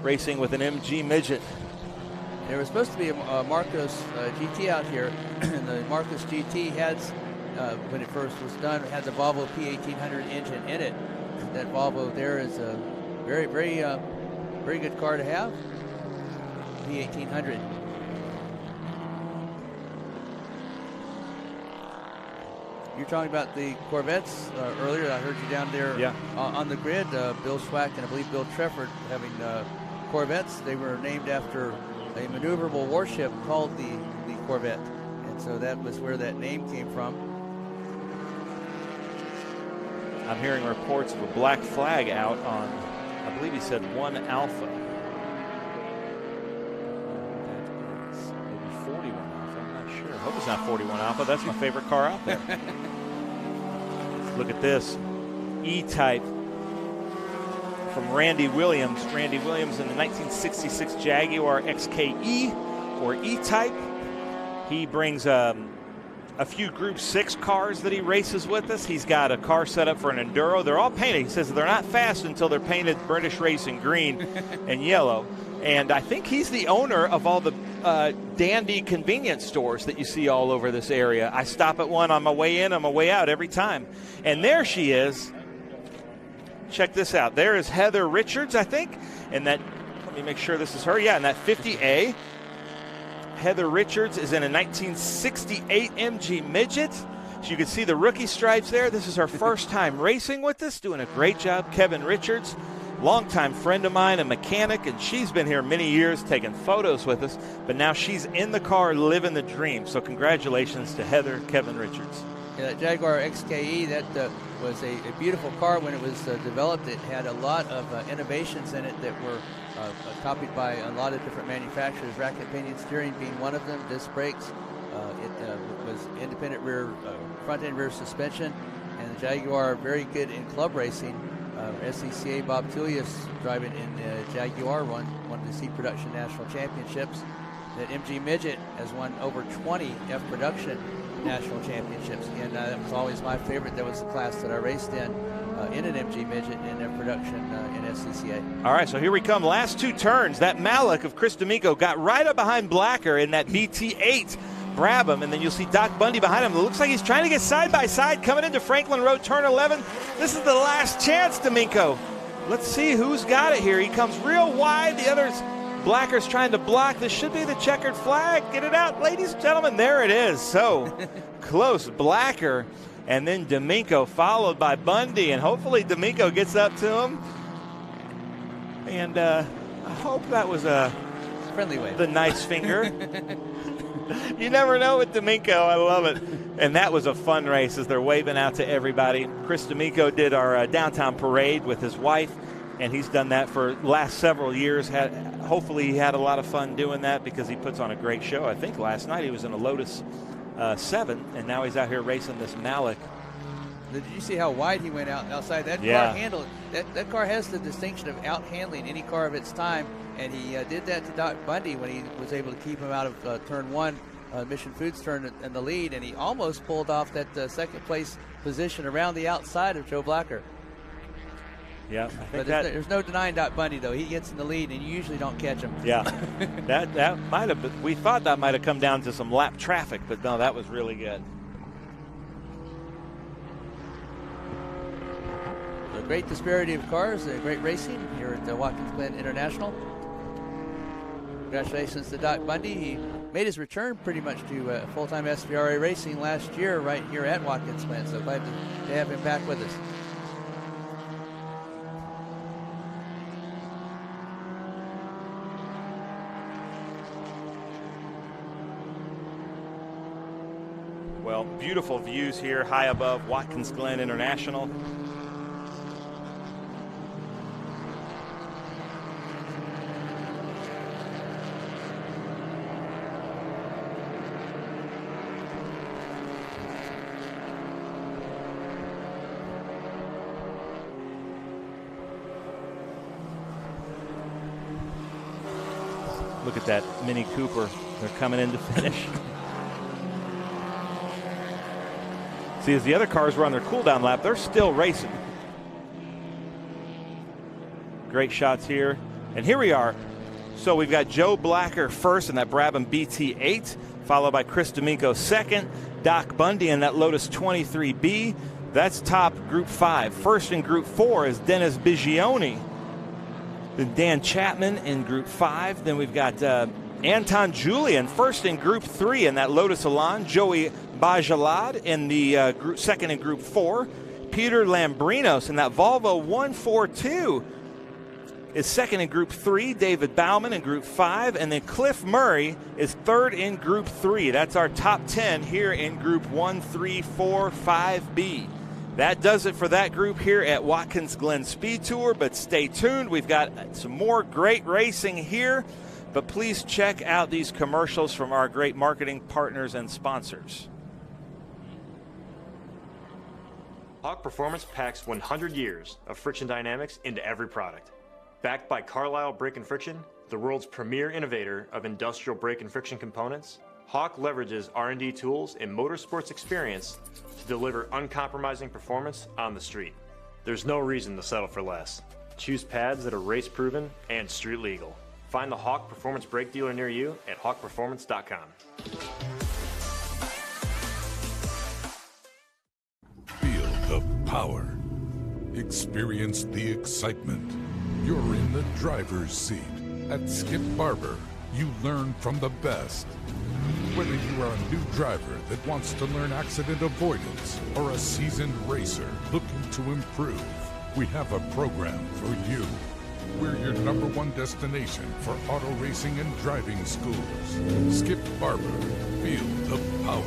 racing with an MG Midget. There was supposed to be a Marcos GT out here, and the Marcos GT had, when it first was done, had the Volvo P1800 engine in it. That Volvo there is a very, very, very good car to have. P1800. You're talking about the Corvettes earlier. I heard you down there on the grid. Bill Schwack and I believe Bill Trefford having Corvettes. They were named after a maneuverable warship called the Corvette. And so that was where that name came from. I'm hearing reports of a black flag out on, I believe he said 1 Alpha. Maybe 41 Alpha, I'm not sure. I hope it's not 41 Alpha. That's my favorite car out there. Look at this. E-Type from Randy Williams. Randy Williams in the 1966 Jaguar XKE or E-Type. He brings a few Group 6 cars that he races with us. He's got a car set up for an Enduro. They're all painted. He says they're not fast until they're painted British Racing green and yellow. And I think he's the owner of all the dandy convenience stores that you see all over this area. I stop at one on my way in, on my way out every time. And there she is. Check this out. There is Heather Richards, I think. And that, let me make sure this is her. Yeah, and that 50A. Heather Richards is in a 1968 MG Midget. So you can see the rookie stripes there. This is her first time racing with us, doing a great job. Kevin Richards, longtime friend of mine, a mechanic, and she's been here many years taking photos with us, but now she's in the car living the dream. So congratulations to Heather, Kevin Richards. Yeah, that Jaguar XKE, that was a beautiful car when it was developed. It had a lot of innovations in it that were copied by a lot of different manufacturers, racket pinion steering being one of them, disc brakes. It was independent rear, front-end rear suspension, and the Jaguar very good in club racing. SCCA Bob Tullius driving in Jaguar won one of the C Production National Championships. That MG Midget has won over 20 F Production National Championships. And that was always my favorite. That was the class that I raced in an MG Midget in F Production in SCCA. All right, so here we come. Last two turns. That Malik of Chris D'Amico got right up behind Blacker in that BT8 Brabham, and then you'll see Doc Bundy behind him. It looks like he's trying to get side by side coming into Franklin Road, turn 11. This is the last chance, D'Amico. Let's see who's got it here. He comes real wide. The others, Blacker's trying to block. This should be the checkered flag. Get it out, ladies and gentlemen. There it is. So close. Blacker, and then D'Amico followed by Bundy, and hopefully D'Amico gets up to him. And I hope that was a friendly wave. The nice finger. You never know with D'Amico. I love it. And that was a fun race as they're waving out to everybody. Chris D'Amico did our downtown parade with his wife, and he's done that for last several years. Hopefully he had a lot of fun doing that because he puts on a great show. I think last night he was in a Lotus 7, and now he's out here racing this Malik. Did you see how wide he went outside? That car handled that car has the distinction of out-handling any car of its time, and he did that to Doc Bundy when he was able to keep him out of turn 1, Mission Foods turn in the lead, and he almost pulled off that second place position around the outside of Joe Blacker. Yeah, but there's no denying Doc Bundy, though. He gets in the lead, and you usually don't catch him. Yeah, that might have. We thought that might have come down to some lap traffic, but no, that was really good. A great disparity of cars, great racing here at Watkins Glen International. Congratulations to Doc Bundy. He made his return pretty much to full-time SVRA racing last year right here at Watkins Glen, so glad to have him back with us. beautiful views here high above Watkins Glen International. Look at that Mini Cooper. They're coming in to finish. See, as the other cars were on their cool-down lap, they're still racing. Great shots here. And here we are. So we've got Joe Blacker first in that Brabham BT8, followed by Chris D'Amico second, Doc Bundy in that Lotus 23B. That's top Group 5. First in Group 4 is Dennis Bigioni. Then Dan Chapman in Group 5. Then we've got Anton Julian first in Group 3 in that Lotus Elan. Joey Bajalad in the second in Group 4. Peter Lambrinos in that Volvo 142 is second in Group 3. David Bauman in Group 5. And then Cliff Murray is third in Group 3. That's our top 10 here in Group 1, 3, 4, 5B. That does it for that group here at Watkins Glen SpeedTour, but stay tuned. We've got some more great racing here, but please check out these commercials from our great marketing partners and sponsors. Hawk Performance packs 100 years of friction dynamics into every product. Backed by Carlisle Brake and Friction, the world's premier innovator of industrial brake and friction components, Hawk leverages R&D tools and motorsports experience to deliver uncompromising performance on the street. There's no reason to settle for less. Choose pads that are race proven and street legal. Find the Hawk Performance brake dealer near you at hawkperformance.com. Feel the power. Experience the excitement. You're in the driver's seat. At Skip Barber, you learn from the best. Whether you are a new driver that wants to learn accident avoidance or a seasoned racer looking to improve, we have a program for you. We're your #1 destination for auto racing and driving schools. Skip Barber. Feel the power.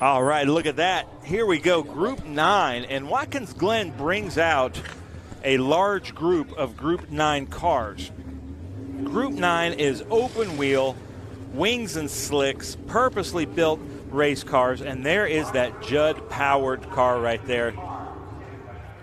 All right, look at that. Here we go, Group 9, and Watkins Glen brings out a large group of Group 9 cars. Group 9 is open wheel, wings and slicks, purposely built race cars, and there is that Judd-powered car right there.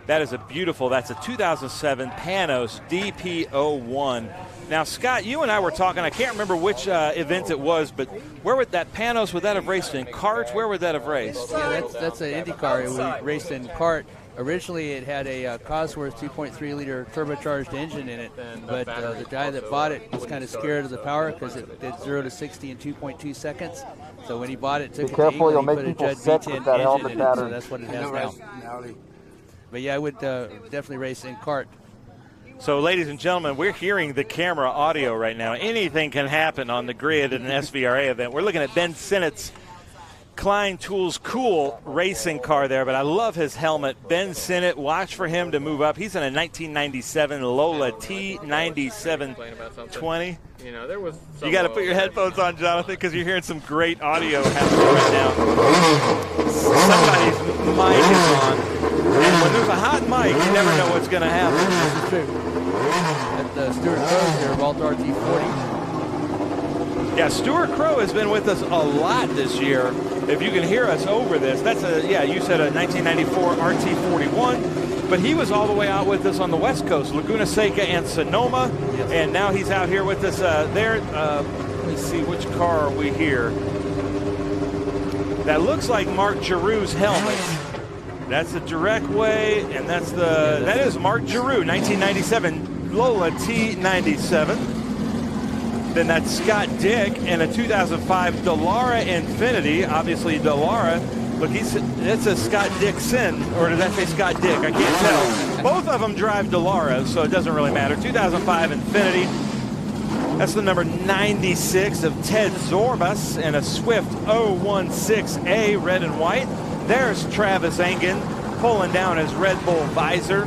That is that's a 2007 Panos DP01. Now, Scott, you and I were talking, I can't remember which event it was, but where would that Panos, would that have raced in? Karts? Where would that have raced? Yeah, that's an IndyCar. We raced in kart. Originally, it had a Cosworth 2.3-liter turbocharged engine in it, but the guy that bought it was kind of scared of the power because it did 0 to 60 in 2.2 seconds. So when he bought it, took it to England, he put a Judd V10 engine in it, so that's what it has now. But yeah, I would definitely race in kart. So, ladies and gentlemen, we're hearing the camera audio right now. Anything can happen on the grid at an SVRA event. We're looking at Ben Sinnott's Klein Tools Cool racing car there, but I love his helmet. Ben Sinnott, watch for him to move up. He's in a 1997 Lola T9720. You know, there was. You got to put your headphones on, Jonathan, because you're hearing some great audio happening right now. Somebody's mic is on, and when there's a hot mic, you never know what's going to happen. This is true. That's Stuart Crowe here, Vault RT40. Yeah, Stuart Crowe has been with us a lot this year. If you can hear us over this, that's you said a 1994 RT41, but he was all the way out with us on the West Coast, Laguna Seca and Sonoma, and now he's out here with us there. Let me see, which car are we here? That looks like Mark Giroux's helmet. That's the direct way, and that is Mark Giroux, 1997 Lola T97. Then that's Scott Dick in a 2005 Dallara Infinity. Obviously, Dallara. Look, it's a Scott Dixon, or did that say Scott Dick? I can't tell. Both of them drive Dallara, so it doesn't really matter. 2005 Infinity. That's the number 96 of Ted Zorbas in a Swift 016A, red and white. There's Travis Engen pulling down his Red Bull visor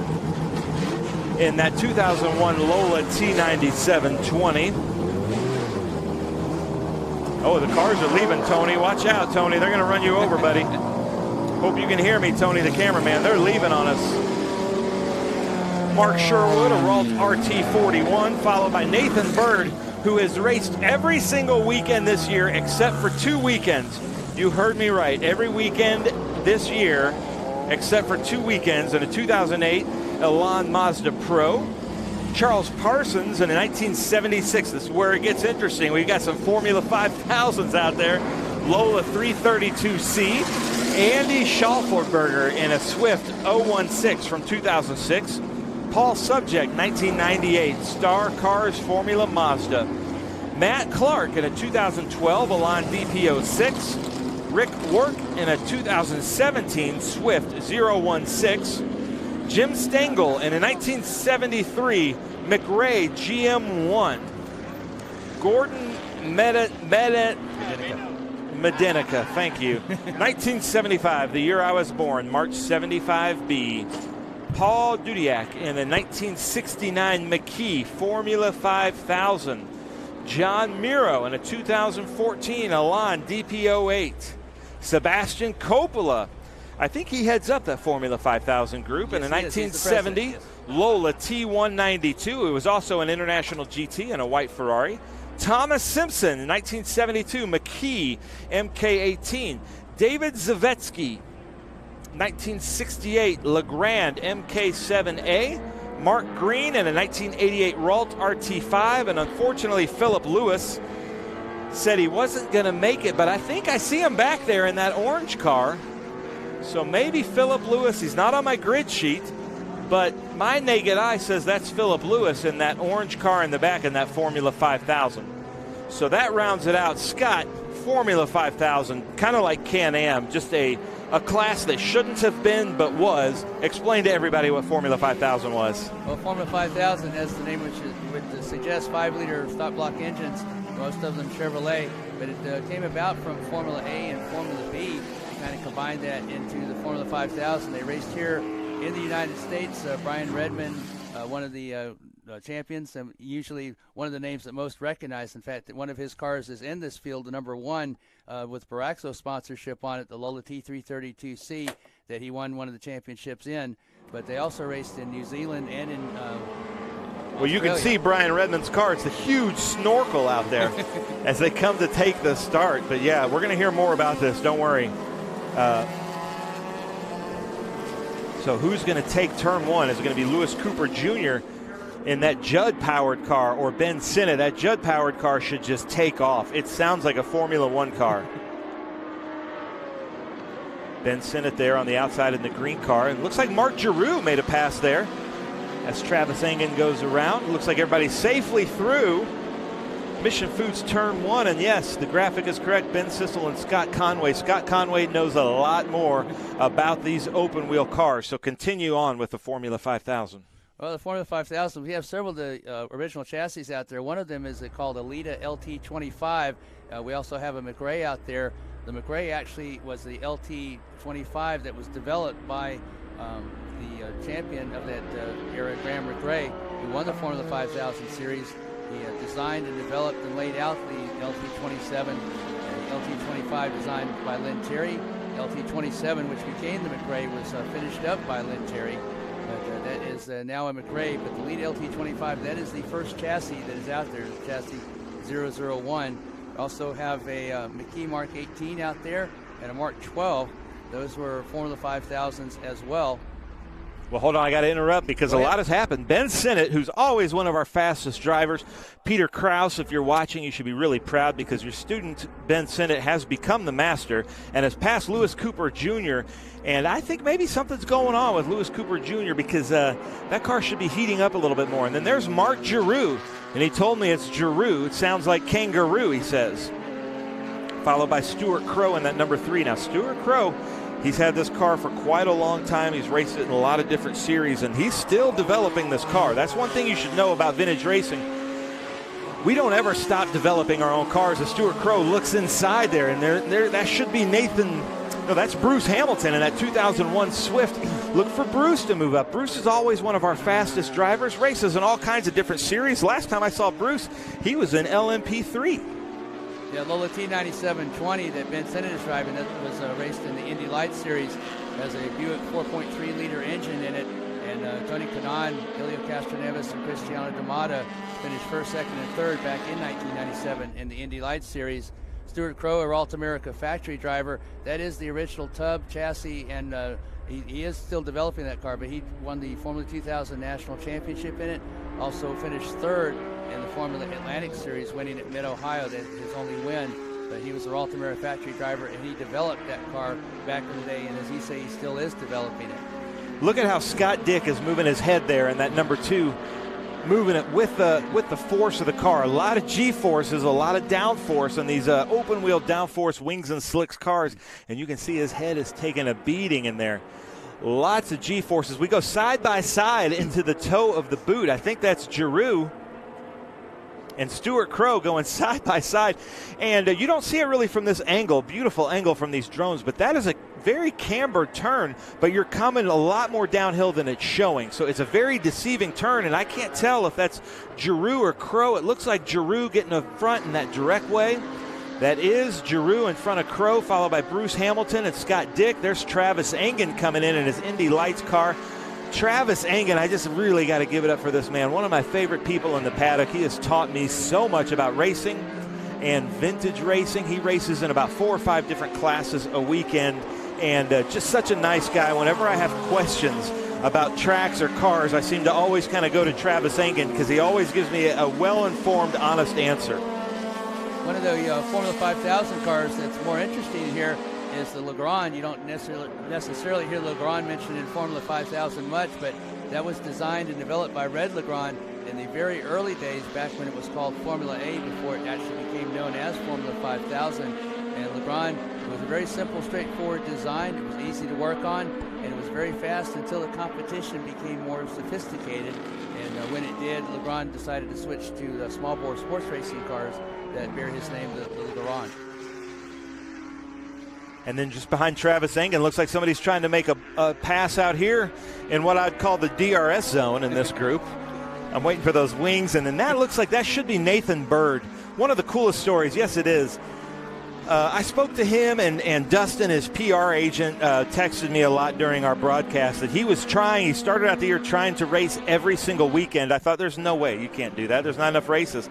in that 2001 Lola T9720. Oh, the cars are leaving, Tony. Watch out, Tony. They're going to run you over, buddy. Hope you can hear me, Tony, the cameraman. They're leaving on us. Mark Sherwood, a Ralt RT41, followed by Nathan Bird, who has raced every single weekend this year except for 2 weekends. You heard me right. Every weekend this year except for 2 weekends in a 2008 Elan Mazda Pro. Charles Parsons in 1976. This is where it gets interesting. We've got some Formula 5000s out there. Lola 332C. Andy Schalforberger in a Swift 016 from 2006. Paul Subject, 1998. Star Cars Formula Mazda. Matt Clark in a 2012 Elan DP06. Rick Work in a 2017 Swift 016. Jim Stengel in a 1973 McRae GM1. Gordon Medinica, thank you. 1975, the year I was born, March 75B. Paul Dudiak in a 1969 McKee Formula 5000. John Miro in a 2014 Elan DP08. Sebastian Coppola, I think he heads up that Formula 5000 group, in a 1970 Lola T192. It was also an International GT and a white Ferrari. Thomas Simpson in 1972 McKee MK18. David Zavetsky, 1968 Legrand MK7A. Mark Green in a 1988 Ralt RT5, and unfortunately Philip Lewis said he wasn't going to make it, but I think I see him back there in that orange car. So maybe Philip Lewis, he's not on my grid sheet, but my naked eye says that's Philip Lewis in that orange car in the back in that Formula 5000. So that rounds it out. Scott, Formula 5000, kind of like Can-Am, just a class that shouldn't have been but was. Explain to everybody what Formula 5000 was. Well, Formula 5000, as the name would suggest, 5-liter stock block engines, most of them Chevrolet, but it came about from Formula A and Formula B. Kind of combined that into the Formula 5000. They raced here in the United States. Brian Redmond, one of the champions, and usually one of the names that most recognized. In fact, one of his cars is in this field, the number 1, with Baraxo sponsorship on it, the Lola T332C, that he won one of the championships in. But they also raced in New Zealand and in well, you can see Brian Redmond's car. It's a huge snorkel out there as they come to take the start. But, yeah, we're going to hear more about this. Don't worry. So who's going to take turn 1? Is it going to be Lewis Cooper Jr. in that Judd-powered car or Ben Sinnott? That Judd-powered car should just take off. It sounds like a Formula One car. Ben Sinnott there on the outside in the green car. And it looks like Mark Giroux made a pass there as Travis Engen goes around. It looks like everybody's safely through Mission Foods turn 1. And yes, the graphic is correct. Ben Sissel and Scott Conway. Scott Conway knows a lot more about these open wheel cars. So continue on with the Formula 5000. Well, the Formula 5000, we have several of the original chassis out there. One of them is called Alita LT25. We also have a McRae out there. The McRae actually was the LT25 that was developed by the champion of that era, Graham McRae, who won the Formula 5000 series. He designed and developed and laid out the LT27, and LT25 designed by Lynn Terry. LT27, which became the McRae, was finished up by Lynn Terry. But that is now a McRae. But the lead LT25, that is the first chassis that is out there, chassis 001. Also have a McKee Mark 18 out there and a Mark 12. Those were Formula 5000s as well. Well, hold on, I got to interrupt because a lot has happened. Ben Sinnott, who's always one of our fastest drivers. Peter Krause, if you're watching, you should be really proud because your student, Ben Sinnott, has become the master and has passed Lewis Cooper Jr. And I think maybe something's going on with Lewis Cooper Jr. because that car should be heating up a little bit more. And then there's Mark Giroux, and he told me it's Giroux. It sounds like kangaroo, he says. Followed by Stuart Crow in that number 3. Now, Stuart Crow, he's had this car for quite a long time. He's raced it in a lot of different series, and he's still developing this car. That's one thing you should know about vintage racing. We don't ever stop developing our own cars. As Stuart Crow looks inside there, and there that should be that's Bruce Hamilton in that 2001 Swift. Look for Bruce to move up. Bruce is always one of our fastest drivers, races in all kinds of different series. Last time I saw Bruce, he was in LMP3. Yeah, Lola T9720 that Ben Sinnott is driving, that was raced in the Indy Lights Series, has a Buick 4.3-liter engine in it, and Tony Kanaan, Helio Castroneves, and Cristiano D'Amata finished first, second, and third back in 1997 in the Indy Lights Series. Stuart Crow, a Ralt America factory driver, that is the original tub chassis, and he is still developing that car, but he won the Formula 2000 National Championship in it, also finished third in the Formula Atlantic Series, winning at Mid-Ohio, that his only win. But he was a Ralt America factory driver, and he developed that car back in the day, and as he says, he still is developing it. Look at how Scott Dick is moving his head there in that number 2, moving it with the force of the car. A lot of G-forces, a lot of downforce on these open-wheel downforce wings and slicks cars, and you can see his head is taking a beating in there. Lots of G-forces. We go side by side into the toe of the boot. I think that's Giroux and Stuart Crow going side by side. And you don't see it really from this angle, beautiful angle from these drones, but that is a very cambered turn, but you're coming a lot more downhill than it's showing. So it's a very deceiving turn, and I can't tell if that's Giroux or Crow. It looks like Giroux getting up front in that direct way. That is Giroux in front of Crow, followed by Bruce Hamilton and Scott Dick. There's Travis Engen coming in his Indy Lights car. Travis Engen, I just really got to give it up for this man. One of my favorite people in the paddock. He has taught me so much about racing and vintage racing. He races in about 4 or 5 different classes a weekend, and just such a nice guy. Whenever I have questions about tracks or cars, I seem to always kind of go to Travis Engen because he always gives me a well-informed, honest answer. One of the Formula 5000 cars that's more interesting here is the Legrand. You don't necessarily hear Legrand mentioned in Formula 5000 much, but that was designed and developed by Red Legrand in the very early days, back when it was called Formula A, before it actually became known as Formula 5000. And Legrand was a very simple, straightforward design. It was easy to work on, and it was very fast until the competition became more sophisticated. And when it did, Legrand decided to switch to the small bore sports racing cars that bear his name, the Legrand. And then just behind Travis Engen, looks like somebody's trying to make a pass out here in what I'd call the DRS zone in this group. I'm waiting for those wings, and then that looks like that should be Nathan Bird. One of the coolest stories. Yes, it is. I spoke to him, and Dustin, his PR agent, texted me a lot during our broadcast that he started out the year trying to race every single weekend. I thought, there's no way you can't do that. There's not enough races.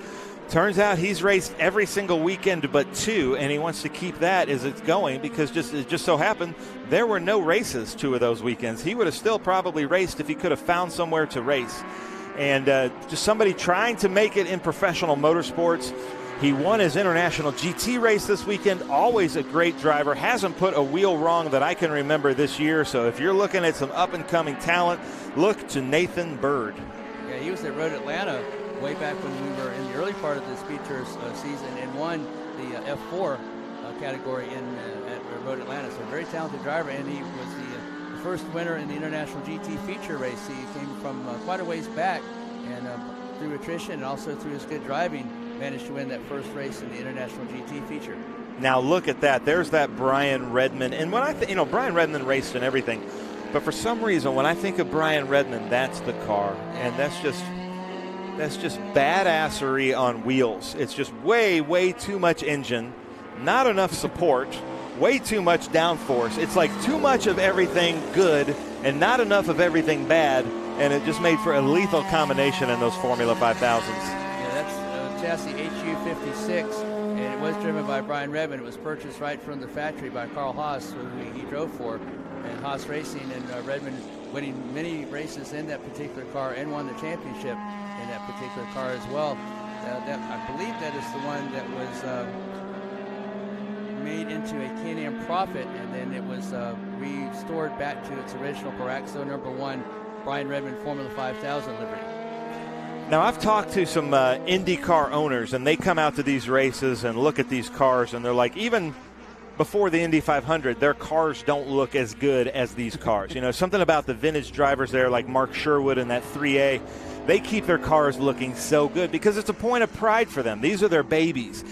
Turns out he's raced every single weekend but 2, and he wants to keep that as it's going because it just so happened there were no races 2 of those weekends. He would have still probably raced if he could have found somewhere to race. And just somebody trying to make it in professional motorsports. He won his International GT race this weekend. Always a great driver. Hasn't put a wheel wrong that I can remember this year. So if you're looking at some up-and-coming talent, look to Nathan Bird. Yeah, he was at Road Atlanta way back when we were in the early part of the SpeedTour season and won the F4 category at Road Atlanta. So a very talented driver, and he was the first winner in the International GT feature race. He came from quite a ways back, and through attrition and also through his good driving, managed to win that first race in the International GT feature. Now look at that. There's that Brian Redmond. And when Brian Redmond raced and everything, but for some reason when I think of Brian Redmond, that's the car, and that's just badassery on wheels. It's just way too much engine, not enough support, way too much downforce. It's like too much of everything good and not enough of everything bad, and it just made for a lethal combination in those Formula 5000s. Yeah, that's chassis HU56, and it was driven by Brian Redmond. It was purchased right from the factory by Carl Haas, who he drove for, and Haas Racing, and Redmond winning many races in that particular car and won the championship in that particular car as well. I believe that is the one that was made into a Can-Am Profit, and then it was restored back to its original Paraxo #1 Brian Redmond Formula 5000 livery. Now, I've talked to some IndyCar owners, and they come out to these races and look at these cars, and they're like, even before the Indy 500, their cars don't look as good as these cars. Something about the vintage drivers there, like Mark Sherwood in that 3A, they keep their cars looking so good because it's a point of pride for them. These are their babies.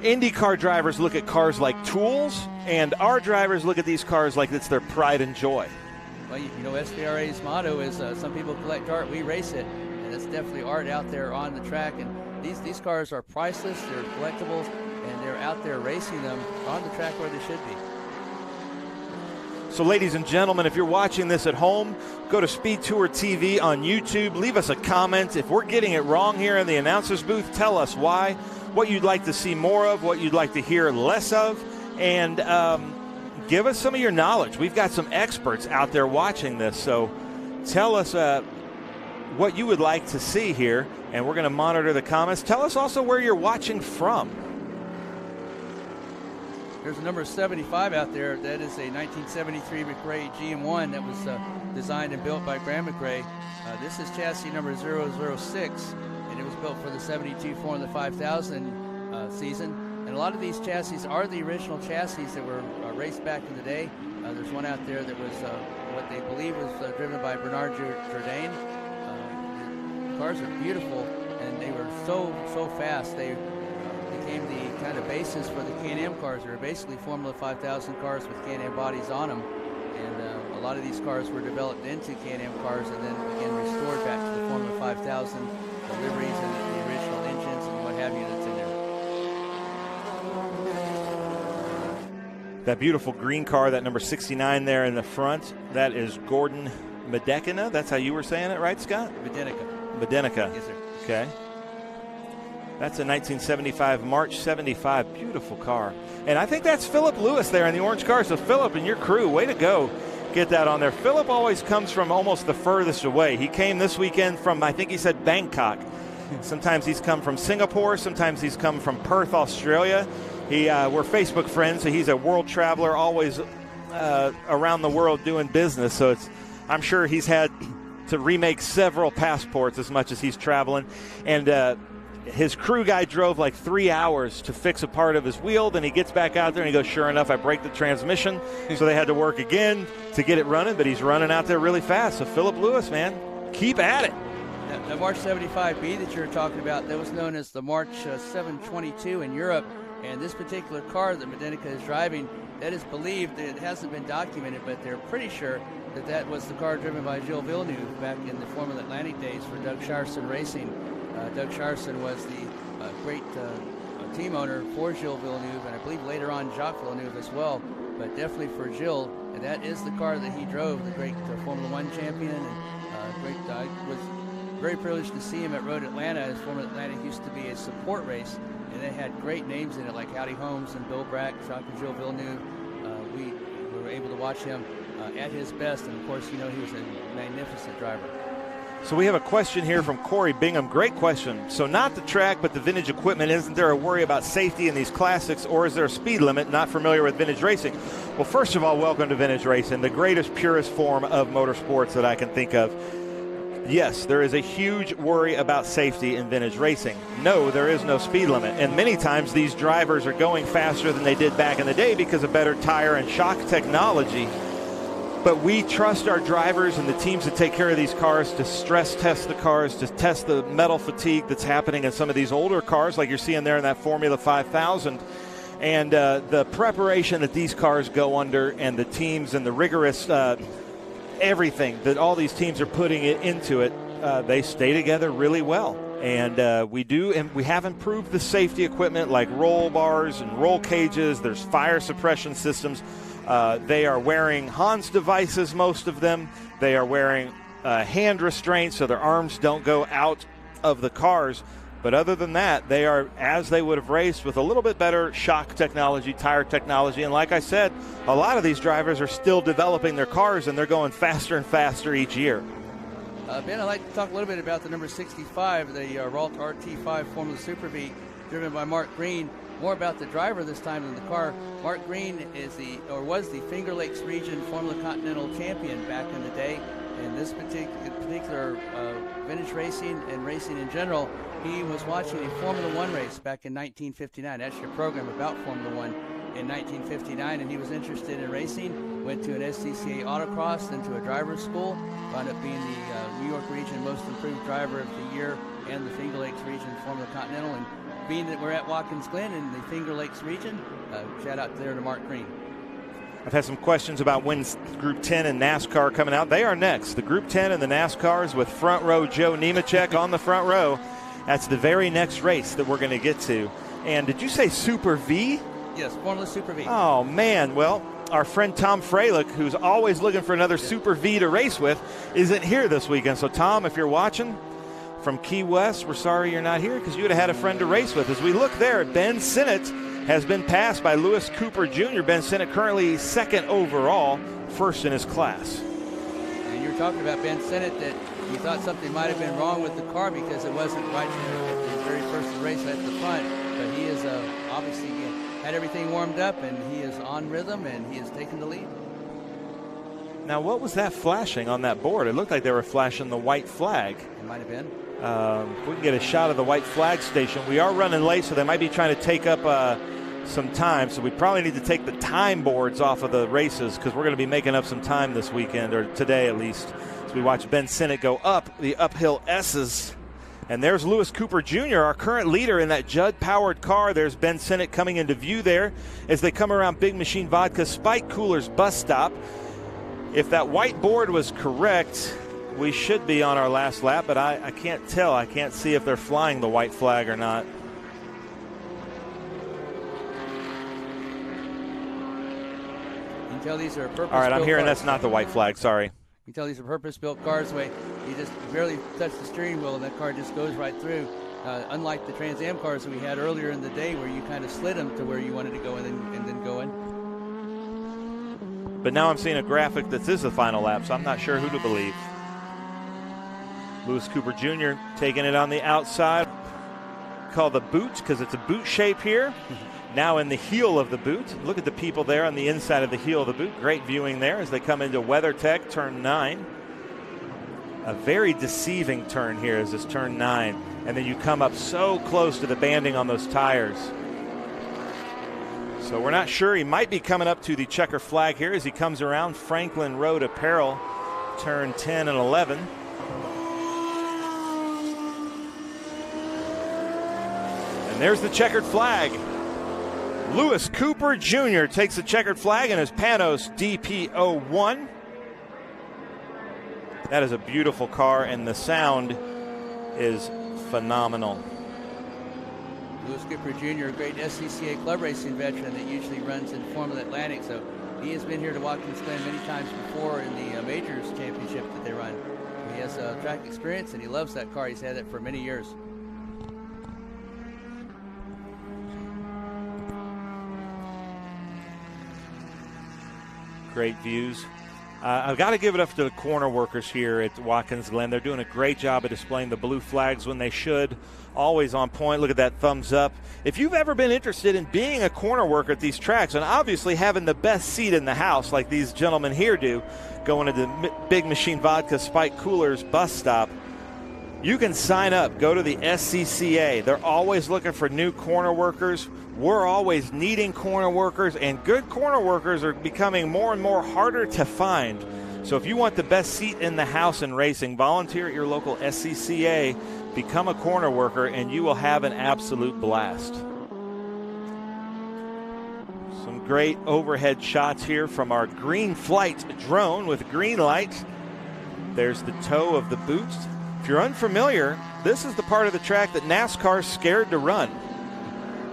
IndyCar drivers look at cars like tools, and our drivers look at these cars like it's their pride and joy. Well, SVRA's motto is some people collect art, we race it. And it's definitely art out there on the track. And these cars are priceless, they're collectibles, and they're out there racing them on the track where they should be. So, ladies and gentlemen, if you're watching this at home, go to SpeedTour TV on YouTube. Leave us a comment. If we're getting it wrong here in the announcer's booth, tell us why, what you'd like to see more of, what you'd like to hear less of, and give us some of your knowledge. We've got some experts out there watching this, so tell us what you would like to see here, and we're going to monitor the comments. Tell us also where you're watching from. There's a number 75 out there. That is a 1973 McRae GM1 that was designed and built by Graham McRae. This is chassis number 006, and it was built for the 72 Formula 5000 season. And a lot of these chassis are the original chassis that were raced back in the day. There's one out there that was what they believe was driven by Bernard Jourdain. The cars are beautiful, and they were so fast. They became the kind of basis for the Can-Am cars. They were basically Formula 5000 cars with Can-Am bodies on them. And a lot of these cars were developed into Can-Am cars and then again restored back to the Formula 5000, the liveries and the original engines and what have you that's in there. That beautiful green car, that number 69 there in the front, that is Gordon Medekina. That's how you were saying it, right, Scott? Medenica. Yes, sir. Okay. That's a 1975 March 75. Beautiful car. And I think that's Philip Lewis there in the orange car. So, Philip and your crew, way to go. Get that on there. Philip always comes from almost the furthest away. He came this weekend from, I think he said, Bangkok. Sometimes he's come from Singapore. Sometimes he's come from Perth, Australia. We're Facebook friends, so he's a world traveler, always around the world doing business. So I'm sure he's had to remake several passports as much as he's traveling. And his crew guy drove like 3 hours to fix a part of his wheel. Then he gets back out there and he goes, sure enough, I break the transmission. So they had to work again to get it running, but he's running out there really fast. So Philip Lewis, man, keep at it. The March 75B that you're talking about, that was known as the March 722 in Europe. And this particular car that Medenica is driving, that is believed, it hasn't been documented, but they're pretty sure that was the car driven by Gilles Villeneuve back in the Formula Atlantic days for Doug Sharson Racing. Doug Sharson was the great team owner for Gilles Villeneuve, and I believe later on Jacques Villeneuve as well, but definitely for Gilles. And that is the car that he drove, the great Formula One champion. And I was very privileged to see him at Road Atlanta, as Formula Atlantic used to be a support race, and it had great names in it like Howdy Holmes and Bill Brack, Jacques and Gilles Villeneuve. We were able to watch him at his best, and of course, he was a magnificent driver. So we have a question here from Corey Bingham. Great question. So not the track, but the vintage equipment. Isn't there a worry about safety in these classics, or is there a speed limit? Not familiar with vintage racing. Well, first of all, welcome to vintage racing, the greatest, purest form of motorsports that I can think of. Yes, there is a huge worry about safety in vintage racing. No, there is no speed limit. And many times these drivers are going faster than they did back in the day because of better tire and shock technology. But we trust our drivers and the teams that take care of these cars to stress test the cars, to test the metal fatigue that's happening in some of these older cars, like you're seeing there in that Formula 5000. And the preparation that these cars go under, and the teams and the rigorous everything that all these teams are putting into it, they stay together really well. And we have improved the safety equipment like roll bars and roll cages. There's fire suppression systems. They are wearing Hans devices, most of them. They are wearing hand restraints so their arms don't go out of the cars. But other than that, they are as they would have raced, with a little bit better shock technology, tire technology. And like I said, a lot of these drivers are still developing their cars, and they're going faster and faster each year. Ben, I'd like to talk a little bit about the number 65, the Ralt RT5 Formula Super V, driven by Mark Green. More about the driver this time than the car. Mark Green was the Finger Lakes Region Formula Continental champion back in the day. And this particular vintage racing and racing in general, he was watching a Formula One race back in 1959. Actually, a program about Formula One in 1959, and he was interested in racing. Went to an SCCA autocross, then to a driver's school. Wound up being the New York Region Most Improved Driver of the Year and the Finger Lakes Region Formula Continental. And being that we're at Watkins Glen in the Finger Lakes region, shout out there to Mark Green. I've had some questions about when's Group 10 and NASCAR coming out. They are next. The Group 10 and the NASCARs with front row Joe Nemechek on the front row. That's the very next race that we're going to get to. And did you say Super V? Yes, Formula Super V. Oh, man. Well, our friend Tom Freilich, who's always looking for another Super V to race with, isn't here this weekend. So, Tom, if you're watching from Key West, we're sorry you're not here, because you would have had a friend to race with. As we look there, Ben Sinnott has been passed by Lewis Cooper Jr. Ben Sinnott currently second overall, first in his class. And you're talking about Ben Sinnott, that you thought something might have been wrong with the car because it wasn't right at the very first race at the front. But he is obviously had everything warmed up, and he is on rhythm, and he has taken the lead. Now, what was that flashing on that board? It looked like they were flashing the white flag. It might have been. We can get a shot of the white flag station. We are running late, so they might be trying to take up some time. So we probably need to take the time boards off of the races, because we're going to be making up some time this weekend, or today at least. So we watch Ben Sinnott go up the uphill S's. And there's Lewis Cooper Jr., our current leader in that Judd-powered car. There's Ben Sinnott coming into view there as they come around Big Machine Vodka Spike Cooler's bus stop. If that white board was correct, we should be on our last lap, but I can't tell. I can't see if they're flying the white flag or not. You can tell these are purpose-built All right, I'm hearing cars. that's not the white flag. Sorry. You can tell these are purpose-built cars. The way you just barely touch the steering wheel, and that car just goes right through. Unlike the Trans Am cars that we had earlier in the day, where you kind of slid them to where you wanted to go and then go in. But now I'm seeing a graphic that is the final lap, so I'm not sure who to believe. Lewis Cooper Jr. taking it on the outside. Call the boot, because it's a boot shape here. Now in the heel of the boot. Look at the people there on the inside of the heel of the boot. Great viewing there as they come into WeatherTech turn 9. A very deceiving turn here as this turn 9. And then you come up so close to the banding on those tires. So we're not sure. He might be coming up to the checker flag here as he comes around Franklin Road Apparel, turn 10 and 11. And there's the checkered flag. Lewis Cooper Jr. takes the checkered flag in his Panos DP01. That is a beautiful car, and the sound is phenomenal. Louis Skipper Jr., a great SCCA club racing veteran that usually runs in Formula Atlantic, so he has been here to Watkins Glen many times before in the Majors Championship that they run. He has track experience, and he loves that car. He's had it for many years. Great views. I've got to give it up to the corner workers here at Watkins Glen. They're doing a great job of displaying the blue flags when they should. Always on point. Look at that thumbs up. If you've ever been interested in being a corner worker at these tracks and obviously having the best seat in the house like these gentlemen here do, going to the Big Machine Vodka Spike Coolers bus stop, you can sign up. Go to the SCCA. They're always looking for new corner workers. We're always needing corner workers, and good corner workers are becoming more and more harder to find. So if you want the best seat in the house in racing, volunteer at your local SCCA, become a corner worker, and you will have an absolute blast. Some great overhead shots here from our Green Flight drone with green light. There's the toe of the boot. If you're unfamiliar, this is the part of the track that NASCAR's scared to run.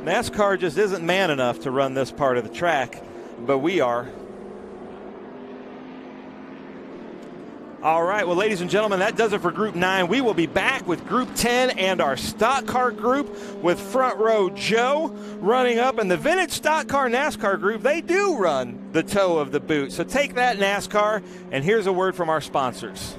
NASCAR just isn't man enough to run this part of the track, but we are. All right, well, ladies and gentlemen, that does it for Group 9. We will be back with Group 10 and our stock car group with Front Row Joe running up. And the vintage stock car NASCAR group, they do run the toe of the boot. So take that, NASCAR, and here's a word from our sponsors.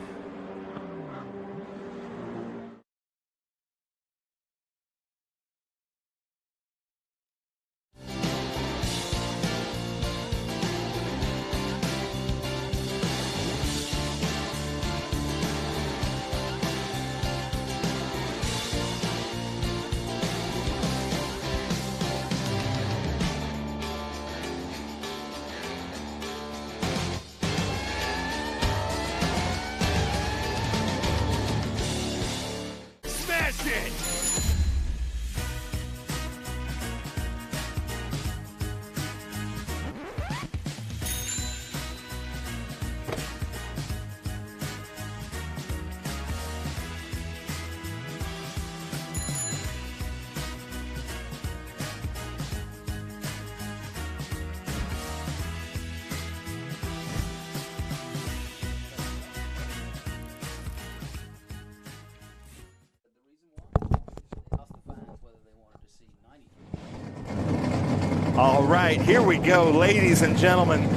All right, here we go, ladies and gentlemen.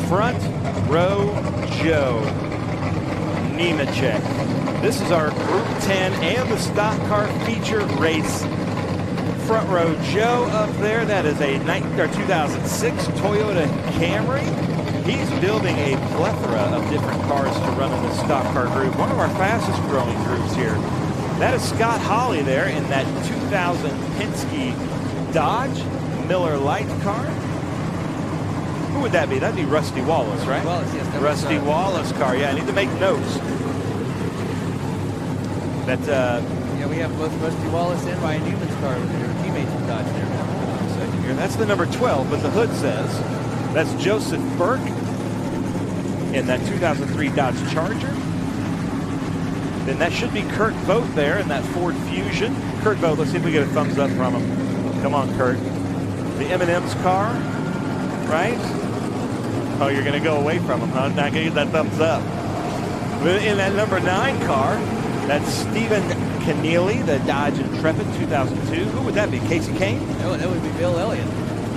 Front Row Joe Nemechek. This is our Group 10 and the stock car feature race. Front Row Joe up there, that is a 2006 Toyota Camry. He's building a plethora of different cars to run in the stock car group. One of our fastest growing groups here. That is Scott Hawley there in that 2000 Penske Dodge Miller Lite car. Who would that be? That'd be Rusty Wallace, right? Wallace, yes. Rusty Wallace car. Yeah, I need to make notes. That. Yeah, we have both Rusty Wallace and Ryan Newman's car with their teammates from Dodge there. Second here. That's the number 12, but the hood says that's Joseph Burke in that 2003 Dodge Charger. Then that should be Kurt Vogt there in that Ford Fusion. Kurt Vogt, let's see if we get a thumbs up from him. Come on, Kurt. The M&M's car, right? Oh, you're going to go away from him, huh? Not going to get that thumbs up. In that number 9 car, that's Stephen Keneally, the Dodge Intrepid 2002. Who would that be? Casey Kane? No, that would be Bill Elliott.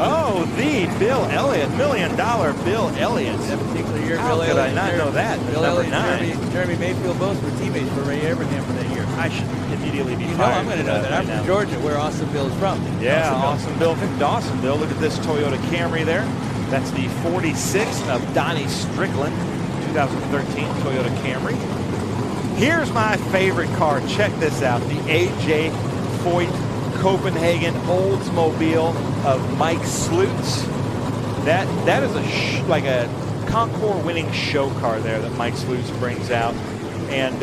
Oh, the Bill Elliott, $1 million Bill Elliott. That particular year, How Bill could Elliott. I not know that? Bill Number Elliott 9. and Jeremy Mayfield both were teammates for Ray Abraham for that year. I should immediately be fired. fired. I'm going to know that. I'm from Georgia, where Austin Bill's from. Yeah, Dawsonville. Dawsonville. Look at this Toyota Camry there. That's the 46 of Donnie Strickland, 2013 Toyota Camry. Here's my favorite car. Check this out. The A.J. Foyt Copenhagen Oldsmobile of Mike Slutz. That is like a Concours winning show car there that Mike Slutz brings out. And,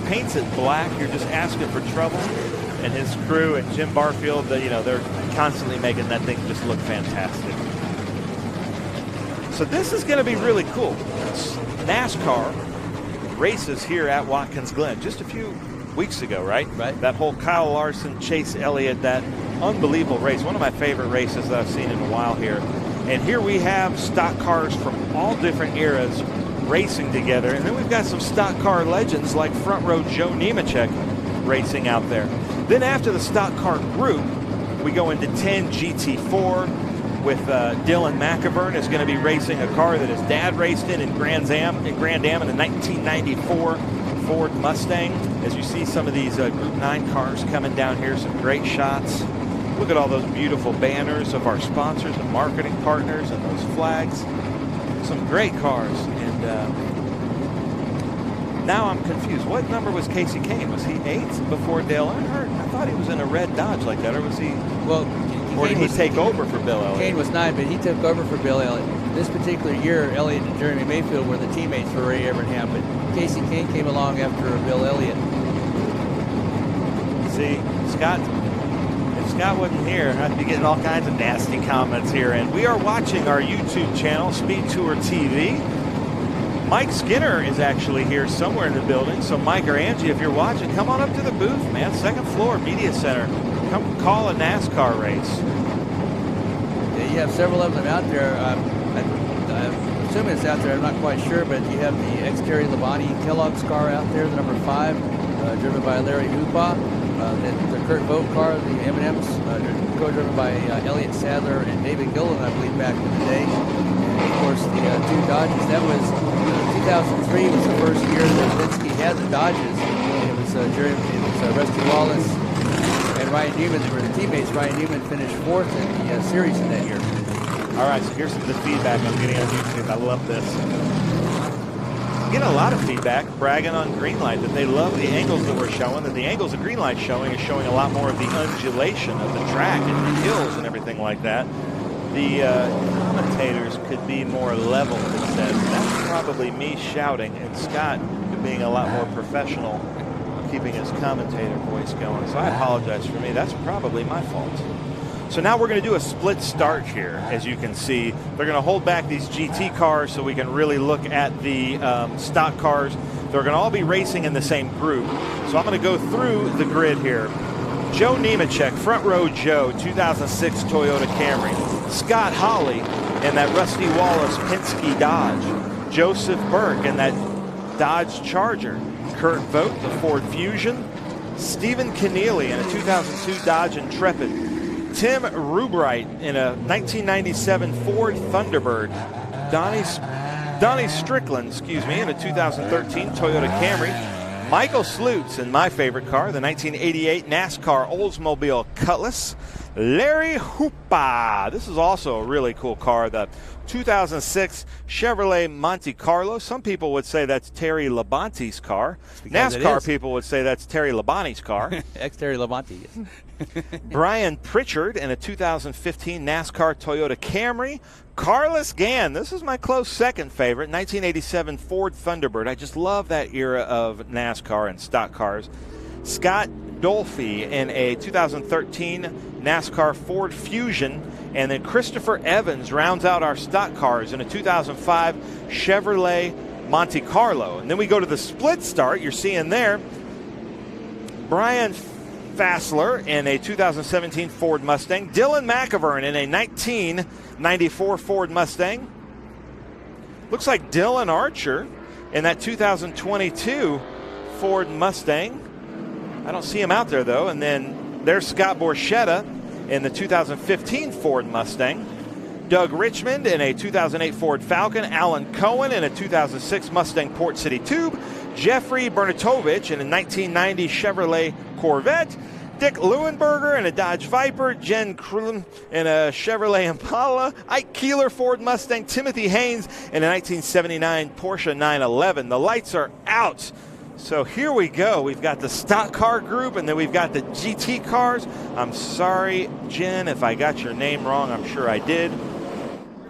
paints it black. You're just asking for trouble. And his crew and Jim Barfield, they're constantly making that thing just look fantastic. So this is going to be really cool. It's NASCAR races here at Watkins Glen just a few weeks ago, right? Right. That whole Kyle Larson, Chase Elliott, that unbelievable race. One of my favorite races that I've seen in a while here. And here we have stock cars from all different eras racing together. And then we've got some stock car legends like front row Joe Nemechek racing out there. Then after the stock car group, we go into 10 GT4 with Dylan McIvern is going to be racing a car that his dad raced in Grand Am in the 1994 Ford Mustang. As you see some of these Group 9 cars coming down here, some great shots. Look at all those beautiful banners of our sponsors and marketing partners and those flags. Some great cars. And now I'm confused. What number was Casey Kane? Was he 8 before Dale Earnhardt? I thought he was in a red Dodge like that, or was he? Well, or did he take over for Bill Elliott? Kane was 9, but he took over for Bill Elliott. This particular year, Elliott and Jeremy Mayfield were the teammates for Ray Evernham, but Casey Kane came along after Bill Elliott. See, Scott, if Scott wasn't here, I'd be getting all kinds of nasty comments here. And we are watching our YouTube channel, SpeedTour TV. Mike Skinner is actually here somewhere in the building. So Mike or Angie, if you're watching, come on up to the booth, man. Second floor, Media Center. Come call a NASCAR race. Yeah, you have several of them out there. I'm assuming it's out there. I'm not quite sure, but you have the ex-Terry Labonte Kellogg's car out there, the number 5, driven by Larry Hoopaw. The Kurt Vogt car, the M&M's, co-driven by Elliott Sadler and David Gillen, I believe, back in the day. And of course, the 2 Dodges. That was 2003 was the first year that Vinsky had the Dodges. It was Rusty Wallace and Ryan Newman that were the teammates. Ryan Newman finished 4th in the series in that year. All right, so here's some of the feedback I'm getting on YouTube. I love this. I'm getting a lot of feedback bragging on Greenlight that they love the angles that we're showing, that the angles that Greenlight's showing is showing a lot more of the undulation of the track and the hills and everything like that. The commentators could be more level, it says. That's probably me shouting and Scott being a lot more professional, keeping his commentator voice going. So I apologize for me. That's probably my fault. So now we're going to do a split start here. As you can see, they're going to hold back these GT cars so we can really look at the stock cars. They're going to all be racing in the same group. So I'm going to go through the grid here. Joe Nemechek, front row Joe, 2006 Toyota Camry. Scott Hawley in that Rusty Wallace Penske Dodge. Joseph Burke in that Dodge Charger. Kurt Vogt, the Ford Fusion. Stephen Keneally in a 2002 Dodge Intrepid. Tim Rubright in a 1997 Ford Thunderbird. Donnie Strickland, in a 2013 Toyota Camry. Michael Slutz in my favorite car, the 1988 NASCAR Oldsmobile Cutlass. Larry Hoopaw. This is also a really cool car, the 2006 Chevrolet Monte Carlo. Some people would say that's Terry Labonte's car. NASCAR people would say that's Terry Labonte's car. Ex-Terry Labonte, yes. Brian Pritchard in a 2015 NASCAR Toyota Camry. Carlos Gann, this is my close second favorite, 1987 Ford Thunderbird. I just love that era of NASCAR and stock cars. Scott Dolphy in a 2013 NASCAR Ford Fusion. And then Christopher Evans rounds out our stock cars in a 2005 Chevrolet Monte Carlo. And then we go to the split start. You're seeing there Brian Fassler in a 2017 Ford Mustang. Dylan McIvern in a 1994 Ford Mustang. Looks like Dylan Archer in that 2022 Ford Mustang. I don't see him out there, though. And then there's Scott Borchetta in the 2015 Ford Mustang. Doug Richmond in a 2008 Ford Falcon. Alan Cohen in a 2006 Mustang Port City Tube. Jeffrey Bernatovich in a 1990 Chevrolet Corvette. Dick Leuenberger in a Dodge Viper. Jen Krulin in a Chevrolet Impala. Ike Keeler Ford Mustang. Timothy Haynes in a 1979 Porsche 911. The lights are out. So here we go. We've got the stock car group, and then we've got the GT cars. I'm sorry, Jen, if I got your name wrong. I'm sure I did.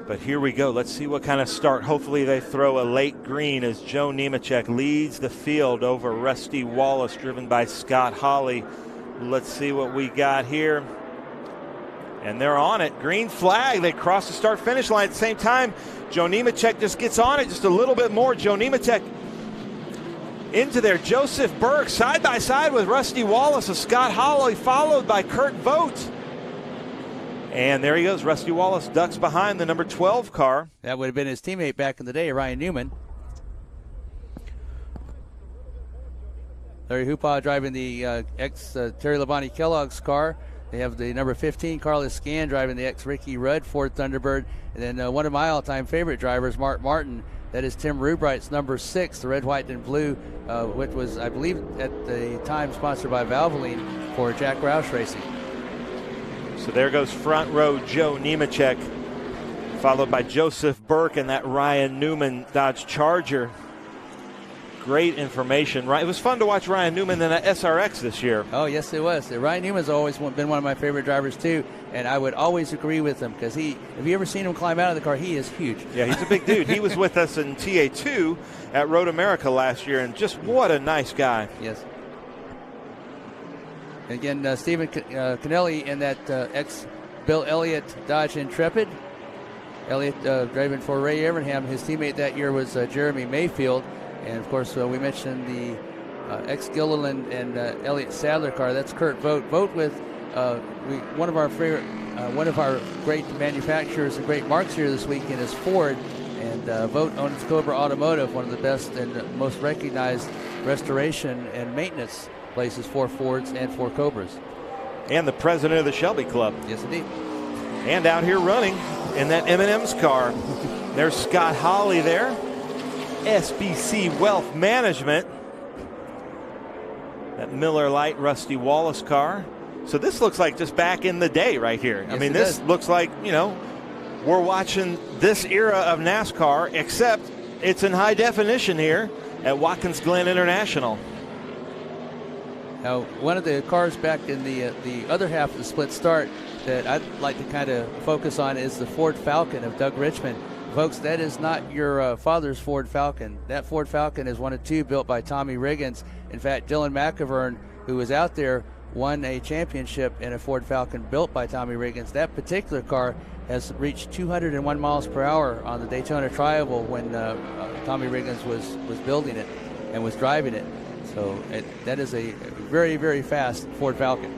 But here we go. Let's see what kind of start. Hopefully they throw a late green as Joe Nemechek leads the field over Rusty Wallace, driven by Scott Hawley. Let's see what we got here. And they're on it. Green flag. They cross the start-finish line at the same time. Joe Nemechek just gets on it just a little bit more. Joe Nemechek into there. Joseph Burke side by side with Rusty Wallace of Scott Hawley, followed by Kurt Vogt. And there he goes. Rusty Wallace ducks behind the number 12 car. That would have been his teammate back in the day, Ryan Newman. Larry Hoopaw driving the Terry Labonte Kellogg's car. They have the number 15, Carlos Scan, driving the ex-Ricky Rudd Ford Thunderbird. And then one of my all-time favorite drivers, Mark Martin. That is Tim Rubright's number 6, the red, white, and blue, which was, I believe, at the time sponsored by Valvoline for Jack Roush Racing. So there goes front row Joe Nemechek, followed by Joseph Burke and that Ryan Newman Dodge Charger. Great information. It was fun to watch Ryan Newman in that SRX this year. Oh, yes, it was. Ryan Newman's always been one of my favorite drivers, too, and I would always agree with him because have you ever seen him climb out of the car? He is huge. Yeah, he's a big dude. He was with us in TA2 at Road America last year, and just what a nice guy. Yes. Again, Stephen Kennelly in that ex-Bill Elliott Dodge Intrepid. Elliott driving for Ray Evernham. His teammate that year was Jeremy Mayfield. And, of course, we mentioned the ex-Gilliland and Elliott Sadler car. That's Kurt Vogt. Vogt with one of our favorite, one of our great manufacturers and great marks here this weekend is Ford. And Vogt owns Cobra Automotive, one of the best and most recognized restoration and maintenance places for Fords and for Cobras. And the president of the Shelby Club. Yes, indeed. And out here running in that M&M's car. There's Scott Hawley there. SBC Wealth Management. That Miller Lite Rusty Wallace car. So this looks like just back in the day right here. Yes, I mean, this looks like, we're watching this era of NASCAR, except it's in high definition here at Watkins Glen International. Now, one of the cars back in the other half of the split start that I'd like to kind of focus on is the Ford Falcon of Doug Richmond. Folks, that is not your father's Ford Falcon. That Ford Falcon is one of two built by Tommy Riggins. In fact, Dylan McIvern, who was out there, won a championship in a Ford Falcon built by Tommy Riggins. That particular car has reached 201 miles per hour on the Daytona Tri-Oval when Tommy Riggins was building it and was driving it. So that is a very, very fast Ford Falcon.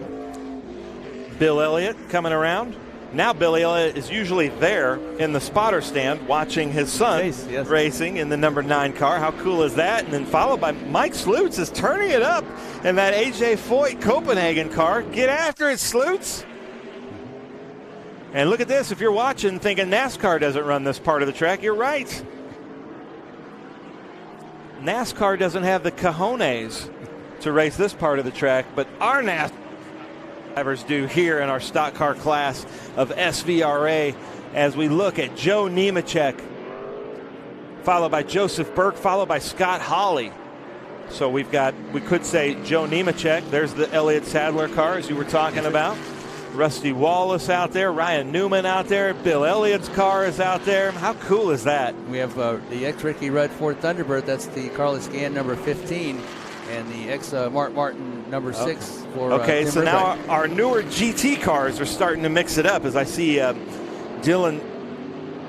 Bill Elliott coming around. Now Billy Elliott is usually there in the spotter stand watching his son racing in the number 9 car. How cool is that? And then followed by Mike Slutz is turning it up in that AJ Foyt Copenhagen car. Get after it, Slutz. And look at this. If you're watching thinking NASCAR doesn't run this part of the track, you're right. NASCAR doesn't have the cojones to race this part of the track, but our NASCAR drivers do here in our stock car class of SVRA as we look at Joe Nemechek, followed by Joseph Burke, followed by Scott Hawley. So we could say Joe Nemechek. There's the Elliott Sadler car, as you were talking about. Rusty Wallace out there, Ryan Newman out there, Bill Elliott's car is out there. How cool is that? We have the ex-Ricky Rudd Ford Thunderbird. That's the Carlos Gann number 15. And the ex-Mark Martin number 6 for okay, Tim so now Rubright. our newer GT cars are starting to mix it up as I see Dylan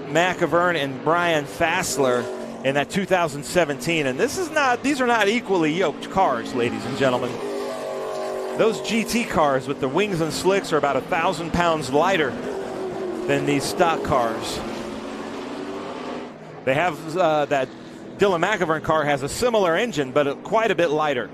McIvern and Brian Fassler in that 2017. And these are not equally yoked cars, ladies and gentlemen. Those GT cars with the wings and slicks are about 1,000 pounds lighter than these stock cars. They have that Dylan McIvern car has a similar engine, but quite a bit lighter.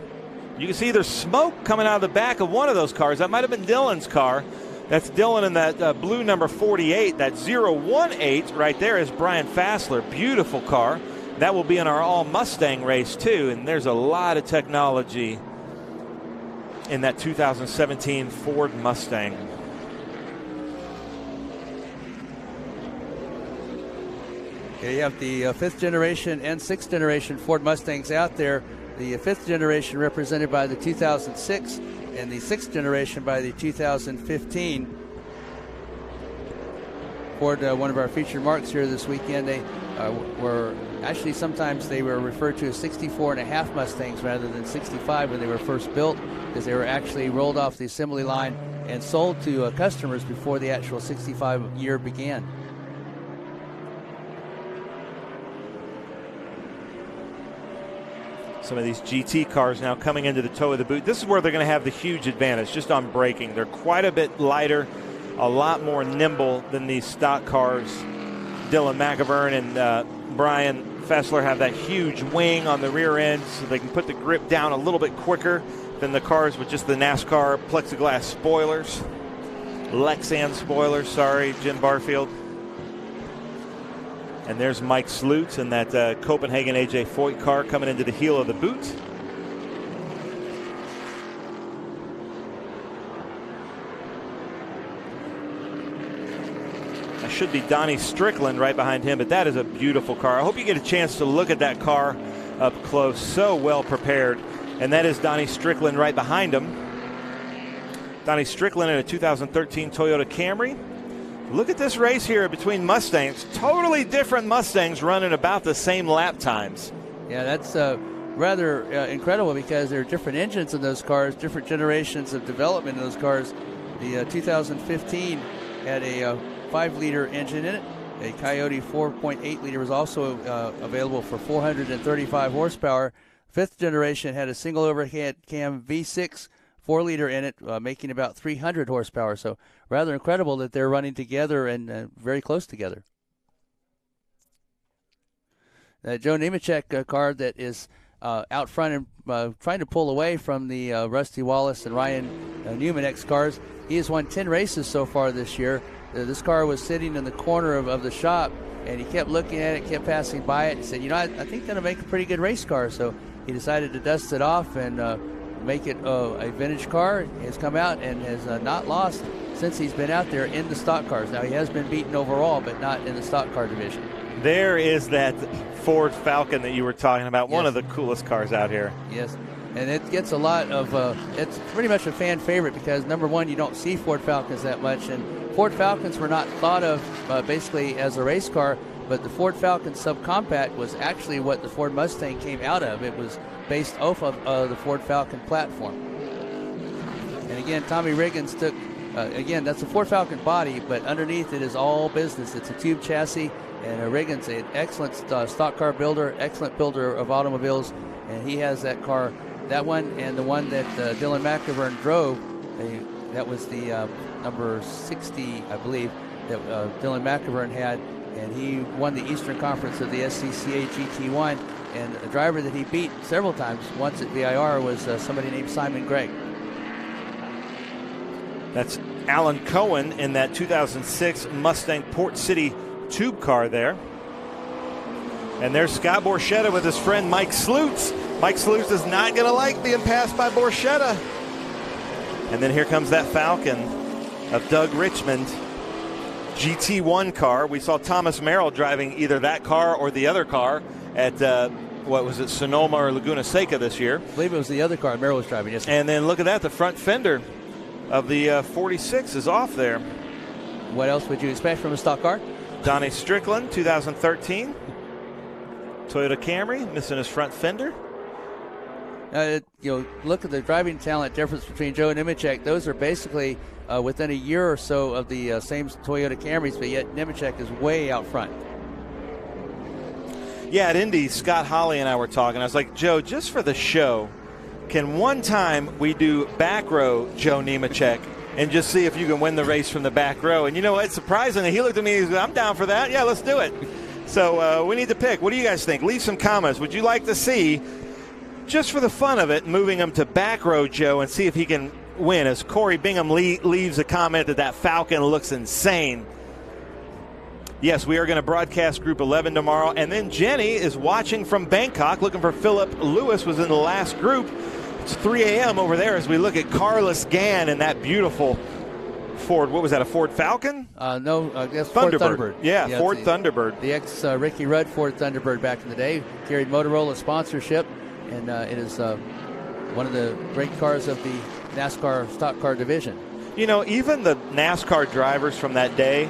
You can see there's smoke coming out of the back of one of those cars. That might have been Dylan's car. That's Dylan in that blue number 48. That 018 right there is Brian Fassler. Beautiful car. That will be in our all Mustang race too, and there's a lot of technology in that 2017 Ford Mustang. Okay, you have the 5th generation and 6th generation Ford Mustangs out there. The 5th generation represented by the 2006 and the 6th generation by the 2015. Ford, one of our featured marks here this weekend, they were actually sometimes they were referred to as 64.5 Mustangs rather than 65 when they were first built, because they were actually rolled off the assembly line and sold to customers before the actual 65 year began. Some of these GT cars now coming into the toe of the boot. This is where they're going to have the huge advantage, just on braking. They're quite a bit lighter, a lot more nimble than these stock cars. Dylan McIvern and Brian Fessler have that huge wing on the rear end, so they can put the grip down a little bit quicker than the cars with just the NASCAR plexiglass spoilers. Lexan spoilers, sorry, Jim Barfield. And there's Mike Slutz in that Copenhagen AJ Foyt car coming into the heel of the boot. That should be Donnie Strickland right behind him, but that is a beautiful car. I hope you get a chance to look at that car up close. So well prepared. And that is Donnie Strickland right behind him. Donnie Strickland in a 2013 Toyota Camry. Look at this race here between Mustangs. Totally different Mustangs running about the same lap times. Yeah, that's rather incredible because there are different engines in those cars, different generations of development in those cars. The 2015 had a 5-liter engine in it. A Coyote 4.8 liter was also available for 435 horsepower. Fifth generation had a single overhead cam V6 4-liter in it, making about 300 horsepower. So rather incredible that they're running together and very close together. Joe Nemechek car that is out front and trying to pull away from the Rusty Wallace and Ryan Newman cars. He has won 10 races so far this year. This car was sitting in the corner of the shop, and he kept looking at it, kept passing by it. He said, I think that'll make a pretty good race car. So he decided to dust it off and make it a vintage car. He has come out and has not lost since he's been out there in the stock cars. Now, he has been beaten overall, but not in the stock car division. There is that Ford Falcon that you were talking about, one of the coolest cars out here. Yes, and it gets a lot of, it's pretty much a fan favorite because, number one, you don't see Ford Falcons that much, and Ford Falcons were not thought of basically as a race car, but the Ford Falcon subcompact was actually what the Ford Mustang came out of. It was based off of the Ford Falcon platform. And again, Tommy Riggins took, again, that's a Ford Falcon body, but underneath it is all business. It's a tube chassis, and Riggins, an excellent stock car builder, excellent builder of automobiles, and he has that car, that one, and the one that Dylan McIvern drove. That was the number 60, I believe, that Dylan McIvern had, and he won the Eastern Conference of the SCCA GT1. And a driver that he beat several times, once at VIR, was somebody named Simon Gregg. That's Alan Cohen in that 2006 Mustang Port City tube car there. And there's Scott Borchetta with his friend Mike Slutz. Mike Slutz is not going to like being passed by Borchetta. And then here comes that Falcon of Doug Richmond. GT1 car. We saw Thomas Merrill driving either that car or the other car at, what was it, Sonoma or Laguna Seca this year. I believe it was the other car Merrill was driving, yes. And then look at that, the front fender of the 46 is off there. What else would you expect from a stock car? Donnie Strickland, 2013. Toyota Camry, missing his front fender. Look at the driving talent difference between Joe Nemechek. Those are basically within a year or so of the same Toyota Camrys, but yet Nemechek is way out front. Yeah, at Indy, Scott Holly and I were talking. I was like, Joe, just for the show, can one time we do back row Joe Nemechek and just see if you can win the race from the back row? And you know what? Surprisingly, he looked at me and he said, I'm down for that. Yeah, let's do it. So we need to pick. What do you guys think? Leave some comments. Would you like to see, just for the fun of it, moving him to back row Joe and see if he can win? As Corey Bingham leaves a comment that Falcon looks insane. Yes, we are going to broadcast Group 11 tomorrow. And then Jenny is watching from Bangkok, looking for Philip Lewis, was in the last group. It's 3 a.m. over there as we look at Carlos Gann and that beautiful Ford. What was that, a Ford Falcon? No, I guess Thunderbird. Ford Thunderbird. Yeah, Ford Thunderbird. The ex-Ricky Rudd Ford Thunderbird back in the day. Carried Motorola sponsorship, and it is one of the great cars of the NASCAR stock car division. You know, even the NASCAR drivers from that day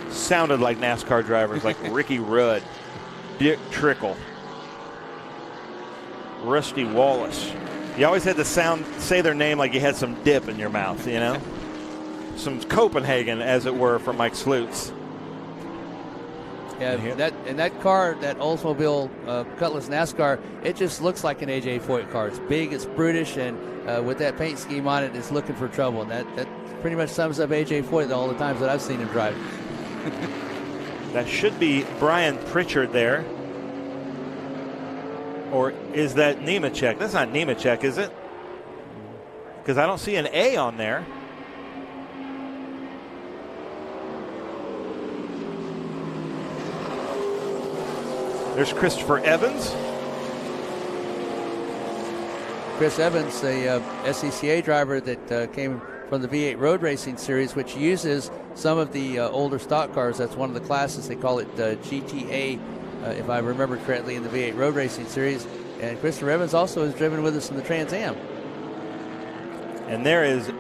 sounded like NASCAR drivers, like Ricky Rudd, Dick Trickle, Rusty Wallace. You always had to say their name like you had some dip in your mouth, you know? Some Copenhagen, as it were, for Mike Slutz. Yeah, that car, that Oldsmobile Cutlass NASCAR, it just looks like an A.J. Foyt car. It's big, it's brutish, and with that paint scheme on it, it's looking for trouble. And that pretty much sums up A.J. Foyt all the times that I've seen him drive. That should be Brian Pritchard there. Or is that Nemechek? That's not Nemechek, is it? Because I don't see an A on there. There's Christopher Evans. Chris Evans, a SCCA driver that came from the V8 Road Racing Series, which uses some of the older stock cars. That's one of the classes. They call it GTA, if I remember correctly, in the V8 Road Racing Series. And Christopher Evans also has driven with us in the Trans Am. And there is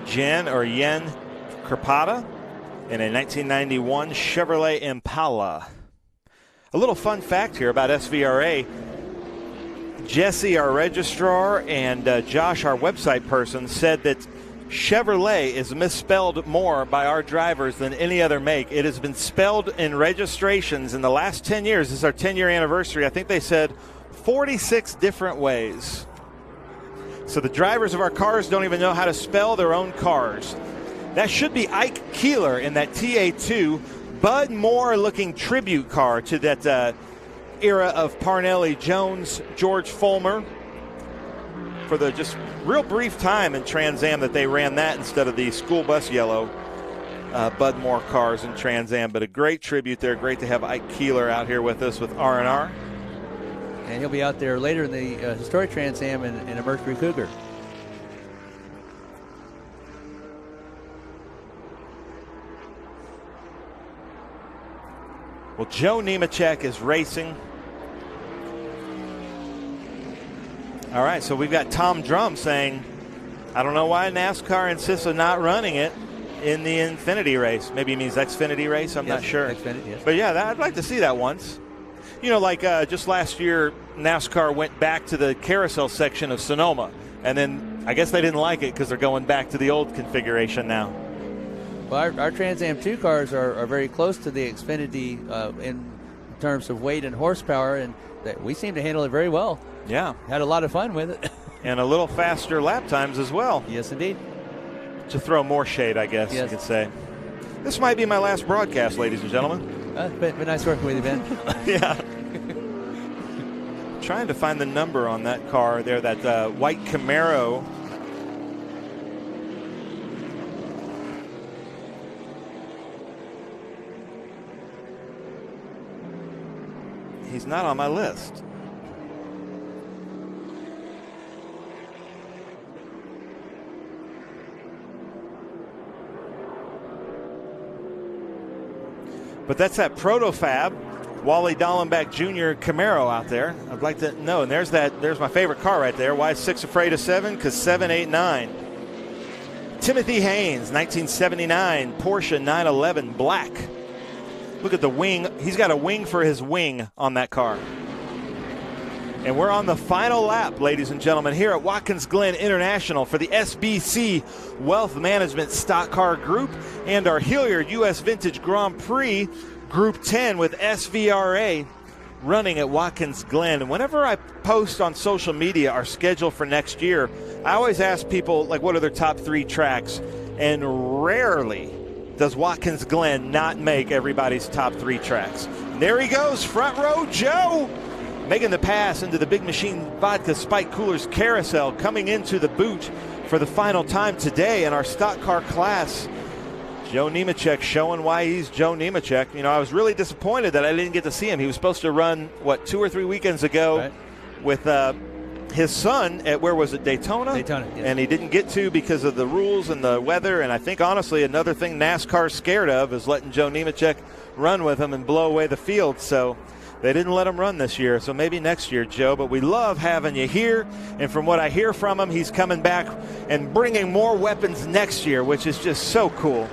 Jen Kripata in a 1991 Chevrolet Impala. A little fun fact here about SVRA. Jesse, our registrar, and Josh, our website person, said that Chevrolet is misspelled more by our drivers than any other make. It has been spelled in registrations in the last 10 years. This is our 10-year anniversary. I think they said 46 different ways. So the drivers of our cars don't even know how to spell their own cars. That should be Ike Keeler in that TA2 Bud Moore-looking tribute car to that era of Parnelli, Jones, George Fulmer. For the just real brief time in Trans Am that they ran that instead of the school bus yellow Bud Moore cars in Trans Am. But a great tribute there. Great to have Ike Keeler out here with us with R&R. And he'll be out there later in the historic Trans Am in a Mercury Cougar. Well, Joe Nemechek is racing. All right, so we've got Tom Drum saying, I don't know why NASCAR insists on not running it in the Infinity race. Maybe he means Xfinity race, I'm not sure. Xfinity, yes. But yeah, I'd like to see that once. You know, like just last year, NASCAR went back to the carousel section of Sonoma. And then I guess they didn't like it because they're going back to the old configuration now. Well, our Trans Am 2 cars are very close to the Xfinity in terms of weight and horsepower, and we seem to handle it very well. Yeah. Had a lot of fun with it. And a little faster lap times as well. Yes, indeed. To throw more shade, I guess you could say. This might be my last broadcast, ladies and gentlemen. It's been nice working with you, Ben. Yeah. Trying to find the number on that car there, that white Camaro. He's not on my list. But that's that Protofab Wally Dallenbach Jr. Camaro out there. I'd like to know. And there's my favorite car right there. Why is 6 afraid of 7? Because 7, 8, 9. Timothy Haynes, 1979 Porsche 911 black. Look at the wing. He's got a wing for his wing on that car. And we're on the final lap, ladies and gentlemen, here at Watkins Glen International for the SBC Wealth Management Stock Car Group and our Hilliard U.S. Vintage Grand Prix Group 10 with SVRA running at Watkins Glen. And whenever I post on social media our schedule for next year, I always ask people, like, what are their top 3 tracks? And rarely does Watkins Glen not make everybody's top 3 tracks. And there he goes, front row Joe, making the pass into the Big Machine Vodka Spike Coolers Carousel, coming into the boot for the final time today in our stock car class. Joe Nemechek showing why he's Joe Nemechek. You know, I was really disappointed that I didn't get to see him. He was supposed to run, 2 or 3 weekends ago with his son at, where was it, Daytona? Daytona, yes. And he didn't get to because of the rules and the weather. And I think, honestly, another thing NASCAR's scared of is letting Joe Nemechek run with him and blow away the field. So they didn't let him run this year. So maybe next year, Joe. But we love having you here. And from what I hear from him, he's coming back and bringing more weapons next year, which is just so cool.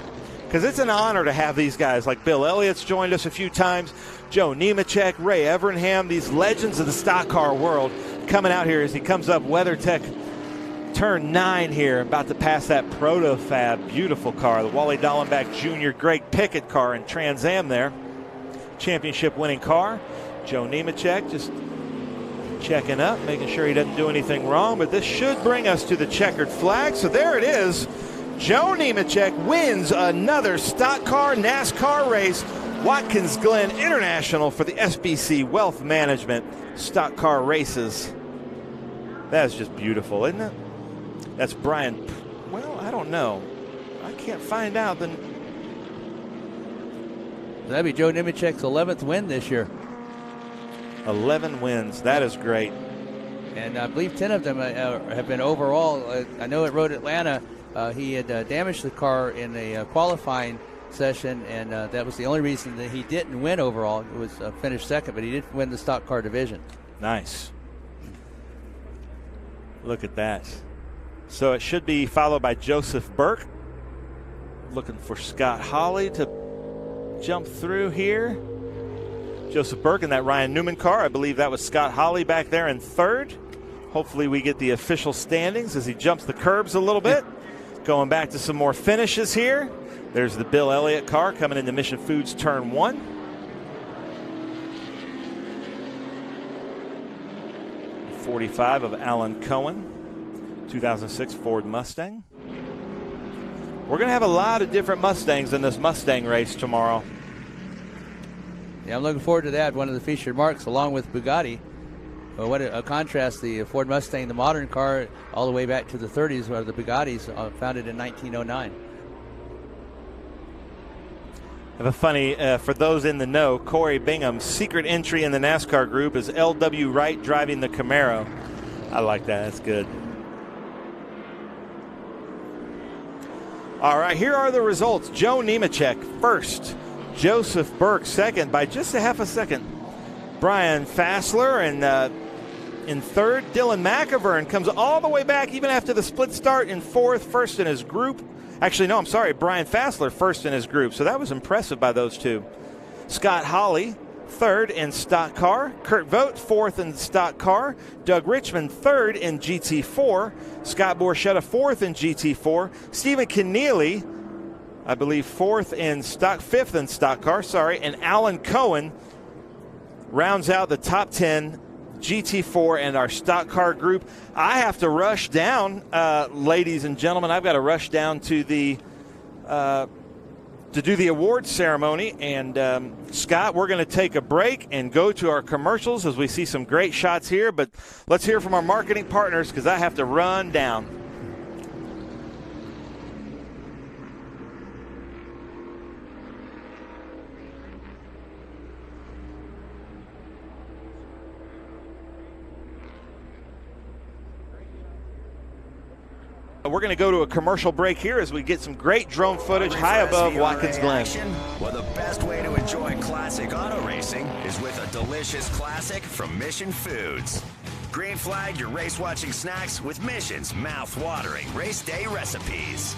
Because it's an honor to have these guys like Bill Elliott's joined us a few times, Joe Nemechek, Ray Evernham, these legends of the stock car world coming out here as he comes up WeatherTech turn 9 here, about to pass that Protofab, beautiful car, the Wally Dallenbach Jr. Greg Pickett car in Trans Am there. championship winning car. Joe Nemechek just checking up, making sure he doesn't do anything wrong, but this should bring us to the checkered flag. So there it is. Joe Nemechek wins another stock car NASCAR race, Watkins Glen International for the SBC Wealth Management stock car races. That is just beautiful, isn't it? That's Brian. Well, I don't know. I can't find out. That'd be Joe Nemechek's 11th win this year. 11 wins. That is great. And I believe 10 of them have been overall. I know at Road Atlanta, he had damaged the car in a qualifying session, and that was the only reason that he didn't win overall. It was finished second, but he did win the stock car division. Nice. Look at that. So it should be followed by Joseph Burke. Looking for Scott Hawley to jump through here. Joseph Burke in that Ryan Newman car. I believe that was Scott Hawley back there in third. Hopefully we get the official standings as he jumps the curbs a little bit. Going back to some more finishes here. There's the Bill Elliott car coming into Mission Foods turn 1. .45 of Alan Cohen, 2006 Ford Mustang. We're going to have a lot of different Mustangs in this Mustang race tomorrow. Yeah, I'm looking forward to that. One of the featured marks, along with Bugatti. Well, what a contrast, the Ford Mustang, the modern car, all the way back to the 30s, where the Bugattis founded in 1909. I have a funny, for those in the know, Corey Bingham's secret entry in the NASCAR group is L.W. Wright driving the Camaro. I like that. That's good. All right, here are the results. Joe Nemechek first. Joseph Burke second by just a half a second. Brian Fassler and in third. Dylan McIvern comes all the way back even after the split start in fourth, first in his group. Actually, no, I'm sorry. Brian Fassler first in his group, so that was impressive by those two. Scott Hawley third in stock car. Kurt Vogt fourth in stock car. Doug Richmond third in GT4. Scott Borchetta fourth in GT4. Stephen Keneally, I believe, fifth in stock car, and Alan Cohen rounds out the top 10 GT4 and our stock car group. I have to rush down, ladies and gentlemen. I've got to rush down to the to do the awards ceremony. And Scott, we're going to take a break and go to our commercials as we see some great shots here. But let's hear from our marketing partners because I have to run down. We're going to go to a commercial break here as we get some great drone footage high above SVRA Watkins Glen. action? Well, the best way to enjoy classic auto racing is with a delicious classic from Mission Foods. Green flag your race-watching snacks with Mission's mouth-watering race day recipes.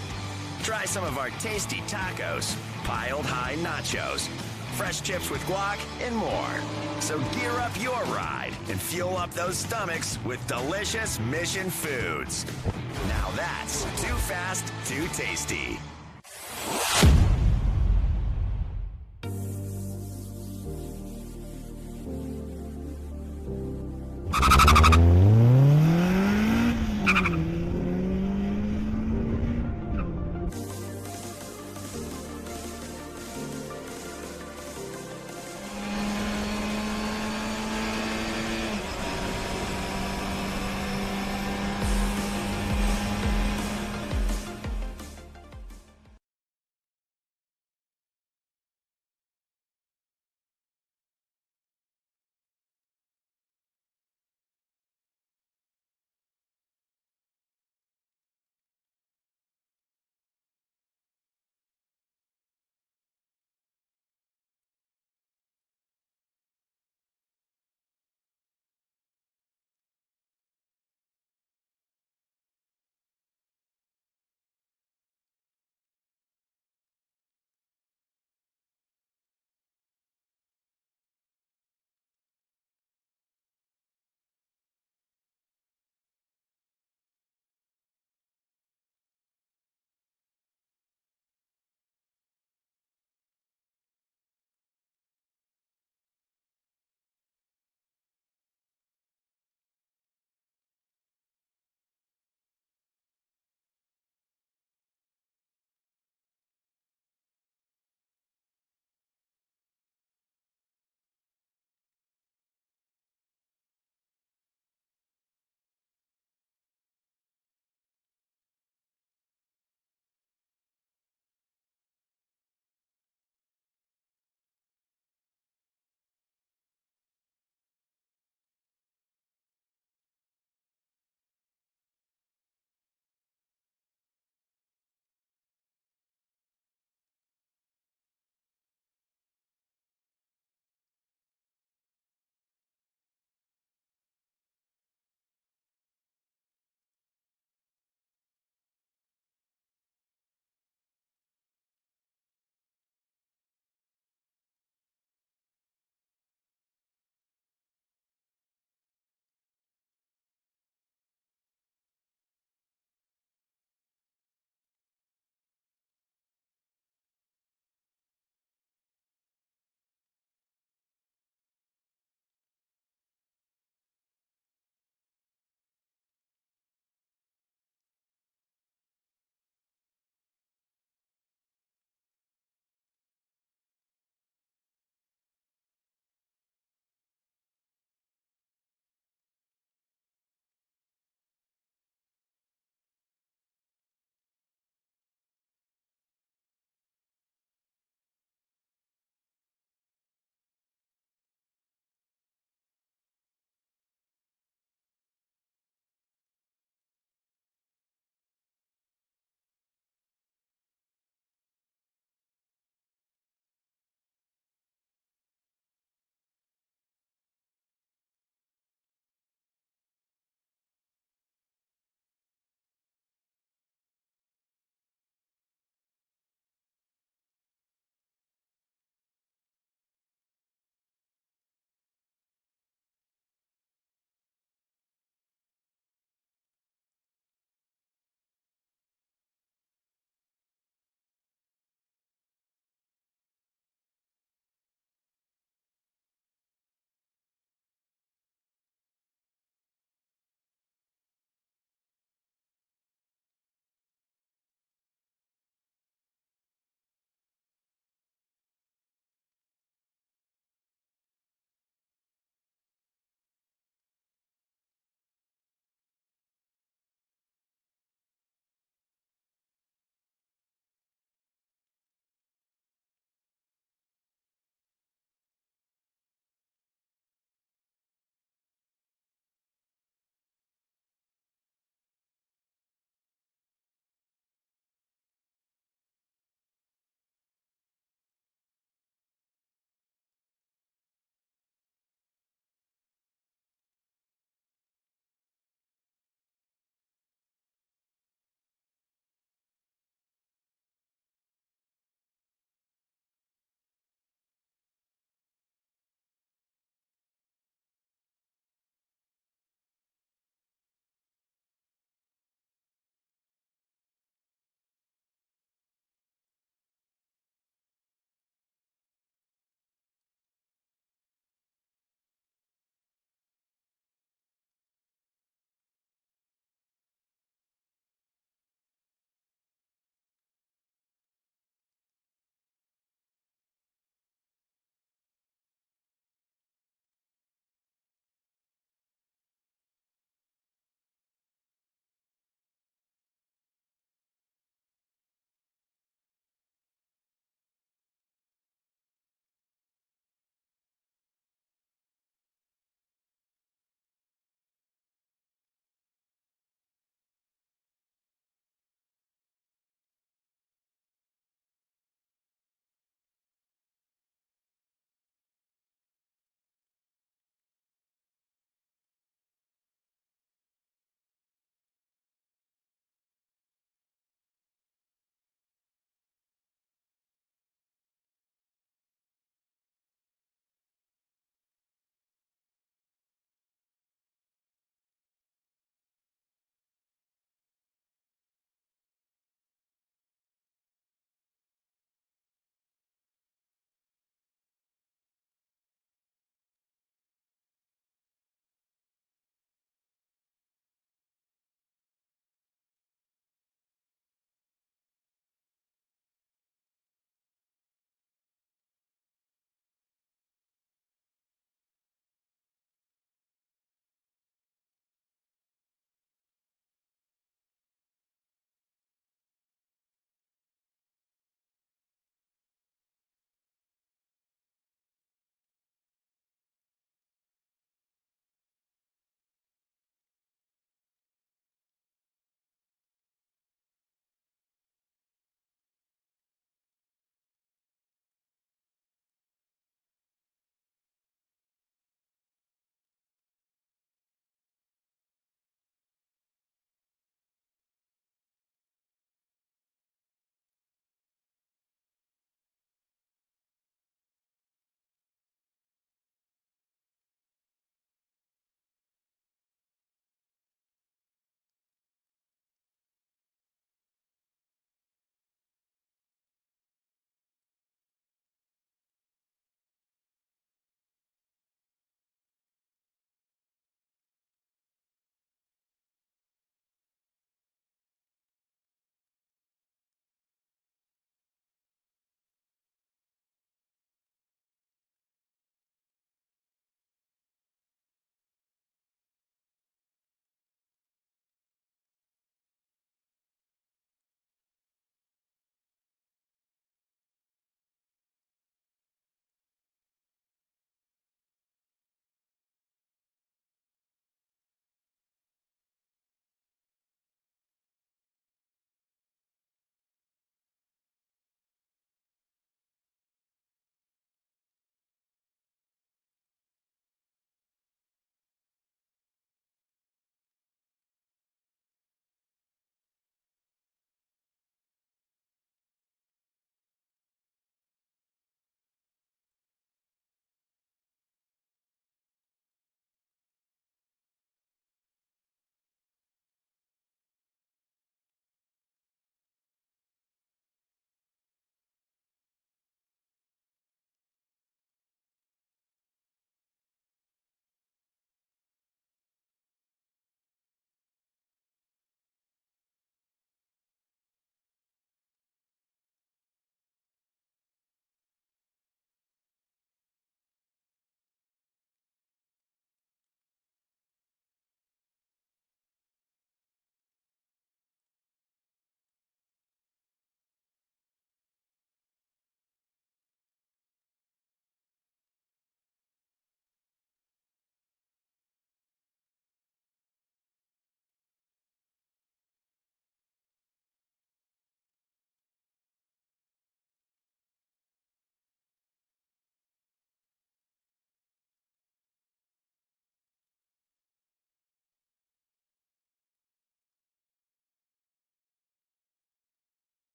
Try some of our tasty tacos, piled high nachos, fresh chips with guac, and more. So gear up your ride and fuel up those stomachs with delicious Mission Foods. Now that's too fast, too tasty.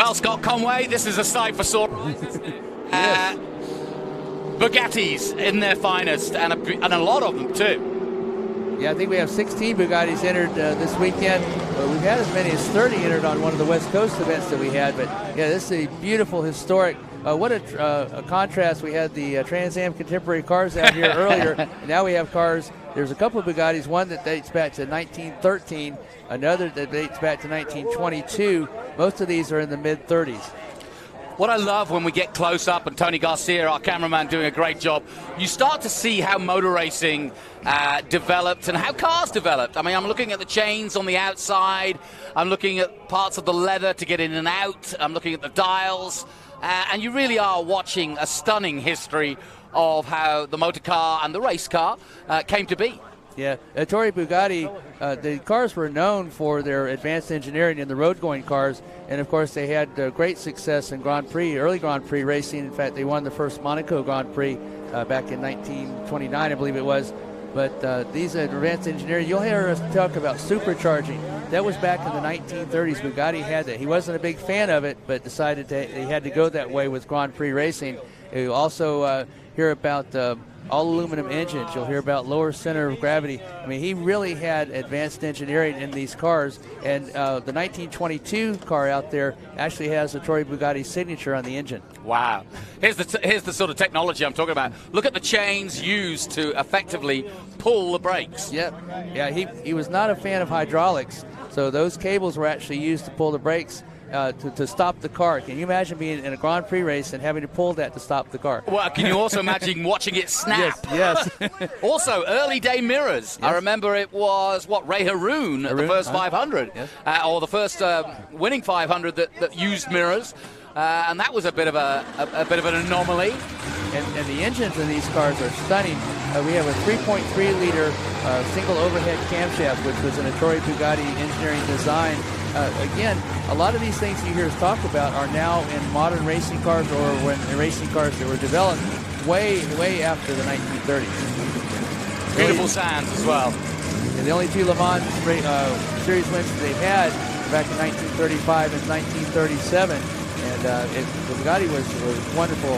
Well, Scott Conway, this is a sight for sore eyes. Bugattis in their finest, and a lot of them too. Yeah, I think we have 16 Bugattis entered this weekend. We've had as many as 30 entered on one of the West Coast events that we had. But yeah, this is a beautiful, historic. What a contrast. We had the Trans Am contemporary cars out here earlier. And now we have cars. There's a couple of Bugattis, one that dates back to 1913, another that dates back to 1922. Most of these are in the mid-30s. What I love when we get close up, and Tony Garcia, our cameraman, doing a great job, you start to see how motor racing developed and how cars developed. I mean, I'm looking at the chains on the outside. I'm looking at parts of the leather to get in and out. I'm looking at the dials. And you really are watching a stunning history of how the motor car and the race car came to be. Yeah, Ettore Bugatti, the cars were known for their advanced engineering in the road-going cars, and of course they had great success in Grand Prix, early Grand Prix racing. In fact, they won the first Monaco Grand Prix back in 1929, I believe it was. But these advanced engineering, you'll hear us talk about supercharging. That was back in the 1930s. Bugatti had that. He wasn't a big fan of it, but decided he had to go that way with Grand Prix racing. You also hear about all aluminum engines. You'll hear about lower center of gravity. I mean, he really had advanced engineering in these cars. And the 1922 car out there actually has Ettore Bugatti's signature on the engine. Wow. Here's the sort of technology I'm talking about. Look at the chains used to effectively pull the brakes. Yep. Yeah, he was not a fan of hydraulics, so those cables were actually used to pull the brakes. To stop the car. Can you imagine being in a Grand Prix race and having to pull that to stop the car? Well, can you also imagine watching it snap? Yes. Also, early day mirrors. Yes. I remember it was, Ray Haroon at the first 500, or the first winning 500 that used mirrors. And that was a bit of an anomaly. And the engines in these cars are stunning. We have a 3.3 liter single overhead camshaft, which was an Ettore Bugatti engineering design. Again, a lot of these things you hear us talk about are now in modern racing cars, or when racing cars that were developed way after the 1930s. Beautiful sounds as well. And the only two Le Mans series wins that they've had back in 1935 and 1937. And the Bugatti was wonderful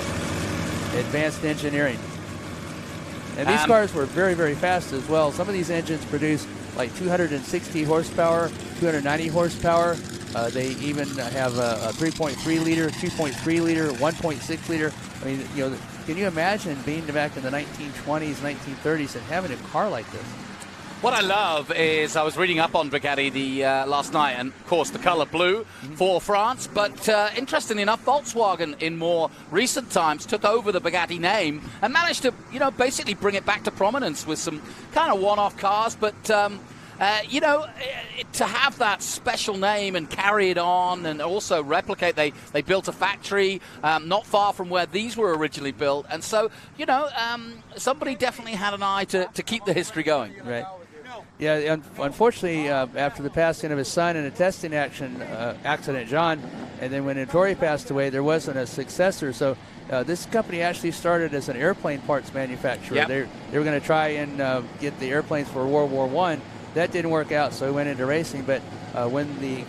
advanced engineering. And these cars were very, very fast as well. Some of these engines produced like 260 horsepower, 290 horsepower. They even have a 3.3 liter, 2.3 liter, 1.6 liter. I mean, can you imagine being back in the 1920s, 1930s and having a car like this? What I love is, I was reading up on Bugatti last night, and of course the color blue for France, but interestingly enough, Volkswagen in more recent times took over the Bugatti name and managed to, basically bring it back to prominence with some kind of one-off cars, but to have that special name and carry it on and also replicate, they built a factory not far from where these were originally built, and so, somebody definitely had an eye to keep the history going. Right. Yeah, unfortunately, after the passing of his son in a testing accident, John, and then when Ettore passed away, there wasn't a successor. So this company actually started as an airplane parts manufacturer. Yep. They were going to try and get the airplanes for World War I. That didn't work out, so he went into racing. But when the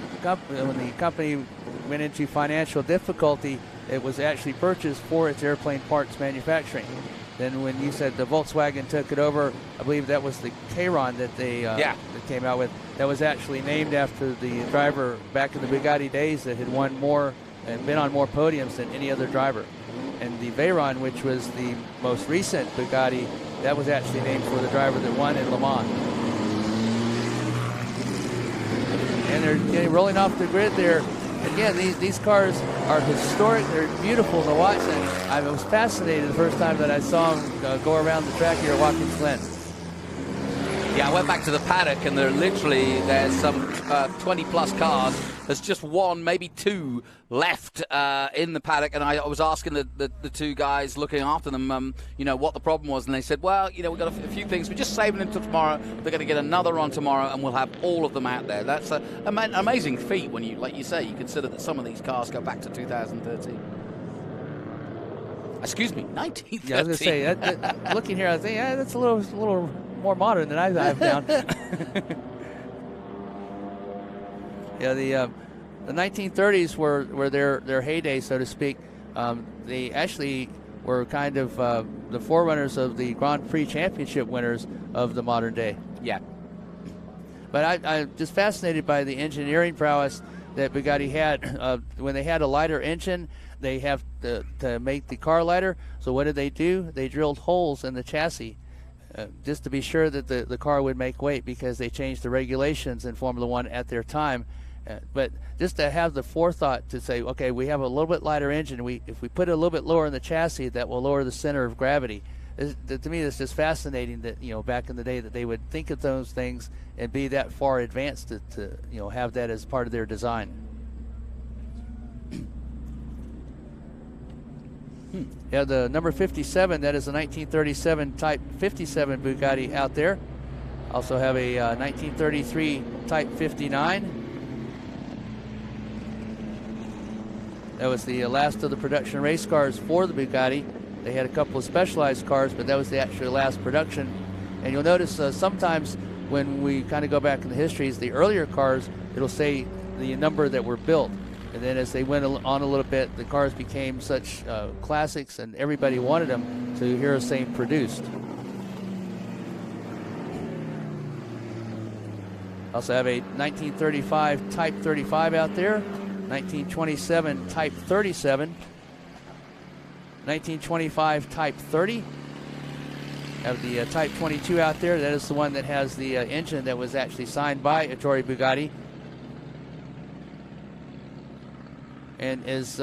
company went into financial difficulty, it was actually purchased for its airplane parts manufacturing. Then when you said the Volkswagen took it over, I believe that was the Chiron that they that came out with. That was actually named after the driver back in the Bugatti days that had won more and been on more podiums than any other driver. And the Veyron, which was the most recent Bugatti, that was actually named for the driver that won in Le Mans. And they're getting rolling off the grid there. Again, these cars are historic. They're beautiful to watch. And I was fascinated the first time that I saw them go around the track here at Watkins Glen. Yeah, I went back to the paddock, and there's some 20-plus cars. There's just one, maybe two left in the paddock, and I was asking the two guys looking after them, what the problem was, and they said, well, we've got a few things. We're just saving them till tomorrow. They're going to get another on tomorrow, and we'll have all of them out there. That's an amazing feat when you, like you say, you consider that some of these cars go back to 2013. Excuse me, 1913. Yeah, I was going to say, looking here, I think that's a little more modern than I have down. Yeah, the 1930s were their heyday, so to speak. They actually were kind of the forerunners of the Grand Prix championship winners of the modern day. Yeah. But I'm just fascinated by the engineering prowess that Bugatti had. When they had a lighter engine, they have to make the car lighter. So what did they do? They drilled holes in the chassis just to be sure that the car would make weight, because they changed the regulations in Formula One at their time. But just to have the forethought to say, okay, we have a little bit lighter engine. If we put it a little bit lower in the chassis, that will lower the center of gravity. To me, it's just fascinating that, back in the day, that they would think of those things and be that far advanced to have that as part of their design. Yeah, the number 57, that is a 1937 Type 57 Bugatti out there. Also have a 1933 Type 59. That was the last of the production race cars for the Bugatti. They had a couple of specialized cars, but that was the actual last production. And you'll notice sometimes when we kind of go back in the histories, the earlier cars, it'll say the number that were built. And then as they went on a little bit, the cars became such classics, and everybody wanted them, so you hear us saying produced. Also have a 1935 Type 35 out there, 1927 Type 37, 1925 Type 30. Have the Type 22 out there. That is the one that has the engine that was actually signed by Ettore Bugatti. And as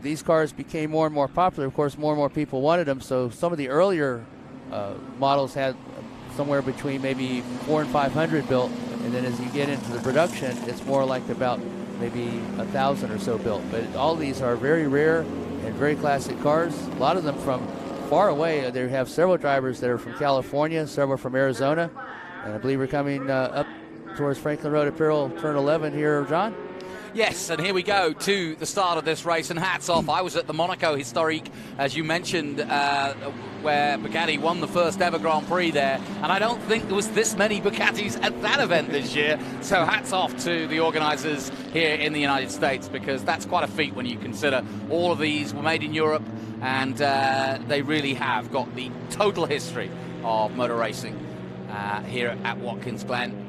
these cars became more and more popular, of course, more and more people wanted them. So some of the earlier models had somewhere between maybe 400 and 500 built. And then as you get into the production, it's more like about maybe 1,000 or so built. But all these are very rare and very classic cars. A lot of them from far away. They have several drivers that are from California, several from Arizona. And I believe we're coming up towards Franklin Road Apparel, turn 11 here, John. Yes, and here we go to the start of this race, and hats off. I was at the Monaco Historique, as you mentioned, where Bugatti won the first ever Grand Prix there, and I don't think there was this many Bugattis at that event this year, so hats off to the organisers here in the United States, because that's quite a feat when you consider all of these were made in Europe, and they really have got the total history of motor racing here at Watkins Glen.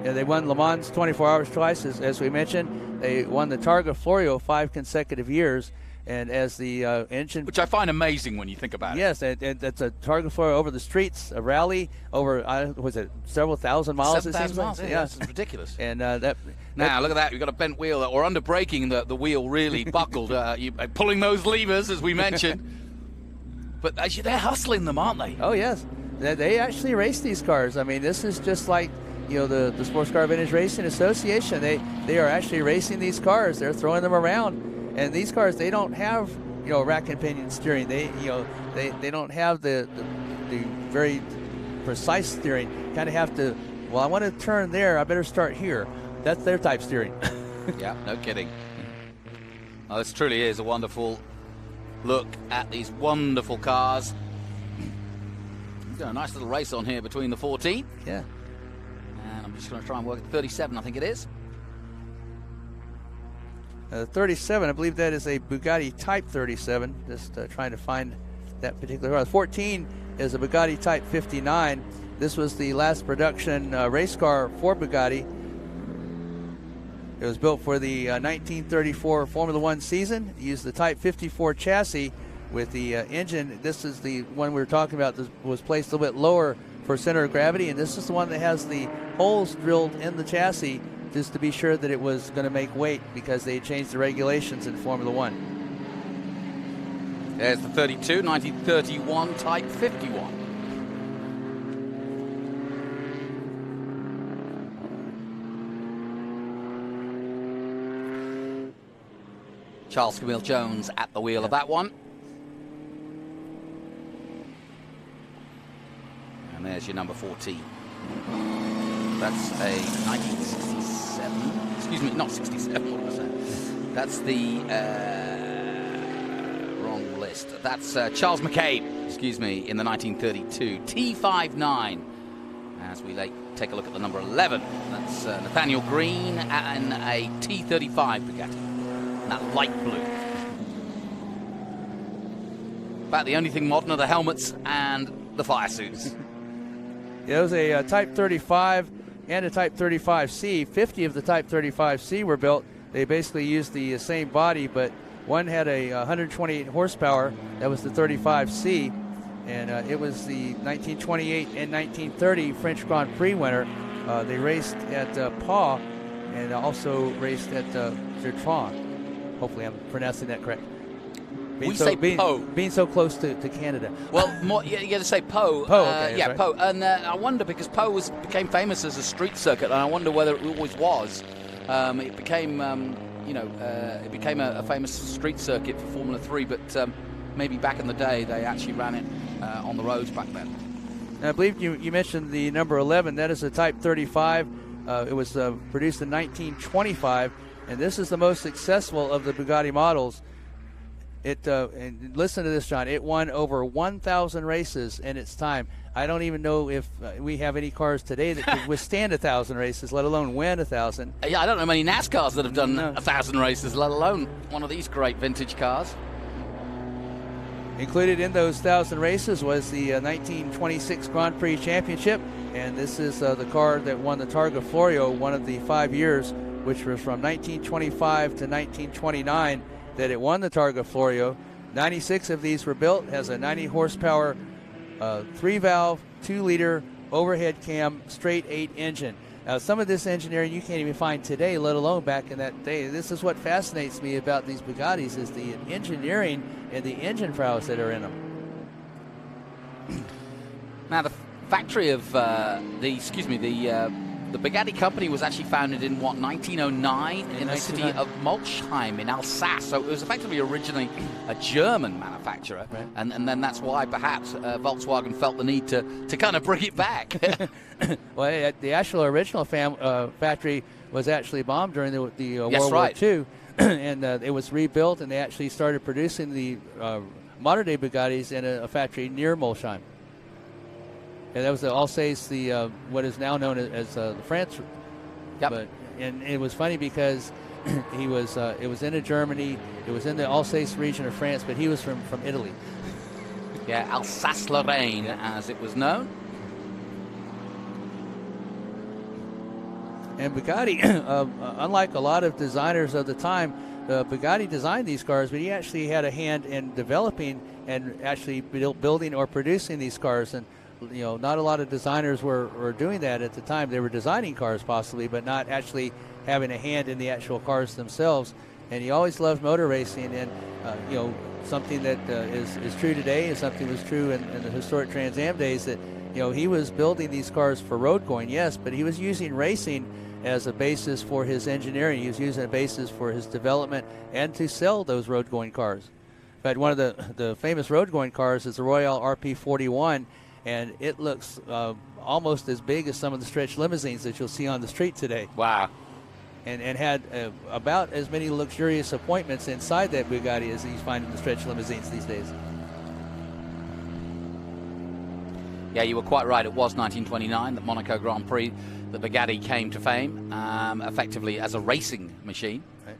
Yeah, they won Le Mans 24 Hours twice, as we mentioned. They won the Targa Florio 5 consecutive years, and as the engine... Which I find amazing when you think about it. Yes, and that's a Targa Florio over the streets, a rally over, was it several thousand miles? 7,000 miles, like? yeah, that's ridiculous. And now, look at that, you've got a bent wheel, or under braking, the wheel really buckled. Pulling those levers, as we mentioned. But they're hustling them, aren't they? Oh, yes. They actually race these cars. I mean, this is just like... the Sportscar Vintage Racing Association, they are actually racing these cars. They're throwing them around, and these cars, they don't have rack and pinion steering. They don't have the very precise steering. Kind of have to. Well, I want to turn there. I better start here. That's their type steering. Yeah, no kidding. Oh, this truly is a wonderful look at these wonderful cars. We've got a nice little race on here between the 14. Yeah. And I'm just going to try and work at 37, I think it is. 37, I believe that is a Bugatti Type 37. Just trying to find that particular car. 14 is a Bugatti Type 59. This was the last production race car for Bugatti. It was built for the 1934 Formula One season. It used the Type 54 chassis with the engine. This is the one we were talking about that was placed a little bit lower for center of gravity, and this is the one that has the holes drilled in the chassis just to be sure that it was going to make weight, because they changed the regulations in Formula One. There's the 32, 1931 Type 51. Charles Camille Jones at the wheel of that one. And there's your number 14. That's a 1967. Excuse me, not 67. What was that? That's the wrong list. That's Charles McCabe, excuse me, in the 1932 T59. as we take a look at the number 11. That's Nathaniel Green and a T35 Bugatti. And that light blue. About the only thing modern are the helmets and the fire suits. It was a Type 35 and a Type 35C. 50 of the Type 35C were built. They basically used the same body, but one had a 128 horsepower. That was the 35C. And it was the 1928 and 1930 French Grand Prix winner. They raced at Pau and also raced at Gertrude. Hopefully I'm pronouncing that correct. Being so close to Canada. Well, you got to say Pau. Okay, yeah, right. Pau. And I wonder, because Pau became famous as a street circuit, and I wonder whether it always was. It became, it became a famous street circuit for Formula 3, but maybe back in the day they actually ran it on the roads back then. And I believe you mentioned the number 11. That is a Type 35. It was produced in 1925, and this is the most successful of the Bugatti models. And listen to this, John. It won over 1,000 races in its time. I don't even know if we have any cars today that could withstand 1,000 races, let alone win 1,000. Yeah, I don't know many NASCARs that have done 1,000 races, let alone one of these great vintage cars. Included in those 1,000 races was the 1926 Grand Prix Championship, and this is the car that won the Targa Florio one of the 5 years, which was from 1925 to 1929 that it won the Targa Florio. 96 of these were built, has a 90 horsepower, 3-valve, 2-liter overhead cam, straight 8 engine. Now, some of this engineering you can't even find today, let alone back in that day. This is what fascinates me about these Bugattis, is the engineering and the engine prowess that are in them. Now, the factory of the Bugatti company was actually founded in 1909 in the city of Molsheim in Alsace. So it was effectively originally a German manufacturer, right. and then that's why perhaps Volkswagen felt the need to kind of bring it back. Well, the actual original factory was actually bombed during the Yes, World right. War II, and it was rebuilt, and they actually started producing the modern-day Bugattis in a factory near Molsheim. And that was the Alsace, what is now known as the France. Yep. And it was funny because it was in Germany, it was in the Alsace region of France, but he was from Italy. Yeah, Alsace-Lorraine, as it was known. And Bugatti, unlike a lot of designers of the time, Bugatti designed these cars, but he actually had a hand in developing and actually building or producing these cars. And not a lot of designers were doing that at the time. They were designing cars possibly, but not actually having a hand in the actual cars themselves. And he always loved motor racing, and something that is true today, and something was true in the historic Trans Am days, that he was building these cars for road going, yes, but he was using racing as a basis for his engineering. He was using a basis for his development and to sell those road going cars. In fact, one of the famous road going cars is the Royale RP41, and it looks almost as big as some of the stretch limousines that you'll see on the street today. Wow. And had about as many luxurious appointments inside that Bugatti as you find in the stretch limousines these days. Yeah, you were quite right. It was 1929, the Monaco Grand Prix, that Bugatti came to fame, effectively as a racing machine. Right.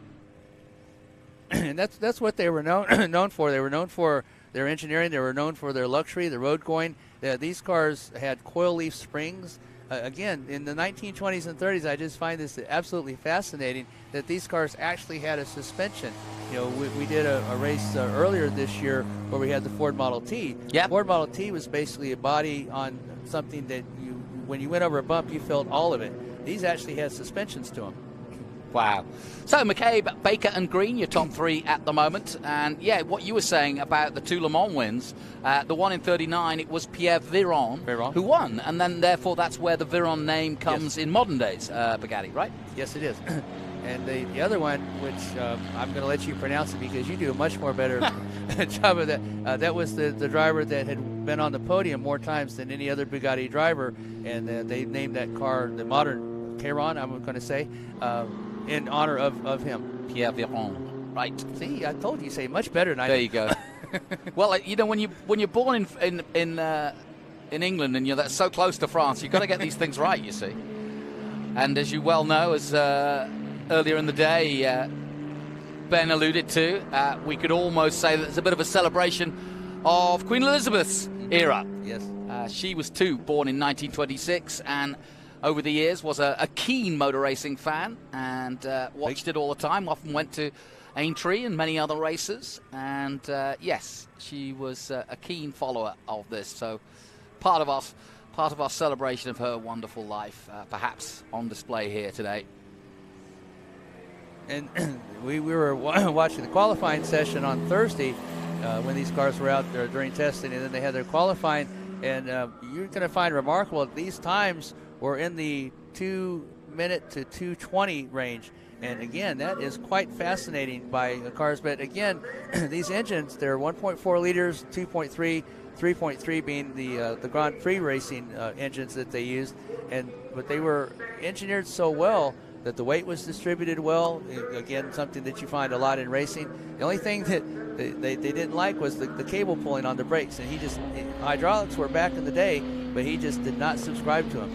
And that's what they were known for. They were known for their engineering. They were known for their luxury, the road going. These cars had coil leaf springs. Again, in the 1920s and 30s, I just find this absolutely fascinating that these cars actually had a suspension. We did a race earlier this year where we had the Ford Model T. Yep. Ford Model T was basically a body on something that when you went over a bump, you felt all of it. These actually had suspensions to them. Wow. So, McCabe, Baker, and Green, your top three at the moment. And, yeah, what you were saying about the two Le Mans wins, the one in 39, it was Pierre Viron who won. And then, therefore, that's where the Viron name comes in modern days, Bugatti, right? Yes, it is. And the other one, which I'm going to let you pronounce it because you do a much more better job of that, that was the driver that had been on the podium more times than any other Bugatti driver. And they named that car the modern Chiron, I'm going to say, in honor of him. Pierre Viron. Right. See, I told you say much better than I There did. you go. Well, when you're born in in England, and that's so close to France. You've got to get these things right, you see. And as you well know, as earlier in the day Ben alluded to, we could almost say that it's a bit of a celebration of Queen Elizabeth's era. Yes. She was too, born in 1926, and over the years was a keen motor racing fan, and watched it all the time, often went to Aintree and many other races, and yes, she was a keen follower of this. So part of our celebration of her wonderful life, perhaps on display here today. And we were watching the qualifying session on Thursday when these cars were out there during testing, and then they had their qualifying, and you're going to find remarkable that these times were in the 2 minute to 2:20 range. And again, that is quite fascinating by cars. But again, these engines, they're 1.4 liters, 2.3, 3.3 being the Grand Prix racing engines that they used. But they were engineered so well that the weight was distributed well. Again, something that you find a lot in racing. The only thing that they didn't like was the cable pulling on the brakes. And hydraulics were back in the day, but he just did not subscribe to them.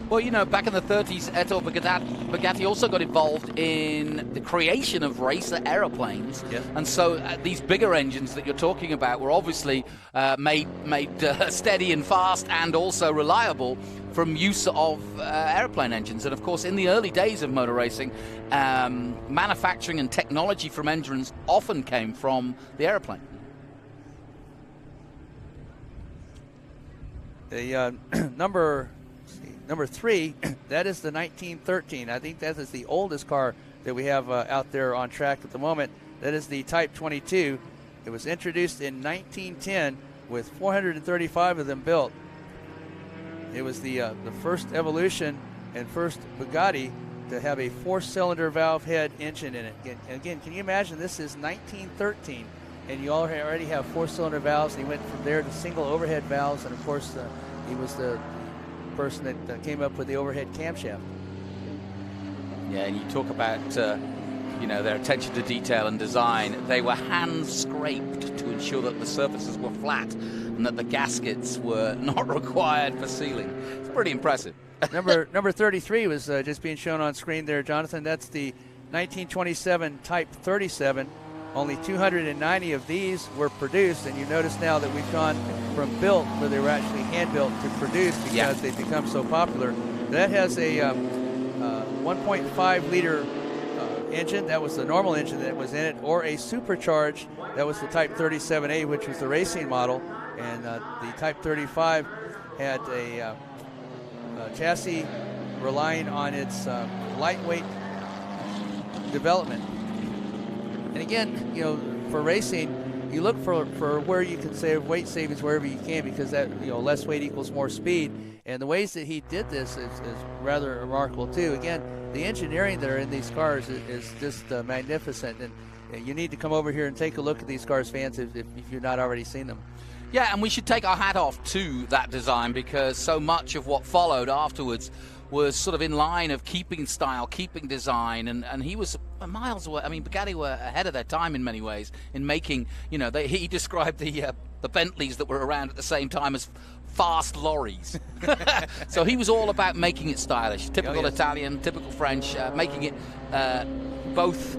Well, back in the 30s, Ettore Bugatti also got involved in the creation of racer aeroplanes. Yes. And so these bigger engines that you're talking about were obviously made steady and fast and also reliable from use of airplane engines. And, of course, in the early days of motor racing, manufacturing and technology from engines often came from the airplane. The Number 3, that is the 1913. I think that is the oldest car that we have out there on track at the moment. That is the Type 22. It was introduced in 1910 with 435 of them built. It was the first Evolution and first Bugatti to have a 4-cylinder valve head engine in it. Again, can you imagine, this is 1913, and you already have 4-cylinder valves, and he went from there to single overhead valves, and of course he was the person that came up with the overhead camshaft. Yeah, and you talk about their attention to detail and design. They were hand scraped to ensure that the surfaces were flat and that the gaskets were not required for sealing. It's pretty impressive. Number 33 was just being shown on screen there, Jonathan. That's the 1927 Type 37. Only 290 of these were produced, and you notice now that we've gone from built, where they were actually hand-built, to produced because they've become so popular. That has a 1.5 liter engine. That was the normal engine that was in it, or a supercharged. That was the Type 37A, which was the racing model, and the Type 35 had a chassis relying on its lightweight development. And again, for racing, you look for where you can save weight savings wherever you can, because that less weight equals more speed. And the ways that he did this is rather remarkable too. Again, the engineering that are in these cars is just magnificent, and you need to come over here and take a look at these cars, fans, if you've not already seen them. Yeah, and we should take our hat off to that design, because so much of what followed afterwards was sort of in line of keeping style, keeping design, and he was miles away. I mean, Bugatti were ahead of their time in many ways in making, he described the Bentleys that were around at the same time as fast lorries. So he was all about making it stylish, typical Italian, typical French, making it both,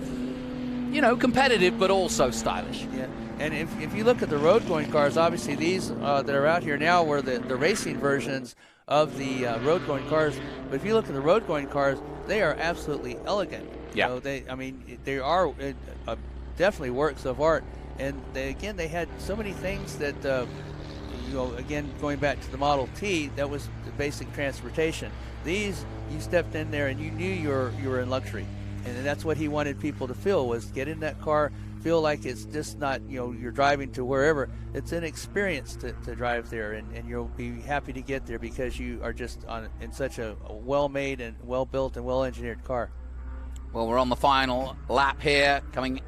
competitive but also stylish. Yeah. And if you look at the road-going cars, obviously these that are out here now were the racing versions of the road-going cars. But if you look at the road-going cars, they are absolutely elegant. Yeah. They are definitely works of art. And they had so many things that, again, going back to the Model T, that was the basic transportation. These, you stepped in there and you knew you were in luxury. And that's what he wanted people to feel, was get in that car, feel like it's just not, you're driving to wherever. It's an experience to drive there, and you'll be happy to get there because you are just in such a well-made and well-built and well-engineered car. Well, we're on the final lap here, coming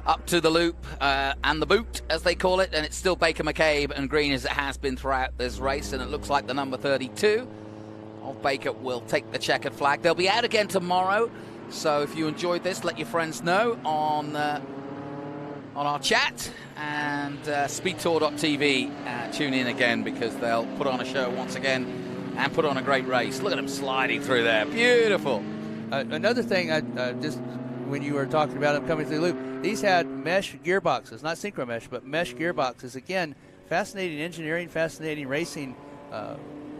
up to the loop and the boot, as they call it, and it's still Baker McCabe and green as it has been throughout this race, and it looks like the number 32 of Baker will take the checkered flag. They'll be out again tomorrow. So if you enjoyed this, let your friends know on on our chat, and speedtour.tv. Tune in again, because they'll put on a show once again and put on a great race. Look at them sliding through there. Beautiful. Another thing, just when you were talking about them coming through the loop, these had mesh gearboxes, not synchro mesh, but mesh gearboxes. Again, fascinating engineering, fascinating racing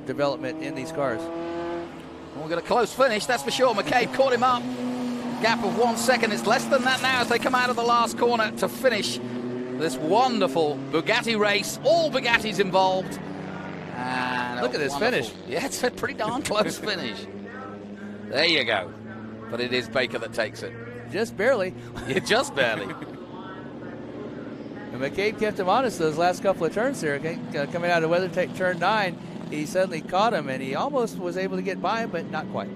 development in these cars. Well, we've got a close finish, that's for sure. McCabe caught him up. Gap of 1 second. It's less than that now as they come out of the last corner to finish this wonderful Bugatti race. All Bugattis involved. And look at this finish. Yeah, it's a pretty darn close finish. There you go. But it is Baker that takes it. Just barely. Yeah, just barely. And McCabe kept him honest those last couple of turns there. Coming out of WeatherTech turn 9, he suddenly caught him, and he almost was able to get by him, but not quite.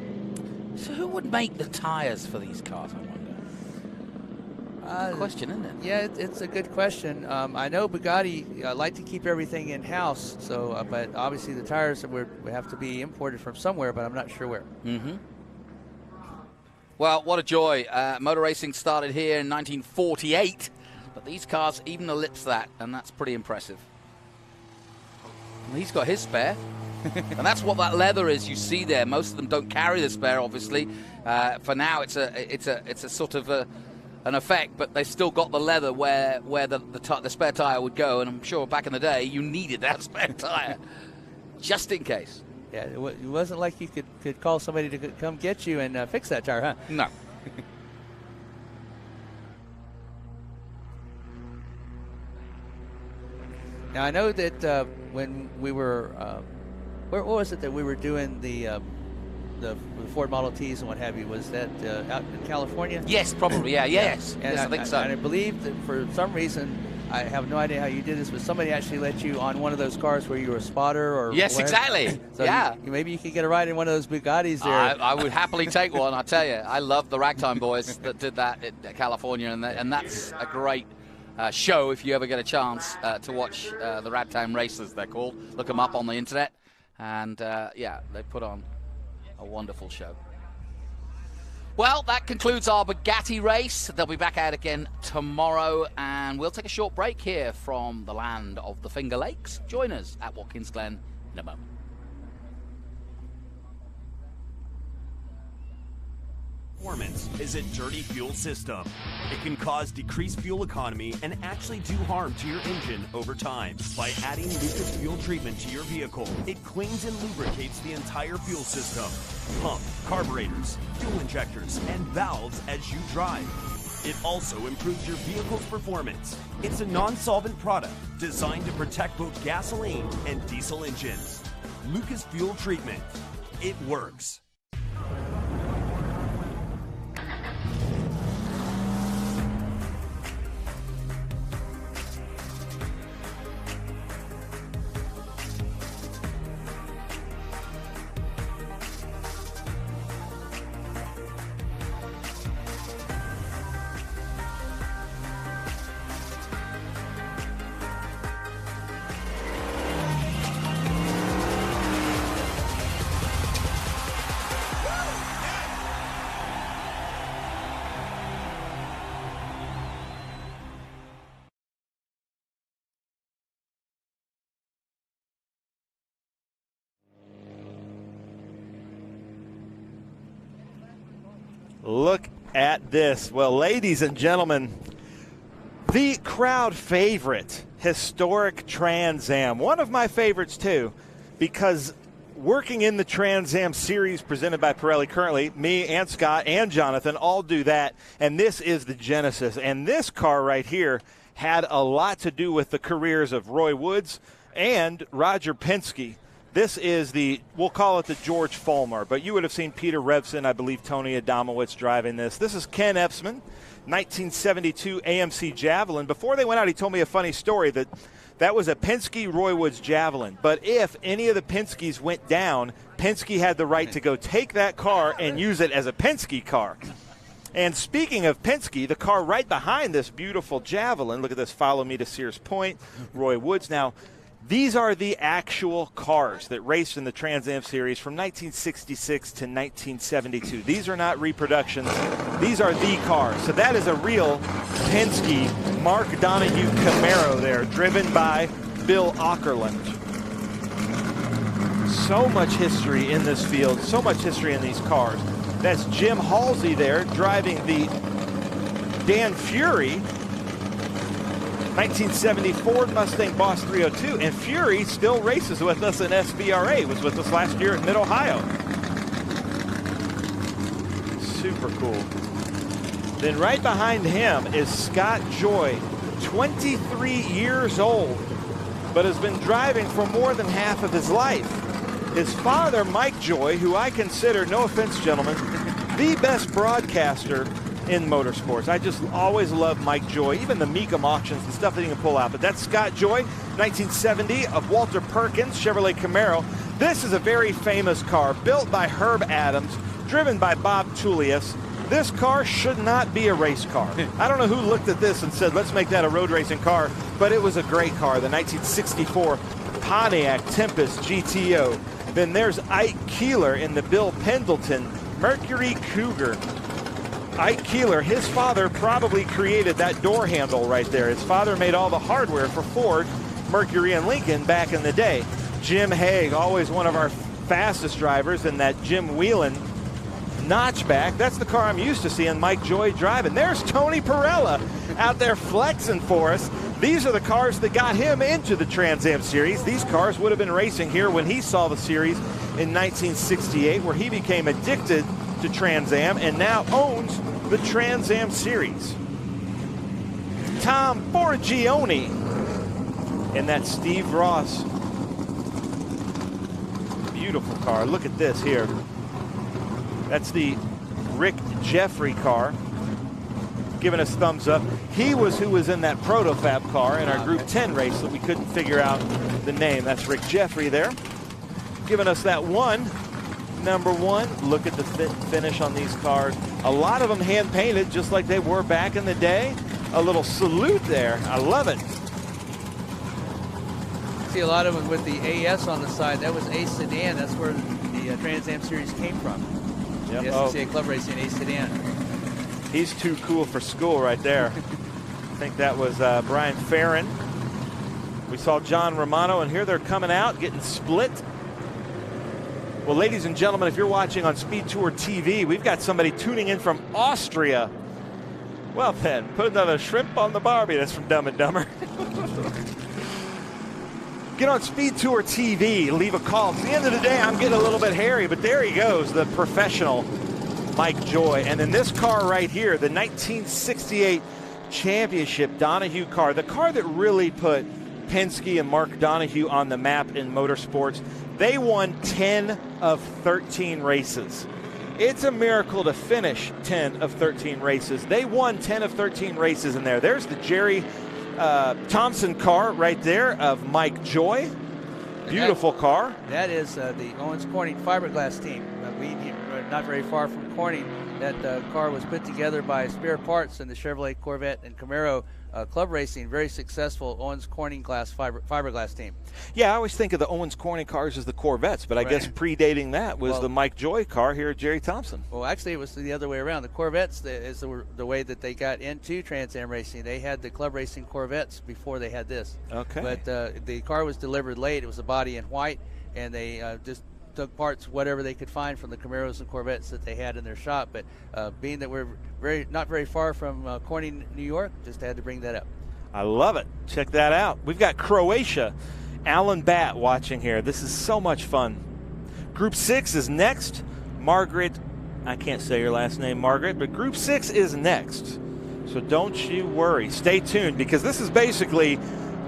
So who would make the tires for these cars, I wonder? Good question, isn't it? Yeah, it's a good question. I know Bugatti like to keep everything in-house, so but obviously the tires would have to be imported from somewhere, but I'm not sure where. Mm-hmm. Well, what a joy. Motor racing started here in 1948, but these cars even ellipse that, and that's pretty impressive. Well, he's got his spare. And that's what that leather is you see there. Most of them don't carry the spare, obviously. For now, it's a sort of an effect, but they've still got the leather where the spare tire would go. And I'm sure back in the day, you needed that spare tire just in case. Yeah, it wasn't like you could call somebody to come get you and fix that tire, huh? No. Now I know that when we were. Where was it that we were doing the Ford Model Ts and what have you? Was that out in California? Yes, probably. Yeah, yes. And yes, I think so. And I believe that for some reason, I have no idea how you did this, but somebody actually let you on one of those cars where you were a spotter or yes, whatever. Exactly. So yeah. Maybe you could get a ride in one of those Bugattis there. I would happily take one. I tell you, I love the Ragtime boys that did that in California, and that's a great. Show if you ever get a chance to watch the Ragtime races, they're called. Look them up on the internet. And, yeah, they put on a wonderful show. Well, that concludes our Bugatti race. They'll be back out again tomorrow, and we'll take a short break here from the land of the Finger Lakes. Join us at Watkins Glen in a moment. Performance is a dirty fuel system. It can cause decreased fuel economy and actually do harm to your engine over time. By adding Lucas fuel treatment to your vehicle, it cleans and lubricates the entire fuel system. Pump, carburetors, fuel injectors, and valves as you drive. It also improves your vehicle's performance. It's a non-solvent product designed to protect both gasoline and diesel engines. Lucas fuel treatment. It works. Look at this. Well, ladies and gentlemen, the crowd favorite, historic Trans Am. One of my favorites, too, because working in the Trans Am series presented by Pirelli currently, me and Scott and Jonathan all do that, and this is the Genesis. And this car right here had a lot to do with the careers of Roy Woods and Roger Penske. This is we'll call it the George Fulmer, but you would have seen Peter Revson, I believe Tony Adamowicz driving this. This is Ken Epsman, 1972 AMC Javelin. Before they went out, he told me a funny story that was a Penske Roy Woods Javelin. But if any of the Penskes went down, Penske had the right to go take that car and use it as a Penske car. And speaking of Penske, the car right behind this beautiful Javelin, look at this, Follow Me to Sears Point, Roy Woods. Now, These are the actual cars that raced in the Trans Am Series from 1966 to 1972. These are not reproductions. These are the cars. So that is a real Penske Mark Donohue Camaro there, driven by Bill Aukerland. So much history in this field, so much history in these cars. That's Jim Halsey there driving the Dan Fury 1970 Ford Mustang Boss 302, and Fury still races with us in SVRA. Was with us last year at Mid-Ohio. Super cool. Then right behind him is Scott Joy, 23 years old, but has been driving for more than half of his life. His father, Mike Joy, who I consider, no offense, gentlemen, the best broadcaster in motorsports. I just always love Mike Joy, even the Mecum auctions, the stuff that he can pull out. But that's Scott Joy, 1970, of Walter Perkins Chevrolet Camaro. This is a very famous car, built by Herb Adams, driven by Bob Tullius. This car should not be a race car. I don't know who looked at this and said, let's make that a road racing car, but it was a great car, the 1964 Pontiac Tempest GTO. Then there's Ike Keeler in the Bill Pendleton Mercury Cougar. Ike Keeler, his father probably created that door handle right there. His father made all the hardware for Ford, Mercury, and Lincoln back in the day. Jim Haig, always one of our fastest drivers in that Jim Whelan notchback. That's the car I'm used to seeing Mike Joy driving. There's Tony Pirella out there flexing for us. These are the cars that got him into the Trans Am Series. These cars would have been racing here when he saw the series in 1968, where he became addicted to Trans Am and now owns the Trans Am Series. Tom Forgione and that Steve Ross. Beautiful car. Look at this here. That's the Rick Jeffrey car, giving us thumbs up. He was who was in that Protofab car in our Group 10 race that we couldn't figure out the name. That's Rick Jeffrey there, giving us that one. Number one, look at the finish on these cars. A lot of them hand painted just like they were back in the day. A little salute there. I love it. See a lot of them with the AS on the side. That was A Sedan. That's where the Trans Am Series came from. Yep. The SCCA Club Racing A Sedan. He's too cool for school right there. I think that was Brian Farron. We saw John Romano, and here they're coming out, getting split. Well, ladies and gentlemen, if you're watching on SpeedTour TV, we've got somebody tuning in from Austria. Well then, put another shrimp on the Barbie. That's from Dumb and Dumber. Get on SpeedTour TV, leave a call. At the end of the day, I'm getting a little bit hairy, but there he goes, the professional Mike Joy. And then this car right here, the 1968 Championship Donohue car, the car that really put Penske and Mark Donohue on the map in motorsports. They won 10 of 13 races. It's a miracle to finish 10 of 13 races. They won 10 of 13 races in there. There's the Jerry Thompson car right there of Mike Joy. Beautiful car. That is the Owens Corning fiberglass team. We not very far from Corning. That car was put together by Spare Parts and the Chevrolet, Corvette, and Camaro Club Racing. Very successful Owens Corning glass fiberglass team. Yeah, I always think of the Owens Corning cars as the Corvettes, but I guess predating that was the Mike Joy car here at Jerry Thompson. Well, actually, it was the other way around. The Corvettes is the way that they got into Trans Am racing. They had the Club Racing Corvettes before they had this. Okay. But the car was delivered late. It was a body in white, and they just took parts whatever they could find from the Camaros and Corvettes that they had in their shop. But being that we're not very far from Corning, New York, just had to bring that up. I love it. Check that out. We've got Croatia. Alan Batt watching here. This is so much fun. Group 6 is next. Margaret, I can't say your last name, Margaret, but Group 6 is next. So don't you worry. Stay tuned, because this is basically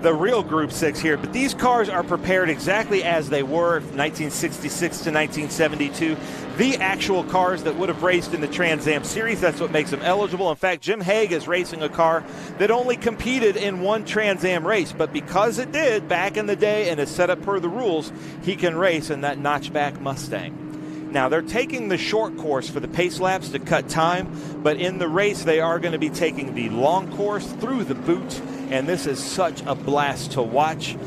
the real Group 6 here, but these cars are prepared exactly as they were from 1966 to 1972. The actual cars that would have raced in the Trans Am Series. That's what makes them eligible. In fact, Jim Haig is racing a car that only competed in one Trans Am race, but because it did back in the day and is set up per the rules, he can race in that notchback Mustang. Now, they're taking the short course for the pace laps to cut time, but in the race they are going to be taking the long course through the boot, and this is such a blast to watch.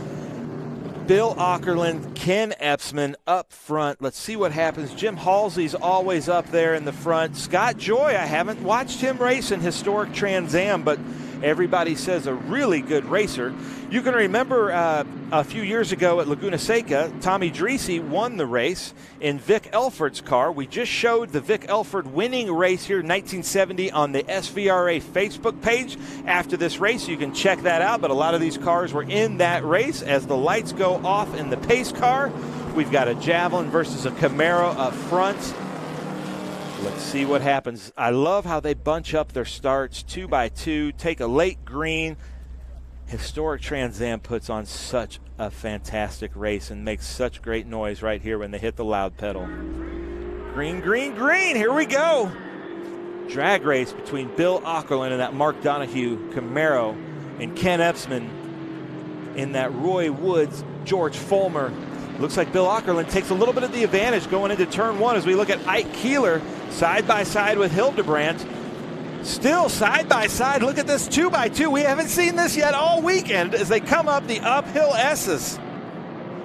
Bill Aukerland, Ken Epsman up front. Let's see what happens. Jim Halsey's always up there in the front. Scott Joy, I haven't watched him race in historic Trans Am, but everybody says a really good racer. You can remember a few years ago at Laguna Seca, Tommy Dreese won the race in Vic Elford's car. We just showed the Vic Elford winning race here in 1970 on the SVRA Facebook page. After this race, you can check that out, but a lot of these cars were in that race. As the lights go off in the pace car, we've got a Javelin versus a Camaro up front. Let's see what happens. I love how they bunch up their starts 2 by 2, take a late green. Historic Trans Am puts on such a fantastic race and makes such great noise right here when they hit the loud pedal. Green, green, green, here we go. Drag race between Bill Aukerland and that Mark Donahue Camaro and Ken Epsman in that Roy Woods George Fulmer. Looks like Bill Aukerland takes a little bit of the advantage going into turn 1 as we look at Ike Keeler side by side with Hildebrandt. Still side by side. Look at this 2 by 2. We haven't seen this yet all weekend as they come up the uphill S's.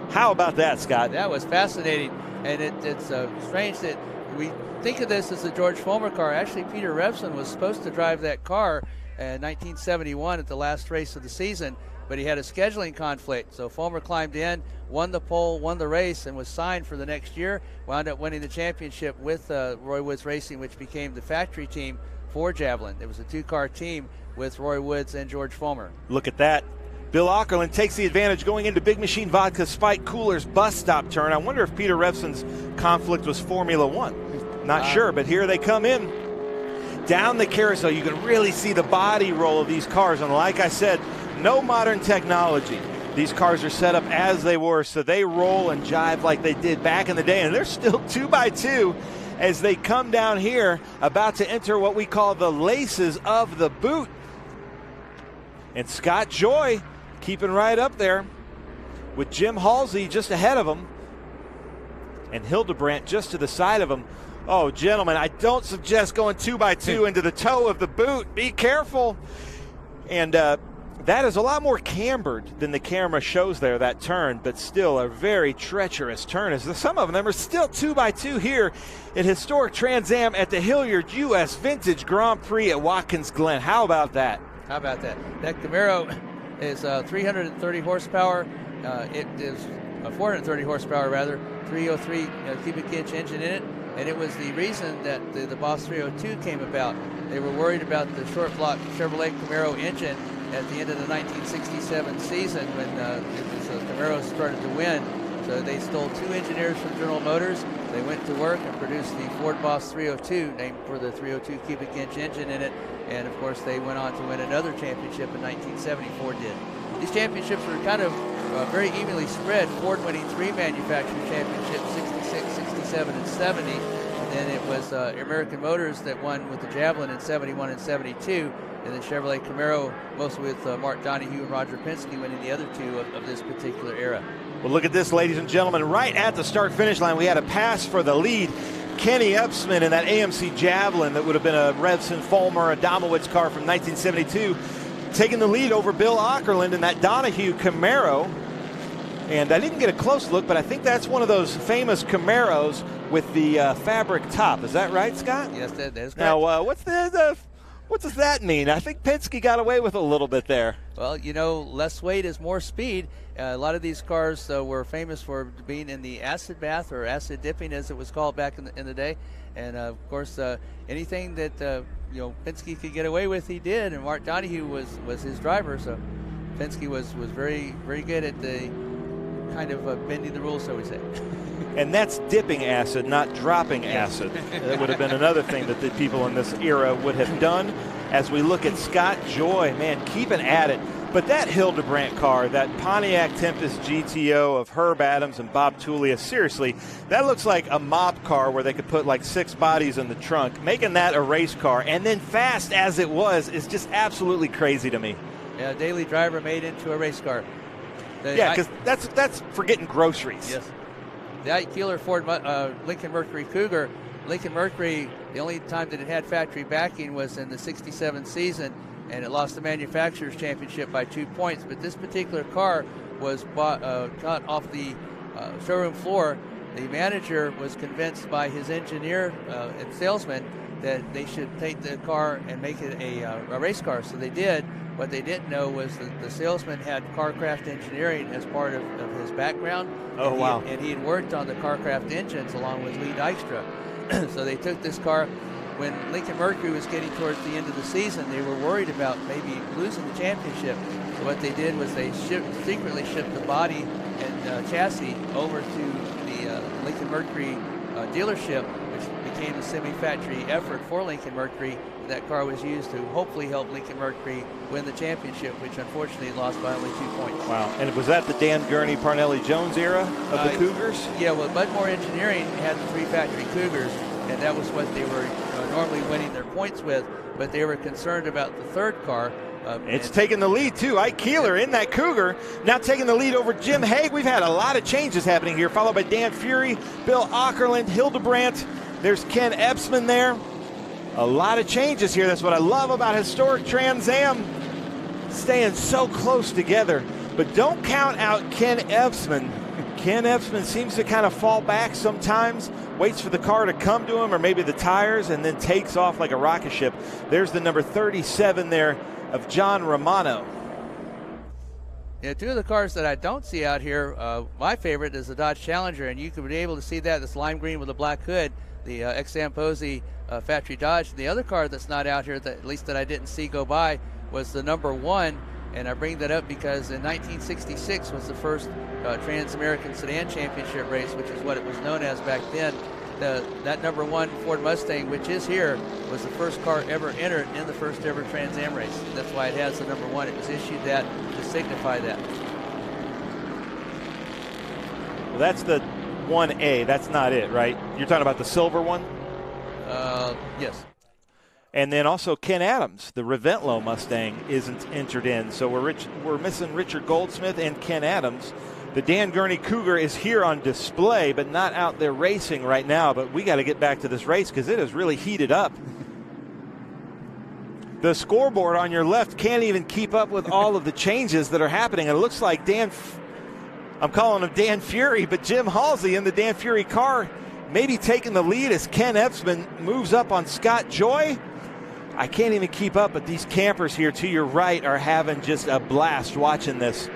How about that, Scott? That was fascinating, and it's strange that we think of this as a George Fulmer car. Actually, Peter Revson was supposed to drive that car in 1971 at the last race of the season, but he had a scheduling conflict. So Fulmer climbed in, won the pole, won the race, and was signed for the next year. Wound up winning the championship with Roy Woods Racing, which became the factory team for Javelin. It was a 2-car team with Roy Woods and George Fulmer. Look at that. Bill Aukerland takes the advantage going into Big Machine Vodka Spike Cooler's bus stop turn. I wonder if Peter Revson's conflict was Formula One. Not sure, but here they come in. Down the carousel, you can really see the body roll of these cars. And like I said, no modern technology. These cars are set up as they were, so they roll and jive like they did back in the day. And they're still 2 by 2 as they come down here, about to enter what we call the laces of the boot. And Scott Joy keeping right up there with Jim Halsey just ahead of him and Hildebrandt just to the side of him. Oh, gentlemen, I don't suggest going 2 by 2 into the toe of the boot. Be careful. And that is a lot more cambered than the camera shows there, that turn, but still a very treacherous turn, as some of them are still 2 by 2 here at historic Trans Am at the Hilliard U.S. Vintage Grand Prix at Watkins Glen. How about that? How about that? That Camaro is 330 horsepower. It is 430 horsepower, rather, 303 cubic inch engine in it. And it was the reason that the Boss 302 came about. They were worried about the short block Chevrolet Camaro engine at the end of the 1967 season when Camaro started to win. So they stole 2 engineers from General Motors. They went to work and produced the Ford Boss 302, named for the 302 cubic inch engine in it. And of course, they went on to win another championship in 1970. Ford did. These championships were kind of very evenly spread. Ford winning 3 manufacturer championships, 66, 67, and 70. And then it was American Motors that won with the Javelin in 71 and 72. And then Chevrolet Camaro, mostly with Mark Donahue and Roger Penske, winning the other 2 of this particular era. Well, look at this, ladies and gentlemen. Right at the start-finish line, we had a pass for the lead. Kenny Epsman in that AMC Javelin that would have been a Revson Fulmer, a Domowitz car from 1972, taking the lead over Bill Aukerland in that Donahue Camaro. And I didn't get a close look, but I think that's one of those famous Camaros with the fabric top. Is that right, Scott? Yes, that is correct. Now, what does that mean? I think Penske got away with a little bit there. Well, you know, less weight is more speed. A lot of these cars were famous for being in the acid bath, or acid dipping as it was called back in the day. And of course, anything that Penske could get away with, he did. And Mark Donahue was his driver, so Penske was very, very good at the kind of bending the rules, so we say. And that's dipping acid, not dropping acid. That would have been another thing that the people in this era would have done. As we look at Scott Joy, man, keeping at it. But that Hildebrandt car, that Pontiac Tempest GTO of Herb Adams and Bob Tulia, seriously, that looks like a mob car where they could put like 6 bodies in the trunk. Making that a race car, and then fast as it was, is just absolutely crazy to me. Yeah, a daily driver made into a race car. Because that's for getting groceries. Yes. The Ike Keeler Ford Lincoln Mercury Cougar. Lincoln Mercury, the only time that it had factory backing was in the 67 season, and it lost the manufacturer's championship by 2 points. But this particular car was cut off the showroom floor, the manager was convinced by his engineer and salesman that they should take the car and make it a race car. So they did. What they didn't know was that the salesman had Carcraft Engineering as part of his background. Oh, wow. And he had worked on the Carcraft engines along with Lee Dykstra. So they took this car. When Lincoln Mercury was getting towards the end of the season, they were worried about maybe losing the championship. So what they did was they secretly shipped the body and chassis over to the Lincoln Mercury dealership, which became a semi-factory effort for Lincoln Mercury. That car was used to hopefully help Lincoln Mercury win the championship, which unfortunately lost by only 2 points. Wow. And was that the Dan Gurney, Parnelli Jones era of the Cougars? Yeah, well, Budmore Engineering had the 3 factory Cougars, and that was what they were normally winning their points with, but they were concerned about the third car. It's taking the lead, too. Ike Keeler in that Cougar, now taking the lead over Jim Haig. We've had a lot of changes happening here, followed by Dan Fury, Bill Ockerland, Hildebrandt. There's Ken Epsman there. A lot of changes here. That's what I love about historic Trans Am, staying so close together. But don't count out Ken Epsman. Ken Epsman seems to kind of fall back sometimes, waits for the car to come to him or maybe the tires, and then takes off like a rocket ship. There's the number 37 there of John Romano. Yeah, 2 of the cars that I don't see out here, my favorite is the Dodge Challenger, and you could be able to see that, this lime green with a black hood, the ex-Zamposi factory Dodge. And the other car that's not out here, that at least that I didn't see go by, was the number 1. And I bring that up because in 1966 was the first Trans-American Sedan Championship race, which is what it was known as back then. That number 1 Ford Mustang, which is here, was the first car ever entered in the first ever Trans Am race. That's why it has the number 1. It was issued that to signify that. Well, that's the 1A. That's not it, right? You're talking about the silver one? Yes. And then also Ken Adams, the Reventlow Mustang, isn't entered in. So we're missing Richard Goldsmith and Ken Adams. The Dan Gurney Cougar is here on display, but not out there racing right now. But we got to get back to this race because it has really heated up. The scoreboard on your left can't even keep up with all of the changes that are happening. It looks like I'm calling him Dan Fury, but Jim Halsey in the Dan Fury car maybe taking the lead as Ken Epsman moves up on Scott Joy. I can't even keep up, but these campers here to your right are having just a blast watching this.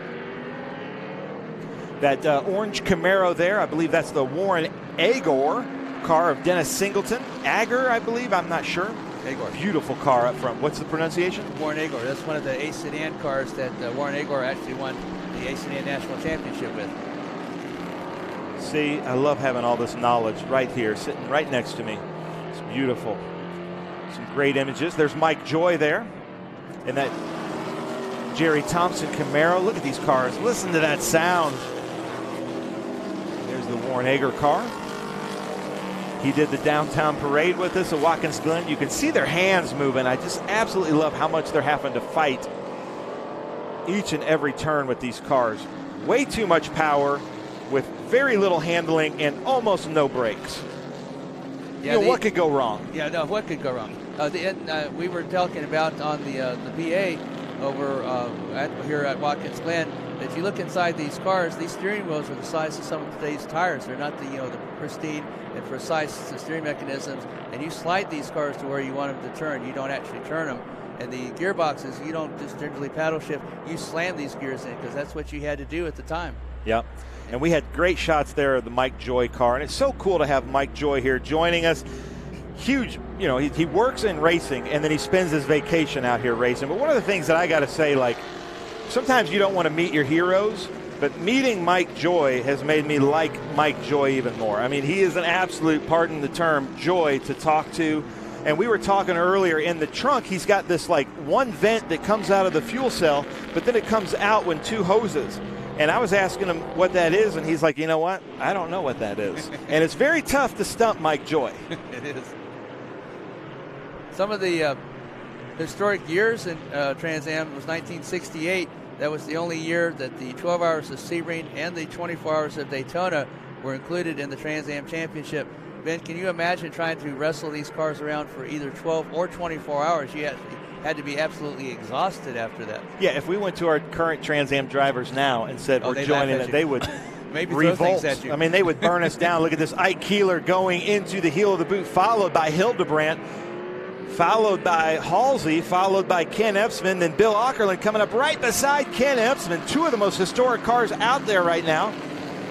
That orange Camaro there, I believe that's the Warren Agor car of Dennis Singleton. Agar, I believe, I'm not sure. Agor. Beautiful car up front. What's the pronunciation? Warren Agor. That's one of the Ace Sedan cars that Warren Agor actually won the Ace Sedan National Championship with. See, I love having all this knowledge right here, sitting right next to me. It's beautiful. Some great images. There's Mike Joy there in that Jerry Thompson Camaro. Look at these cars. Listen to that sound. There's the Warren Agar car. He did the downtown parade with us at Watkins Glen. You can see their hands moving. I just absolutely love how much they're having to fight each and every turn with these cars. Way too much power with very little handling and almost no brakes. Yeah, what could go wrong? Yeah, no, what could go wrong? We were talking about on the PA over here at Watkins Glen. If you look inside these cars, these steering wheels are the size of some of today's tires. They're not the pristine and precise steering mechanisms. And you slide these cars to where you want them to turn. You don't actually turn them. And the gearboxes, you don't just generally paddle shift. You slam these gears in because that's what you had to do at the time. Yep. And we had great shots there of the Mike Joy car. And it's so cool to have Mike Joy here joining us. Huge, he works in racing and then he spends his vacation out here racing. But one of the things that I got to say, sometimes you don't want to meet your heroes, but meeting Mike Joy has made me like Mike Joy even more. I mean, he is an absolute, pardon the term, joy to talk to. And we were talking earlier, in the trunk, he's got this one vent that comes out of the fuel cell, but then it comes out when 2 hoses. And I was asking him what that is, and he's like, you know what? I don't know what that is. And it's very tough to stump Mike Joy. It is. Some of the historic years in Trans Am was 1968. That was the only year that the 12 Hours of Sebring and the 24 Hours of Daytona were included in the Trans Am Championship. Ben, can you imagine trying to wrestle these cars around for either 12 or 24 hours? had to be absolutely exhausted after that. Yeah, if we went to our current Trans Am drivers now and said we're joining it, they would maybe revolt. throw things at you. I mean, they would burn us down. Look at this Ike Keeler going into the heel of the boot, followed by Hildebrandt, followed by Halsey, followed by Ken Epsman, then Bill Aukerland coming up right beside Ken Epsman. Two of the most historic cars out there right now.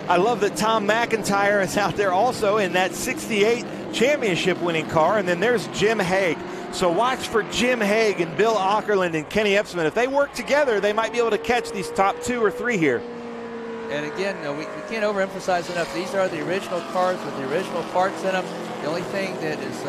I love that Tom McIntyre is out there also in that 68 championship winning car. And then there's Jim Haig. So watch for Jim Haig and Bill Aukerland and Kenny Epsman. If they work together, they might be able to catch these top 2 or 3 here. And again, we can't overemphasize enough. These are the original cars with the original parts in them. The only thing that is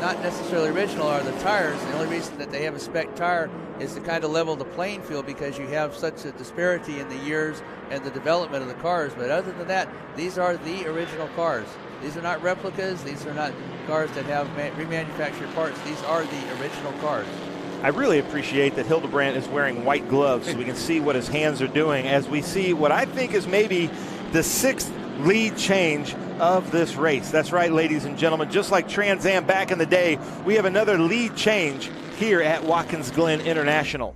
not necessarily original are the tires. The only reason that they have a spec tire is to kind of level the playing field because you have such a disparity in the years and the development of the cars. But other than that, these are the original cars. These are not replicas. These are not cars that have remanufactured parts. These are the original cars. I really appreciate that Hildebrandt is wearing white gloves so we can see what his hands are doing as we see what I think is maybe the 6th lead change of this race. That's right, ladies and gentlemen. Just like Trans Am back in the day, we have another lead change here at Watkins Glen International.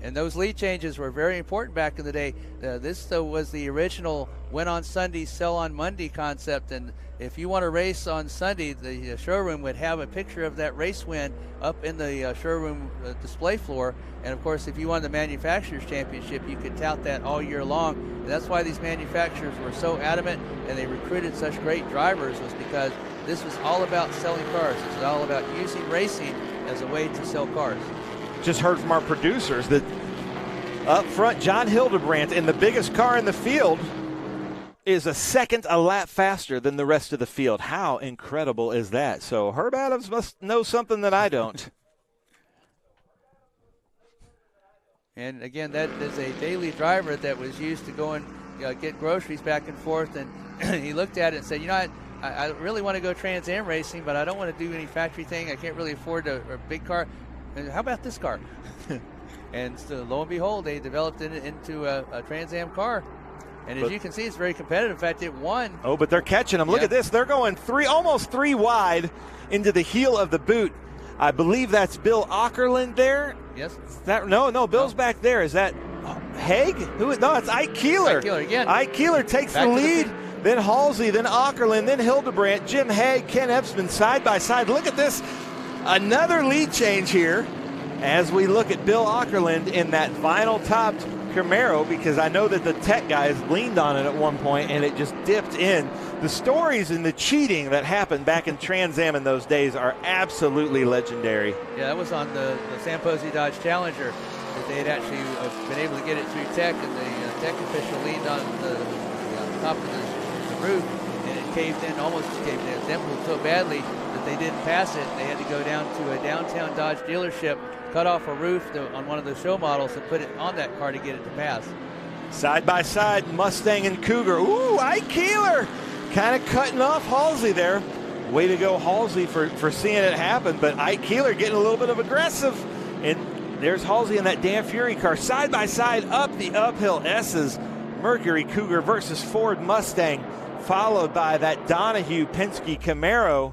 And those lead changes were very important back in the day. This was the original win on Sunday, sell on Monday concept. And if you want to race on Sunday, the showroom would have a picture of that race win up in the showroom display floor. And of course, if you won the Manufacturers Championship, you could tout that all year long. And that's why these manufacturers were so adamant and they recruited such great drivers, was because this was all about selling cars. This was all about using racing as a way to sell cars. Just heard from our producers that up front, John Hildebrandt in the biggest car in the field is a second a lap faster than the rest of the field. How incredible is that? So Herb Adams must know something that I don't. And again, that is a daily driver that was used to go and get groceries back and forth. And he looked at it and said, you know, I really want to go Trans Am racing, but I don't want to do any factory thing. I can't really afford a big car. And how about this car? And so, lo and behold, they developed it into a Trans Am car. And as you can see, it's very competitive. In fact, it won. Oh, but they're catching them. Look at this. They're going almost three wide into the heel of the boot. I believe that's Bill Aukerland there. Yes. No, Bill's back there. Is that Haig? No, it's Ike Keeler. Ike Keeler again. Ike Keeler takes the lead. Then Halsey, then Aukerland, then Hildebrandt, Jim Haig, Ken Epsman side by side. Look at this. Another lead change here as we look at Bill Aukerland in that vinyl-topped Camaro, because I know that the tech guys leaned on it at one point and it just dipped in. The stories and the cheating that happened back in Trans Am in those days are absolutely legendary. Yeah, that was on the Sam Posey Dodge Challenger that they had actually been able to get it through tech, and the tech official leaned on the top of the roof, and it caved in, almost caved in. It dimpled so badly that they didn't pass it. They had to go down to a downtown Dodge dealership, cut off a roof on one of the show models and put it on that car to get it to pass. Side by side, Mustang and Cougar. Ooh, Ike Keeler kind of cutting off Halsey there. Way to go, Halsey, for seeing it happen. But Ike Keeler getting a little bit of aggressive. And there's Halsey in that Dan Fury car. Side by side, up the uphill S's. Mercury Cougar versus Ford Mustang, followed by that Donahue Penske Camaro,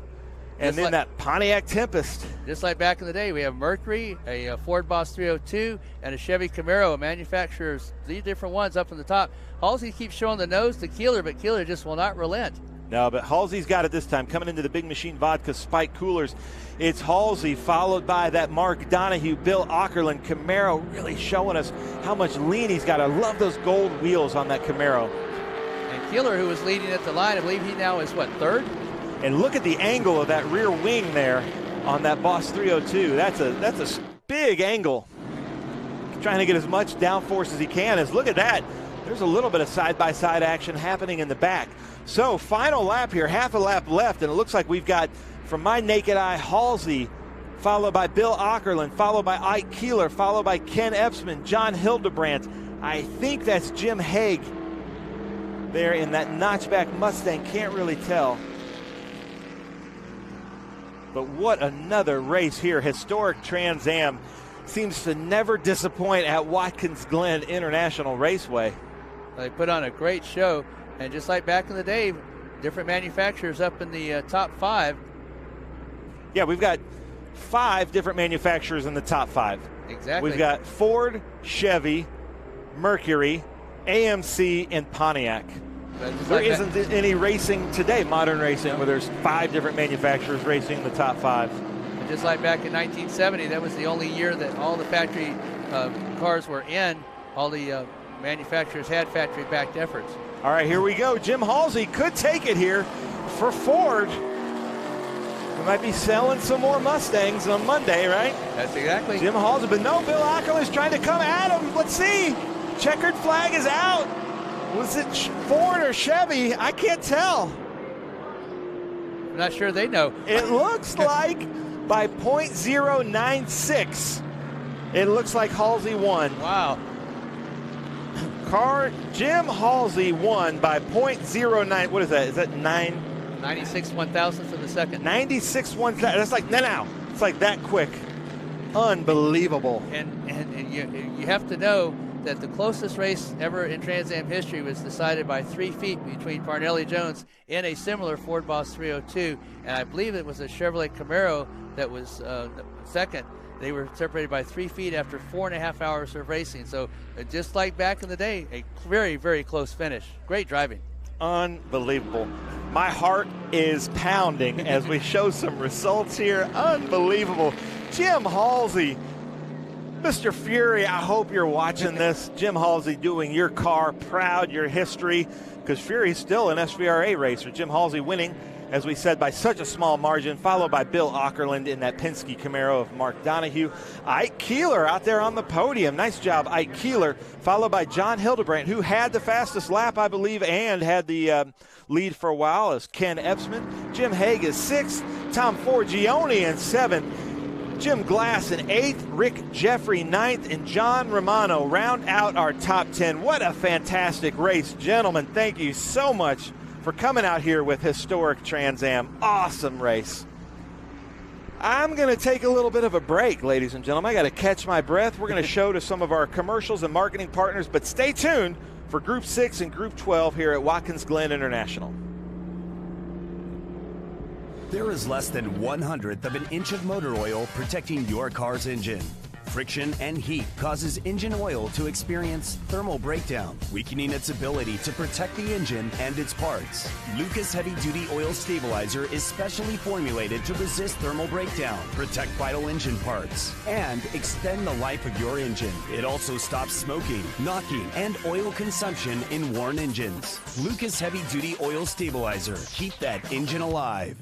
and then that Pontiac Tempest. Just like back in the day, we have Mercury, a Ford Boss 302, and a Chevy Camaro, manufacturers, these different ones up in the top. Halsey keeps showing the nose to Keeler, but Keeler just will not relent. No, but Halsey's got it this time. Coming into the Big Machine Vodka Spike Coolers, it's Halsey, followed by that Mark Donahue, Bill Aukerland Camaro, really showing us how much lean he's got. I love those gold wheels on that Camaro. And Keeler, who was leading at the line, I believe he now is, what, third? And look at the angle of that rear wing there on that Boss 302. That's a big angle. Trying to get as much downforce as he can. Look at that. There's a little bit of side-by-side action happening in the back. So final lap here, half a lap left, and it looks like we've got, from my naked eye, Halsey, followed by Bill Aukerland, followed by Ike Keeler, followed by Ken Epsman, John Hildebrandt. I think that's Jim Haig there in that notchback Mustang. Can't really tell. But what another race here. Historic Trans Am seems to never disappoint at Watkins Glen International Raceway. They put on a great show, and just like back in the day, different manufacturers up in the top five. Yeah, we've got 5 different manufacturers in the top 5. Exactly. We've got Ford, Chevy, Mercury, AMC, and Pontiac. There isn't any racing today, modern racing, where there's 5 different manufacturers racing in the top 5. And just like back in 1970, that was the only year that all the factory cars were in. All the manufacturers had factory-backed efforts. All right, here we go. Jim Halsey could take it here for Ford. We might be selling some more Mustangs on Monday, right? That's exactly. Jim Halsey, but no, Bill Ockerland's trying to come at him. Let's see. Checkered flag is out. Was it Ford or Chevy? I can't tell. I'm not sure they know. It looks like by .096, it looks like Halsey won. Wow. Jim Halsey won by .09. What is that? Is that 96 1,000th of a second. 96 1,000. That's like now. It's like that quick. Unbelievable. And you have to know that the closest race ever in Trans Am history was decided by 3 feet between Parnelli Jones and a similar Ford Boss 302, and I believe it was a Chevrolet Camaro that was second. They were separated by 3 feet after 4.5 hours of racing. So just like back in the day, a very, very close finish. Great driving. Unbelievable. My heart is pounding as we show some results here. Unbelievable. Jim Halsey, Mr. Fury, I hope you're watching this. Jim Halsey doing your car proud, your history, because Fury's still an SVRA racer. Jim Halsey winning, as we said, by such a small margin, followed by Bill Ockerland in that Penske Camaro of Mark Donohue. Ike Keeler out there on the podium. Nice job, Ike Keeler, followed by John Hildebrandt, who had the fastest lap, I believe, and had the lead for a while, as Ken Epsman. Jim Hague is 6th, Tom Forgione in 7th, Jim Glass in 8th, Rick Jeffrey 9th, and John Romano round out our top 10. What a fantastic race. Gentlemen, thank you so much for coming out here with historic Trans Am. Awesome race. I'm going to take a little bit of a break, ladies and gentlemen. I got to catch my breath. We're going to show to some of our commercials and marketing partners, but stay tuned for Group 6 and Group 12 here at Watkins Glen International. There is less than 1/100th of an inch of motor oil protecting your car's engine. Friction and heat causes engine oil to experience thermal breakdown, weakening its ability to protect the engine and its parts. Lucas Heavy Duty Oil Stabilizer is specially formulated to resist thermal breakdown, protect vital engine parts, and extend the life of your engine. It also stops smoking, knocking, and oil consumption in worn engines. Lucas Heavy Duty Oil Stabilizer. Keep that engine alive.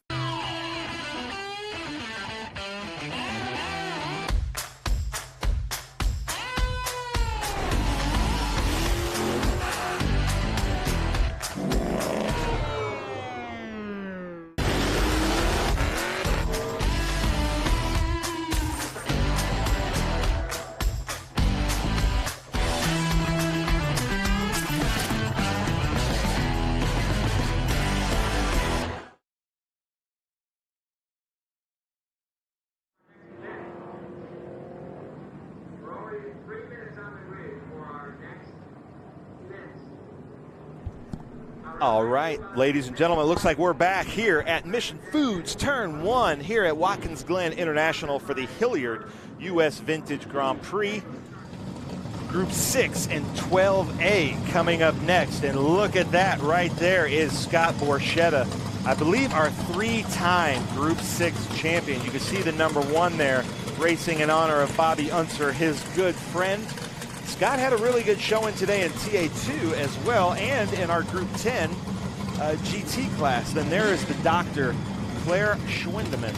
All right, ladies and gentlemen, it looks like we're back here at Mission Foods Turn 1 here at Watkins Glen International for the Hilliard U.S. Vintage Grand Prix. Group 6 and 12A coming up next. And look at that right there is Scott Borchetta, I believe our 3-time Group 6 champion. You can see the number 1 there, racing in honor of Bobby Unser, his good friend. Scott had a really good showing today in TA2 as well, and in our Group 10 GT class. Then there is the Dr. Claire Schwindeman.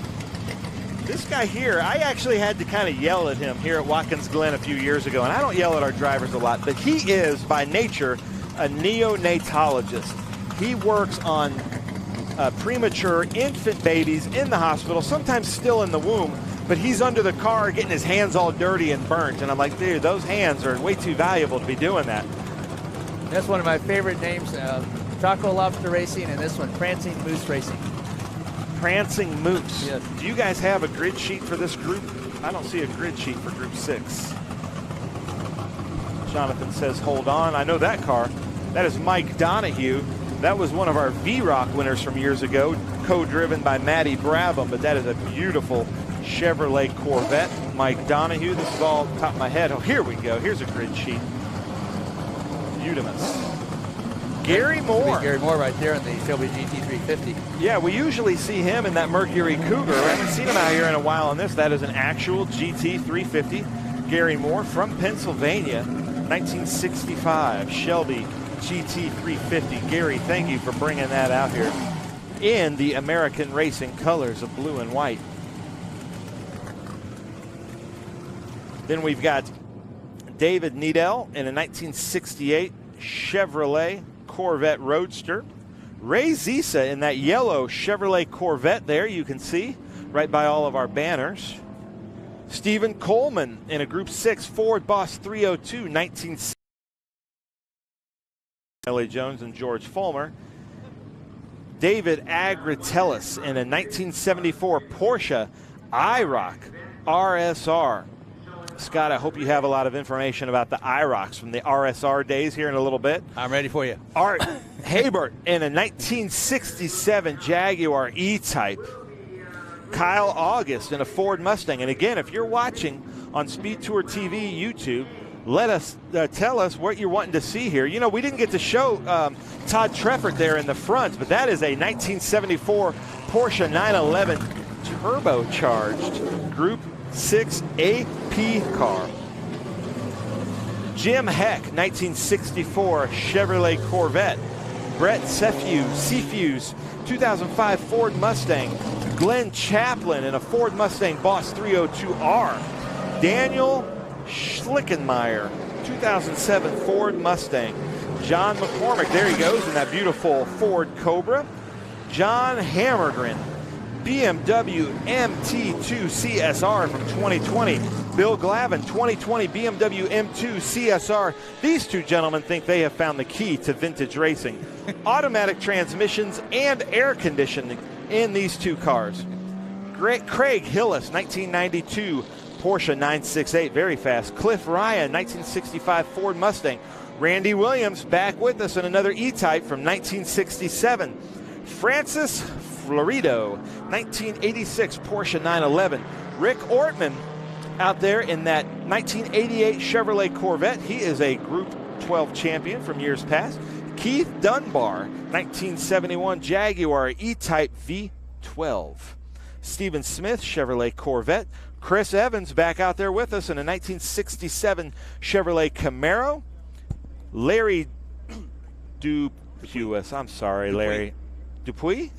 This guy here, I actually had to kind of yell at him here at Watkins Glen a few years ago, and I don't yell at our drivers a lot, but he is by nature a neonatologist. He works on premature infant babies in the hospital, sometimes still in the womb, but he's under the car getting his hands all dirty and burnt. And I'm like, dude, those hands are way too valuable to be doing that. That's one of my favorite names, Taco Lobster Racing, and this one, Prancing Moose Racing. Prancing Moose. Yes. Do you guys have a grid sheet for this group? I don't see a grid sheet for Group 6. Jonathan says, hold on. I know that car. That is Mike Donohue. That was one of our V-Rock winners from years ago, co-driven by Matty Brabham, but that is a beautiful Chevrolet Corvette. Mike Donahue, this is all top of my head. Oh, here we go. Here's a grid sheet. Beautimous. Gary Moore. Gary Moore right there in the Shelby GT350. Yeah, we usually see him in that Mercury Cougar. I haven't seen him out here in a while on this. That is an actual GT350. Gary Moore from Pennsylvania, 1965 Shelby GT350. Gary, thank you for bringing that out here in the American racing colors of blue and white. Then we've got David Needell in a 1968 Chevrolet Corvette Roadster. Ray Zisa in that yellow Chevrolet Corvette there, you can see right by all of our banners. Stephen Coleman in a Group 6 Ford Boss 302 1960. Ellie Jones and George Fulmer. David Agritellis in a 1974 Porsche IROC RSR. Scott, I hope you have a lot of information about the IROCs from the RSR days here in a little bit. I'm ready for you. Art Habert in a 1967 Jaguar E-Type. Kyle August in a Ford Mustang. And again, if you're watching on SpeedTour TV YouTube, let us tell us what you're wanting to see here. You know, we didn't get to show Todd Treffert there in the front, but that is a 1974 Porsche 911 turbocharged Group 6 AP car. Jim Heck, 1964 Chevrolet Corvette. Brett Seafuse, 2005 Ford Mustang. Glenn Chaplin in a Ford Mustang Boss 302R. Daniel Schlickenmeyer, 2007 Ford Mustang. John McCormick, there he goes in that beautiful Ford Cobra. John Hammergren, BMW MT2 CSR from 2020. Bill Glavin, 2020 BMW M2 CSR. These two gentlemen think they have found the key to vintage racing. Automatic transmissions and air conditioning in these two cars. Craig Hillis, 1992 Porsche 968, very fast. Cliff Ryan, 1965 Ford Mustang. Randy Williams back with us in another E-Type from 1967. Francis Florido, 1986 Porsche 911. Rick Ortman out there in that 1988 Chevrolet Corvette. He is a Group 12 champion from years past. Keith Dunbar, 1971 Jaguar E-Type V12. Stephen Smith, Chevrolet Corvette. Chris Evans back out there with us in a 1967 Chevrolet Camaro. Larry Dupuis, I'm sorry, Larry. Dupuis?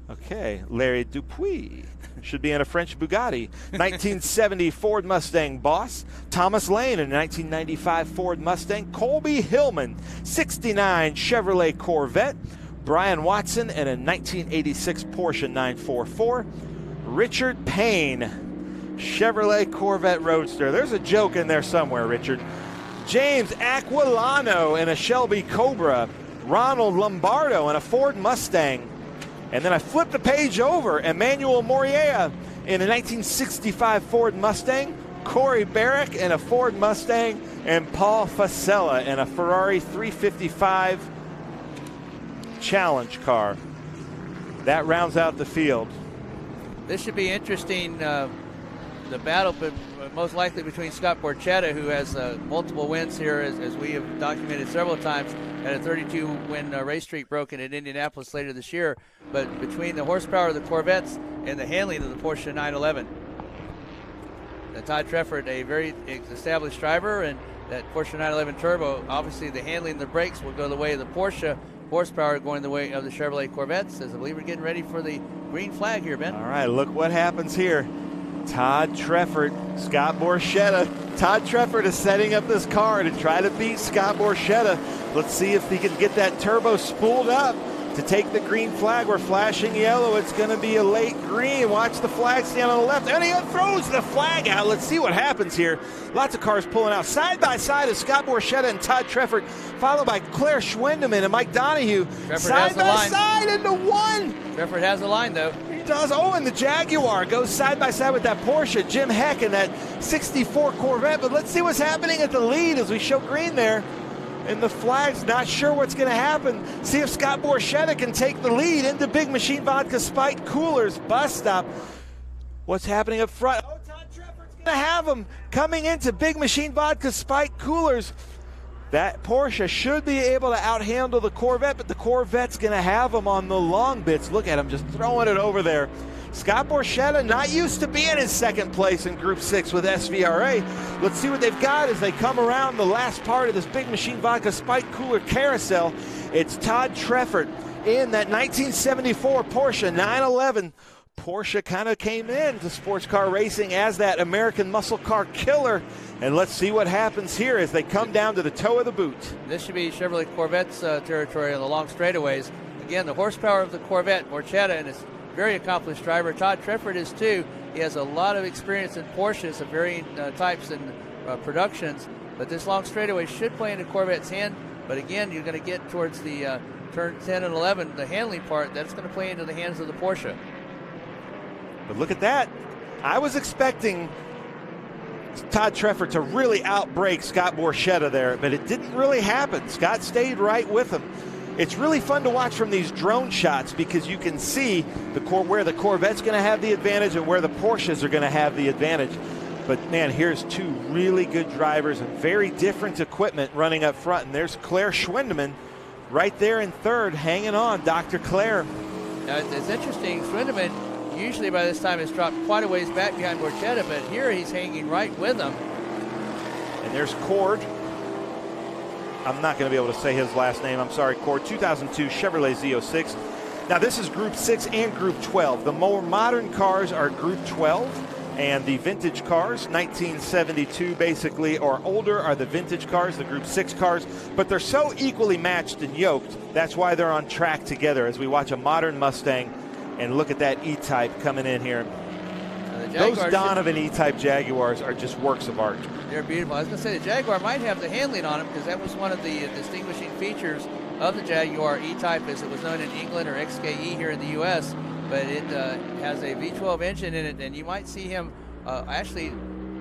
Okay, Larry Dupuis should be in a French Bugatti. 1970 Ford Mustang Boss. Thomas Lane in a 1995 Ford Mustang. Colby Hillman, 69 Chevrolet Corvette. Brian Watson in a 1986 Porsche 944. Richard Payne, Chevrolet Corvette Roadster. There's a joke in there somewhere, Richard. James Aquilano in a Shelby Cobra. Ronald Lombardo in a Ford Mustang. And then I flipped the page over. Emmanuel Morier in a 1965 Ford Mustang. Corey Barrick in a Ford Mustang. And Paul Fasella in a Ferrari 355 Challenge car. That rounds out the field. This should be interesting. The battle, but most likely between Scott Borchetta, who has multiple wins here, as we have documented several times, had a 32-win race streak broken in Indianapolis later this year. But between the horsepower of the Corvettes and the handling of the Porsche 911, Todd Treffert, a very established driver, and that Porsche 911 Turbo, obviously the handling of the brakes will go the way of the Porsche. Horsepower going the way of the Chevrolet Corvettes, as I believe we're getting ready for the green flag here, Ben. All right, look what happens here. Todd Treffert, Scott Borchetta. Todd Treffert is setting up this car to try to beat Scott Borchetta. Let's see if he can get that turbo spooled up to take the green flag. We're flashing yellow. It's going to be a late green. Watch the flag stand on the left. And he throws the flag out. Let's see what happens here. Lots of cars pulling out. Side by side is Scott Borchetta and Todd Treffert, followed by Claire Schwendeman and Mike Donahue. Treffert side by side into one. Treffert has the line, though. He does. Oh, and the Jaguar goes side by side with that Porsche. Jim Heck in that 64 Corvette. But let's see what's happening at the lead as we show green there. And the flag's not sure what's going to happen. See if Scott Borchetta can take the lead into Big Machine Vodka Spiked Coolers bus stop. What's happening up front? Oh, Todd Treffert's going to have them coming into Big Machine Vodka Spike Coolers. That Porsche should be able to outhandle the Corvette, but the Corvette's going to have them on the long bits. Look at him just throwing it over there. Scott Borchetta not used to being in second place in Group 6 with SVRA. Let's see what they've got as they come around the last part of this Big Machine Vodka Spike Cooler carousel. It's Todd Treffert in that 1974 Porsche 911. Porsche kind of came in to sports car racing as that American muscle car killer. And let's see what happens here as they come down to the toe of the boot. This should be Chevrolet Corvette's territory on the long straightaways. Again, the horsepower of the Corvette, Borchetta, and his very accomplished driver. Todd Treffert is too. He has a lot of experience in Porsches of varying types and productions. But this long straightaway should play into Corvette's hand. But again, you're going to get towards the turn 10 and 11, the handling part. That's going to play into the hands of the Porsche. But look at that. I was expecting Todd Treffert to really outbreak Scott Borchetta there, but it didn't really happen. Scott stayed right with him. It's really fun to watch from these drone shots because you can see where the Corvette's going to have the advantage and where the Porsches are going to have the advantage. But, man, here's two really good drivers and very different equipment running up front. And there's Claire Schwindeman right there in third, hanging on, Dr. Claire. Now, it's interesting. Schwindeman usually by this time has dropped quite a ways back behind Borchetta, but here he's hanging right with him. And there's Cord. I'm not going to be able to say his last name. I'm sorry, Cord. 2002 Chevrolet Z06. Now, this is Group 6 and Group 12. The more modern cars are Group 12, and the vintage cars, 1972 basically, or older, are the vintage cars, the Group 6 cars. But they're so equally matched and yoked, that's why they're on track together as we watch a modern Mustang. And look at that E-Type coming in here. Those Donovan E-Type Jaguars are just works of art. They're beautiful. I was going to say the Jaguar might have the handling on them because that was one of the distinguishing features of the Jaguar E-Type, as it was known in England, or XKE here in the U.S. But it has a V12 engine in it, and you might see him actually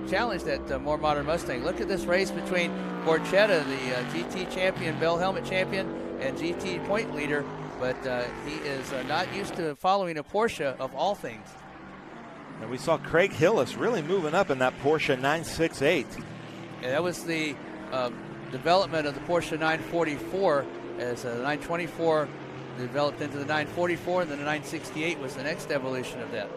challenge that more modern Mustang. Look at this race between Borchetta, the GT champion, Bell Helmet champion, and GT point leader. But he is not used to following a Porsche of all things. And we saw Craig Hillis really moving up in that Porsche 968. Yeah, that was the development of the Porsche 944, as the 924 developed into the 944, and then the 968 was the next evolution of that.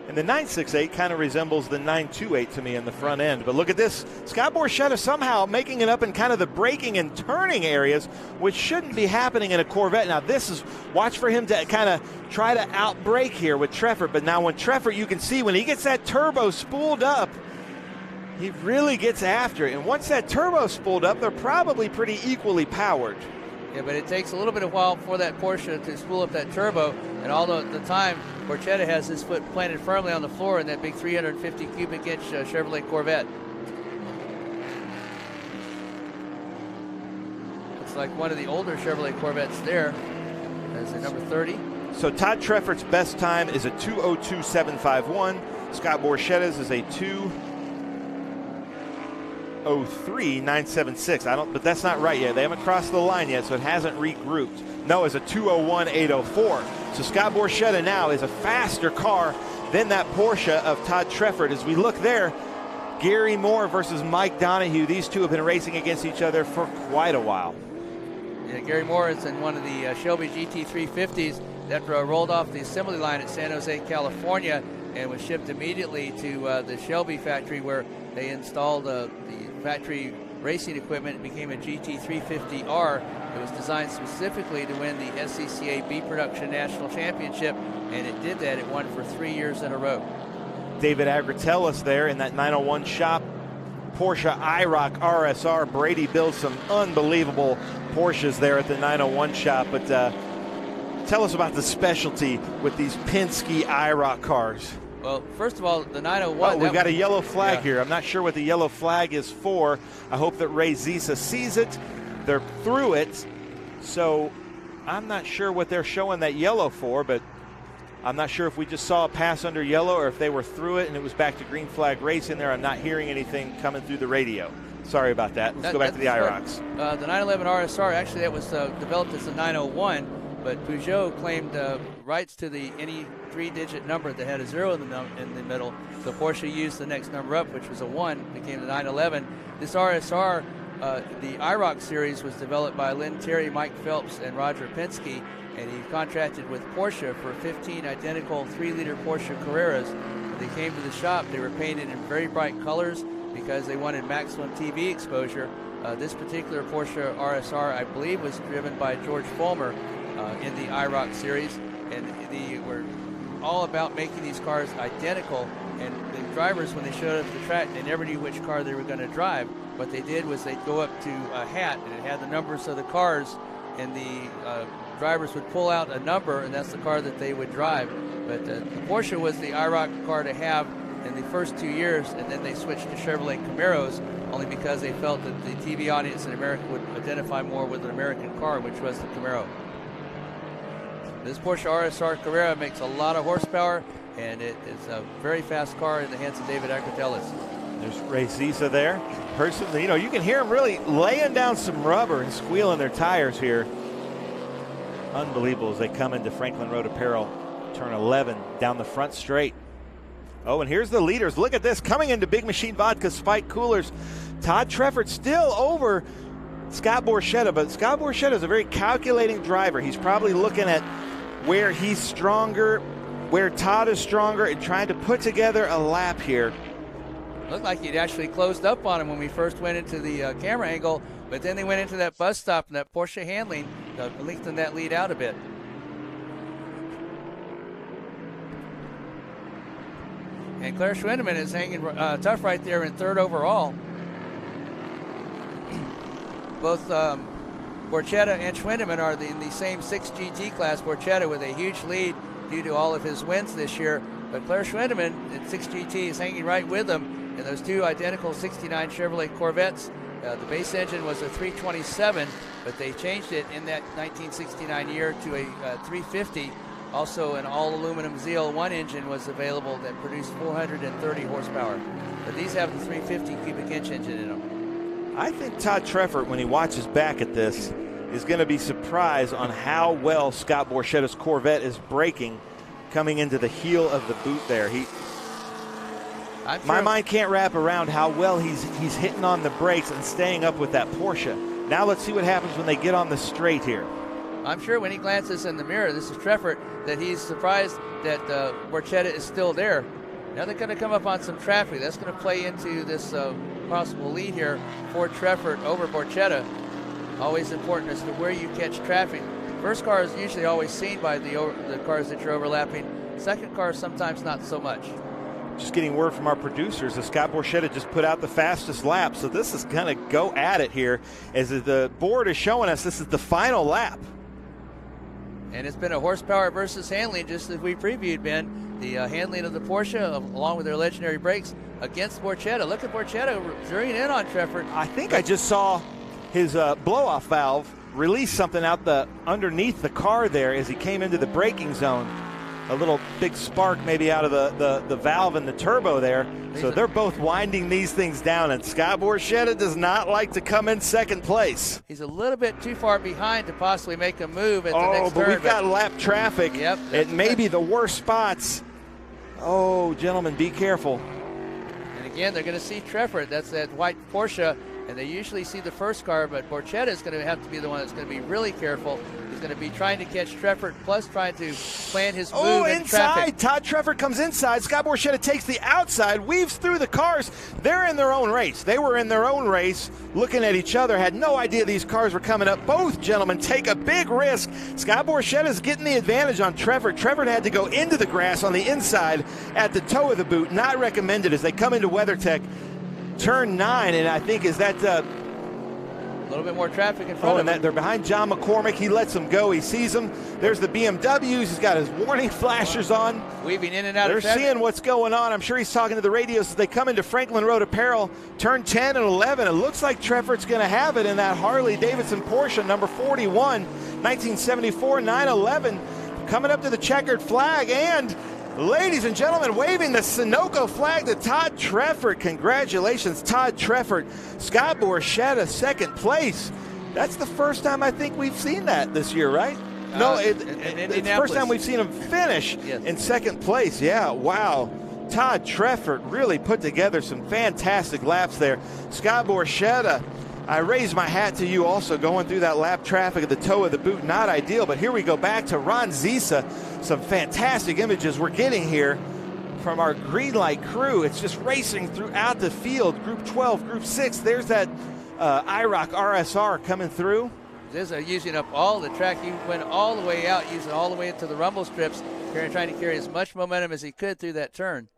And the 968 kind of resembles the 928 to me in the front end. But look at this. Scott Borchetta somehow making it up in kind of the braking and turning areas, which shouldn't be happening in a Corvette. Now, this is, watch for him to kind of try to outbrake here with Treffert. But now when Treffert, you can see when he gets that turbo spooled up, he really gets after it. And once that turbo spooled up, they're probably pretty equally powered. Yeah, but it takes a little bit of while for that Porsche to spool up that turbo. And all the time, Borchetta has his foot planted firmly on the floor in that big 350 cubic inch Chevrolet Corvette. Looks like one of the older Chevrolet Corvettes there as a number 30. So Todd Treffert's best time is a 2:02.751. Scott Borchetta's is a 2:03.976. But that's not right yet. They haven't crossed the line yet, so it hasn't regrouped. No, it's a 2:01.804. So Scott Borchetta now is a faster car than that Porsche of Todd Treffert. As we look there, Gary Moore versus Mike Donahue. These two have been racing against each other for quite a while. Yeah, Gary Moore is in one of the Shelby GT350s that rolled off the assembly line at San Jose, California, and was shipped immediately to the Shelby factory, where they installed the factory racing equipment. It became a GT350R. It was designed specifically to win the SCCA B Production National Championship, and it did that. It won for 3 years in a row. David Agratellis there in that 901 shop. Porsche IROC RSR. Brady builds some unbelievable Porsches there at the 901 shop. But tell us about the specialty with these Penske IROC cars. Well, first of all, the 901. Oh, we've got a yellow flag here. I'm not sure what the yellow flag is for. I hope that Ray Zisa sees it. They're through it. So I'm not sure what they're showing that yellow for, but I'm not sure if we just saw a pass under yellow or if they were through it and it was back to green flag racing there. I'm not hearing anything coming through the radio. Sorry about that. Let's go back to the IROCs. The 911 RSR, actually, that was developed as the 901. but Peugeot claimed rights to any 3-digit number that had a 0 in the middle. So Porsche used the next number up, which was a 1, became the 911. This RSR, the IROC series, was developed by Lynn Terry, Mike Phelps, and Roger Penske, and he contracted with Porsche for 15 identical 3-liter Porsche Carreras. When they came to the shop, they were painted in very bright colors because they wanted maximum TV exposure. This particular Porsche RSR, I believe, was driven by George Fulmer in the IROC series, and they were all about making these cars identical. And the drivers, when they showed up at the track, they never knew which car they were going to drive. What they did was they'd go up to a hat, and it had the numbers of the cars, and the drivers would pull out a number, and that's the car that they would drive. But the Porsche was the IROC car to have in the first 2 years, and then they switched to Chevrolet Camaros, only because they felt that the TV audience in America would identify more with an American car, which was the Camaro. This Porsche RSR Carrera makes a lot of horsepower, and it is a very fast car in the hands of David Akratelis. There's Ray Ziza there. Personally, you can hear him really laying down some rubber and squealing their tires here. Unbelievable as they come into Franklin Road Apparel, turn 11 down the front straight. Oh, and here's the leaders. Look at this, coming into Big Machine Vodka Spike Coolers. Todd Treffert still over Scott Borchetta, but Scott Borchetta is a very calculating driver. He's probably looking at where he's stronger, where Todd is stronger, and trying to put together a lap here. Looked like he'd actually closed up on him when we first went into the camera angle, but then they went into that bus stop, and that Porsche handling lengthened that lead out a bit. And Claire Schwindeman is hanging tough right there in 3rd overall. Both Borchetta and Schwindeman are in the same 6 GT class. Borchetta with a huge lead due to all of his wins this year. But Claire Schwindeman in 6 GT is hanging right with him in those 2 identical 69 Chevrolet Corvettes. The base engine was a 327, but they changed it in that 1969 year to a 350. Also, an all-aluminum ZL1 engine was available that produced 430 horsepower. But these have the 350 cubic inch engine in them. I think Todd Treffert, when he watches back at this, is going to be surprised on how well Scott Borchetta's Corvette is braking coming into the heel of the boot there. My mind can't wrap around how well he's hitting on the brakes and staying up with that Porsche. Now let's see what happens when they get on the straight here. I'm sure when he glances in the mirror, this is Treffert, that he's surprised that Borchetta is still there. Now they're going to come up on some traffic. That's going to play into this possible lead here for Treffert over Borchetta. Always important as to where you catch traffic. First car is usually always seen by the cars that you're overlapping. Second car sometimes not so much. Just getting word from our producers that Scott Borchetta just put out the fastest lap. So this is going to go at it here. As the board is showing us, this is the final lap. And it's been a horsepower versus handling, just as we previewed, Ben. The handling of the Porsche, along with their legendary brakes, against Borchetta. Look at Borchetta zeroing in on Treffert. I think I just saw his blow-off valve release something out underneath the car there as he came into the braking zone. A little big spark maybe out of the valve and the turbo there. So they're both winding these things down, and Scott Borchetta does not like to come in second place. He's a little bit too far behind to possibly make a move at the next turn. But we've got lap traffic. Yep. It may be the worst spots. Oh, gentlemen, be careful. And again, they're going to see Treffert. That's that white Porsche, and they usually see the first car, but Borchetta is going to have to be the one that's going to be really careful. He's going to be trying to catch Treffert, plus trying to plan his move in traffic. Todd Treffert comes inside. Scott Borchetta takes the outside, weaves through the cars. They're in their own race. They were in their own race, looking at each other, had no idea these cars were coming up. Both gentlemen take a big risk. Scott Borchetta's getting the advantage on Treffert. Treffert had to go into the grass on the inside at the toe of the boot. Not recommended as they come into WeatherTech. Turn 9, and I think is that a little bit more traffic in front of him. They're behind John McCormick. He lets them go. He sees them. There's the BMWs. He's got his warning flashers on. Weaving in and out of traffic. They're seeing what's going on. I'm sure he's talking to the radios as they come into Franklin Road Apparel. Turn 10 and 11. It looks like Treffert's going to have it in that Harley-Davidson Porsche, number 41, 1974 911. Coming up to the checkered flag, and ladies and gentlemen, waving the Sunoco flag to Todd Treffert. Congratulations, Todd Treffert. Scott Borchetta, second place. That's the first time I think we've seen that this year, right? No, it's the first time we've seen him finish in second place. Yeah, wow. Todd Treffert really put together some fantastic laps there. Scott Borchetta, I raise my hat to you also going through that lap traffic at the toe of the boot. Not ideal, but here we go back to Ron Zisa. Some fantastic images we're getting here from our green light crew. It's just racing throughout the field. Group 12, Group 6, there's that IROC RSR coming through. Zisa using up all the track. He went all the way out, using all the way into the rumble strips, trying to carry as much momentum as he could through that turn.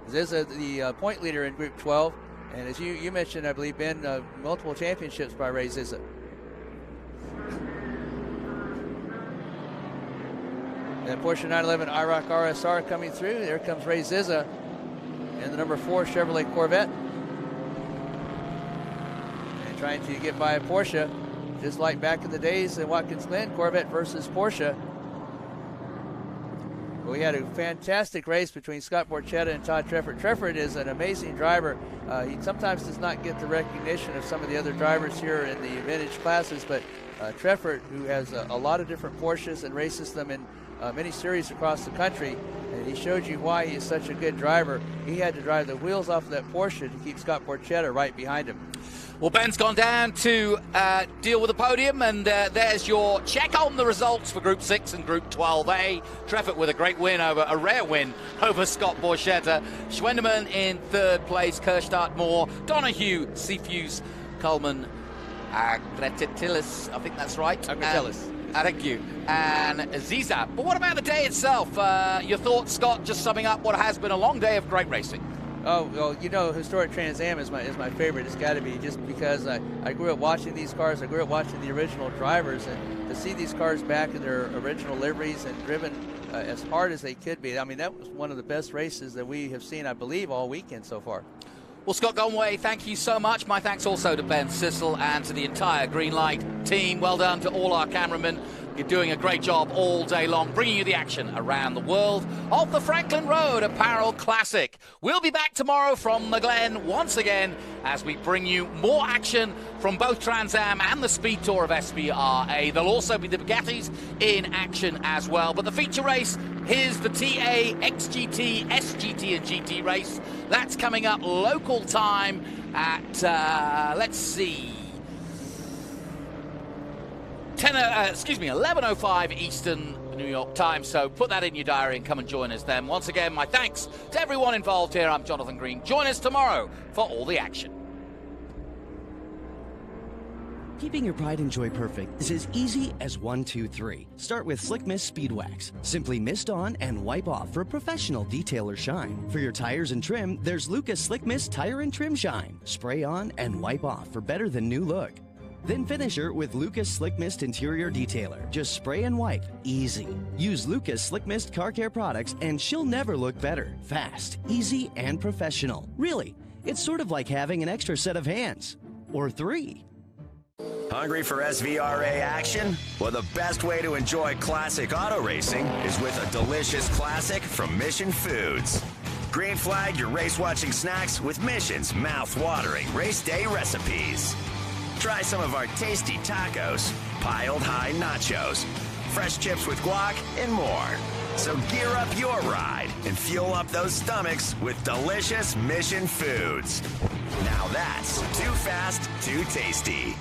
Zisa, the point leader in Group 12, and as you mentioned, I believe, Ben, multiple championships by Ray Zisa. And Porsche 911 IROC RSR coming through. There comes Ray Zisa in the number 4 Chevrolet Corvette. And trying to get by a Porsche, just like back in the days in Watkins Glen, Corvette versus Porsche. We had a fantastic race between Scott Borchetta and Todd Treffert. Treffert is an amazing driver. He sometimes does not get the recognition of some of the other drivers here in the vintage classes, but Treffert, who has a lot of different Porsches and races them in many series across the country, and he showed you why he is such a good driver. He had to drive the wheels off of that Porsche to keep Scott Borchetta right behind him. Well, Ben's gone down to deal with the podium, and there's your check on the results for Group 6 and Group 12A. Treffert with a great win over, a rare win over Scott Borchetta. Schwendemann in 3rd place, Kerstadt Moore, Donahue, Cephus, Coleman, Agretilis, I think that's right. Agretilis. Thank you. And Zisa. But what about the day itself? Your thoughts, Scott, just summing up what has been a long day of great racing? Oh, well, you know, Historic Trans Am is my favorite. It's got to be, just because I grew up watching these cars. I grew up watching the original drivers, and to see these cars back in their original liveries and driven as hard as they could be. I mean, that was one of the best races that we have seen, I believe, all weekend so far. Well, Scott Conway, thank you so much. My thanks also to Ben Sissel and to the entire Greenlight team. Well done to all our cameramen. You're doing a great job all day long, bringing you the action around the world of the Franklin Road Apparel Classic. We'll be back tomorrow from the Glen once again as we bring you more action from both Trans Am and the Speed Tour of SVRA. There'll also be the Bugattis in action as well. But the feature race, here's the TA, XGT, SGT and GT race. That's coming up local time at, let's see, 11:05 Eastern New York time. So put that in your diary and come and join us then. Once again, my thanks to everyone involved here. I'm Jonathan Green. Join us tomorrow for all the action. Keeping your pride and joy perfect is as easy as 1, 2, 3. Start with Slick Mist Speed Wax. Simply mist on and wipe off for a professional detail or shine. For your tires and trim, there's Lucas Slick Mist Tire and Trim Shine. Spray on and wipe off for better than new look. Then finish her with Lucas Slick Mist Interior Detailer. Just spray and wipe. Easy. Use Lucas Slick Mist Car Care products and she'll never look better. Fast, easy, and professional. Really, it's sort of like having an extra set of hands. Or 3. Hungry for SVRA action? Well, the best way to enjoy classic auto racing is with a delicious classic from Mission Foods. Green flag your race-watching snacks with Mission's mouth-watering race day recipes. Try some of our tasty tacos, piled high nachos, fresh chips with guac, and more. So gear up your ride and fuel up those stomachs with delicious Mission Foods. Now that's too fast, too tasty.